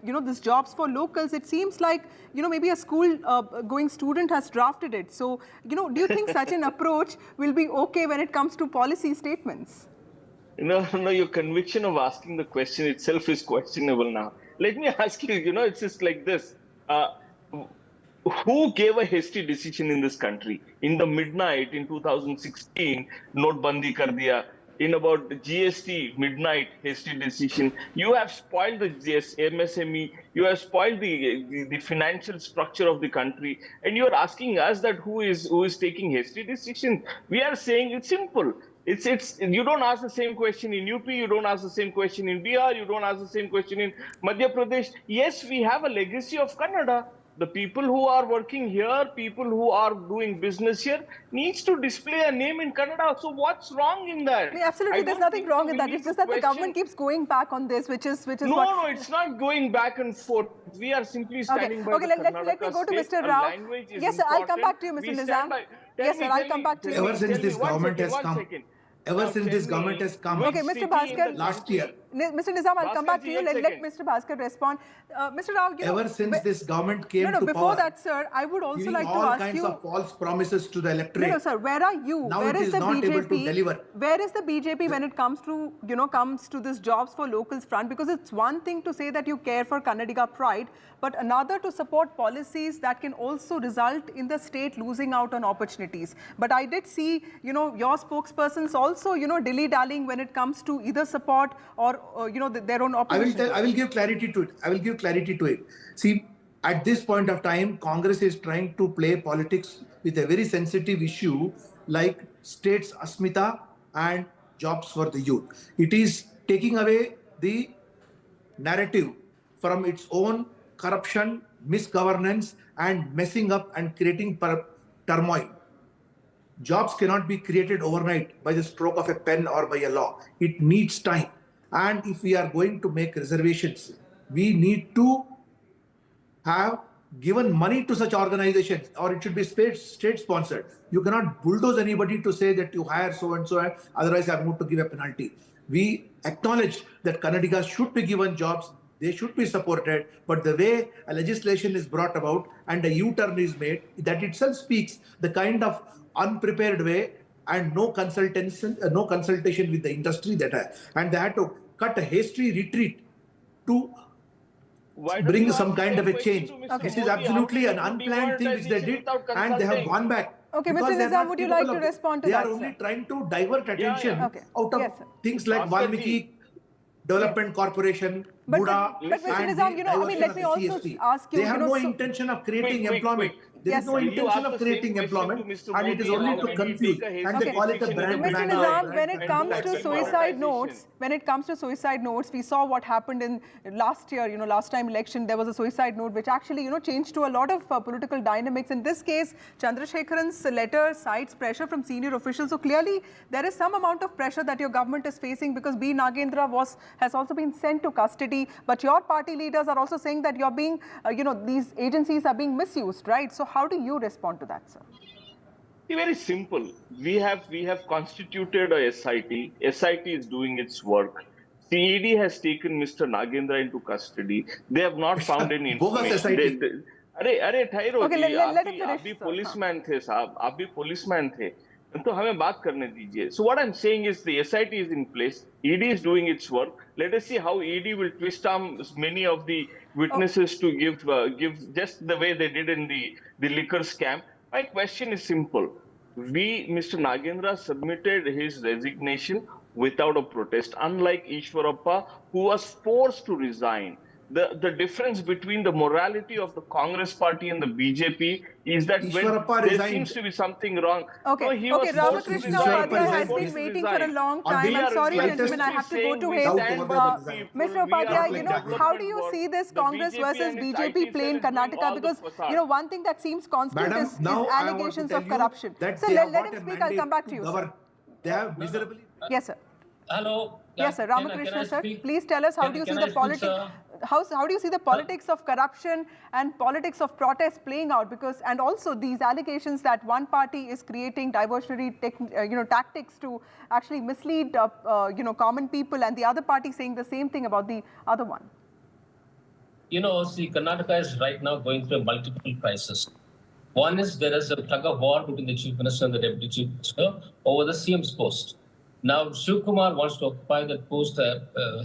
this jobs for locals, it seems like, maybe a school-going student has drafted it. So, do you think such an approach will be okay when it comes to policy statements? No, your conviction of asking the question itself is questionable now. Let me ask you, it's just like this. Who gave a hasty decision in this country? In the midnight in 2016, Notbandi kar diya. In about the GST, midnight hasty decision. You have spoiled the MSME. You have spoiled the financial structure of the country. And you are asking us that who is taking hasty decisions. We are saying it's simple. You don't ask the same question in UP, you don't ask the same question in Bihar, you don't ask the same question in Madhya Pradesh. Yes, we have a legacy of Kannada. The people who are working here, people who are doing business here, needs to display a name in Kannada. So what's wrong in that? Absolutely, there's nothing wrong in that. It's just that the government keeps going back on this, which is No, it's not going back and forth. We are simply standing by the Karnataka let me go to Mr. Rao. Yes, sir, I'll come back to you, Mr. Nizam. Yes, sir, I'll come back to you. Ever since this government has come, okay, Mr. Bhaskar. Mr. Nizam, I'll come back to you. Let Mr. Bhaskar respond. Mr. Rao, ever since this government came to power, before that, sir, I would also like to all ask kinds you of false promises to the electorate. No, sir. Where are you? Now where it is the not BJP? able to deliver. Where is the BJP when it comes to comes to this jobs for locals front? Because it's one thing to say that you care for Kannadiga pride, but another to support policies that can also result in the state losing out on opportunities. But I did see your spokespersons also dilly-dallying when it comes to either support or their own opposition. I will give clarity to it. See, at this point of time, Congress is trying to play politics with a very sensitive issue like states' asmita and jobs for the youth. It is taking away the narrative from its own corruption, misgovernance, and messing up and creating turmoil. Jobs cannot be created overnight by the stroke of a pen or by a law. It needs time. And if we are going to make reservations, we need to have given money to such organizations, or it should be state sponsored. You cannot bulldoze anybody to say that you hire so and so, otherwise I'm going to give a penalty. We acknowledge that Kannadigas should be given jobs, they should be supported, but the way a legislation is brought about and a U-turn is made, that itself speaks the kind of unprepared way and no consultation with the industry and they had to cut a hasty retreat to bring some kind of a change. This is absolutely an unplanned thing which they did and they have gone back. Okay, Mr. Nizam, would you like to respond to that? They are only trying to divert attention out of things like Valmiki Development Corporation, Buddha, but Mr. Nizam, let me also ask you. They have no intention of creating employment. There is no intention of creating employment, and it is only to confuse. And they call it a brand. Mr. Nizam, when it comes to suicide notes, we saw what happened in last year. Last time election, there was a suicide note which actually, changed to a lot of political dynamics. In this case, Chandrasekharan's letter cites pressure from senior officials. So clearly, there is some amount of pressure that your government is facing because B. Nagendra has also been sent to custody. But your party leaders are also saying that you're being, these agencies are being misused, right? So how do you respond to that, sir? Very simple. We have constituted a SIT. SIT is doing its work. CED has taken Mr. Nagendra into custody. They have not found any information. अरे ठहरो जी, आप भी policeman थे साहब, आप भी policeman थे, तो हमें बात करने दीजिए. So what I'm saying is the SIT is in place. ED is doing its work. Let us see how ED will twist arm many of the witnesses to give just the way they did in the liquor scam. My question is simple. Mr. Nagendra submitted his resignation without a protest, unlike Ishwarappa, who was forced to resign. The difference between the morality of the Congress party and the BJP is that when there seems to be something wrong. Okay, Ramakrishna Upadhyay has been waiting for a long time. I'm sorry, gentlemen, I have to go to him. Mr. Upadhyay, how do you see this Congress versus BJP play in Karnataka? Because, one thing that seems constant is allegations of corruption. So let him speak, I'll come back to you, sir. They have miserably... Yes, sir. Hello. Yes, sir. Ramakrishna, sir. Please tell us how do you see the politics? How do you see the politics of corruption and politics of protest playing out? Because and also these allegations that one party is creating diversionary tactics to actually mislead common people, and the other party saying the same thing about the other one. See, Karnataka is right now going through a multiple crisis. One is there is a tug of war between the Chief Minister and the Deputy Chief Minister over the CM's post. Now, Shiv Kumar wants to occupy that post,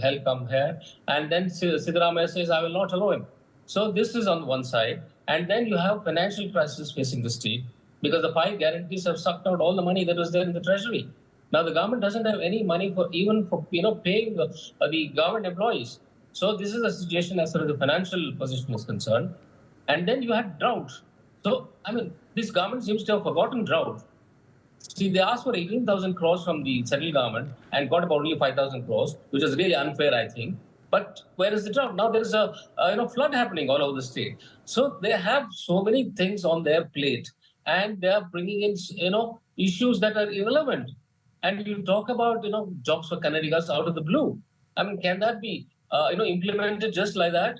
hell come here, and then Siddaramaiah says, I will not allow him. So this is on one side, and then you have financial crisis facing the state because the 5 guarantees have sucked out all the money that was there in the treasury. Now the government doesn't have any money for paying the government employees. So this is a situation as far as the financial position is concerned. And then you had drought. So, this government seems to have forgotten drought. See, they asked for 18,000 crores from the central government and got about only 5,000 crores, which is really unfair, I think. But where is the drought? Now there is a flood happening all over the state. So they have so many things on their plate, and they are bringing in issues that are irrelevant. And you talk about jobs for Kannadigas out of the blue. Can that be implemented just like that?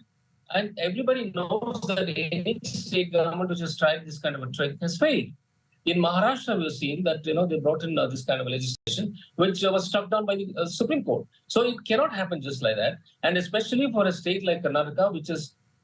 And everybody knows that any state government which has tried this kind of a trick has failed. In Maharashtra, we've seen that they brought in this kind of legislation, which was struck down by the Supreme Court. So it cannot happen just like that. And especially for a state like Karnataka, which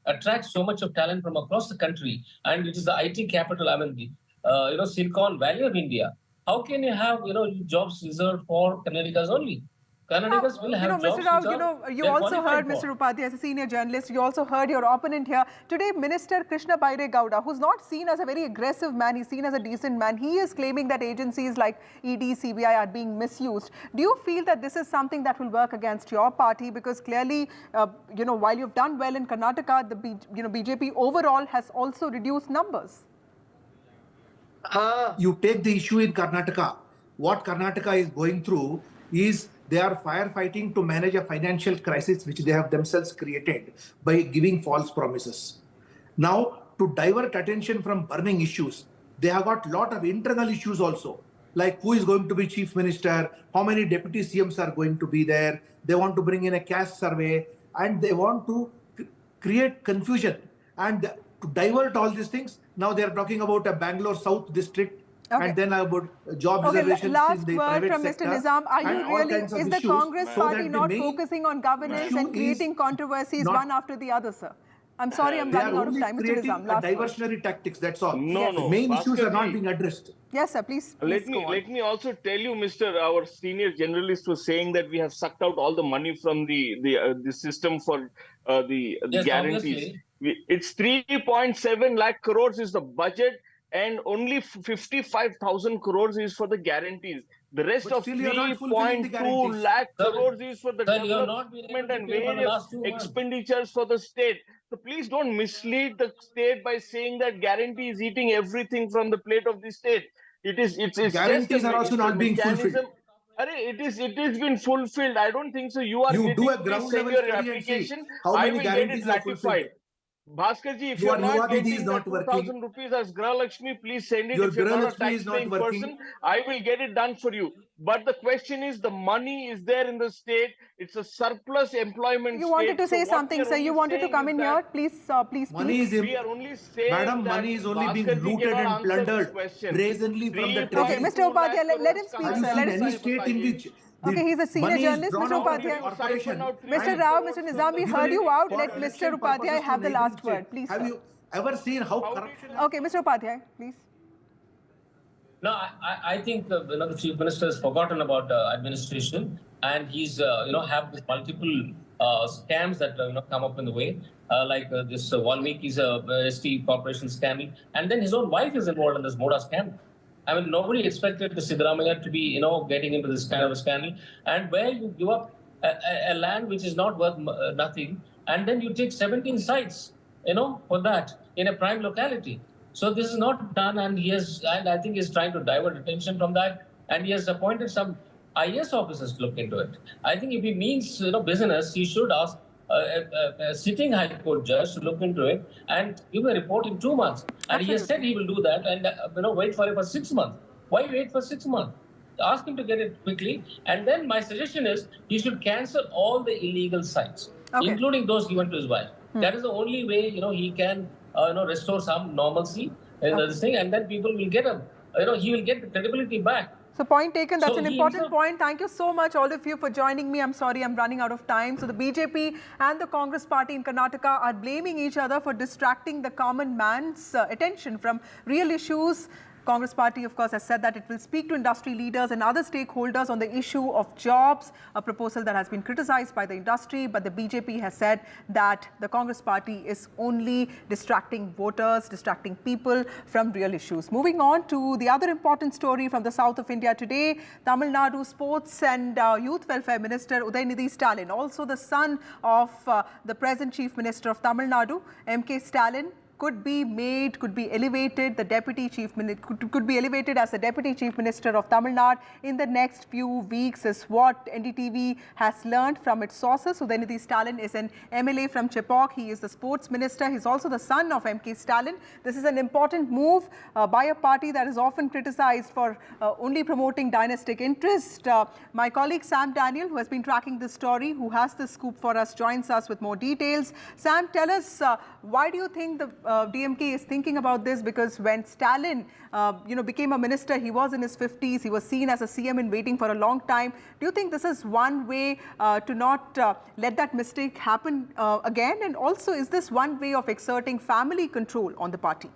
attracts so much of talent from across the country, and it is the IT capital. I mean, the Silicon Valley of India. How can you have jobs reserved for Kannadigas only? Kannadigas will have jobs. Mr. Rao, you also heard Mr. Upadhyay as a senior journalist. You also heard your opponent here today, Minister Krishna Baire Gowda, who's not seen as a very aggressive man. He's seen as a decent man. He is claiming that agencies like ED, CBI are being misused. Do you feel that this is something that will work against your party? Because clearly, while you've done well in Karnataka, the BJP overall has also reduced numbers. You take the issue in Karnataka. What Karnataka is going through is they are firefighting to manage a financial crisis which they have themselves created by giving false promises. Now, to divert attention from burning issues, they have got a lot of internal issues also, like who is going to be chief minister, how many deputy CMs are going to be there. They want to bring in a caste survey, and they want to create confusion. And to divert all these things, now they are talking about a Bangalore South district. Okay. And then about job reservations in the private sector. Last word from Mr. Nizam. Are you really, is the Congress party not focusing on governance and creating controversies one after the other, sir? I'm sorry, I'm running out of time. Mr. Nizam, last diversionary tactics, that's all. No, the main issues are not being addressed. Yes, sir, please let me also tell you, our senior journalist was saying that we have sucked out all the money from the system for the guarantees. It's 3.7 lakh crores is the budget, and only 55,000 crores is for the guarantees. The rest of 3.2 lakh crores is for the development and various expenditures for the state. So please don't mislead the state by saying that guarantee is eating everything from the plate of the state. It's guarantees are also not being fulfilled. It is been fulfilled. I don't think so. You do a ground level study application. How many guarantees are fulfilled? Bhaskarji, if you are not getting the 2,000 rupees as Gralakshmi, please send it. If you're not a tax-paying person, I will get it done for you. But the question is, the money is there in the state. It's a surplus employment. You wanted to say something, sir. You wanted to come in here. Please. Money is, we are only saying Madam, money is only being looted and plundered brazenly from the treasury. Okay, Mr. Upadhyay, let him speak, sir. Let him speak. Okay, he's a senior journalist, Mr. Upadhyay. Mr. Rao, Mr. Nizam, we heard you out. Let Mr. Upadhyay have the last word, please. Have you ever seen how corruption... Okay, Mr. Upadhyay, please. No, I think the Chief Minister has forgotten about administration, and he's have this multiple scams that come up in the way, like this 1 week is a ST corporation scandal, and then his own wife is involved in this Moda scandal. I mean, nobody expected the Siddaramaiah to be, getting into this kind of a scandal. And where you give up a land which is not worth nothing, and then you take 17 sites, for that in a prime locality. So this is not done, and I think he's trying to divert attention from that, and he has appointed some IAS officers to look into it. I think if he means, business, he should ask a sitting High Court judge to look into it and give a report in 2 months. And he has said he will do that, and wait for it for 6 months. Why wait for 6 months? Ask him to get it quickly. And then my suggestion is he should cancel all the illegal sites, including those given to his wife. That is the only way he can restore some normalcy in this thing, and then people will get he will get the credibility back. So point taken, that's an important point. Thank you so much, all of you, for joining me. I'm sorry, I'm running out of time. So the BJP and the Congress party in Karnataka are blaming each other for distracting the common man's attention from real issues. Congress party, of course, has said that it will speak to industry leaders and other stakeholders on the issue of jobs, a proposal that has been criticized by the industry. But the BJP has said that the Congress party is only distracting voters, distracting people from real issues. Moving on to the other important story from the south of India today, Tamil Nadu Sports and Youth Welfare Minister Udayanidhi Stalin, also the son of the present Chief Minister of Tamil Nadu, M.K. Stalin, could be elevated, could be elevated as the Deputy Chief Minister of Tamil Nadu in the next few weeks, is what NDTV has learned from its sources. Udayanidhi Stalin is an MLA from Chepauk. He is the sports minister. He's also the son of M.K. Stalin. This is an important move by a party that is often criticized for only promoting dynastic interest. My colleague Sam Daniel, who has been tracking this story, who has the scoop for us, joins us with more details. Sam, tell us, why do you think the DMK is thinking about this? Because when Stalin, became a minister, he was in his 50s. He was seen as a CM in waiting for a long time. Do you think this is one way to not let that mistake happen again? And also, is this one way of exerting family control on the party?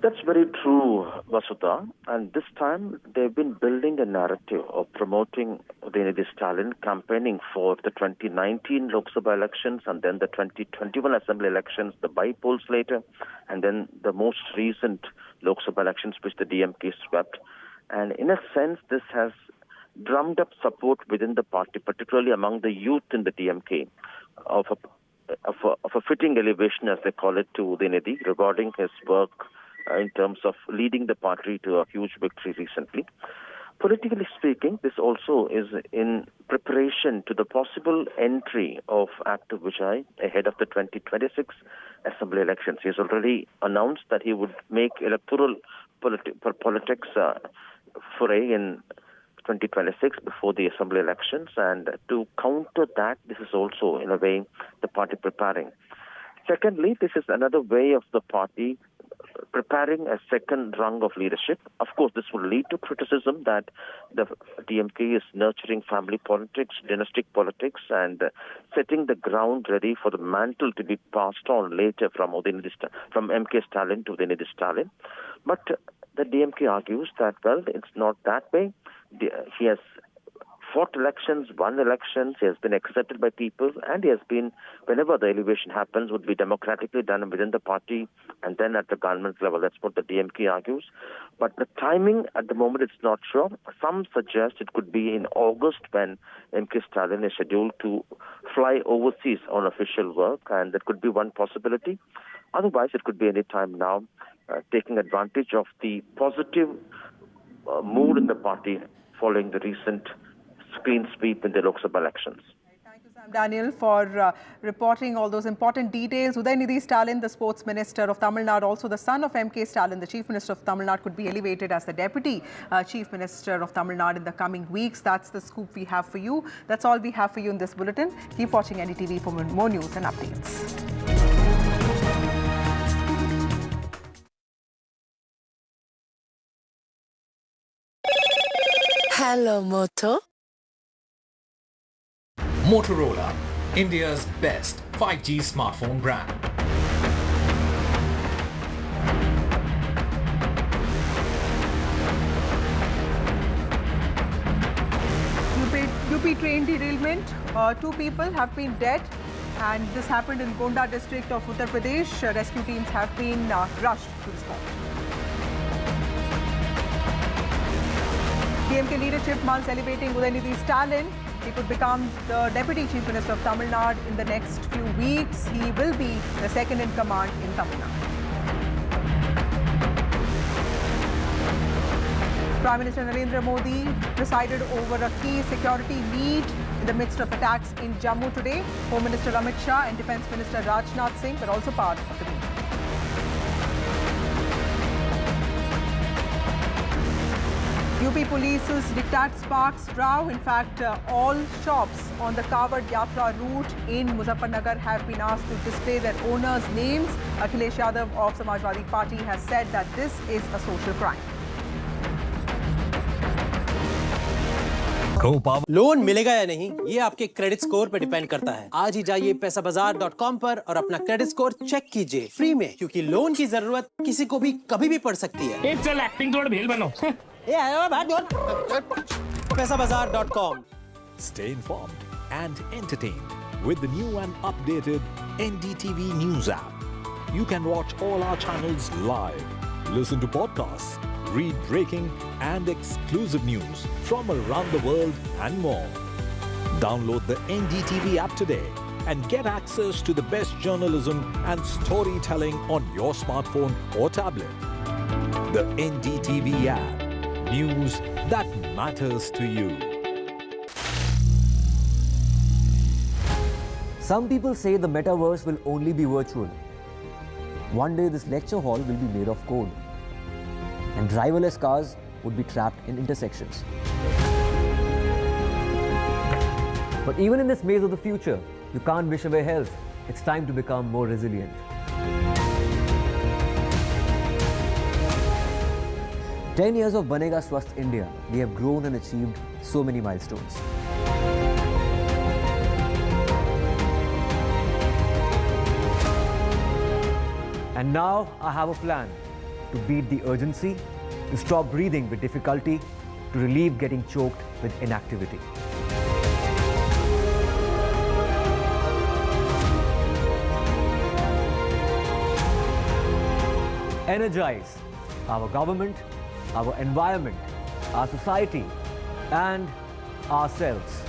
That's very true, Vasudha. And this time, they've been building a narrative of promoting Udayanidhi Stalin, campaigning for the 2019 Lok Sabha elections and then the 2021 Assembly elections, the by-polls later, and then the most recent Lok Sabha elections, which the DMK swept. And in a sense, this has drummed up support within the party, particularly among the youth in the DMK, of a fitting elevation, as they call it, to Udayanidhi, regarding his work in terms of leading the party to a huge victory recently. Politically speaking, this also is in preparation to the possible entry of Active Vijay ahead of the 2026 Assembly elections. He has already announced that he would make electoral politics foray in 2026 before the Assembly elections. And to counter that, this is also, in a way, the party preparing. Secondly, this is another way of the party preparing a second rung of leadership. Of course, this will lead to criticism that the DMK is nurturing family politics, dynastic politics, and setting the ground ready for the mantle to be passed on later from MK Stalin to Udayanidhi Stalin. But the DMK argues that, well, it's not that way. He has fought elections, won elections, he has been accepted by people, and he has been, whenever the elevation happens, would be democratically done within the party and then at the government level. That's what the DMK argues. But the timing at the moment, it's not sure. Some suggest it could be in August when MK Stalin is scheduled to fly overseas on official work, and that could be one possibility. Otherwise, it could be any time now, taking advantage of the positive mood in the party following the recent clean sweep in the Lok Sabha elections. Thank you, Sam Daniel, for reporting all those important details. Udayanidhi Stalin, the sports minister of Tamil Nadu, also the son of MK Stalin, the chief minister of Tamil Nadu, could be elevated as the deputy chief minister of Tamil Nadu in the coming weeks. That's the scoop we have for you. That's all we have for you in this bulletin. Keep watching NDTV for more news and updates. Hello, Moto. Motorola, India's best 5G smartphone brand. UP train derailment. 2 people have been dead, and this happened in Gonda district of Uttar Pradesh. Rescue teams have been rushed to the spot. DMK leadership months elevating Udayanidhi Stalin. He could become the Deputy Chief Minister of Tamil Nadu in the next few weeks. He will be the second in command in Tamil Nadu. Prime Minister Narendra Modi presided over a key security meet in the midst of attacks in Jammu today. Home Minister Amit Shah and Defence Minister Rajnath Singh were also part of the meet. UP Police's diktat sparks row. In fact, all shops on the Kanwar Yatra route in Muzaffarnagar have been asked to display their owners' names. Akhilesh Yadav of Samajwadi Party has said that this is a social crime. Loan मिलेगा या नहीं, ये आपके credit score पे depend करता है। आज ही जाइए पैसाबाजार.com पर और अपना क्रेडिट स्कोर चेक कीजिए फ्री में, क्योंकि लोन की जरूरत किसी को भी कभी भी पड़ सकती है। चल एक्टिंग थोड़ा भेल बनो। पैसाबाजार.com. Stay informed and entertained with the new and updated NDTV News app. You can watch all our channels live, listen to podcasts, read breaking and exclusive news from around the world and more. Download the NDTV app today and get access to the best journalism and storytelling on your smartphone or tablet. The NDTV app. News that matters to you. Some people say the metaverse will only be virtual. One day this lecture hall will be made of code, and driverless cars would be trapped in intersections. But even in this maze of the future, you can't wish away health. It's time to become more resilient. 10 years of Banega Swasth India, we have grown and achieved so many milestones. And now I have a plan to beat the urgency, to stop breathing with difficulty, to relieve getting choked with inactivity. Energize our government, our environment, our society, and ourselves.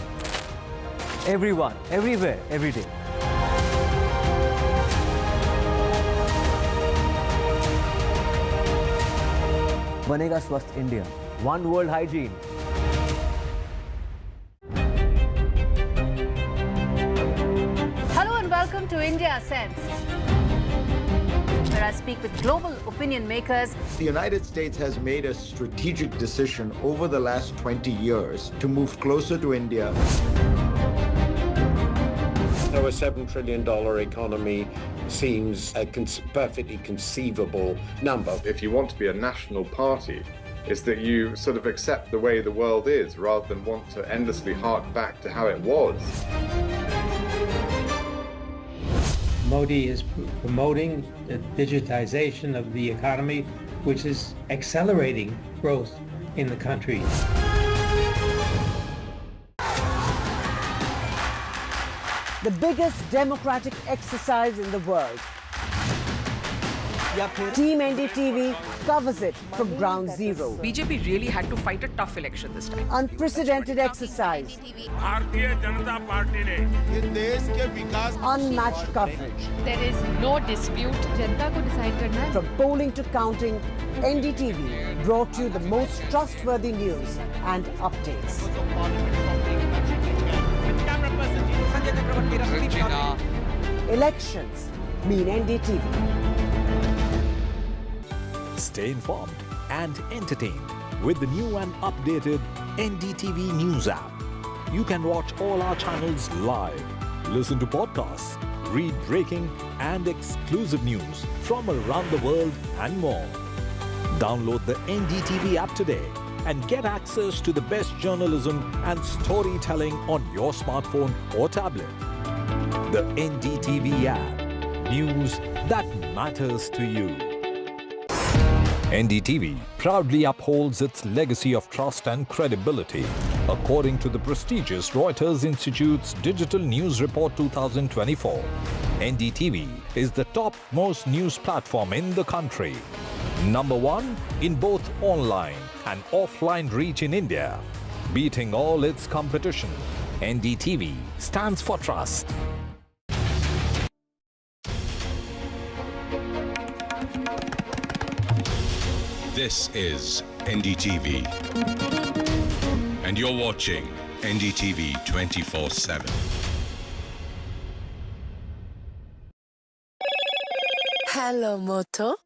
Everyone, everywhere, every day. Banega Swasth India. One world hygiene. Hello and welcome to India Sense, where I speak with global opinion makers. The United States has made a strategic decision over the last 20 years to move closer to India. So a $7 trillion economy seems a perfectly conceivable number. If you want to be a national party, is that you sort of accept the way the world is rather than want to endlessly hark back to how it was. Modi is promoting the digitization of the economy, which is accelerating growth in the country. The biggest democratic exercise in the world. Team NDTV covers it from ground zero. BJP really had to fight a tough election this time. Unprecedented exercise. Unmatched coverage. There is no dispute. जनता को decide करना है. From polling to counting, NDTV brought you the most trustworthy news and updates. Elections mean NDTV. Stay informed and entertained with the new and updated NDTV News app. You can watch all our channels live, listen to podcasts, read breaking and exclusive news from around the world and more. Download the NDTV app today and get access to the best journalism and storytelling on your smartphone or tablet. The NDTV app. News that matters to you. NDTV proudly upholds its legacy of trust and credibility. According to the prestigious Reuters Institute's Digital News Report 2024, NDTV is the top-most news platform in the country. Number one in both online and offline reach in India. Beating all its competition, NDTV stands for trust. This is NDTV, and you're watching NDTV 24/7. Hello, Moto.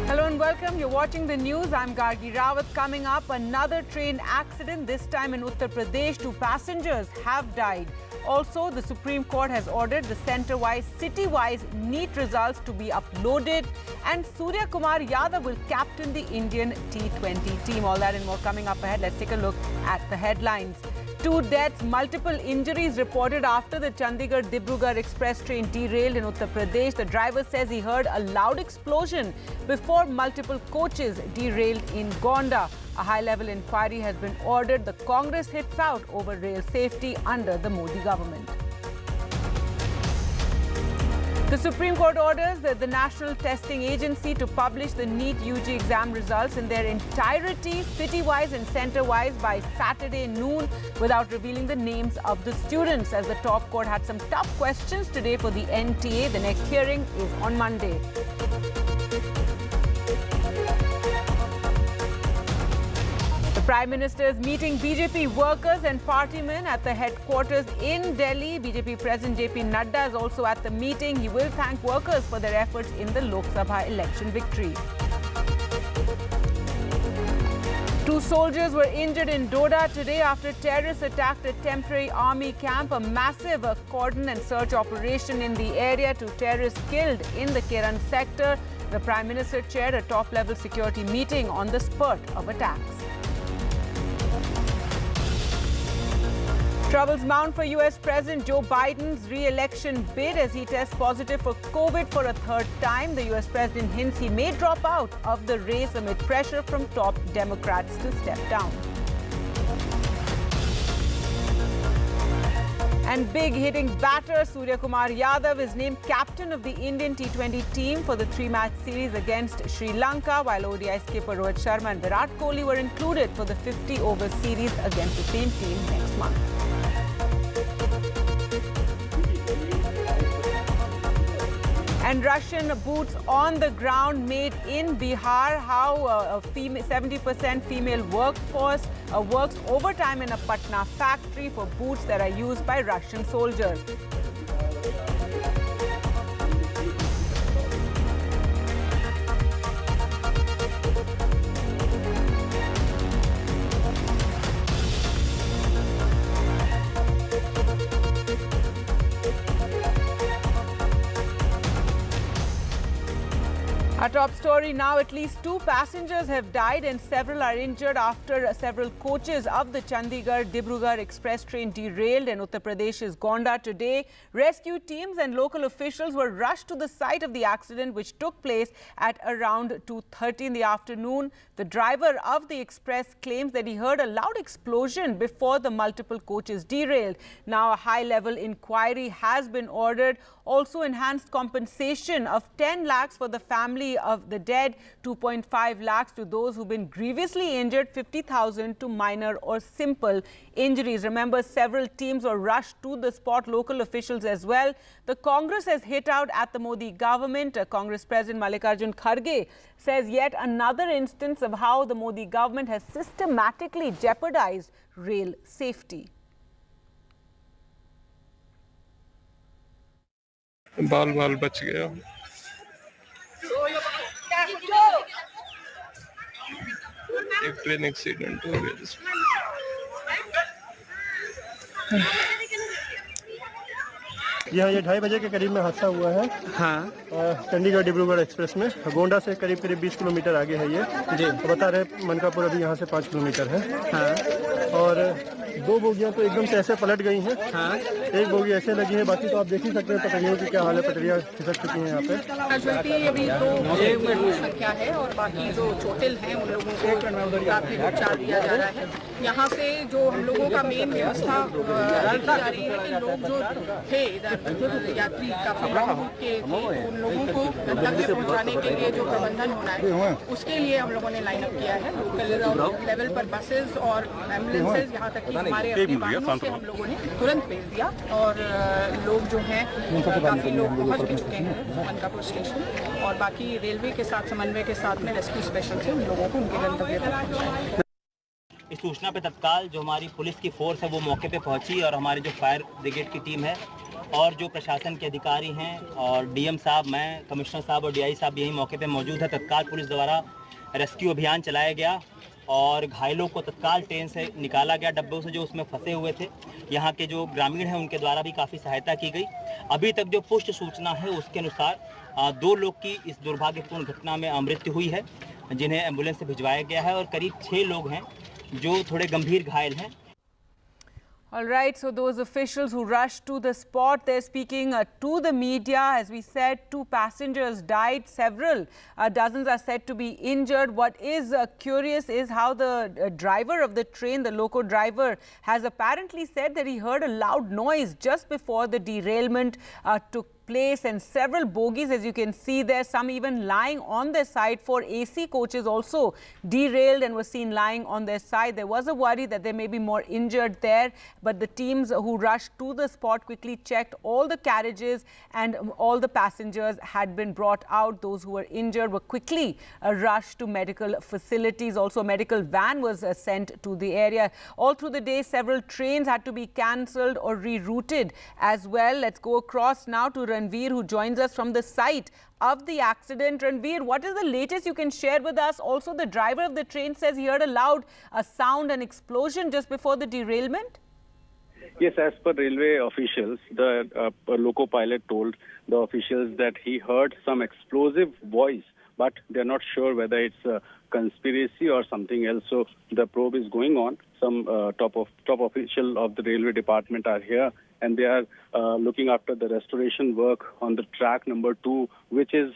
Hello and welcome. You're watching the news. I'm Gargi Rawat. Coming up, another train accident, this time in Uttar Pradesh. 2 passengers have died. Also, the Supreme Court has ordered the centre-wise, city-wise Neet results to be uploaded. And Surya Kumar Yadav will captain the Indian T20 team. All that and more coming up ahead. Let's take a look at the headlines. 2 deaths, multiple injuries reported after the Chandigarh-Dibrugarh express train derailed in Uttar Pradesh. The driver says he heard a loud explosion before multiple coaches derailed in Gonda. A high-level inquiry has been ordered. The Congress hits out over rail safety under the Modi government. The Supreme Court orders the National Testing Agency to publish the NEET UG exam results in their entirety, city-wise and centre-wise, by Saturday noon without revealing the names of the students, as the top court had some tough questions today for the NTA. The next hearing is on Monday. The Prime Minister is meeting BJP workers and partymen at the headquarters in Delhi. BJP President JP Nadda is also at the meeting. He will thank workers for their efforts in the Lok Sabha election victory. 2 soldiers were injured in Doda today after terrorists attacked a temporary army camp. A massive cordon and search operation in the area. 2 terrorists killed in the Kiran sector. The Prime Minister chaired a top-level security meeting on the spurt of attacks. Troubles mount for US President Joe Biden's re-election bid as he tests positive for COVID for a 3rd time. The US President hints he may drop out of the race amid pressure from top Democrats to step down. And big-hitting batter Surya Kumar Yadav is named captain of the Indian T20 team for the 3-match series against Sri Lanka, while ODI skipper Rohit Sharma and Virat Kohli were included for the 50-over series against the same team next month. And Russian boots on the ground made in Bihar. How a 70% female workforce works overtime in a Patna factory for boots that are used by Russian soldiers. Our top story now, at least 2 passengers have died and several are injured after several coaches of the Chandigarh-Dibrugarh express train derailed in Uttar Pradesh's Gonda today. Rescue teams and local officials were rushed to the site of the accident, which took place at around 2:30 in the afternoon. The driver of the express claims that he heard a loud explosion before the multiple coaches derailed. Now a high-level inquiry has been ordered. Also enhanced compensation of 10 lakhs for the family of the dead, 2.5 lakhs to those who've been grievously injured, 50,000 to minor or simple injuries. Remember, several teams were rushed to the spot, local officials as well. The Congress has hit out at the Modi government. Congress President Mallikarjun Kharge says yet another instance of how the Modi government has systematically jeopardized rail safety. बाल बच गया एक train accident हो गया जिसमें ये 2:30 बजे के करीब में हादसा हुआ है। हाँ। चंडीगढ़ डिब्रूगढ़ एक्सप्रेस में गोंडा से करीब 20 किलोमीटर आगे है ये जी। बता रहे मनकापुर अभी यहाँ से 5 किलोमीटर है। हाँ। और 2 बोगियाँ तो एकदम से ऐसे पलट गई हैं। हाँ। एक बोगी ऐसे लगी है, बाकी तो आप देख ही सकते हैं पटरियों की क्या हाल है, पटरियाँ खिसक चुकी हैं यहाँ पे। कैजुअल्टी अभी तो संख्या है और बाकी जो चोटिल हैं उन लोगों को काफी उपचार दिया जा रहा है। यहाँ से जो हम लोगों का मेन व्यवस्था देखी जा रही है कि लोग जो थे यात्री काफी लंबे रूट के थे, उन लोगों को गंतव्य पहुँचाने के लिए जो प्रबंधन होना है उसके लिए हम लोगों ने लाइन अप किया है। लोकल लेवल पर बसेस और एम्बुलेंसेज, यहाँ तक कि हमारे अपने वाहनों से हम लोगों ने तुरंत भेज दिया और लोग जो हैं काफी लोग पहुँच भी चुके हैं मनकापुर स्टेशन और बाकी रेलवे के साथ समन्वय के साथ में रेस्क्यू स्पेशल से उन लोगों को उनके गंतव्य तक पहुँचाया। इस सूचना पे तत्काल जो हमारी पुलिस की फोर्स है वो मौके पे पहुंची और हमारे जो फायर ब्रिगेड की टीम है और जो प्रशासन के अधिकारी हैं और डीएम साहब, मैं, कमिश्नर साहब और डीआई साहब यही मौके पे मौजूद है। तत्काल पुलिस द्वारा रेस्क्यू अभियान चलाया गया और घायलों को तत्काल ट्रेन से निकाला गया, डब्बों से जो उसमें फंसे हुए थे। यहाँ के जो ग्रामीण हैं उनके द्वारा भी काफ़ी सहायता की गई। अभी तक जो पुष्ट सूचना है उसके अनुसार 2 लोग की इस दुर्भाग्यपूर्ण घटना में मृत्यु हुई है, जिन्हें एम्बुलेंस से भिजवाया गया है और करीब 6 लोग हैं जो थोड़े गंभीर घायल हैं। All right, so those officials who rushed to the spot, they're speaking to the media. As we said, 2 passengers died, several dozens are said to be injured. What is curious is how the driver of the train, the loco driver, has apparently said that he heard a loud noise just before the derailment took place, and several bogies, as you can see there, some even lying on their side. 4 AC coaches also derailed and were seen lying on their side. There was a worry that there may be more injured there, but the teams who rushed to the spot quickly checked all the carriages and all the passengers had been brought out. Those who were injured were quickly rushed to medical facilities. Also, a medical van was sent to the area. All through the day, several trains had to be cancelled or rerouted as well. Let's go across now to Ranveer, who joins us from the site of the accident. Ranveer, what is the latest you can share with us? Also, the driver of the train says he heard a loud sound and explosion just before the derailment. Yes, as per railway officials, the loco pilot told the officials that he heard some explosive voice, but they're not sure whether it's a conspiracy or something else. So the probe is going on. Some top official of the railway department are here, and they are looking after the restoration work on the track number 2, which is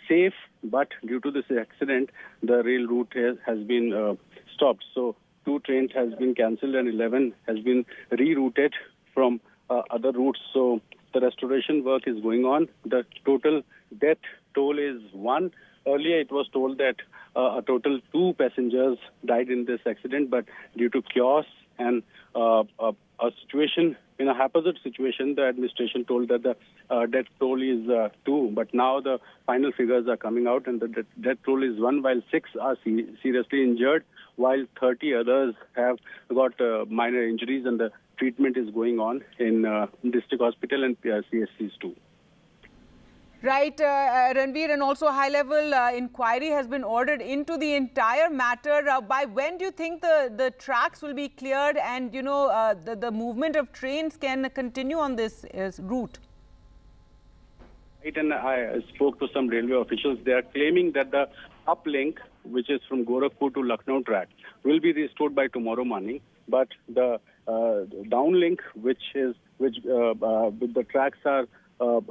safe, but due to this accident, the rail route has been stopped. So 2 trains has been cancelled and 11 has been rerouted from other routes. So the restoration work is going on. The total death toll is 1. Earlier it was told that a total 2 passengers died in this accident, but due to chaos and a situation, in a haphazard situation, the administration told that the death toll is 2. But now the final figures are coming out, and the death toll is 1, while 6 are seriously injured, while 30 others have got minor injuries, and the treatment is going on in district hospital and CSCs too. Right, Ranveer, and also high-level inquiry has been ordered into the entire matter. By when do you think the tracks will be cleared and, you know, the movement of trains can continue on this route? Right, and I spoke to some railway officials. They are claiming that the uplink, which is from Gorakhpur to Lucknow track, will be restored by tomorrow morning. But the downlink, with the tracks are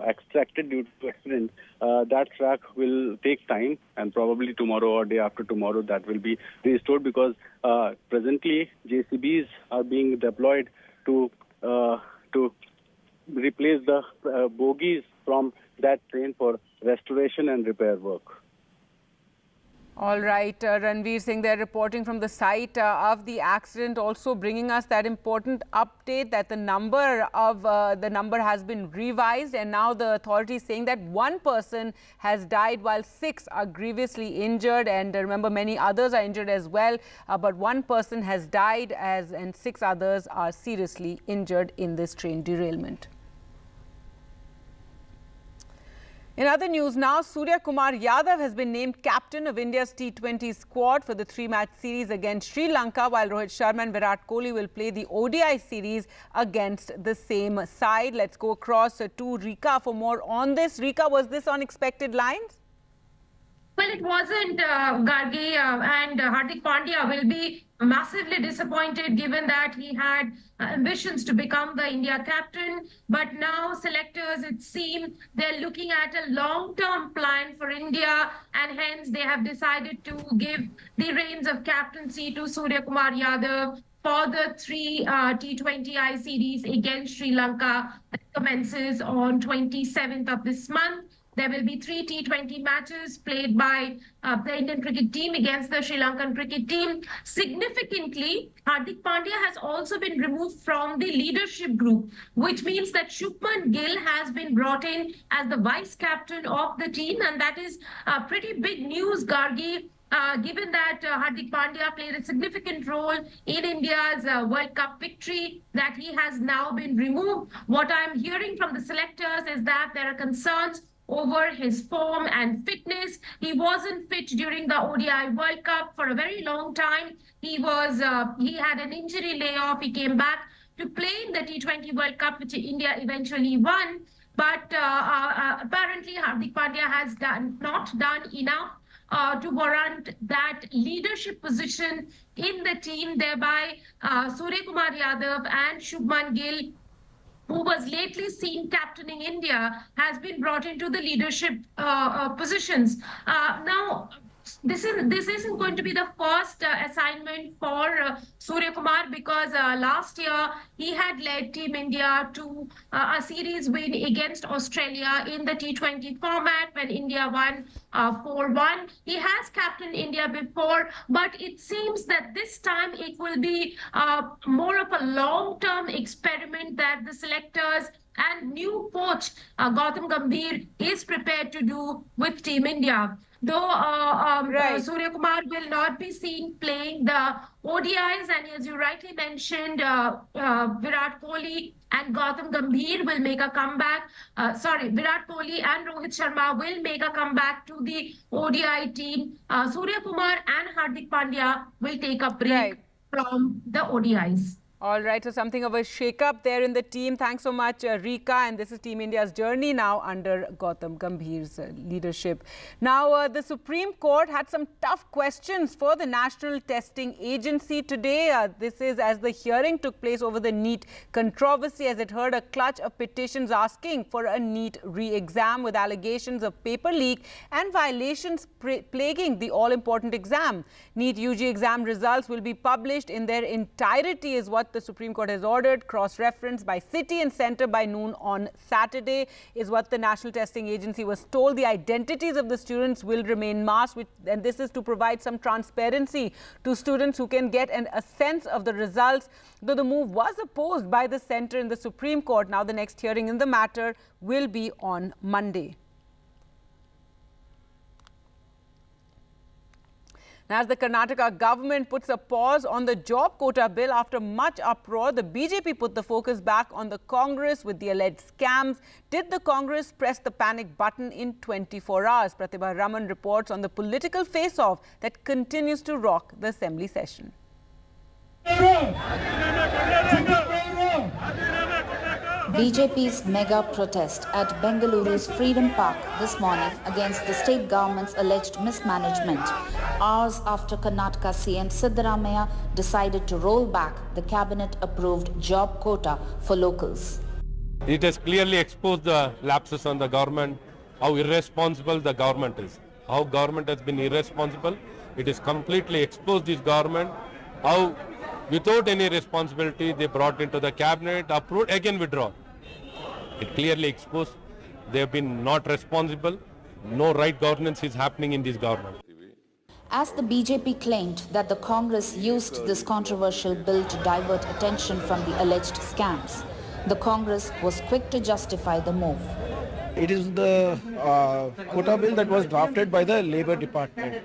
extracted due to accident, that track will take time, and probably tomorrow or day after tomorrow that will be restored, because presently JCBs are being deployed to replace the bogies from that train for restoration and repair work. All right, Ranveer Singh, they're reporting from the site of the accident, also bringing us that important update that the number has been revised, and now the authorities saying that 1 person has died while 6 are grievously injured, and remember, many others are injured as well, but 1 person has died and 6 others are seriously injured in this train derailment. In other news now, Surya Kumar Yadav has been named captain of India's T20 squad for the 3-match series against Sri Lanka, while Rohit Sharma and Virat Kohli will play the ODI series against the same side. Let's go across to Rika for more on this. Rika, was this on expected lines? Well, it wasn't, Gargi, and Hardik Pandya will be massively disappointed given that he had ambitions to become the India captain. But now selectors, it seems, they're looking at a long-term plan for India, and hence they have decided to give the reins of captaincy to Surya Kumar Yadav for the 3 T20I series against Sri Lanka that commences on 27th of this month. There will be 3 T20 matches played by the Indian cricket team against the Sri Lankan cricket team. Significantly, Hardik Pandya has also been removed from the leadership group, which means that Shubman Gill has been brought in as the vice captain of the team, and that is pretty big news, Gargi. Given that Hardik Pandya played a significant role in India's World Cup victory, that he has now been removed. What I'm hearing from the selectors is that there are concerns over his form and fitness. He wasn't fit during the ODI World Cup for a very long time. He had an injury layoff. He came back to play in the T20 World Cup, which India eventually won. But apparently Hardik Pandya has not done enough to warrant that leadership position in the team. Thereby, Surya Kumar Yadav and Shubman Gill, who was lately seen captaining India, has been brought into the leadership positions. Now, this isn't going to be the first assignment for Surya Kumar, because last year he had led Team India to a series win against Australia in the T20 format when India won 4-1. He has captained India before, but it seems that this time it will be more of a long-term experiment that the selectors and new coach Gautam Gambhir is prepared to do with Team India. though Surya Kumar will not be seen playing the ODIs, and as you rightly mentioned, Virat Kohli and Gautam Gambhir will make a comeback. Virat Kohli and Rohit Sharma will make a comeback to the ODI team. Surya Kumar and Hardik Pandya will take a break from the ODIs. All right, so something of a shake-up there in the team. Thanks so much, Rika. And this is Team India's journey now under Gautam Gambhir's leadership. Now, the Supreme Court had some tough questions for the National Testing Agency today. This is as the hearing took place over the Neet controversy, as it heard a clutch of petitions asking for a Neet re-exam with allegations of paper leak and violations plaguing the all-important exam. Neet UG exam results will be published in their entirety, is what the Supreme Court has ordered. Cross-reference by city and centre by noon on Saturday is what the National Testing Agency was told. The identities of the students will remain masked, and this is to provide some transparency to students who can get a sense of the results. Though the move was opposed by the centre in the Supreme Court, now the next hearing in the matter will be on Monday. Now, as the Karnataka government puts a pause on the job quota bill after much uproar, the BJP put the focus back on the Congress with the alleged scams. Did the Congress press the panic button in 24 hours? Pratibha Raman reports on the political face-off that continues to rock the assembly session. BJP's mega protest at Bengaluru's Freedom Park this morning against the state government's alleged mismanagement, hours after Karnataka CM Siddaramaiah decided to roll back the cabinet-approved job quota for locals. It has clearly exposed the lapses on the government, how irresponsible the government is. How government has been irresponsible. It has completely exposed this government, how without any responsibility they brought into the cabinet, approved, again withdrawn. It clearly exposed they have been not responsible. No right governance is happening in this government. As the BJP claimed that the Congress used this controversial bill to divert attention from the alleged scams, the Congress was quick to justify the move. It is the quota bill that was drafted by the Labour Department.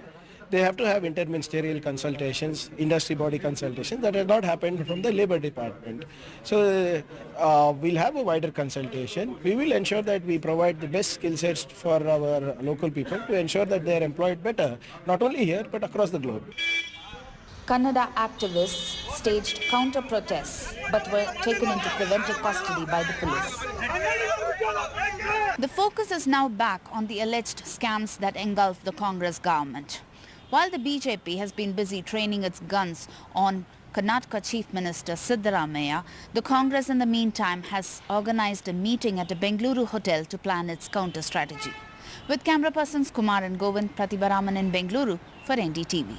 They have to have interministerial consultations, industry body consultations. That has not happened from the Labour Department. So we'll have a wider consultation. We will ensure that we provide the best skill sets for our local people to ensure that they are employed better, not only here but across the globe. Kannada activists staged counter-protests but were taken into preventive custody by the police. The focus is now back on the alleged scams that engulf the Congress government. While the BJP has been busy training its guns on Karnataka Chief Minister Siddaramaiah, the Congress in the meantime has organized a meeting at a Bengaluru hotel to plan its counter-strategy. With camera persons Kumar and Govind, Pratibha Raman in Bengaluru for NDTV.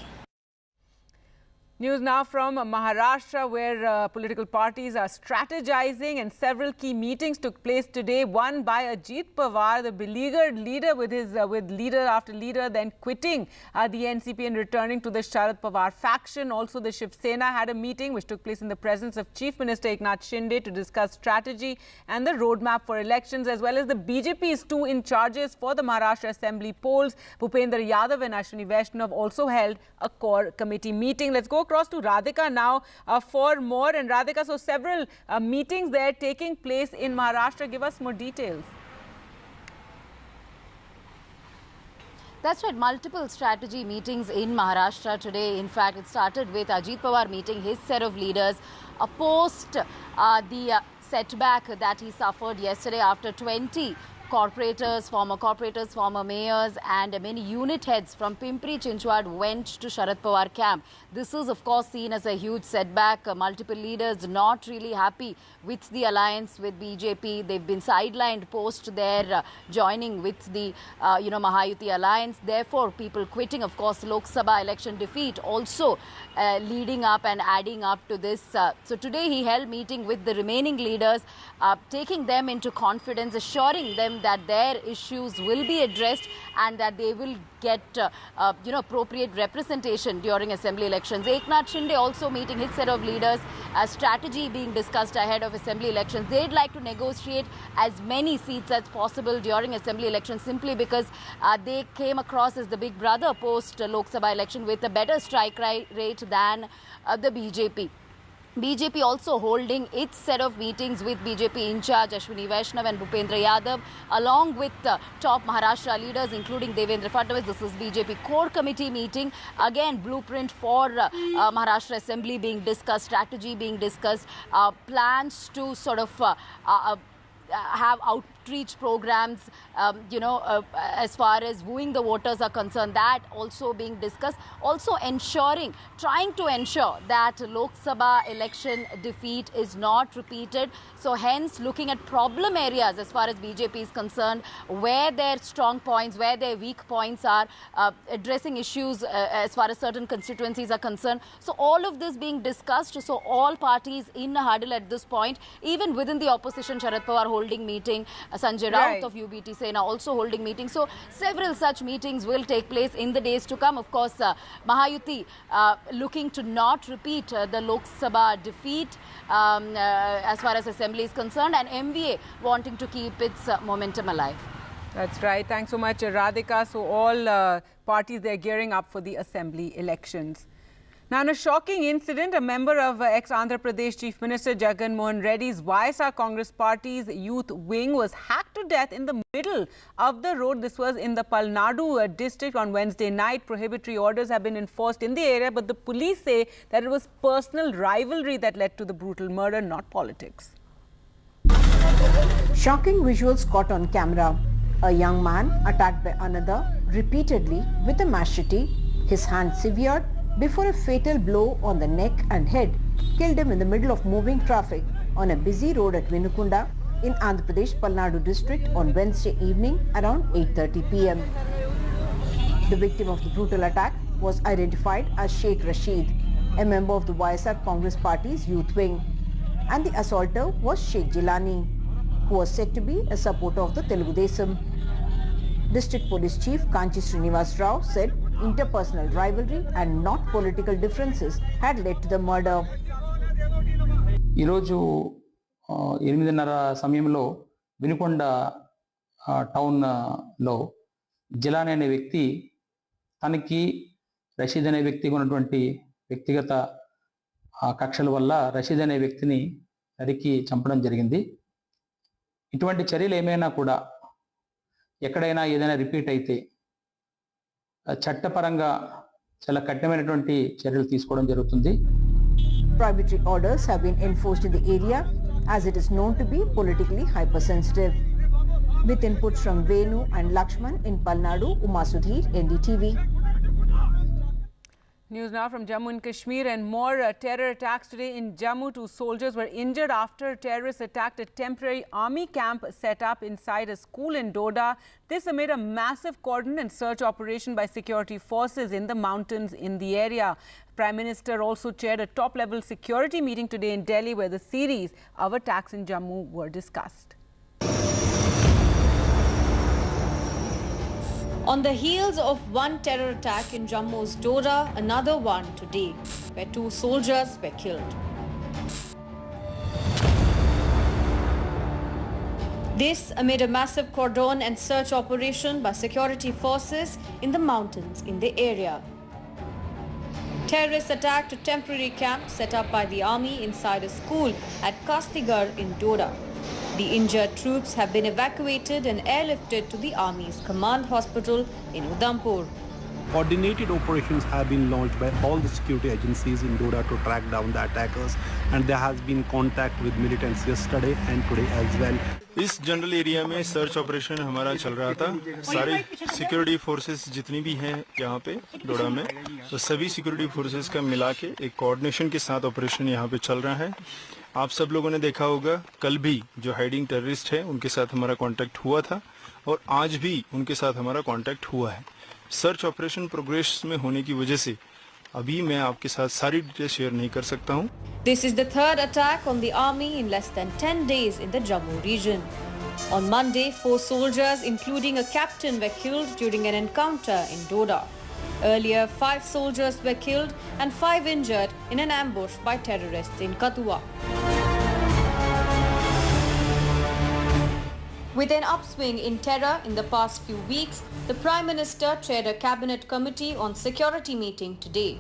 News now from Maharashtra, where political parties are strategizing and several key meetings took place today. One by Ajit Pawar, the beleaguered leader with leader after leader, then quitting the NCP and returning to the Sharad Pawar faction. Also, the Shiv Sena had a meeting which took place in the presence of Chief Minister Eknath Shinde to discuss strategy and the roadmap for elections, as well as the BJP's two in charges for the Maharashtra Assembly polls. Bhupendra Yadav and Ashwini Vaishnav also held a core committee meeting. Let's go across to Radhika now for more. And Radhika, so several meetings there taking place in Maharashtra. Give us more details. That's right, multiple strategy meetings in Maharashtra today. In fact, it started with Ajit Pawar meeting his set of leaders post the setback that he suffered yesterday after 20 corporators, former mayors and many unit heads from Pimpri Chinchwad went to Sharad Pawar camp. This is of course seen as a huge setback. Multiple leaders not really happy with the alliance with BJP. They've been sidelined post their joining with the Mahayuti alliance. Therefore, people quitting. Of course, Lok Sabha election defeat also leading up and adding up to this. So today he held meeting with the remaining leaders, taking them into confidence, assuring them confident that their issues will be addressed and that they will get appropriate representation during assembly elections. Eknath Shinde also meeting his set of leaders, a strategy being discussed ahead of assembly elections. They'd like to negotiate as many seats as possible during assembly elections simply because they came across as the big brother post Lok Sabha election with a better strike rate than the BJP. BJP also holding its set of meetings with BJP in charge Ashwini Vaishnav and Bhupendra Yadav, along with top Maharashtra leaders including Devendra Fadnavis. This is BJP core committee meeting. Again, blueprint for Maharashtra Assembly being discussed, strategy being discussed, plans to sort of have outreach programs, as far as wooing the voters are concerned, that also being discussed. Also trying to ensure that Lok Sabha election defeat is not repeated. So hence looking at problem areas as far as BJP is concerned, where their strong points, where their weak points are, addressing issues as far as certain constituencies are concerned. So all of this being discussed. So all parties in a huddle at this point, even within the opposition, Sharad Pawar holding meeting, Sanjay Raut of UBT Sena also holding meetings. So several such meetings will take place in the days to come. Of course, Mahayuti looking to not repeat the Lok Sabha defeat as far as assembly is concerned, and MVA wanting to keep its momentum alive. That's right. Thanks so much, Radhika. So all parties, they're gearing up for the assembly elections. Now, in a shocking incident, a member of ex-Andhra Pradesh Chief Minister Jagan Mohan Reddy's YSR Congress Party's youth wing was hacked to death in the middle of the road. This was in the Nadu district on Wednesday night. Prohibitory orders have been enforced in the area, but the police say that it was personal rivalry that led to the brutal murder, not politics. Shocking visuals caught on camera. A young man attacked by another repeatedly with a machete, his hand severed, before a fatal blow on the neck and head killed him in the middle of moving traffic on a busy road at Vinukunda in Andhra Pradesh, Nadu district on Wednesday evening around 8:30 p.m. The victim of the brutal attack was identified as Sheikh Rashid, a member of the YSR Congress Party's youth wing, and the assaulter was Sheikh Jilani, who was said to be a supporter of the Telugu Desam. District Police Chief Kanchi Srinivas Rao said interpersonal rivalry and not political differences had led to the murder. ఈరోజు 8:30 సమయంలో వినుకొండ టౌన్లో జిలాని అనే వ్యక్తి తనకి రషీద్ అనే వ్యక్తికి ఉన్నటువంటి వ్యక్తిగత కక్షల వల్ల రషీద్ అనే వ్యక్తిని నరికి చంపడం జరిగింది. ఇటువంటి చర్యలు ఏమైనా కూడా ఎక్కడైనా ఏదైనా రిపీట్ అయితే చట్టపరంగా చాలా కఠినమైనటువంటి చర్యలు తీసుకోవడం జరుగుతుంది. Prohibitory orders have been enforced in the area as it is known to be politically hypersensitive. With inputs from Venu and Lakshman in Palnadu, Uma Sudhir, NDTV. News now from Jammu and Kashmir, and more terror attacks today in Jammu. 2 soldiers were injured after terrorists attacked a temporary army camp set up inside a school in Doda. This amid a massive cordon and search operation by security forces in the mountains in the area. Prime Minister also chaired a top-level security meeting today in Delhi where the series of attacks in Jammu were discussed. On the heels of one terror attack in Jammu's Doda, another one today, where 2 soldiers were killed. This amid a massive cordon and search operation by security forces in the mountains in the area. Terrorists attacked a temporary camp set up by the army inside a school at Kastigard in Doda. The injured troops have been evacuated and airlifted to the Army's command hospital in Udhampur. Coordinated operations have been launched by all the security agencies in Doda to track down the attackers, and there has been contact with militants yesterday and today as well. इस general area में search operation हमारा चल रहा था. सारे security forces जितनी भी हैं यहाँ पे डोडा में, तो सभी सिक्योरिटी फोर्सेस का मिला के एक कोऑर्डिनेशन के साथ ऑपरेशन यहाँ पे चल रहा है. आप सब लोगों ने देखा होगा कल भी जो हाइडिंग टेररिस्ट है उनके साथ हमारा कांटेक्ट हुआ था, और आज भी उनके साथ हमारा कांटेक्ट हुआ है. सर्च ऑपरेशन प्रोग्रेस में होने की वजह से अभी मैं आपके साथ सारी डिटेल शेयर नहीं कर सकता हूं. This is the third attack on the army in less than 10 days in the Jammu region. On Monday, 4 soldiers, including a captain, were killed during an encounter in Doda. Earlier, 5 soldiers were killed and 5 injured in an ambush by terrorists in Kathua. With an upswing in terror in the past few weeks, the Prime Minister chaired a cabinet committee on security meeting today,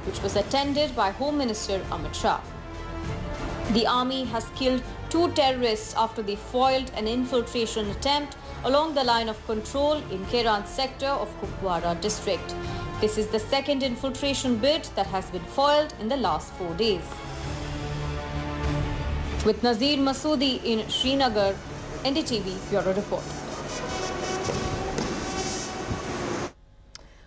which was attended by Home Minister Amit Shah. The army has killed 2 terrorists after they foiled an infiltration attempt along the line of control in Keran sector of Kupwara district. This is the second infiltration bid that has been foiled in the last 4 days. With Nazir Masoodi in Srinagar, NDTV Bureau Report.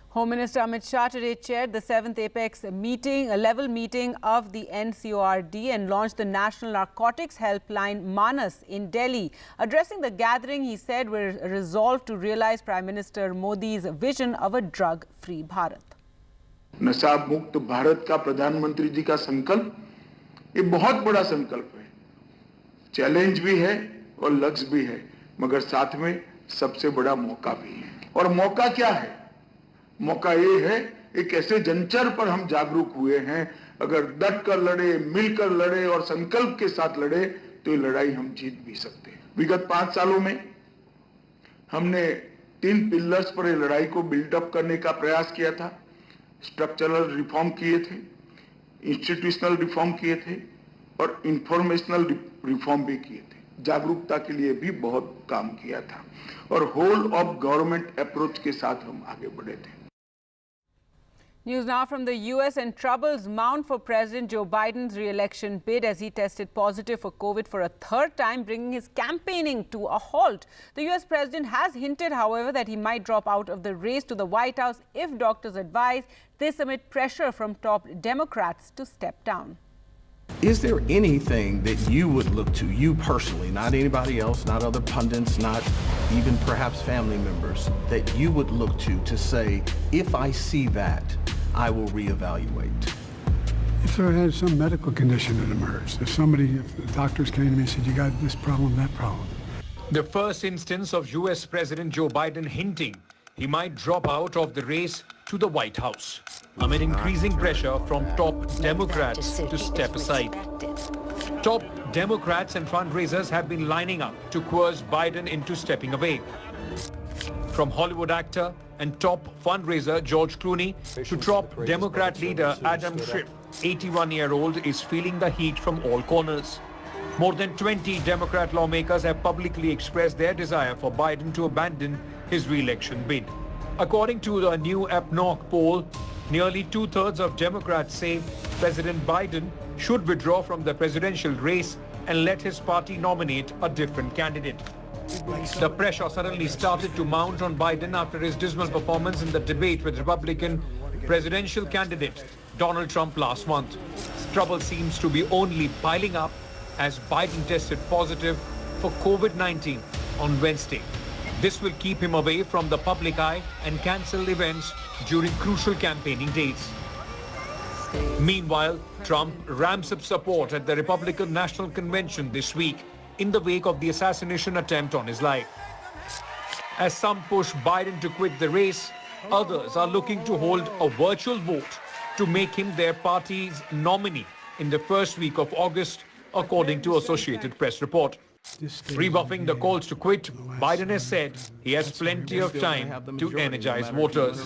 Home Minister Amit Shah today chaired the 7th Apex meeting, a level meeting of the NCORD, and launched the National Narcotics Helpline Manas in Delhi. Addressing the gathering, he said we're resolved to realize Prime Minister Modi's vision of a drug-free Bharat. नशा मुक्त भारत का प्रधानमंत्री जी का संकल्प, ये बहुत बड़ा संकल्प है, चैलेंज भी है और लक्ष्य भी है, मगर साथ में सबसे बड़ा मौका भी है। और मौका क्या है? मौका ये है, एक ऐसे जंचर पर हम जागरूक हुए हैं, अगर डट कर लड़े, मिलकर लड़े और संकल्प के साथ लड़े तो ये लड़ाई हम जीत भी सकते हैं। विगत 5 सालों में हमने 3 पिलर्स पर ये लड़ाई को बिल्डअप करने का प्रयास किया था। स्ट्रक्चरल रिफॉर्म किए थे, इंस्टीट्यूशनल रिफॉर्म किए थे और इंफॉर्मेशनल रिफॉर्म भी किए थे। जागरूकता के लिए भी बहुत काम किया था और होल ऑफ गवर्नमेंट अप्रोच के साथ हम आगे बढ़े थे। News now from the US, and troubles mount for President Joe Biden's re-election bid as he tested positive for COVID for a 3rd time, bringing his campaigning to a halt. The US president has hinted, however, that he might drop out of the race to the White House if doctors advise, this amid pressure from top Democrats to step down. Is there anything that you would look to, you personally, not anybody else, not other pundits, not even perhaps family members, that you would look to say, if I see that, I will reevaluate? If there had some medical condition that emerged, if the doctors came to me and said, you got this problem, that problem. The first instance of US President Joe Biden hinting he might drop out of the race to the White House amid increasing pressure from top Democrats to step aside. Top Democrats and fundraisers have been lining up to coerce Biden into stepping away. From Hollywood actor and top fundraiser George Clooney to top Democrat leader Adam Schiff, 81-year-old is feeling the heat from all corners. More than 20 Democrat lawmakers have publicly expressed their desire for Biden to abandon his re-election bid. According to the new APNOC poll, nearly 2/3 of Democrats say President Biden should withdraw from the presidential race and let his party nominate a different candidate. The pressure suddenly started to mount on Biden after his dismal performance in the debate with Republican presidential candidate Donald Trump last month. Trouble seems to be only piling up as Biden tested positive for COVID-19 on Wednesday. This will keep him away from the public eye and cancel events during crucial campaigning days. Meanwhile, Trump ramps up support at the Republican National Convention this week in the wake of the assassination attempt on his life. As some push Biden to quit the race, others are looking to hold a virtual vote to make him their party's nominee in the first week of August, according to Associated Press report. Rebuffing the calls to quit, Biden has said he has plenty of time to energize voters.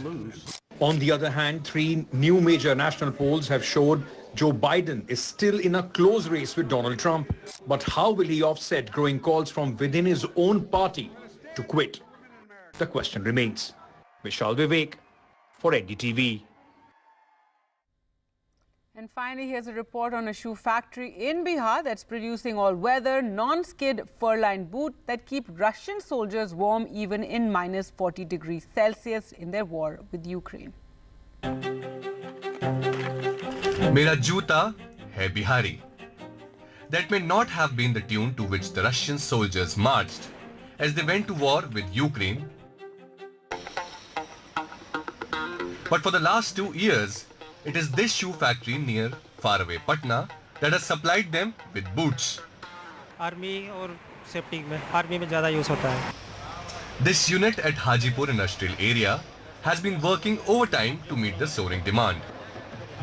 On the other hand, 3 new major national polls have showed Joe Biden is still in a close race with Donald Trump. But how will he offset growing calls from within his own party to quit? The question remains. Vishal Vivek for NDTV. And finally, here's a report on a shoe factory in Bihar that's producing all-weather, non-skid fur-lined boots that keep Russian soldiers warm even in -40 degrees Celsius in their war with Ukraine. मेरा जूता है Bihari. That may not have been the tune to which the Russian soldiers marched as they went to war with Ukraine. But for the last 2 years, it is this shoe factory near faraway Patna that has supplied them with boots. Army और safety में army में ज़्यादा use होता है। This unit at Hajipur industrial area has been working overtime to meet the soaring demand.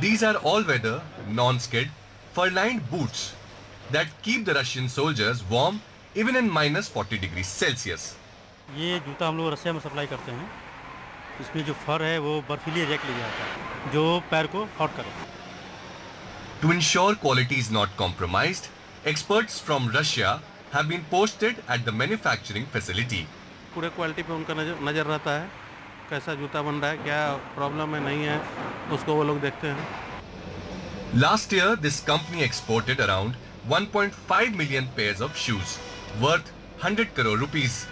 These are all-weather, non-skid, fur-lined boots that keep the Russian soldiers warm even in minus 40 degrees Celsius. ये जूता हम लोग रसिया में supply करते हैं। इसमें जो फर है वो बर्फीली एरिया के लिए आता है, जो पैर को हॉट करे। To ensure quality is not compromised, experts from Russia have been posted at the manufacturing facility. पूरे क्वालिटी पे उनका नज़र रहता है, कैसा जूता बन रहा है, क्या प्रॉब्लम है नहीं है, उसको वो लोग देखते हैं। Last year, this company exported around 1.5 million pairs of shoes, worth 100 crore rupees.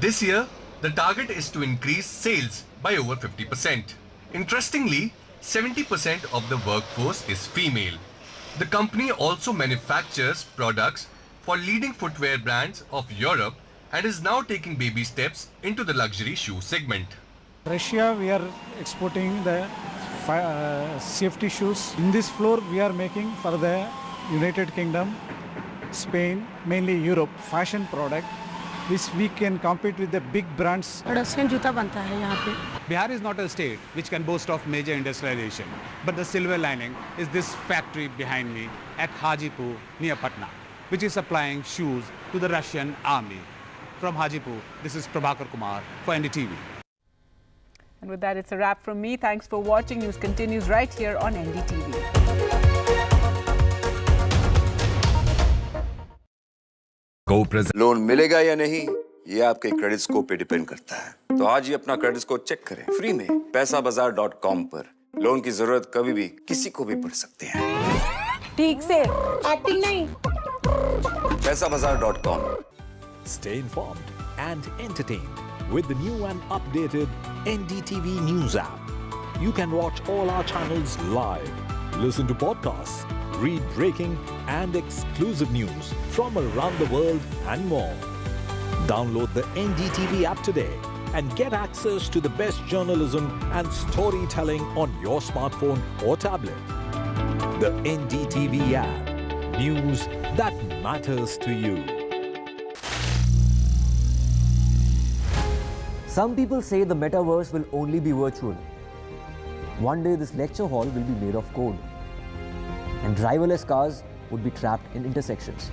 This year, the target is to increase sales by over 50%. Interestingly, 70% of the workforce is female. The company also manufactures products for leading footwear brands of Europe and is now taking baby steps into the luxury shoe segment. Russia, we are exporting the safety shoes. In this floor, we are making for the United Kingdom, Spain, mainly Europe, fashion product, which we can compete with the big brands. Russian जूता बनता है यहाँ पे। Bihar is not a state which can boast of major industrialization, but the silver lining is this factory behind me at Hajipur near Patna, which is supplying shoes to the Russian army. From Hajipur, this is Prabhakar Kumar for NDTV. And with that, it's a wrap from me. Thanks for watching. News continues right here on NDTV. Loan मिलेगा या नहीं, ये आपके credit score पे depend करता है। तो आज ही अपना क्रेडिट स्कोर चेक करें फ्री में पैसाबाजार.com पर। लोन की जरूरत कभी भी किसी को भी पड़ सकती है। ठीक से एक्टिंग नहीं। पैसाबाजार.com। Stay informed and entertained with the new and updated NDTV News app. You can watch all our channels live, listen to podcasts, read breaking and exclusive news from around the world and more. Download the NDTV app today and get access to the best journalism and storytelling on your smartphone or tablet. The NDTV app. News that matters to you. Some people say the metaverse will only be virtual. One day this lecture hall will be made of code, and driverless cars would be trapped in intersections.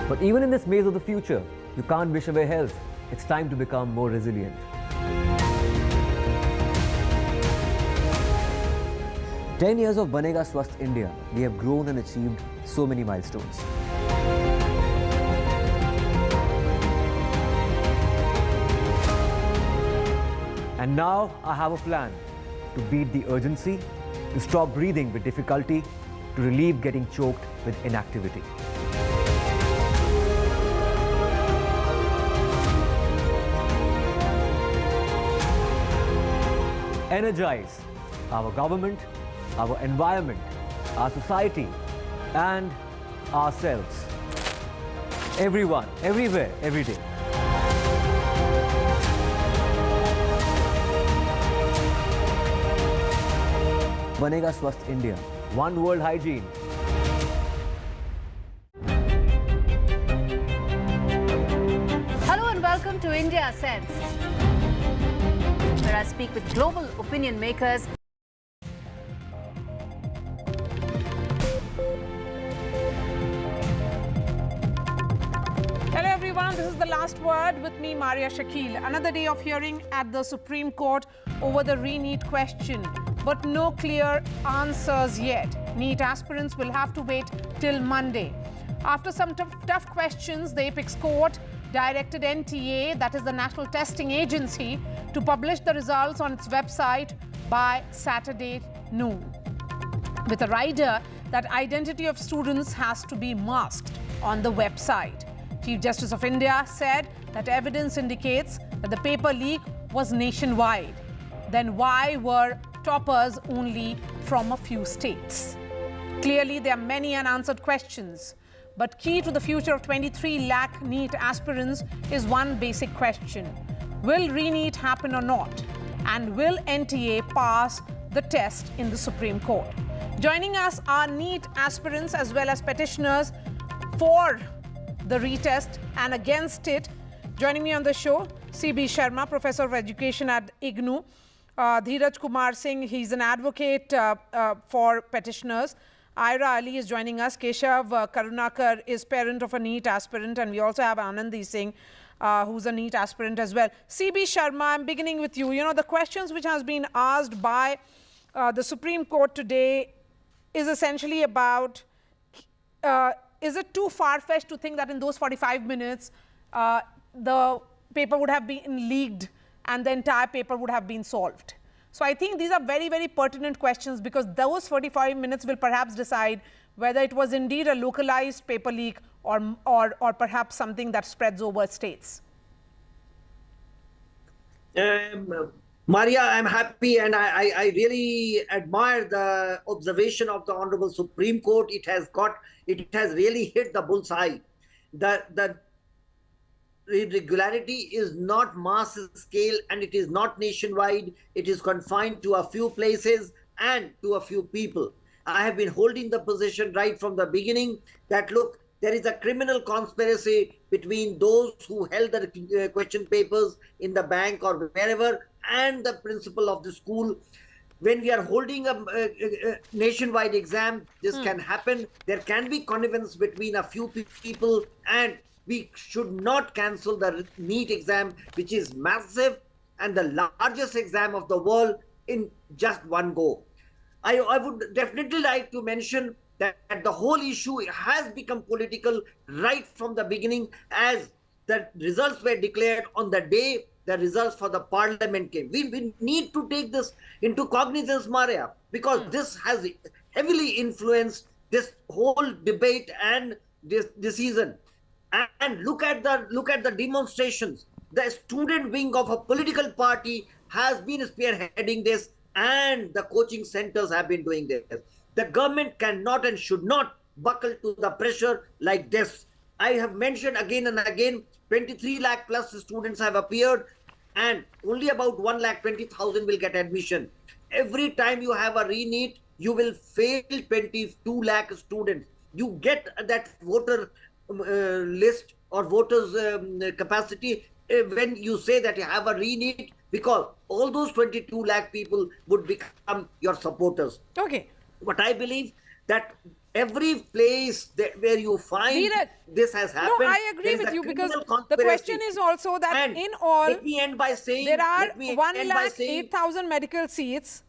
But even in this maze of the future, you can't wish away health. It's time to become more resilient. 10 years of Banega Swasth India, we have grown and achieved so many milestones. And now I have a plan to beat the urgency, to stop breathing with difficulty, to relieve getting choked with inactivity. Energize our government, our environment, our society, and ourselves. Everyone, everywhere, every day. Banega Swasth India. One world hygiene. Hello and welcome to India Sense, where I speak with global opinion makers. Hello everyone, this is the last word with me, Maria Shakil. Another day of hearing at the Supreme Court over the re-NEET question, but no clear answers yet. NEET aspirants will have to wait till Monday. After some tough questions, the Apex Court directed NTA, that is the National Testing Agency, to publish the results on its website by Saturday noon, with a rider that identity of students has to be masked on the website. Chief Justice of India said that evidence indicates that the paper leak was nationwide. Then why were toppers only from a few states? Clearly, there are many unanswered questions. But key to the future of 23 lakh NEET aspirants is one basic question. Will re-NEET happen or not? And will NTA pass the test in the Supreme Court? Joining us are NEET aspirants as well as petitioners for the retest and against it. Joining me on the show, C.B. Sharma, Professor of Education at IGNOU. Dheeraj Kumar Singh, he's an advocate for petitioners. Ira Ali is joining us. Keshav Karunakar is parent of a NEET aspirant, and we also have Anandi Singh, who's a NEET aspirant as well. C.B. Sharma, I'm beginning with you. You know, the questions which has been asked by the Supreme Court today is essentially about, is it too far-fetched to think that in those 45 minutes, the paper would have been leaked and the entire paper would have been solved? So I think these are very, very pertinent questions, because those 45 minutes will perhaps decide whether it was indeed a localized paper leak or perhaps something that spreads over states. Maria, I'm happy, and I really admire the observation of the Honorable Supreme Court. It has really hit the bullseye. The irregularity is not mass scale, and it is not nationwide. It is confined to a few places and to a few people. I have been holding the position right from the beginning that, look, there is a criminal conspiracy between those who held the question papers in the bank or wherever and the principal of the school. When we are holding a nationwide exam, this can happen. There can be connivance between a few people, and we should not cancel the NEET exam, which is massive and the largest exam of the world, in just one go. I would definitely like to mention that the whole issue has become political right from the beginning, as the results were declared on the day the results for the parliament came. We need to take this into cognizance, Maria, because this has heavily influenced this whole debate and this decision. And look at the demonstrations. The student wing of a political party has been spearheading this, and the coaching centers have been doing this. The government cannot and should not buckle to the pressure like this. I have mentioned again and again, 23 lakh plus students have appeared, and only about 1,20,000 will get admission. Every time you have a re-NEET, you will fail 22 lakh students. You get that voter list or voters capacity when you say that you have a re-NEET, because all those 22 lakh people would become your supporters. Okay. But I believe that every place where you find this has happened. No, I agree with you, because the question is also that and in all, let me end by saying, there are 1,08,000 medical seats,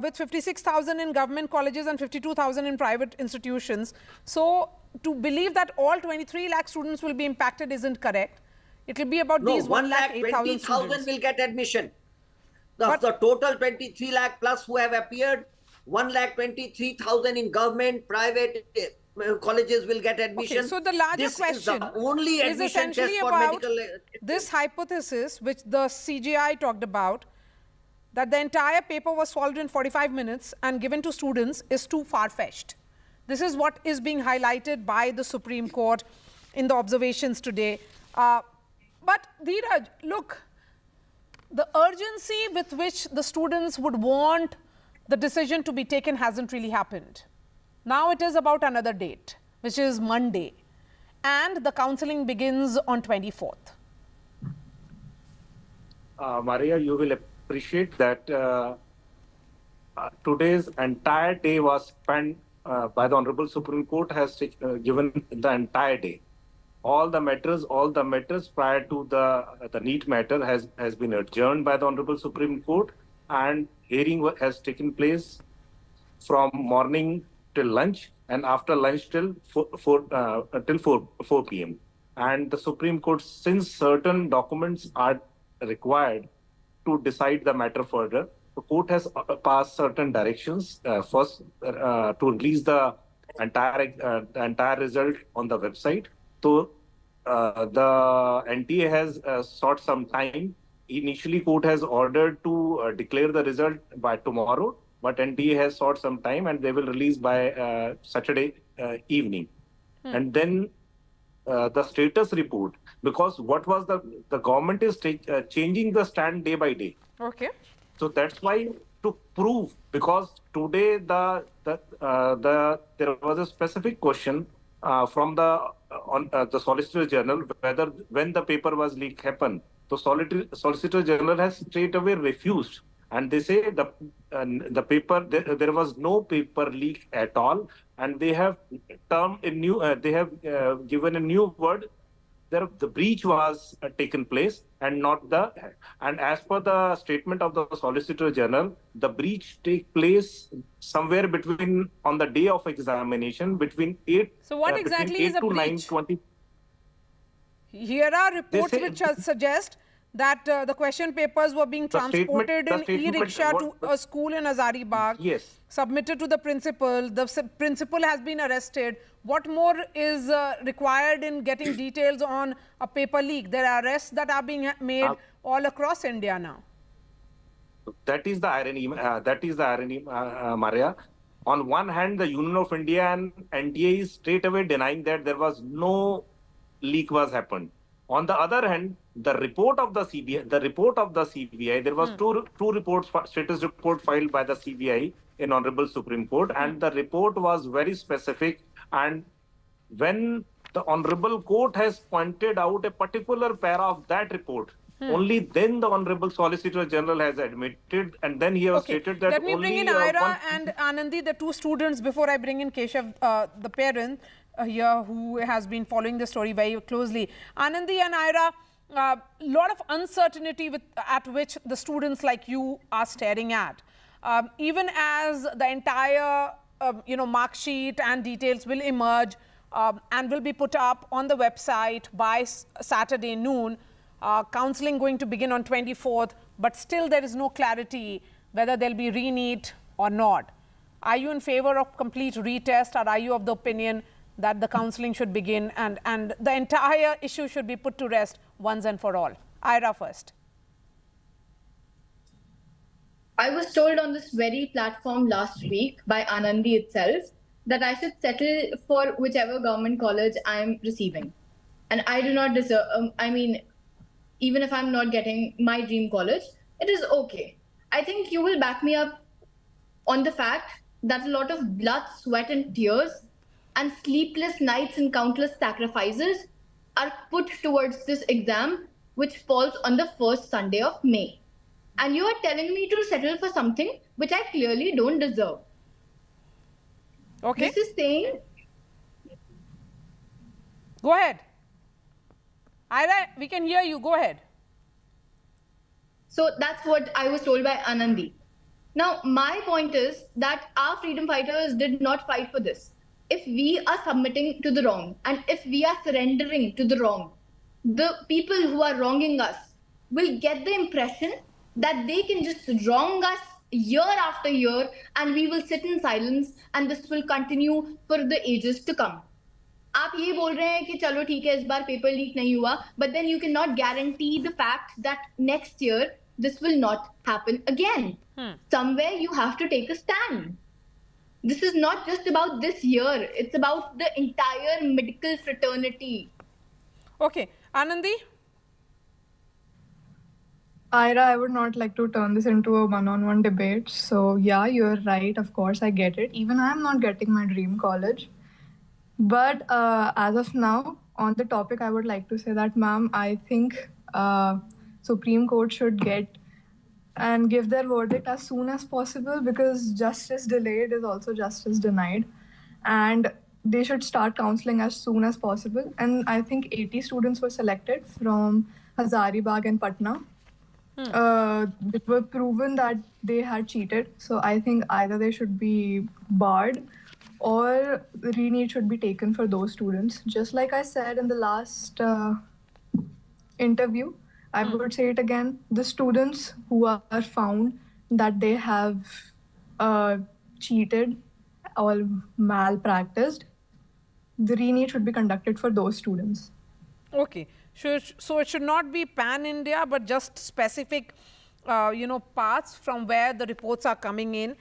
with 56,000 in government colleges and 52,000 in private institutions. So to believe that all 23 lakh students will be impacted isn't correct. It will be about these 1,08,000 students will get admission. The total 23 lakh plus who have appeared, 1,23,000 in government, private colleges will get admission. Okay, so the larger question is essentially about this hypothesis which the CJI talked about, that the entire paper was solved in 45 minutes and given to students, is too far-fetched. This is what is being highlighted by the Supreme Court in the observations today. But Dheeraj, look, the urgency with which the students would want the decision to be taken hasn't really happened. Now it is about another date, which is Monday, and the counselling begins on 24th. Maria, you will appreciate that today's entire day was spent by the Honorable Supreme Court, has given the entire day. All the matters prior to the NEET matter has been adjourned by the Honorable Supreme Court, and hearing has taken place from morning till lunch, and after lunch till 4 p.m. And the Supreme Court, since certain documents are required to decide the matter further, the court has passed certain directions. First, to release the entire result on the website. So the NTA has sought some time. Initially, court has ordered to declare the result by tomorrow, but NTA has sought some time, and they will release by Saturday evening. And then the status report, because what was the government is changing the stand day by day. Okay. So that's why, to prove, because today there was a specific question from the Solicitor General whether when the paper was leak happened. So Solicitor General has straight away refused, and they say the paper there was no paper leak at all, and they have given a new word. The breach was taken place and as per the statement of the Solicitor General, the breach take place somewhere between on the day of examination between 8. So what exactly is a breach? 9:20. Here are reports which suggest that the question papers were being transported in e-rickshaw to a school in Hazaribagh. Yes. Submitted to the principal. The principal has been arrested. What more is required in getting details on a paper leak? There are arrests that are being made all across India now. That is the irony. Maria. On one hand, the Union of India and NTA is straight away denying that there was no leak was happened. On the other hand, the report of the CBI, there was two reports, status report filed by the CBI in Honorable Supreme Court, and the report was very specific. And when the Honorable Court has pointed out a particular para of that report, only then the Honorable Solicitor General has admitted, and then he has stated that Let me bring in Ira and Anandi, the two students, before I bring in Keshav, the parent here who has been following the story very closely. Anandi and Ira, lot of uncertainty at which the students like you are staring at. Even as the entire mark sheet and details will emerge and will be put up on the website by Saturday noon. Counselling going to begin on 24th, but still there is no clarity whether there'll be re-NEET or not. Are you in favor of complete retest, or are you of the opinion that the counselling should begin and the entire issue should be put to rest once and for all? Ira first. I was told on this very platform last week by Anandi itself that I should settle for whichever government college I am receiving. And I do not deserve, even if I'm not getting my dream college, it is okay. I think you will back me up on the fact that a lot of blood, sweat and tears and sleepless nights and countless sacrifices are put towards this exam, which falls on the first Sunday of May. And you are telling me to settle for something which I clearly don't deserve. Okay. This is saying... Go ahead. Ira, we can hear you. Go ahead. So that's what I was told by Anandi. Now, my point is that our freedom fighters did not fight for this. If we are submitting to the wrong and if we are surrendering to the wrong, the people who are wronging us will get the impression that they can just wrong us year after year and we will sit in silence and this will continue for the ages to come. आप ये बोल रहे हैं कि चलो ठीक है इस बार पेपर लीक नहीं हुआ, but then you cannot guarantee the fact that next year this will not happen again. Somewhere you have to take a stand. This is not just about this year, it's about the entire medical fraternity. Okay, Anandi? Ira, I would not like to turn this into a one-on-one debate. So yeah, you're right, of course, I get it. Even I'm not getting my dream college. But as of now, on the topic, I would like to say that, ma'am, I think Supreme Court should get and give their verdict as soon as possible, because justice delayed is also justice denied. And they should start counseling as soon as possible. And I think 80 students were selected from Hazaribagh and Patna. It were proven that they had cheated. So I think either they should be barred or re-NEET should be taken for those students. Just like I said in the last interview, I would say it again, the students who are found that they have cheated or malpracticed, the re-NEET should be conducted for those students. Okay, so it should not be pan-India, but just specific, parts from where the reports are coming in.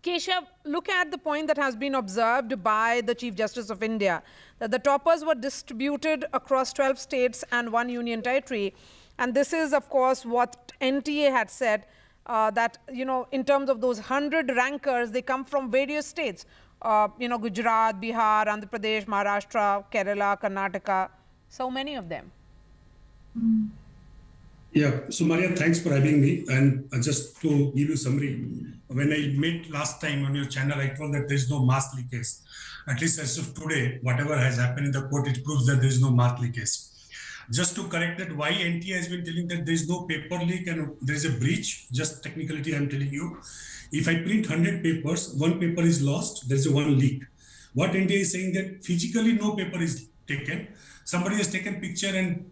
Keshav, look at the point that has been observed by the Chief Justice of India, that the toppers were distributed across 12 states and 1 union territory. And this is, of course, what NTA had said, that, in terms of those 100 rankers, they come from various states. Gujarat, Bihar, Andhra Pradesh, Maharashtra, Kerala, Karnataka, so many of them. Yeah, so Maria, thanks for having me. And just to give you summary, when I met last time on your channel, I told that there is no mass leakage. At least as of today, whatever has happened in the court, it proves that there is no mass leakage. Just to correct that, why NTA has been telling that there is no paper leak and there is a breach, just technically I'm telling you, if I print 100 papers, one paper is lost, there is a one leak. What NTA is saying that physically no paper is taken. Somebody has taken picture and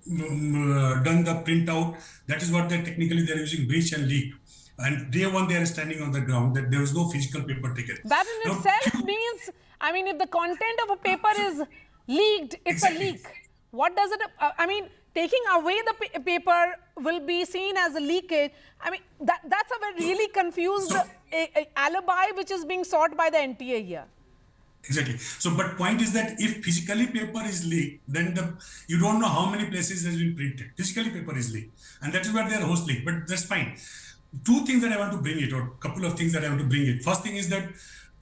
done the printout. That is what they're technically using, breach and leak. And day one they are standing on the ground that there was no physical paper taken. That in itself means, I mean, if the content of a paper is leaked, it's a leak. What does it, taking away the paper will be seen as a leakage. I mean, that's a really confused alibi which is being sought by the NTA here. Exactly. So, but point is that if physically paper is leaked, then you don't know how many places has been printed. Physically paper is leaked. And that is where they are host leaked. But that's fine. Two things that I want to bring it, or a couple of things that I want to bring it. First thing is that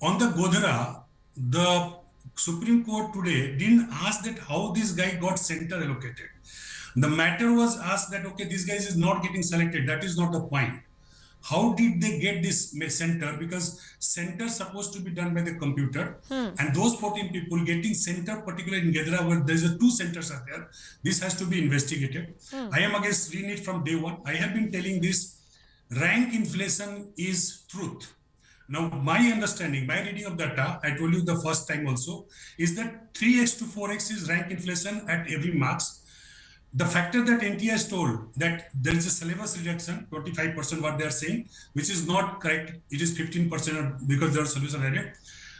on the Godhra, the Supreme Court today didn't ask that how this guy got center allocated. The matter was asked that, okay, this guy is not getting selected. That is not the point. How did they get this center? Because center is supposed to be done by the computer. And those 14 people getting center, particularly in Godhra, where there's two centers are there, this has to be investigated. I am against Neet from day one. I have been telling this, rank inflation is truth. Now, my understanding, my reading of data, I told you the first time also, is that 3x to 4x is rank inflation at every marks. The factor that NTA has told that there is a syllabus reduction, 25% what they are saying, which is not correct. It is 15% because there are syllabus added.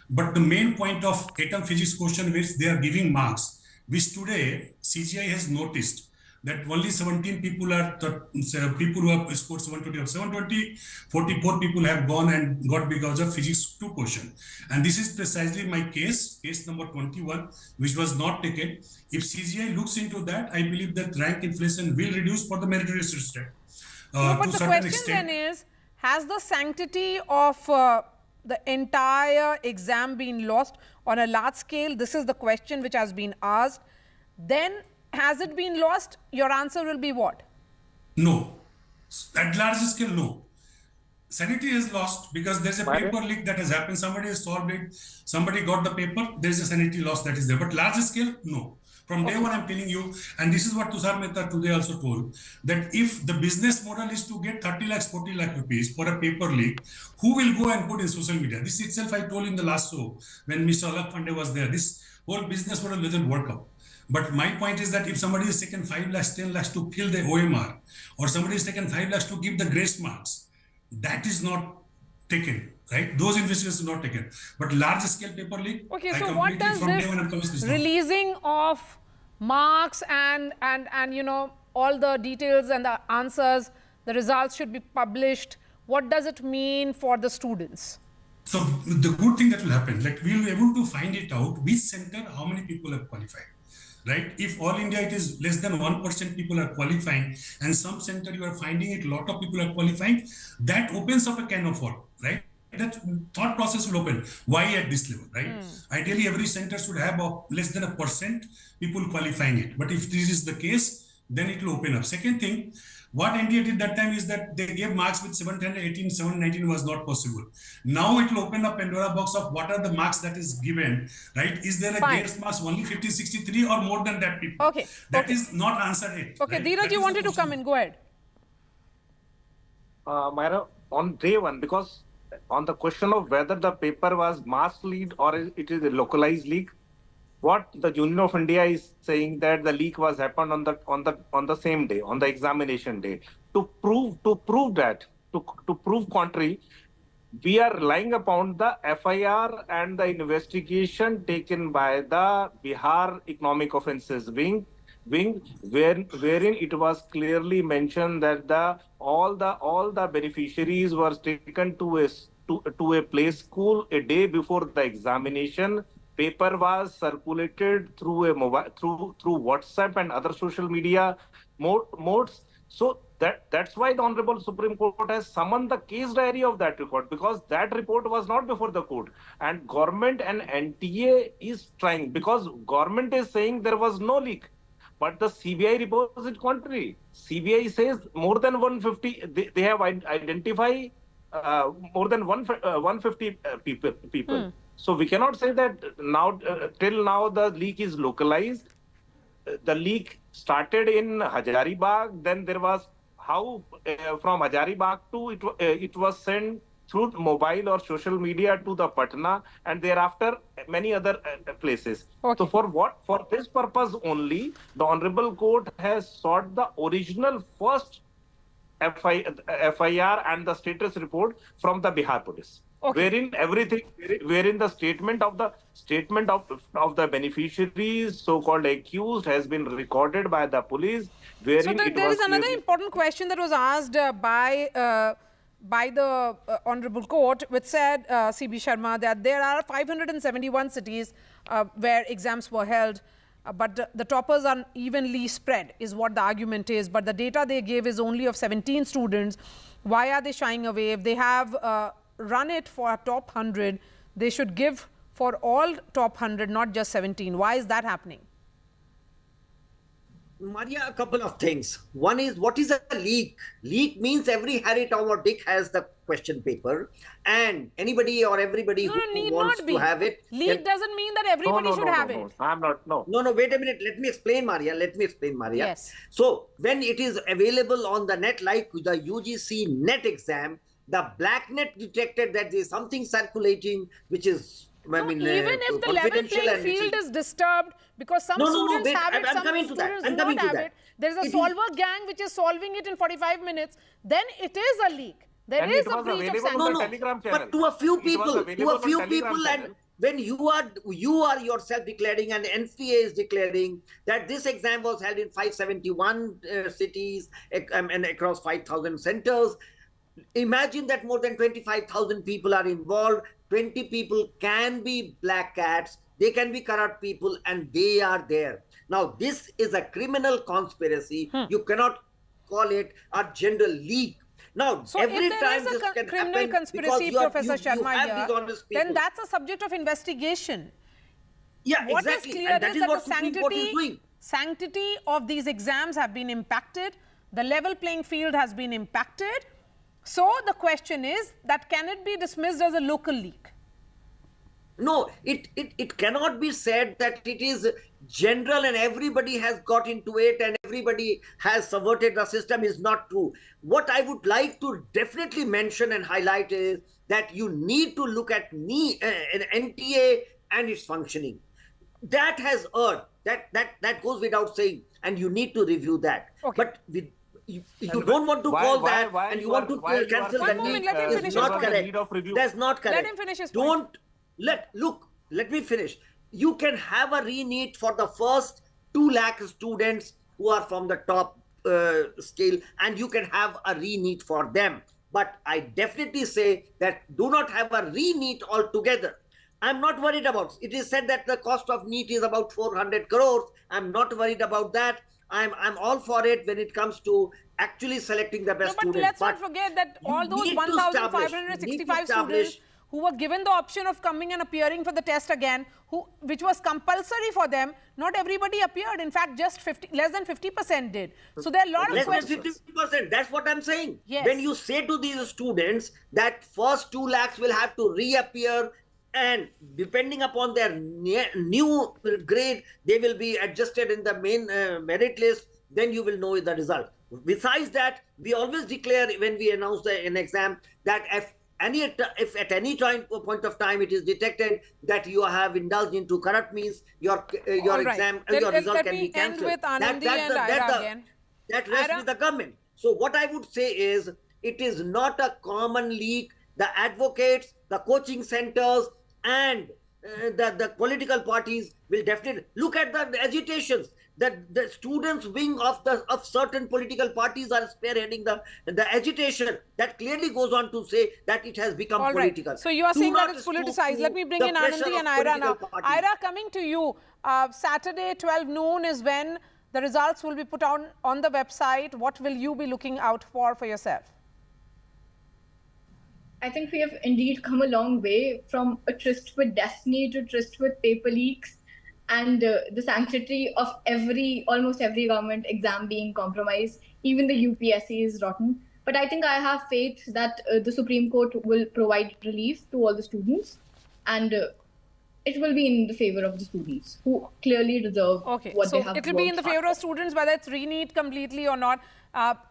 But the main point of atom physics question, which they are giving marks, which today CGI has noticed that only 17 people are people who have scored 720 of 720, 44 people have gone and got because of physics 2 question. And this is precisely my case number 21, which was not taken. If CGI looks into that, I believe that rank inflation will reduce for the meritorious system. But the question then is, has the sanctity of the entire exam been lost on a large scale? This is the question which has been asked. Then, has it been lost? Your answer will be what? No. At large scale, no. Sanity is lost because there's a paper leak that has happened. Somebody has solved it. Somebody got the paper. There's a sanity loss that is there. But large scale, no. From day one, I'm telling you, and this is what Tushar Mehta today also told, that if the business model is to get 30 lakhs, 40 lakh rupees for a paper leak, who will go and put in social media? This itself I told in the last show when Mr. Alak Pandey was there. This whole business model doesn't work out. But my point is that if somebody is taken 5 lakhs, 10 lakhs to kill the OMR, or somebody is taken 5 lakhs to give the grace marks, that is not taken, right? Those investigations are not taken. But large scale paper leak, okay, so what does this releasing of marks and you know, all the details and the answers, the results should be published, what does it mean for the students? So the good thing that will happen, like we will be able to find it out, which center, how many people have qualified. Right? If all India it is less than 1% people are qualifying, and some center you are finding it, lot of people are qualifying, that opens up a can of worms, right? That thought process will open. Why at this level, right? Ideally, every center should have less than 1% people qualifying it. But if this is the case, then it will open up. Second thing, what NDA did that time is that they gave marks with 718, 719 was not possible. Now it will open up Pandora box of what are the marks that is given, right? Is there a grace marks only 50, 63 or more than that people? Okay. That is not answered yet. Okay, right? Dheeraj, you wanted to come in, go ahead. Myra, on day one, because on the question of whether the paper was mass leaked or it is a localized leak, what the Union of India is saying that the leak was happened on the same day, on the examination day. To prove contrary, we are relying upon the FIR and the investigation taken by the Bihar Economic Offences Wing, wherein it was clearly mentioned that all the beneficiaries were taken to a play school a day before the examination. Paper was circulated through a mobile, through WhatsApp and other social media modes. So That's why the Honorable Supreme Court has summoned the case diary of that report, because that report was not before the court. And government and NTA is trying, because government is saying there was no leak. But the CBI report is contrary. CBI says more than 150, they have identified more than 150 people. So we cannot say that now, till now the leak is localized. The leak started in Hazaribagh, then there was how from Hazaribagh to it was sent through mobile or social media to the Patna, and thereafter many other places. So for this purpose only, the Honorable Court has sought the original first FIR and the status report from the Bihar police. Wherein everything, wherein the statement of the beneficiaries, so-called accused, has been recorded by the police. Wherein So there is another important question that was asked by the Honorable Court, which said, C.B. Sharma, that there are 571 cities where exams were held, but the toppers are evenly spread, is what the argument is. But the data they gave is only of 17 students. Why are they shying away? If they have run it for top 100, they should give for all top 100, not just 17. Why is that happening? Maria, a couple of things. One is, what is a leak? Leak means every Harry, Tom or Dick has the question paper, and anybody or everybody who wants to have it. Leak doesn't mean that everybody should have it. I'm not, No, wait a minute. Let me explain, Maria. Yes. So, when it is available on the net, like the UGC net exam, the black net detected that there is something circulating which is, even if the level playing field is disturbed, because some students have it, some students don't have it. There is a solver gang which is solving it in 45 minutes. Then it is a leak. There is a breach of sanctity. But to a few people, and when you are yourself declaring, and NCA is declaring that this exam was held in 571 cities and across 5,000 centers. Imagine that more than 25,000 people are involved. 20 people can be black cats, they can be corrupt people, and they are there. Now, this is a criminal conspiracy. You cannot call it a general leak. Now, So every if there time is this a can criminal happen, conspiracy, because Professor Sharma, here, then that's a subject of investigation. Yeah, What exactly. is clear And that is is that what the Supreme Court is doing. sanctity of these exams have been impacted. The level playing field has been impacted. So the question is that can it be dismissed as a local leak? No, it cannot be said that it is general and everybody has got into it and everybody has subverted the system is not true. What I would like to definitely mention and highlight is that you need to look at NTA and its functioning. That has erred. That goes without saying, and you need to review that. But with you don't want to call that and you want to cancel the need. That's not correct. That's not correct. Let him finish his point. Let me finish. You can have a re-NEET for the first 2 lakh students who are from the top scale, and you can have a re-NEET for them. But I definitely say that do not have a re-NEET altogether. I'm not worried about it. It is said that the cost of NEET is about 400 crores. I'm not worried about that. I'm all for it when it comes to actually selecting the best students. But let's not forget that all those 1,565 students who were given the option of coming and appearing for the test again, which was compulsory for them, not everybody appeared. In fact, just less than 50% did. So there are a lot of questions. Less than 50%. That's what I'm saying. Yes. When you say to these students that first 2 lakhs will have to reappear, and depending upon their new grade, they will be adjusted in the main merit list, then you will know the result. Besides that, we always declare when we announce an exam that if at any point of time it is detected that you have indulged into corrupt means, your exam, your result can be cancelled. That rests with the government. So what I would say is, it is not a common leak. The advocates, the coaching centers, and the political parties will definitely look at the agitations that the students wing of certain political parties are spearheading the agitation. That clearly goes on to say that it has become political. So you are saying that it's politicized. Let me bring in Anandi and Ira now. Ira, coming to you, Saturday 12 noon is when The results will be put on the website. What will you be looking out for yourself? I think we have indeed come a long way from a tryst with destiny to tryst with paper leaks and the sanctity of almost every government exam being compromised. Even the UPSC is rotten. But I think I have faith that the Supreme Court will provide relief to all the students, and it will be in the favor of the students who clearly deserve what they have worked So it will be in the favor of students, whether it's re-NEET completely or not.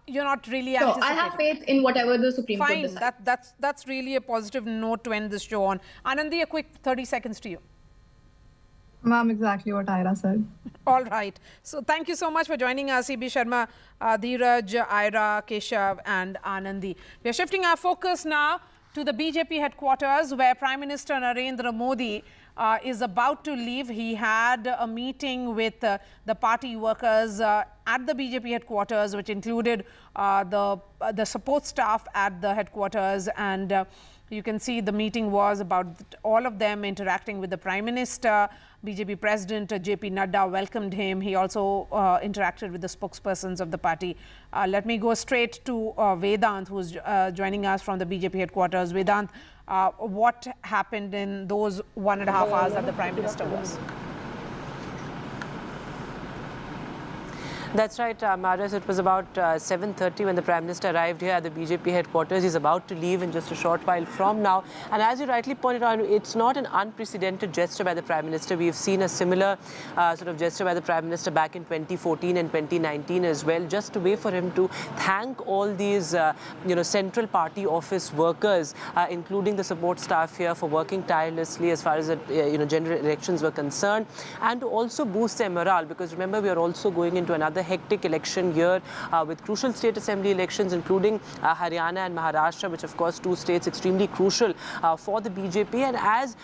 You're not really anticipating. I have faith in whatever the Supreme Court decides. Fine, that's really a positive note to end this show on. Anandi, a quick 30 seconds to you. Ma'am, exactly what Ira said. All right. So thank you so much for joining us, CB Sharma, Dheeraj, Ira, Keshav and Anandi. We are shifting our focus now to the BJP headquarters, where Prime Minister Narendra Modi is about to leave. He had a meeting with the party workers at the BJP headquarters, which included the support staff at the headquarters, and you can see the meeting was about all of them interacting with the Prime Minister. BJP President JP Nadda welcomed him. He also interacted with the spokespersons of the party. Let me go straight to Vedant, who's joining us from the BJP headquarters. Vedant, what happened in those 1.5 hours that the Prime Minister was? That's right, Maris. It was about 7:30 when the Prime Minister arrived here at the BJP headquarters. He's about to leave in just a short while from now. And as you rightly pointed out, it's not an unprecedented gesture by the Prime Minister. We've seen a similar sort of gesture by the Prime Minister back in 2014 and 2019 as well, just a way for him to thank all these, central party office workers, including the support staff here, for working tirelessly as far as, general elections were concerned, and to also boost their morale, because remember, we are also going into another hectic election year with crucial state assembly elections, including Haryana and Maharashtra, which of course 2 states extremely crucial for the BJP. And as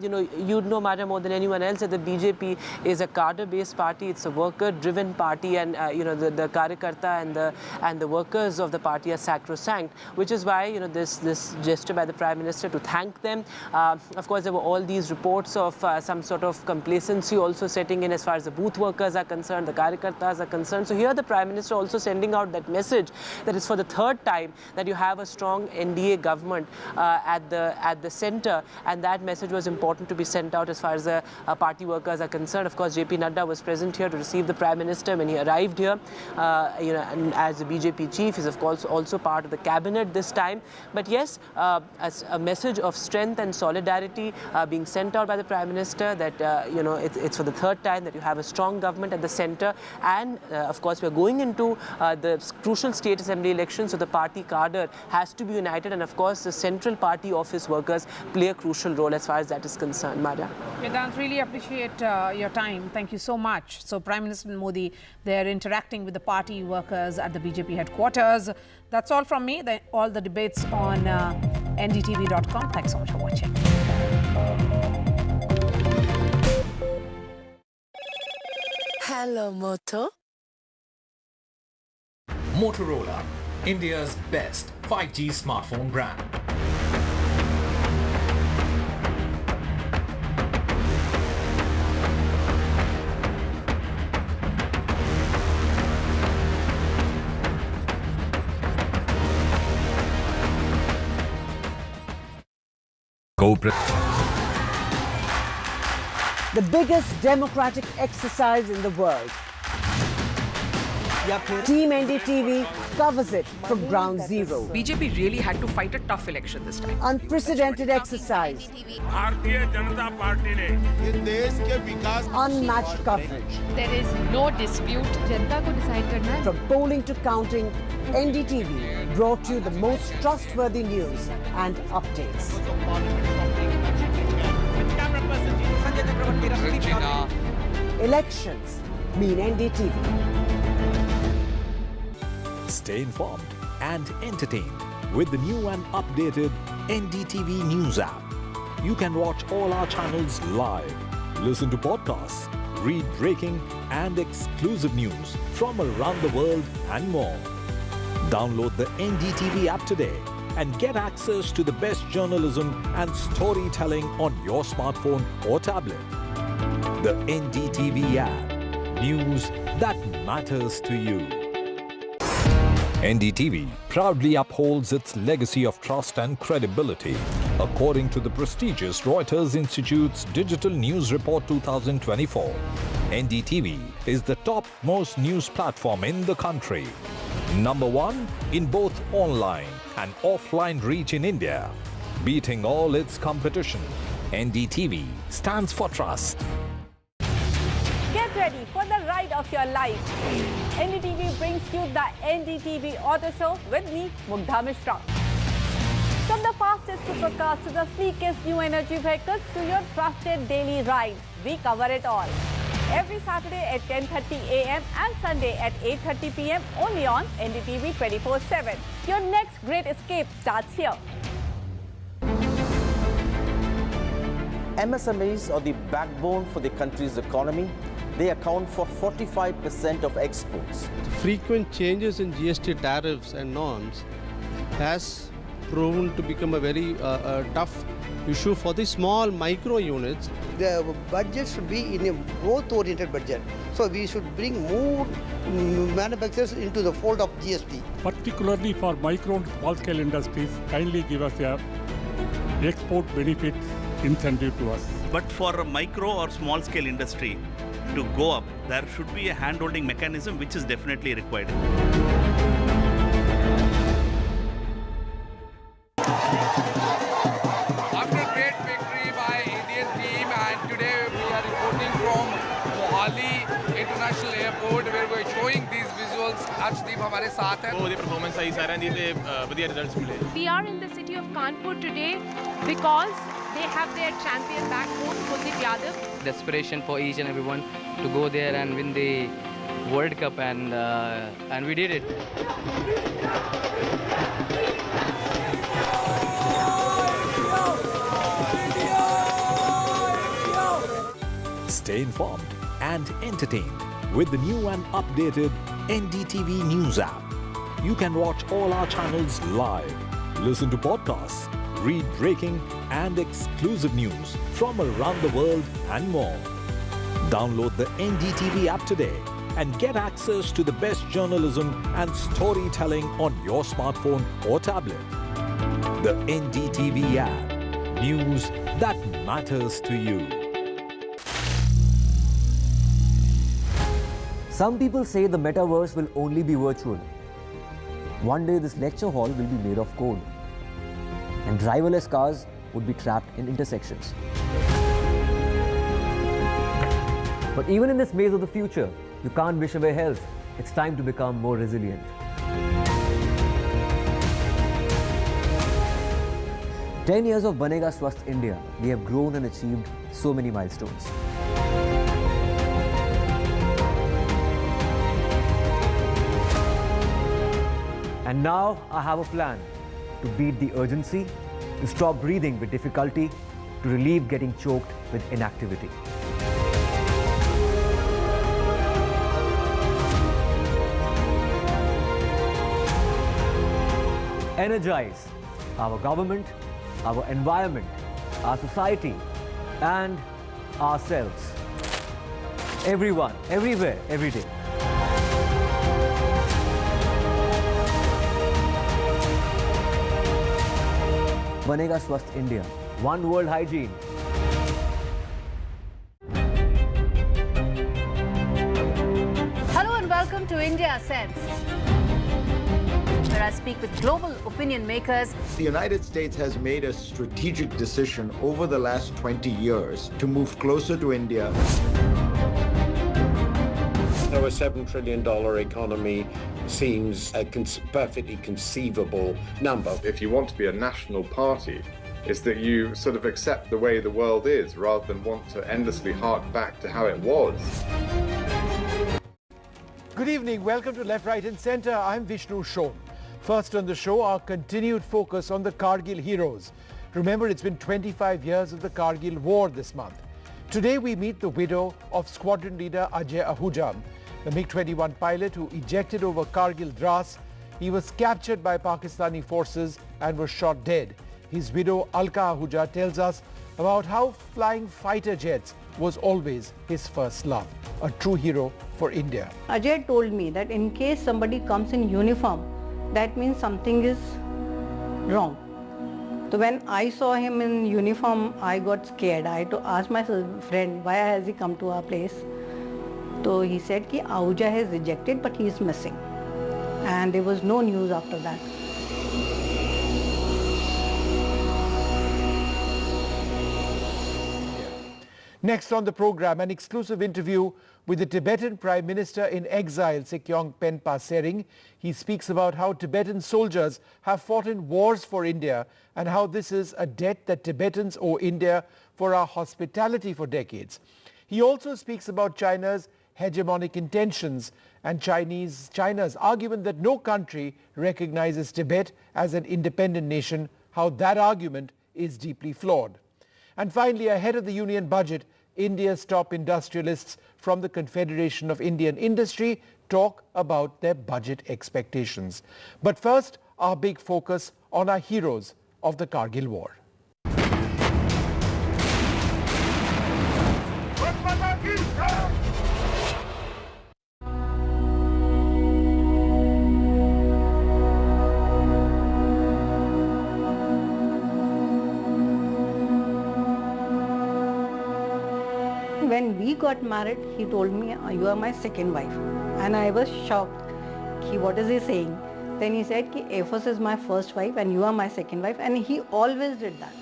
you'd know, Mara, more than anyone else, that the BJP is a cadre-based party. It's a worker-driven party, and the Karyakarta and the workers of the party are sacrosanct, which is why this gesture by the Prime Minister to thank them. Of course, there were all these reports of some sort of complacency also setting in as far as the booth workers are concerned, the Karyakartas are concerned. So here the Prime Minister also sending out that message that it's for the 3rd time that you have a strong NDA government at the centre, and that message was important to be sent out as far as the party workers are concerned. Of course, JP Nadda was present here to receive the Prime Minister when he arrived here. And as the BJP chief, is of course also part of the cabinet this time. But yes, as a message of strength and solidarity being sent out by the Prime Minister that it's for the 3rd time that you have a strong government at the centre. And of course, we are going into the crucial state assembly elections, so the party cadre has to be united, and of course, the central party office workers play a crucial role as far as that is concerned. Maria. Vedant, really appreciate your time. Thank you so much. So, Prime Minister Modi, they're interacting with the party workers at the BJP headquarters. That's all from me. All the debates on NDTV.com. Thanks so much for watching. Hello, Moto. Motorola, India's best 5G smartphone brand. The biggest democratic exercise in the world. Team NDTV covers it from ground zero. BJP really had to fight a tough election this time. Unprecedented exercise. Unmatched coverage. There is no dispute. Janta ko decide karna hai. From polling to counting, NDTV brought you the most trustworthy news and updates. Elections mean NDTV. Stay informed and entertained with the new and updated NDTV News app. You can watch all our channels live, listen to podcasts, read breaking and exclusive news from around the world and more. Download the NDTV app today and get access to the best journalism and storytelling on your smartphone or tablet. The NDTV app. News that matters to you. NDTV proudly upholds its legacy of trust and credibility. According to the prestigious Reuters Institute's Digital News Report 2024, NDTV is the top-most news platform in the country. Number one in both online and offline reach in India. Beating all its competition, NDTV stands for trust. Get ready for the ride of your life. NDTV brings you the NDTV Auto Show with me, Mugdha Mishra. From the fastest supercars to the sleekest new energy vehicles to your trusted daily ride, we cover it all. Every Saturday at 10:30 a.m. and Sunday at 8:30 p.m. only on NDTV 24/7. Your next great escape starts here. MSMEs are the backbone for the country's economy. They account for 45% of exports. Frequent changes in GST tariffs and norms has proven to become a very tough issue for the small micro units. The budget should be in a growth-oriented budget. So we should bring more manufacturers into the fold of GST. Particularly for micro and small-scale industries, kindly give us a export benefit incentive to us. But for a micro or small-scale industry to go up, there should be a hand-holding mechanism which is definitely required. After great victory by Indian team, and today we are reporting from Mohali International Airport where we are showing these visuals. Arshdeep हमारे साथ हैं. The performance सही सारे नहीं थे, बढ़िया results मिले. We are in the city of Kanpur today because they have their champion back home, Kuldeep Yadav. Desperation for each and everyone to go there and win the World Cup, and we did it. Stay informed and entertained with the new and updated NDTV News app. You can watch all our channels live, listen to podcasts, read breaking and exclusive news from around the world and more. Download the NDTV app today and get access to the best journalism and storytelling on your smartphone or tablet. The NDTV app. News that matters to you. Some people say the metaverse will only be virtual. One day this lecture hall will be made of code, and driverless cars would be trapped in intersections. But even in this maze of the future, you can't wish away health. It's time to become more resilient. "10 years of Banega Swasth India, we have grown and achieved so many milestones. And now I have a plan to beat the urgency, to stop breathing with difficulty, to relieve getting choked with inactivity. Energize our government, our environment, our society, and ourselves. Everyone, everywhere, every day. Banega Swasth India. One world hygiene. Hello and welcome to India Sense, where I speak with global opinion makers. The United States has made a strategic decision over the last 20 years to move closer to India. So a $7 trillion economy seems a perfectly conceivable number. If you want to be a national party, it's that you sort of accept the way the world is rather than want to endlessly hark back to how it was. Good evening. Welcome to Left, Right and Centre. I'm Vishnu Shom. First on the show, our continued focus on the Kargil heroes. Remember, it's been 25 years of the Kargil war this month. Today we meet the widow of squadron leader Ajay Ahuja, the MiG-21 pilot who ejected over Kargil Dras. He was captured by Pakistani forces and was shot dead. His widow Alka Ahuja tells us about how flying fighter jets was always his first love, a true hero for India. Ajay told me that in case somebody comes in uniform, that means something is wrong. So when I saw him in uniform, I got scared. I had to ask my friend, why has he come to our place? So he said that Ahuja has rejected, but he is missing. And there was no news after that. Next on the program, an exclusive interview with the Tibetan Prime Minister in exile, Sekyong Penpa Sering. He speaks about how Tibetan soldiers have fought in wars for India and how this is a debt that Tibetans owe India for our hospitality for decades. He also speaks about China's hegemonic intentions and China's argument that no country recognizes Tibet as an independent nation, how that argument is deeply flawed. And finally, ahead of the union budget, India's top industrialists from the Confederation of Indian Industry talk about their budget expectations. But first, our big focus on our heroes of the Kargil War. When we got married, he told me, you are my second wife. And I was shocked. What is he saying? Then he said, Efos is my first wife and you are my second wife. And he always did that.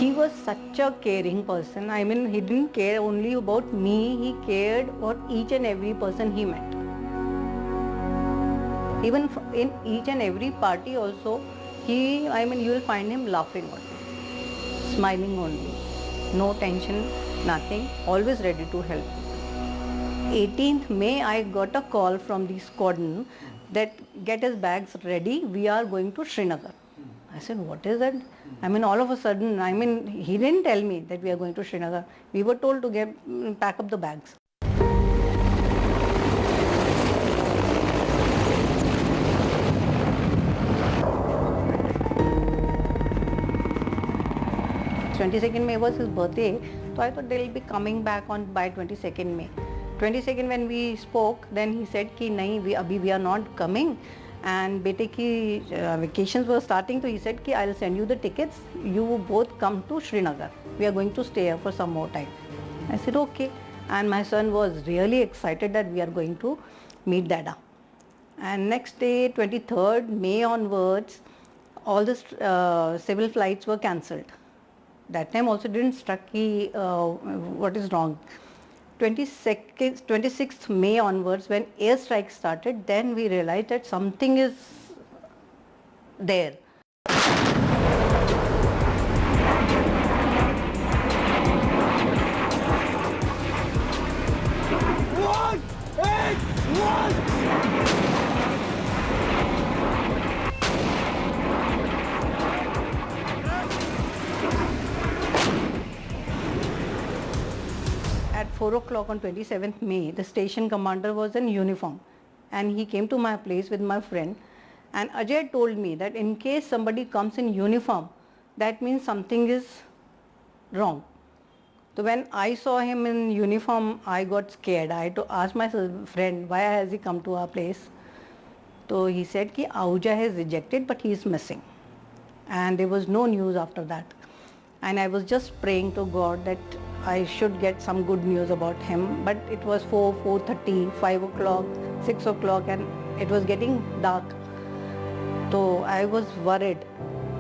He was such a caring person. I mean, he didn't care only about me. He cared for each and every person he met. Even in each and every party also, you will find him laughing only, smiling only, no tension, nothing, always ready to help. 18th May, I got a call from the squadron that get his bags ready, we are going to Srinagar. I said, what is that? All of a sudden, he didn't tell me that we are going to Srinagar. We were told to pack up the bags. "22nd May was his birthday, so I thought they'll be coming back by 22nd May. 22nd when we spoke, then he said कि नहीं we are not coming, and बेटे की vacations were starting, so he said कि I'll send you the tickets, you both come to Srinagar, we are going to stay here for some more time." I said okay, and my son was really excited that we are going to meet Dada. And next day, 23rd May onwards, all the civil flights were cancelled. That time also didn't struck what is wrong. 26th May onwards, when airstrike started, then we realized that something is there. At 4 o'clock on 27th May, the station commander was in uniform and he came to my place with my friend, and Ajay told me that in case somebody comes in uniform, that means something is wrong. So when I saw him in uniform, I got scared. I had to ask my friend, why has he come to our place? So he said that Ahuja has rejected, but he is missing. And there was no news after that. And I was just praying to God that I should get some good news about him, but it was 4:30, 5 o'clock, 6 o'clock, and it was getting dark. So I was worried,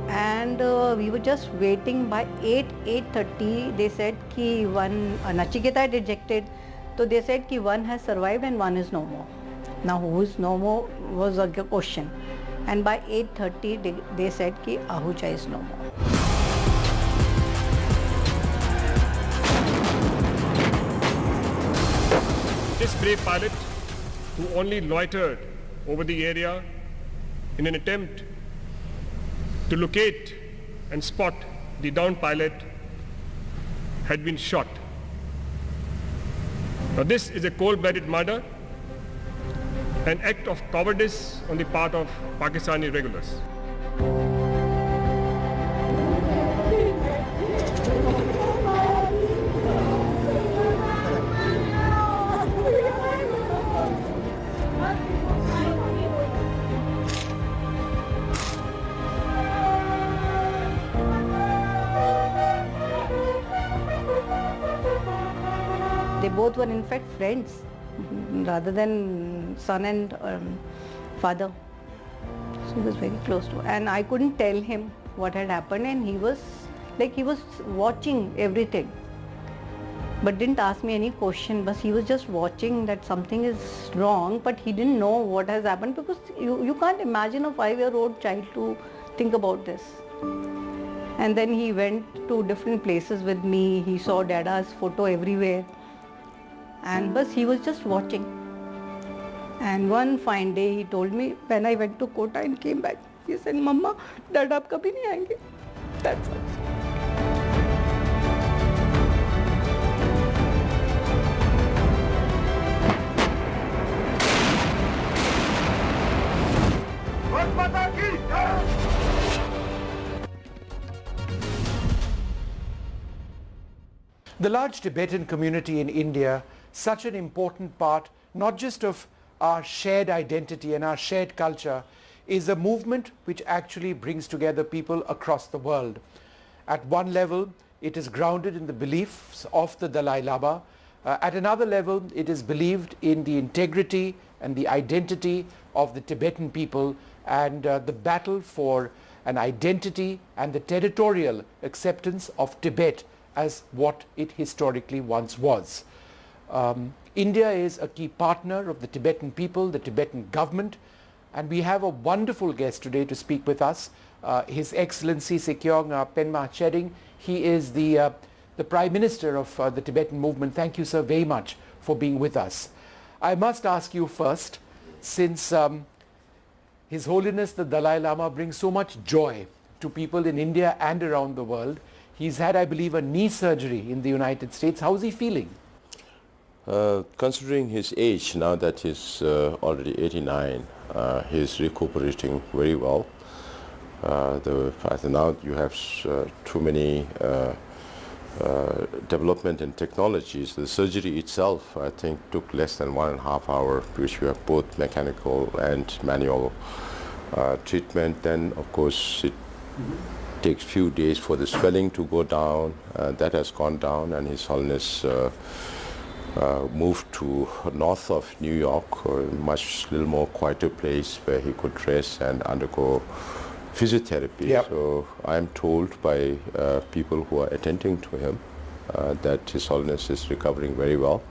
and we were just waiting. By 8:30, they said that one Nachiketa had rejected. So they said that one has survived and one is no more. Now who is no more was a question. And by 8:30, they said that Ahuja is no more. This brave pilot, who only loitered over the area in an attempt to locate and spot the downed pilot, had been shot. Now this is a cold-blooded murder an act of cowardice on the part of Pakistani regulars. They both were in fact friends rather than son and father. So he was very close to her. And I couldn't tell him what had happened, and he was watching everything. But didn't ask me any question, but he was just watching that something is wrong, but he didn't know what has happened, because you can't imagine a 5-year-old child to think about this. And then he went to different places with me. He saw Dada's photo everywhere. And but he was just watching. And one fine day he told me, when I went to Quota and came back, he said, "Mama, Dada ab kabhi nahi aayenge." That's all. The large Tibetan community in India, such an important part not just of our shared identity and our shared culture, is a movement which actually brings together people across the world. At one level, it is grounded in the beliefs of the Dalai Lama. At another level, it is believed in the integrity and the identity of the Tibetan people, and the battle for an identity and the territorial acceptance of Tibet as what it historically once was. India is a key partner of the Tibetan people, the Tibetan government, and we have a wonderful guest today to speak with us, His Excellency Sekyong Penma Cheding. He is the Prime Minister of the Tibetan movement. Thank you, sir, very much for being with us. I must ask you first, since His Holiness the Dalai Lama brings so much joy to people in India and around the world. He's had, I believe, a knee surgery in the United States. How's he feeling? Considering his age, now that he's already 89, he's recuperating very well. Now you have too many development in technologies. The surgery itself, I think, took less than 1.5 hours, which we have both mechanical and manual treatment. Then, of course, it takes few days for the swelling to go down. That has gone down, and His Holiness moved to north of New York, a little more quieter place where he could rest and undergo physiotherapy. Yep. So I'm told by people who are attending to him that His Holiness is recovering very well,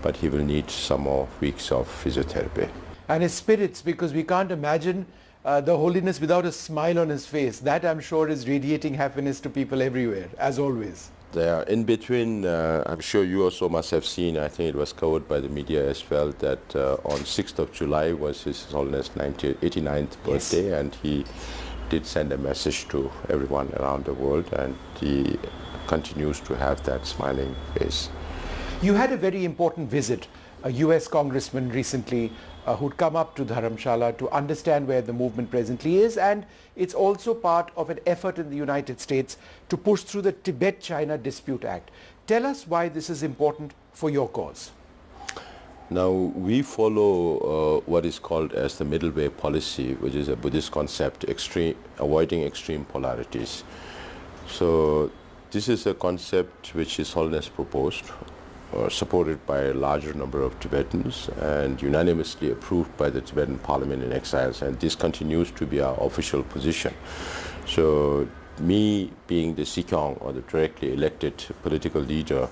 but he will need some more weeks of physiotherapy. And his spirits, because we can't imagine the Holiness without a smile on his face. That, I'm sure, is radiating happiness to people everywhere, as always. There, in between, I'm sure you also must have seen, I think it was covered by the media as well, that on 6th of July was His Holiness' 89th birthday, yes. And he did send a message to everyone around the world, and he continues to have that smiling face. You had a very important visit, a US congressman recently who'd come up to Dharamshala to understand where the movement presently is, and it's also part of an effort in the United States to push through the Tibet-China Dispute Act. Tell us why this is important for your cause. Now, we follow what is called as the middle way policy, which is a Buddhist concept, avoiding extreme polarities. So this is a concept which His Holiness proposed, supported by a larger number of Tibetans, and unanimously approved by the Tibetan Parliament in Exiles, and this continues to be our official position. So me being the Sekyong, or the directly elected political leader,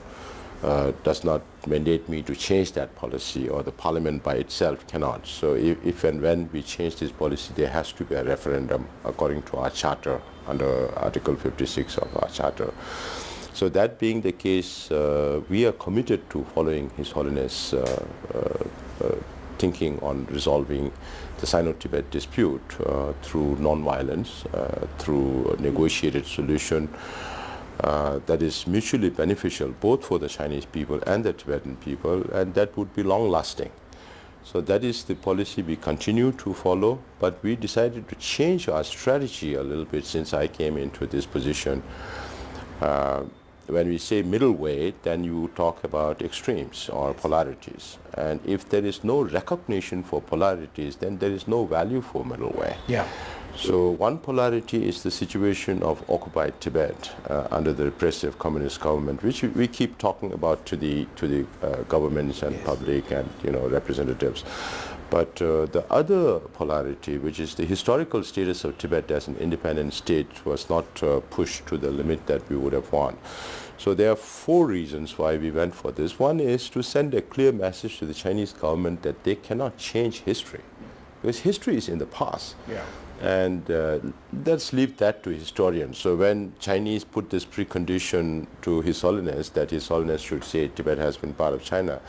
does not mandate me to change that policy, or the Parliament by itself cannot. So if and when we change this policy, there has to be a referendum according to our charter, under Article 56 of our charter. So that being the case, we are committed to following His Holiness' thinking on resolving the Sino-Tibet dispute through non-violence, through a negotiated solution that is mutually beneficial both for the Chinese people and the Tibetan people, and that would be long-lasting. So that is the policy we continue to follow, but we decided to change our strategy a little bit since I came into this position. When we say middle way, then you talk about extremes or polarities. And if there is no recognition for polarities, then there is no value for middle way. Yeah. So one polarity is the situation of occupied Tibet under the repressive communist government, which we keep talking about to the governments and public and representatives. But the other polarity, which is the historical status of Tibet as an independent state, was not pushed to the limit that we would have want. So there are 4 reasons why we went for this. One is to send a clear message to the Chinese government that they cannot change history, because history is in the past. Yeah. And let's leave that to historians. So when Chinese put this precondition to His Holiness, that His Holiness should say Tibet has been part of China,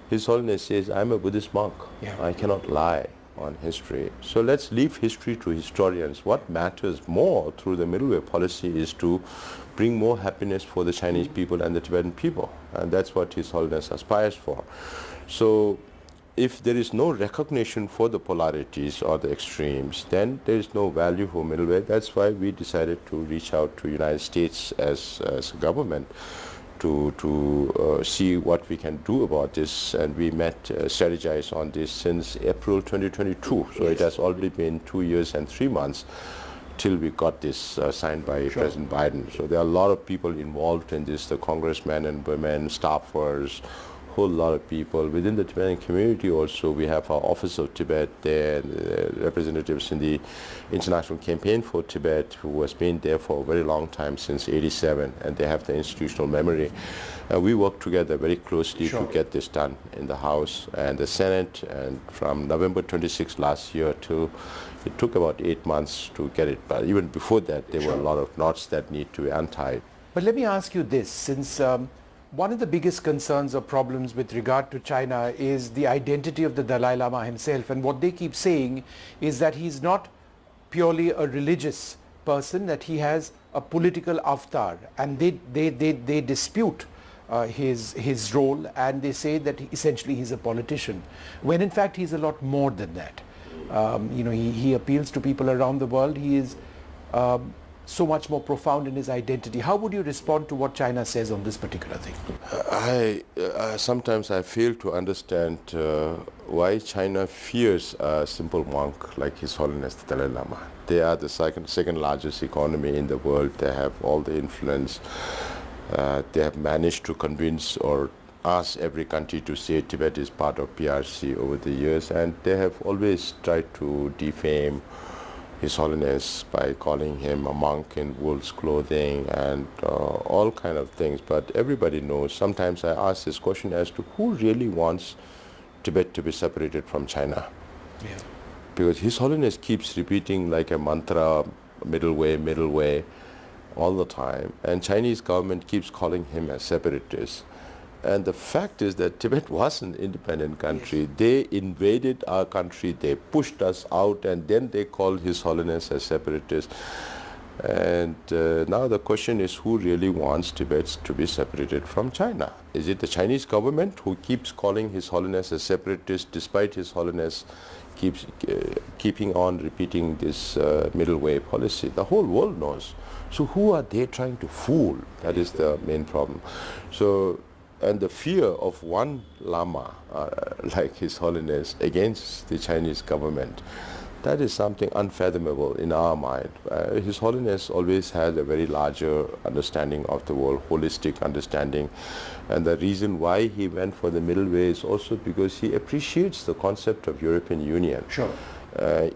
His Holiness says, I'm a Buddhist monk. Yeah. I cannot lie on history. So let's leave history to historians. What matters more through the middle way policy is to bring more happiness for the Chinese people and the Tibetan people. And that's what His Holiness aspires for. So if there is no recognition for the polarities or the extremes, then there is no value for middle way. That's why we decided to reach out to United States as a government to see what we can do about this, and we strategized on this since April 2022. So it has already been 2 years and 3 months till we got this signed by President Biden. So there are a lot of people involved in this, the congressmen and women, staffers, whole lot of people within the Tibetan community. Also, we have our Office of Tibet there, representatives in the International Campaign for Tibet, who has been there for a very long time, since '87, and they have the institutional memory. We work together very closely to get this done in the House and the Senate, and from November 26 last year till it took about 8 months to get it. But even before that, there were a lot of knots that need to be untied. But let me ask you this, since one of the biggest concerns or problems with regard to China is the identity of the Dalai Lama himself, and what they keep saying is that he's not purely a religious person, that he has a political avatar, and they dispute his role, and they say that essentially he's a politician, when in fact he's a lot more than that. He appeals to people around the world. He is so much more profound in his identity. How would you respond to what China says on this particular thing? Sometimes I fail to understand why China fears a simple monk like His Holiness the Dalai Lama. They are the second largest economy in the world. They have all the influence. They have managed to convince or ask every country to say Tibet is part of PRC over the years, and they have always tried to defame His Holiness by calling him a monk in wolf's clothing and all kind of things. But everybody knows. Sometimes I ask this question as to who really wants Tibet to be separated from China. Yeah. Because His Holiness keeps repeating like a mantra, middle way, all the time. And Chinese government keeps calling him a separatist. And the fact is that Tibet was an independent country. Yes. They invaded our country, they pushed us out, and then they called His Holiness a separatist. And now the question is, who really wants Tibet to be separated from China? Is it the Chinese government who keeps calling His Holiness a separatist, despite His Holiness keeping on repeating this middle way policy? The whole world knows. So who are they trying to fool? That is the main problem. So, and the fear of one Lama, like His Holiness, against the Chinese government, that is something unfathomable in our mind. His Holiness always had a very larger understanding of the world, holistic understanding. And the reason why he went for the middle way is also because he appreciates the concept of European Union. Sure.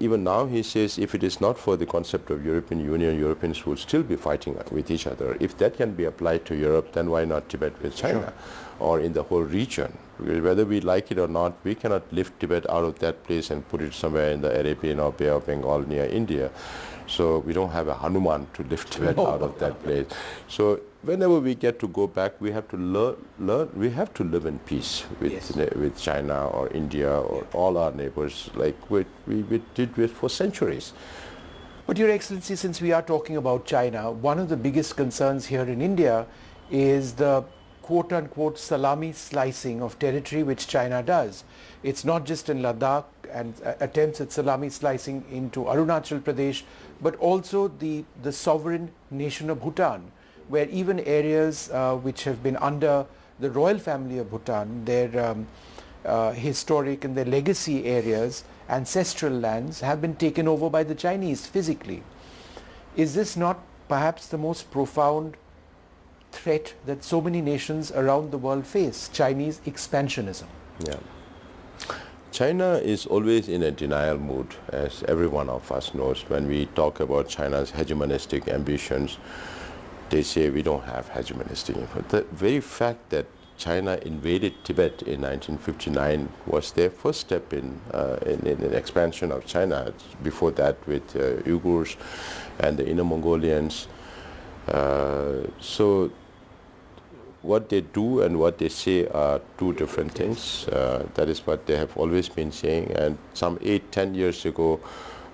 Even now he says if it is not for the concept of European Union, Europeans would still be fighting with each other. If that can be applied to Europe, then why not Tibet with China? Sure. Or in the whole region? Whether we like it or not, we cannot lift Tibet out of that place and put it somewhere in the Arabian or Bay of Bengal near India. So we don't have a Hanuman to lift Tibet out of that place. So whenever we get to go back, we have to learn. We have to live in peace with China or India or all our neighbors, like we did for centuries. But Your Excellency, since we are talking about China, one of the biggest concerns here in India is the quote-unquote salami slicing of territory which China does. It's not just in Ladakh and attempts at salami slicing into Arunachal Pradesh, but also the sovereign nation of Bhutan, where even areas which have been under the royal family of Bhutan, their historic and their legacy areas, ancestral lands, have been taken over by the Chinese physically. Is this not perhaps the most profound threat that so many nations around the world face, Chinese expansionism? Yeah. China is always in a denial mood, as every one of us knows. When we talk about China's hegemonistic ambitions, they say we don't have hegemonistic. But the very fact that China invaded Tibet in 1959 was their first step in an expansion of China. Before that, with Uyghurs and the Inner Mongolians. So what they do and what they say are two different things. That is what they have always been saying. And some 8-10 years ago,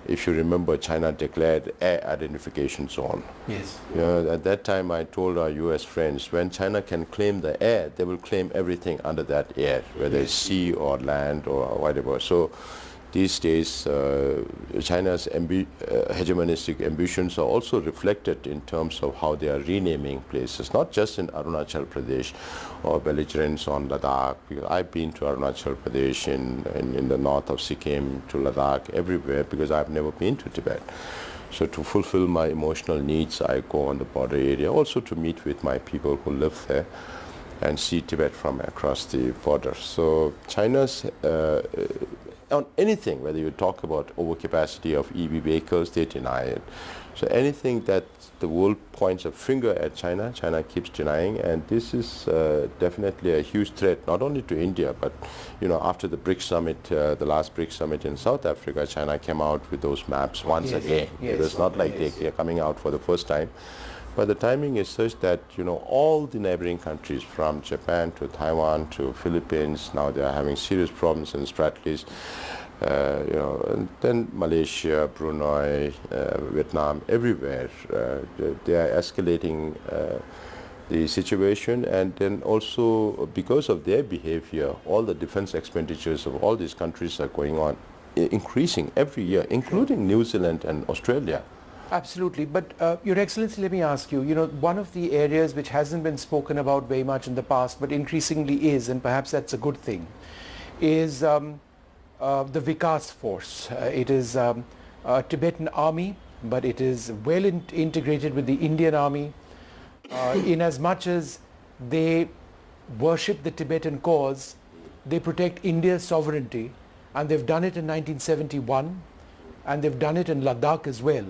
if you remember, China declared air identification zone. Yes. At that time, I told our U.S. friends, when China can claim the air, they will claim everything under that air, whether it's sea or land or whatever. So these days, China's hegemonistic ambitions are also reflected in terms of how they are renaming places, not just in Arunachal Pradesh or belligerents on Ladakh. Because I've been to Arunachal Pradesh in the north of Sikkim, to Ladakh, everywhere, because I've never been to Tibet. So to fulfill my emotional needs, I go on the border area, also to meet with my people who live there and see Tibet from across the border. So China's on anything, whether you talk about overcapacity of EV vehicles, they deny it. So anything that the world points a finger at China, China keeps denying, and this is definitely a huge threat, not only to India, but after the BRICS summit, the last BRICS summit in South Africa, China came out with those maps once again. Yes. It was not like they're coming out for the first time. But the timing is such that, all the neighboring countries, from Japan to Taiwan to Philippines, now they are having serious problems in Spratlys, and then Malaysia, Brunei, Vietnam, everywhere, they are escalating the situation. And then also, because of their behavior, all the defense expenditures of all these countries are going on, increasing every year, including New Zealand and Australia. Absolutely. But Your Excellency, let me ask you, one of the areas which hasn't been spoken about very much in the past, but increasingly is, and perhaps that's a good thing, is the Vikas force. It is a Tibetan army, but it is well integrated with the Indian army, in as much as they worship the Tibetan cause, they protect India's sovereignty, and they've done it in 1971, and they've done it in Ladakh as well.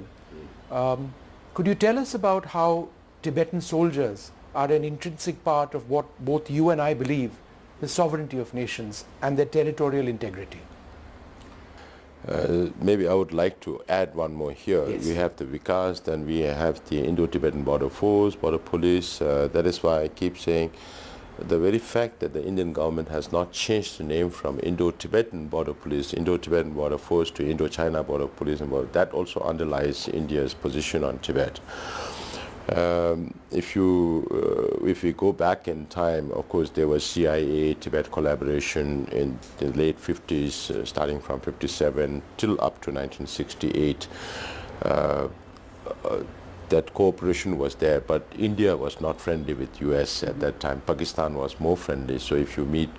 Could you tell us about how Tibetan soldiers are an intrinsic part of what both you and I believe, the sovereignty of nations and their territorial integrity? Maybe I would like to add one more here. Yes. We have the Vikas, then we have the Indo-Tibetan Border Force, Border Police. That is why I keep saying the very fact that the Indian government has not changed the name from Indo-Tibetan Border Police, Indo-Tibetan Border Force to Indo-China Border Police, and that also underlies India's position on Tibet. If we go back in time, of course, there was CIA-Tibet collaboration in the late 50s, starting from 57 till up to 1968. That cooperation was there, but India was not friendly with US at that time. Pakistan was more friendly. So if you read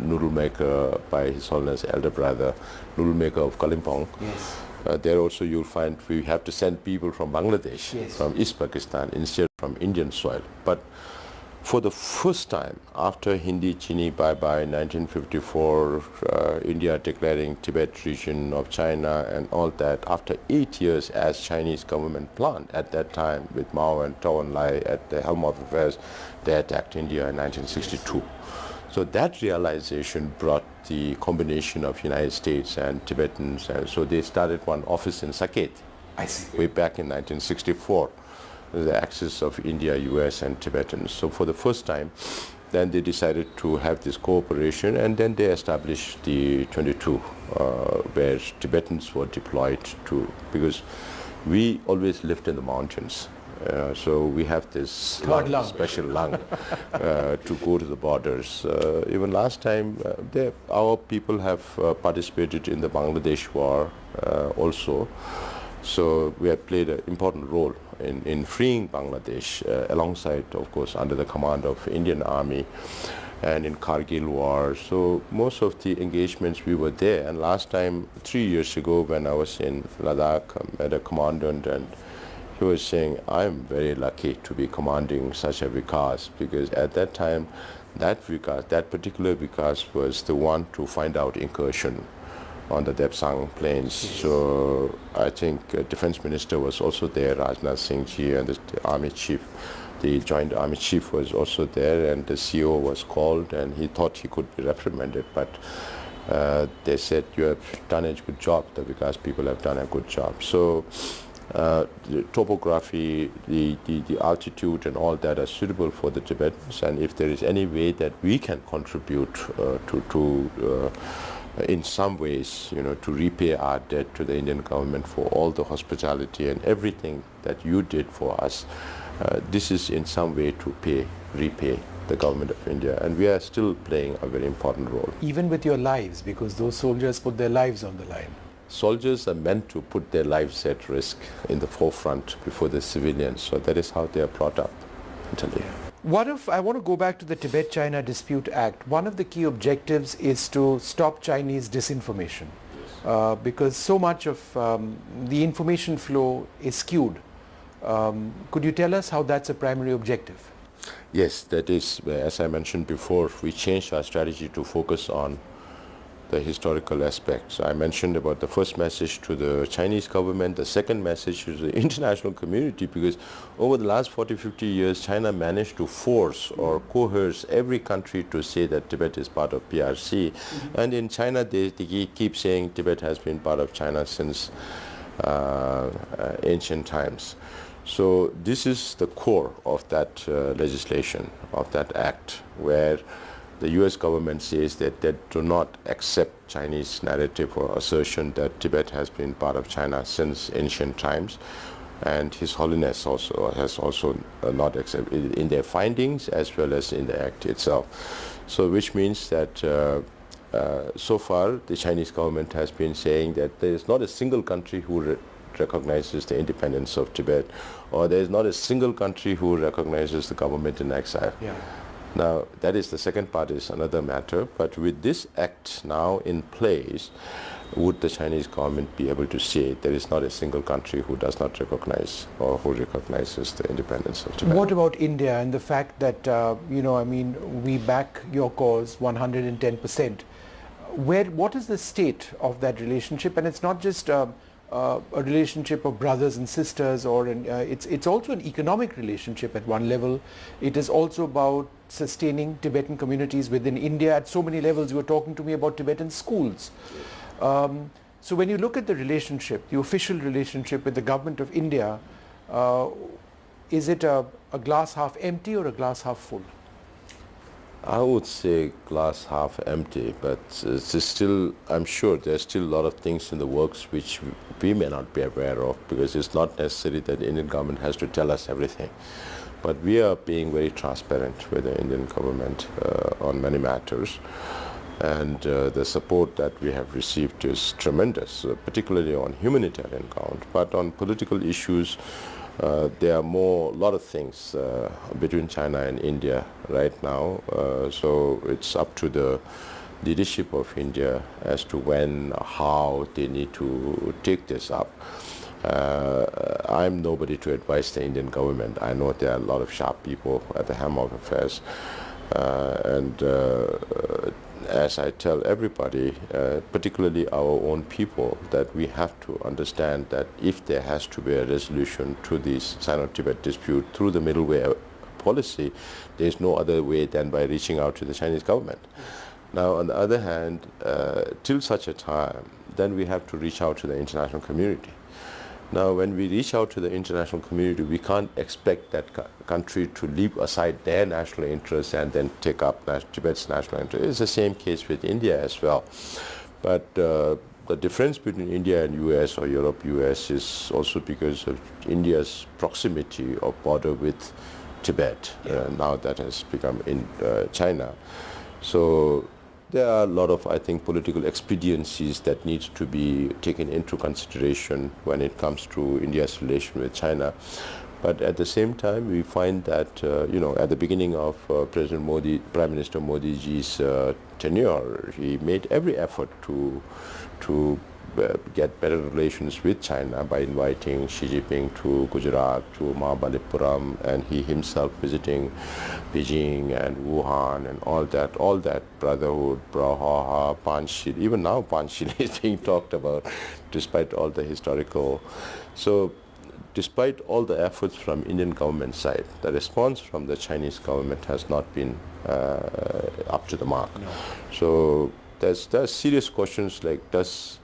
Noodlemaker by His Holiness Elder Brother, Noodlemaker of Kalimpong, yes. There also you'll find we have to send people from Bangladesh, yes. from East Pakistan, instead from Indian soil. But for the first time, after Hindi Chini Bye-Bye, 1954, India declaring Tibet region of China and all that, after 8 years as Chinese government planned at that time with Mao and Zhou Enlai at the helm of affairs, they attacked India in 1962. So that realization brought the combination of United States and Tibetans, and so they started one office in Saket, I see. way back in 1964. The axis of India, US and Tibetans. So for the first time, then they decided to have this cooperation, and then they established the 22, where Tibetans were deployed to, because we always lived in the mountains. So we have this lung, special lung to go to the borders. Even last time, our people have participated in the Bangladesh war also. So we have played an important role in freeing Bangladesh alongside, of course, under the command of Indian Army and in Kargil war. So most of the engagements we were there. And last time, 3 years ago, when I was in Ladakh, I met a commandant and he was saying, I'm very lucky to be commanding such a Vikas, because at that time, that Vikas, that particular Vikas was the one to find out incursion on the Depsang plains. So I think Defense Minister was also there, Rajnath Singh ji, and the Army Chief, the Joint Army Chief was also there, and the CO was called, and he thought he could be reprimanded, but they said, you have done a good job, the Vikas people have done a good job. So the topography, the altitude and all that are suitable for the Tibetans, and if there is any way that we can contribute in some ways, to repay our debt to the Indian government for all the hospitality and everything that you did for us, this is in some way to repay the government of India, and we are still playing a very important role. Even with your lives, because those soldiers put their lives on the line. Soldiers are meant to put their lives at risk in the forefront before the civilians, so that is how they are brought up mentally. I want to go back to the Tibet-China Dispute Act. One of the key objectives is to stop Chinese disinformation, because so much of the information flow is skewed. Could you tell us how that's a primary objective? Yes, that is, as I mentioned before, we changed our strategy to focus on the historical aspects. I mentioned about the first message to the Chinese government, the second message to the international community, because over the last 40-50 years, China managed to force or coerce every country to say that Tibet is part of PRC. And in China, they keep saying Tibet has been part of China since ancient times. So this is the core of that legislation, of that act, where the US government says that they do not accept Chinese narrative or assertion that Tibet has been part of China since ancient times. And His Holiness also has not accepted in their findings as well as in the act itself. So which means that so far the Chinese government has been saying that there is not a single country who recognizes the independence of Tibet, or there is not a single country who recognizes the government in exile. Yeah. Now, that is the second part, is another matter, but with this act now in place, would the Chinese government be able to say there is not a single country who does not recognize or who recognizes the independence of Tibet? What about India and the fact that, we back your cause 110%? What is the state of that relationship? And it's not just a relationship of brothers and sisters, or it's also an economic relationship at one level. It is also about sustaining Tibetan communities within India at so many levels. You were talking to me about Tibetan schools. So when you look at the relationship, the official relationship with the government of India, is it a glass half empty or a glass half full? I would say glass half empty, but it's still, I'm sure there's still a lot of things in the works which we may not be aware of, because it's not necessary that the Indian government has to tell us everything. But we are being very transparent with the Indian government on many matters. And the support that we have received is tremendous, particularly on humanitarian ground. But on political issues, there are a lot of things between China and India right now. So it's up to the leadership of India as to when, how they need to take this up. I'm nobody to advise the Indian government. I know there are a lot of sharp people at the helm of affairs. As I tell everybody, particularly our own people, that we have to understand that if there has to be a resolution to this Sino-Tibet dispute through the middle way policy, there is no other way than by reaching out to the Chinese government. Now, on the other hand, till such a time, then we have to reach out to the international community. Now, when we reach out to the international community, we can't expect that country to leave aside their national interests and then take up Tibet's national interest. It's the same case with India as well. But the difference between India and US or Europe-US is also because of India's proximity of border with Tibet. Now that has become in China. So there are a lot of, I think, political expediencies that need to be taken into consideration when it comes to India's relation with China. But at the same time, we find that, at the beginning of Prime Minister Modi's tenure, he made every effort to get better relations with China by inviting Xi Jinping to Gujarat, to Mahabalipuram, and he himself visiting Beijing and Wuhan and all that brotherhood, Brawhaha, Panchshir. Even now Panchshir is being talked about, despite all the historical. So despite all the efforts from Indian government side, the response from the Chinese government has not been up to the mark. No. So there's serious questions like,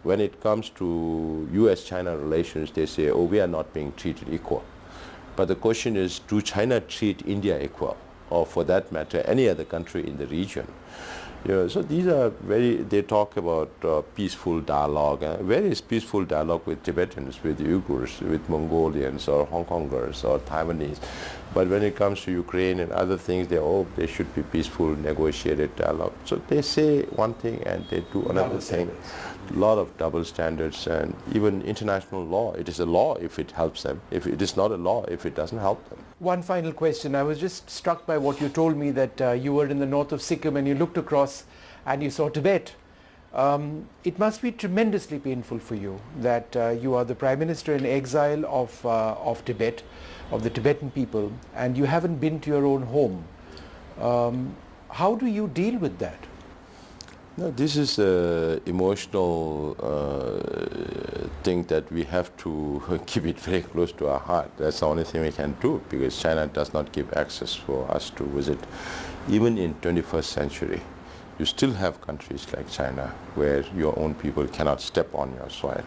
when it comes to US-China relations, they say, oh, we are not being treated equal. But the question is, do China treat India equal? Or for that matter, any other country in the region? So these are they talk about peaceful dialogue. Where is peaceful dialogue with Tibetans, with Uyghurs, with Mongolians or Hong Kongers or Taiwanese? But when it comes to Ukraine and other things, they should be peaceful, negotiated dialogue. So they say one thing and they do another thing. A lot of double standards, and even international law. It is a law if it helps them. If it is not a law, if it doesn't help them. One final question. I was just struck by what you told me, that you were in the north of Sikkim and you looked across and you saw Tibet. It must be tremendously painful for you that you are the Prime Minister in exile of Tibet, of the Tibetan people, and you haven't been to your own home. How do you deal with that? No, this is an emotional thing that we have to keep it very close to our heart. That's the only thing we can do, because China does not give access for us to visit. Even in 21st century, you still have countries like China where your own people cannot step on your soil.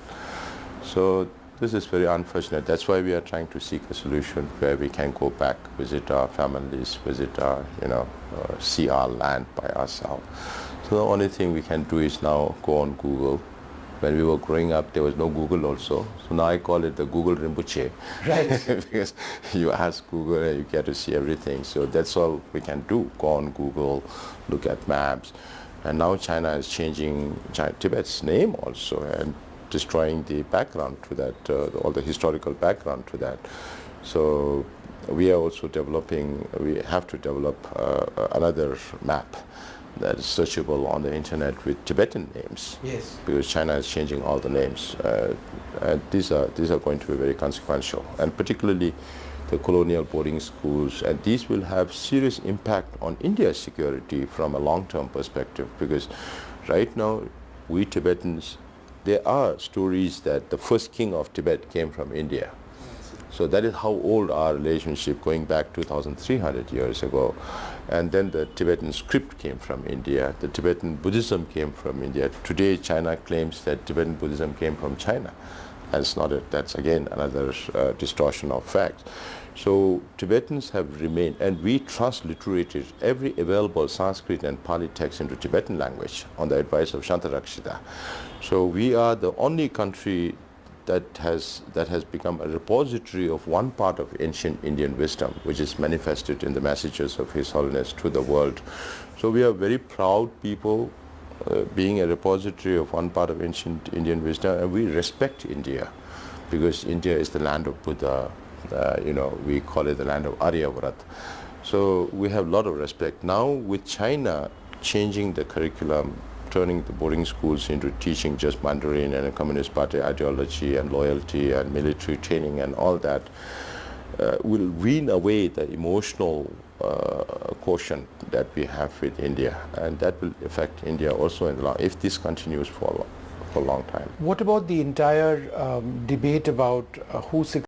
So this is very unfortunate. That's why we are trying to seek a solution where we can go back, visit our families, visit our, see our land by ourselves. So the only thing we can do is now go on Google. When we were growing up, there was no Google also. So now I call it the Google Rinpoche. Right. Because you ask Google and you get to see everything. So that's all we can do. Go on Google, look at maps. And now China is changing Tibet's name also and destroying the background to that, all the historical background to that. So we are also we have to develop another map that is searchable on the internet with Tibetan names. Yes. Because China is changing all the names. And these are going to be very consequential. And particularly the colonial boarding schools. And these will have serious impact on India's security from a long-term perspective. Because right now, we Tibetans, there are stories that the first king of Tibet came from India. So that is how old our relationship, going back 2,300 years ago. And then the Tibetan script came from India. The Tibetan Buddhism came from India. Today, China claims that Tibetan Buddhism came from China. That's again another distortion of facts. So Tibetans have remained, and we transliterated every available Sanskrit and Pali text into Tibetan language on the advice of Shantarakshita. So we are the only country that has become a repository of one part of ancient Indian wisdom, which is manifested in the messages of His Holiness to the world. So we are very proud people, being a repository of one part of ancient Indian wisdom, and we respect India, because India is the land of Buddha. We call it the land of Aryavrat. So we have a lot of respect. Now with China changing the curriculum, turning the boarding schools into teaching just Mandarin and a Communist Party ideology and loyalty and military training and all that, will wean away the emotional quotient that we have with India, and that will affect India also in the long, if this continues for a long time. What about the entire debate about who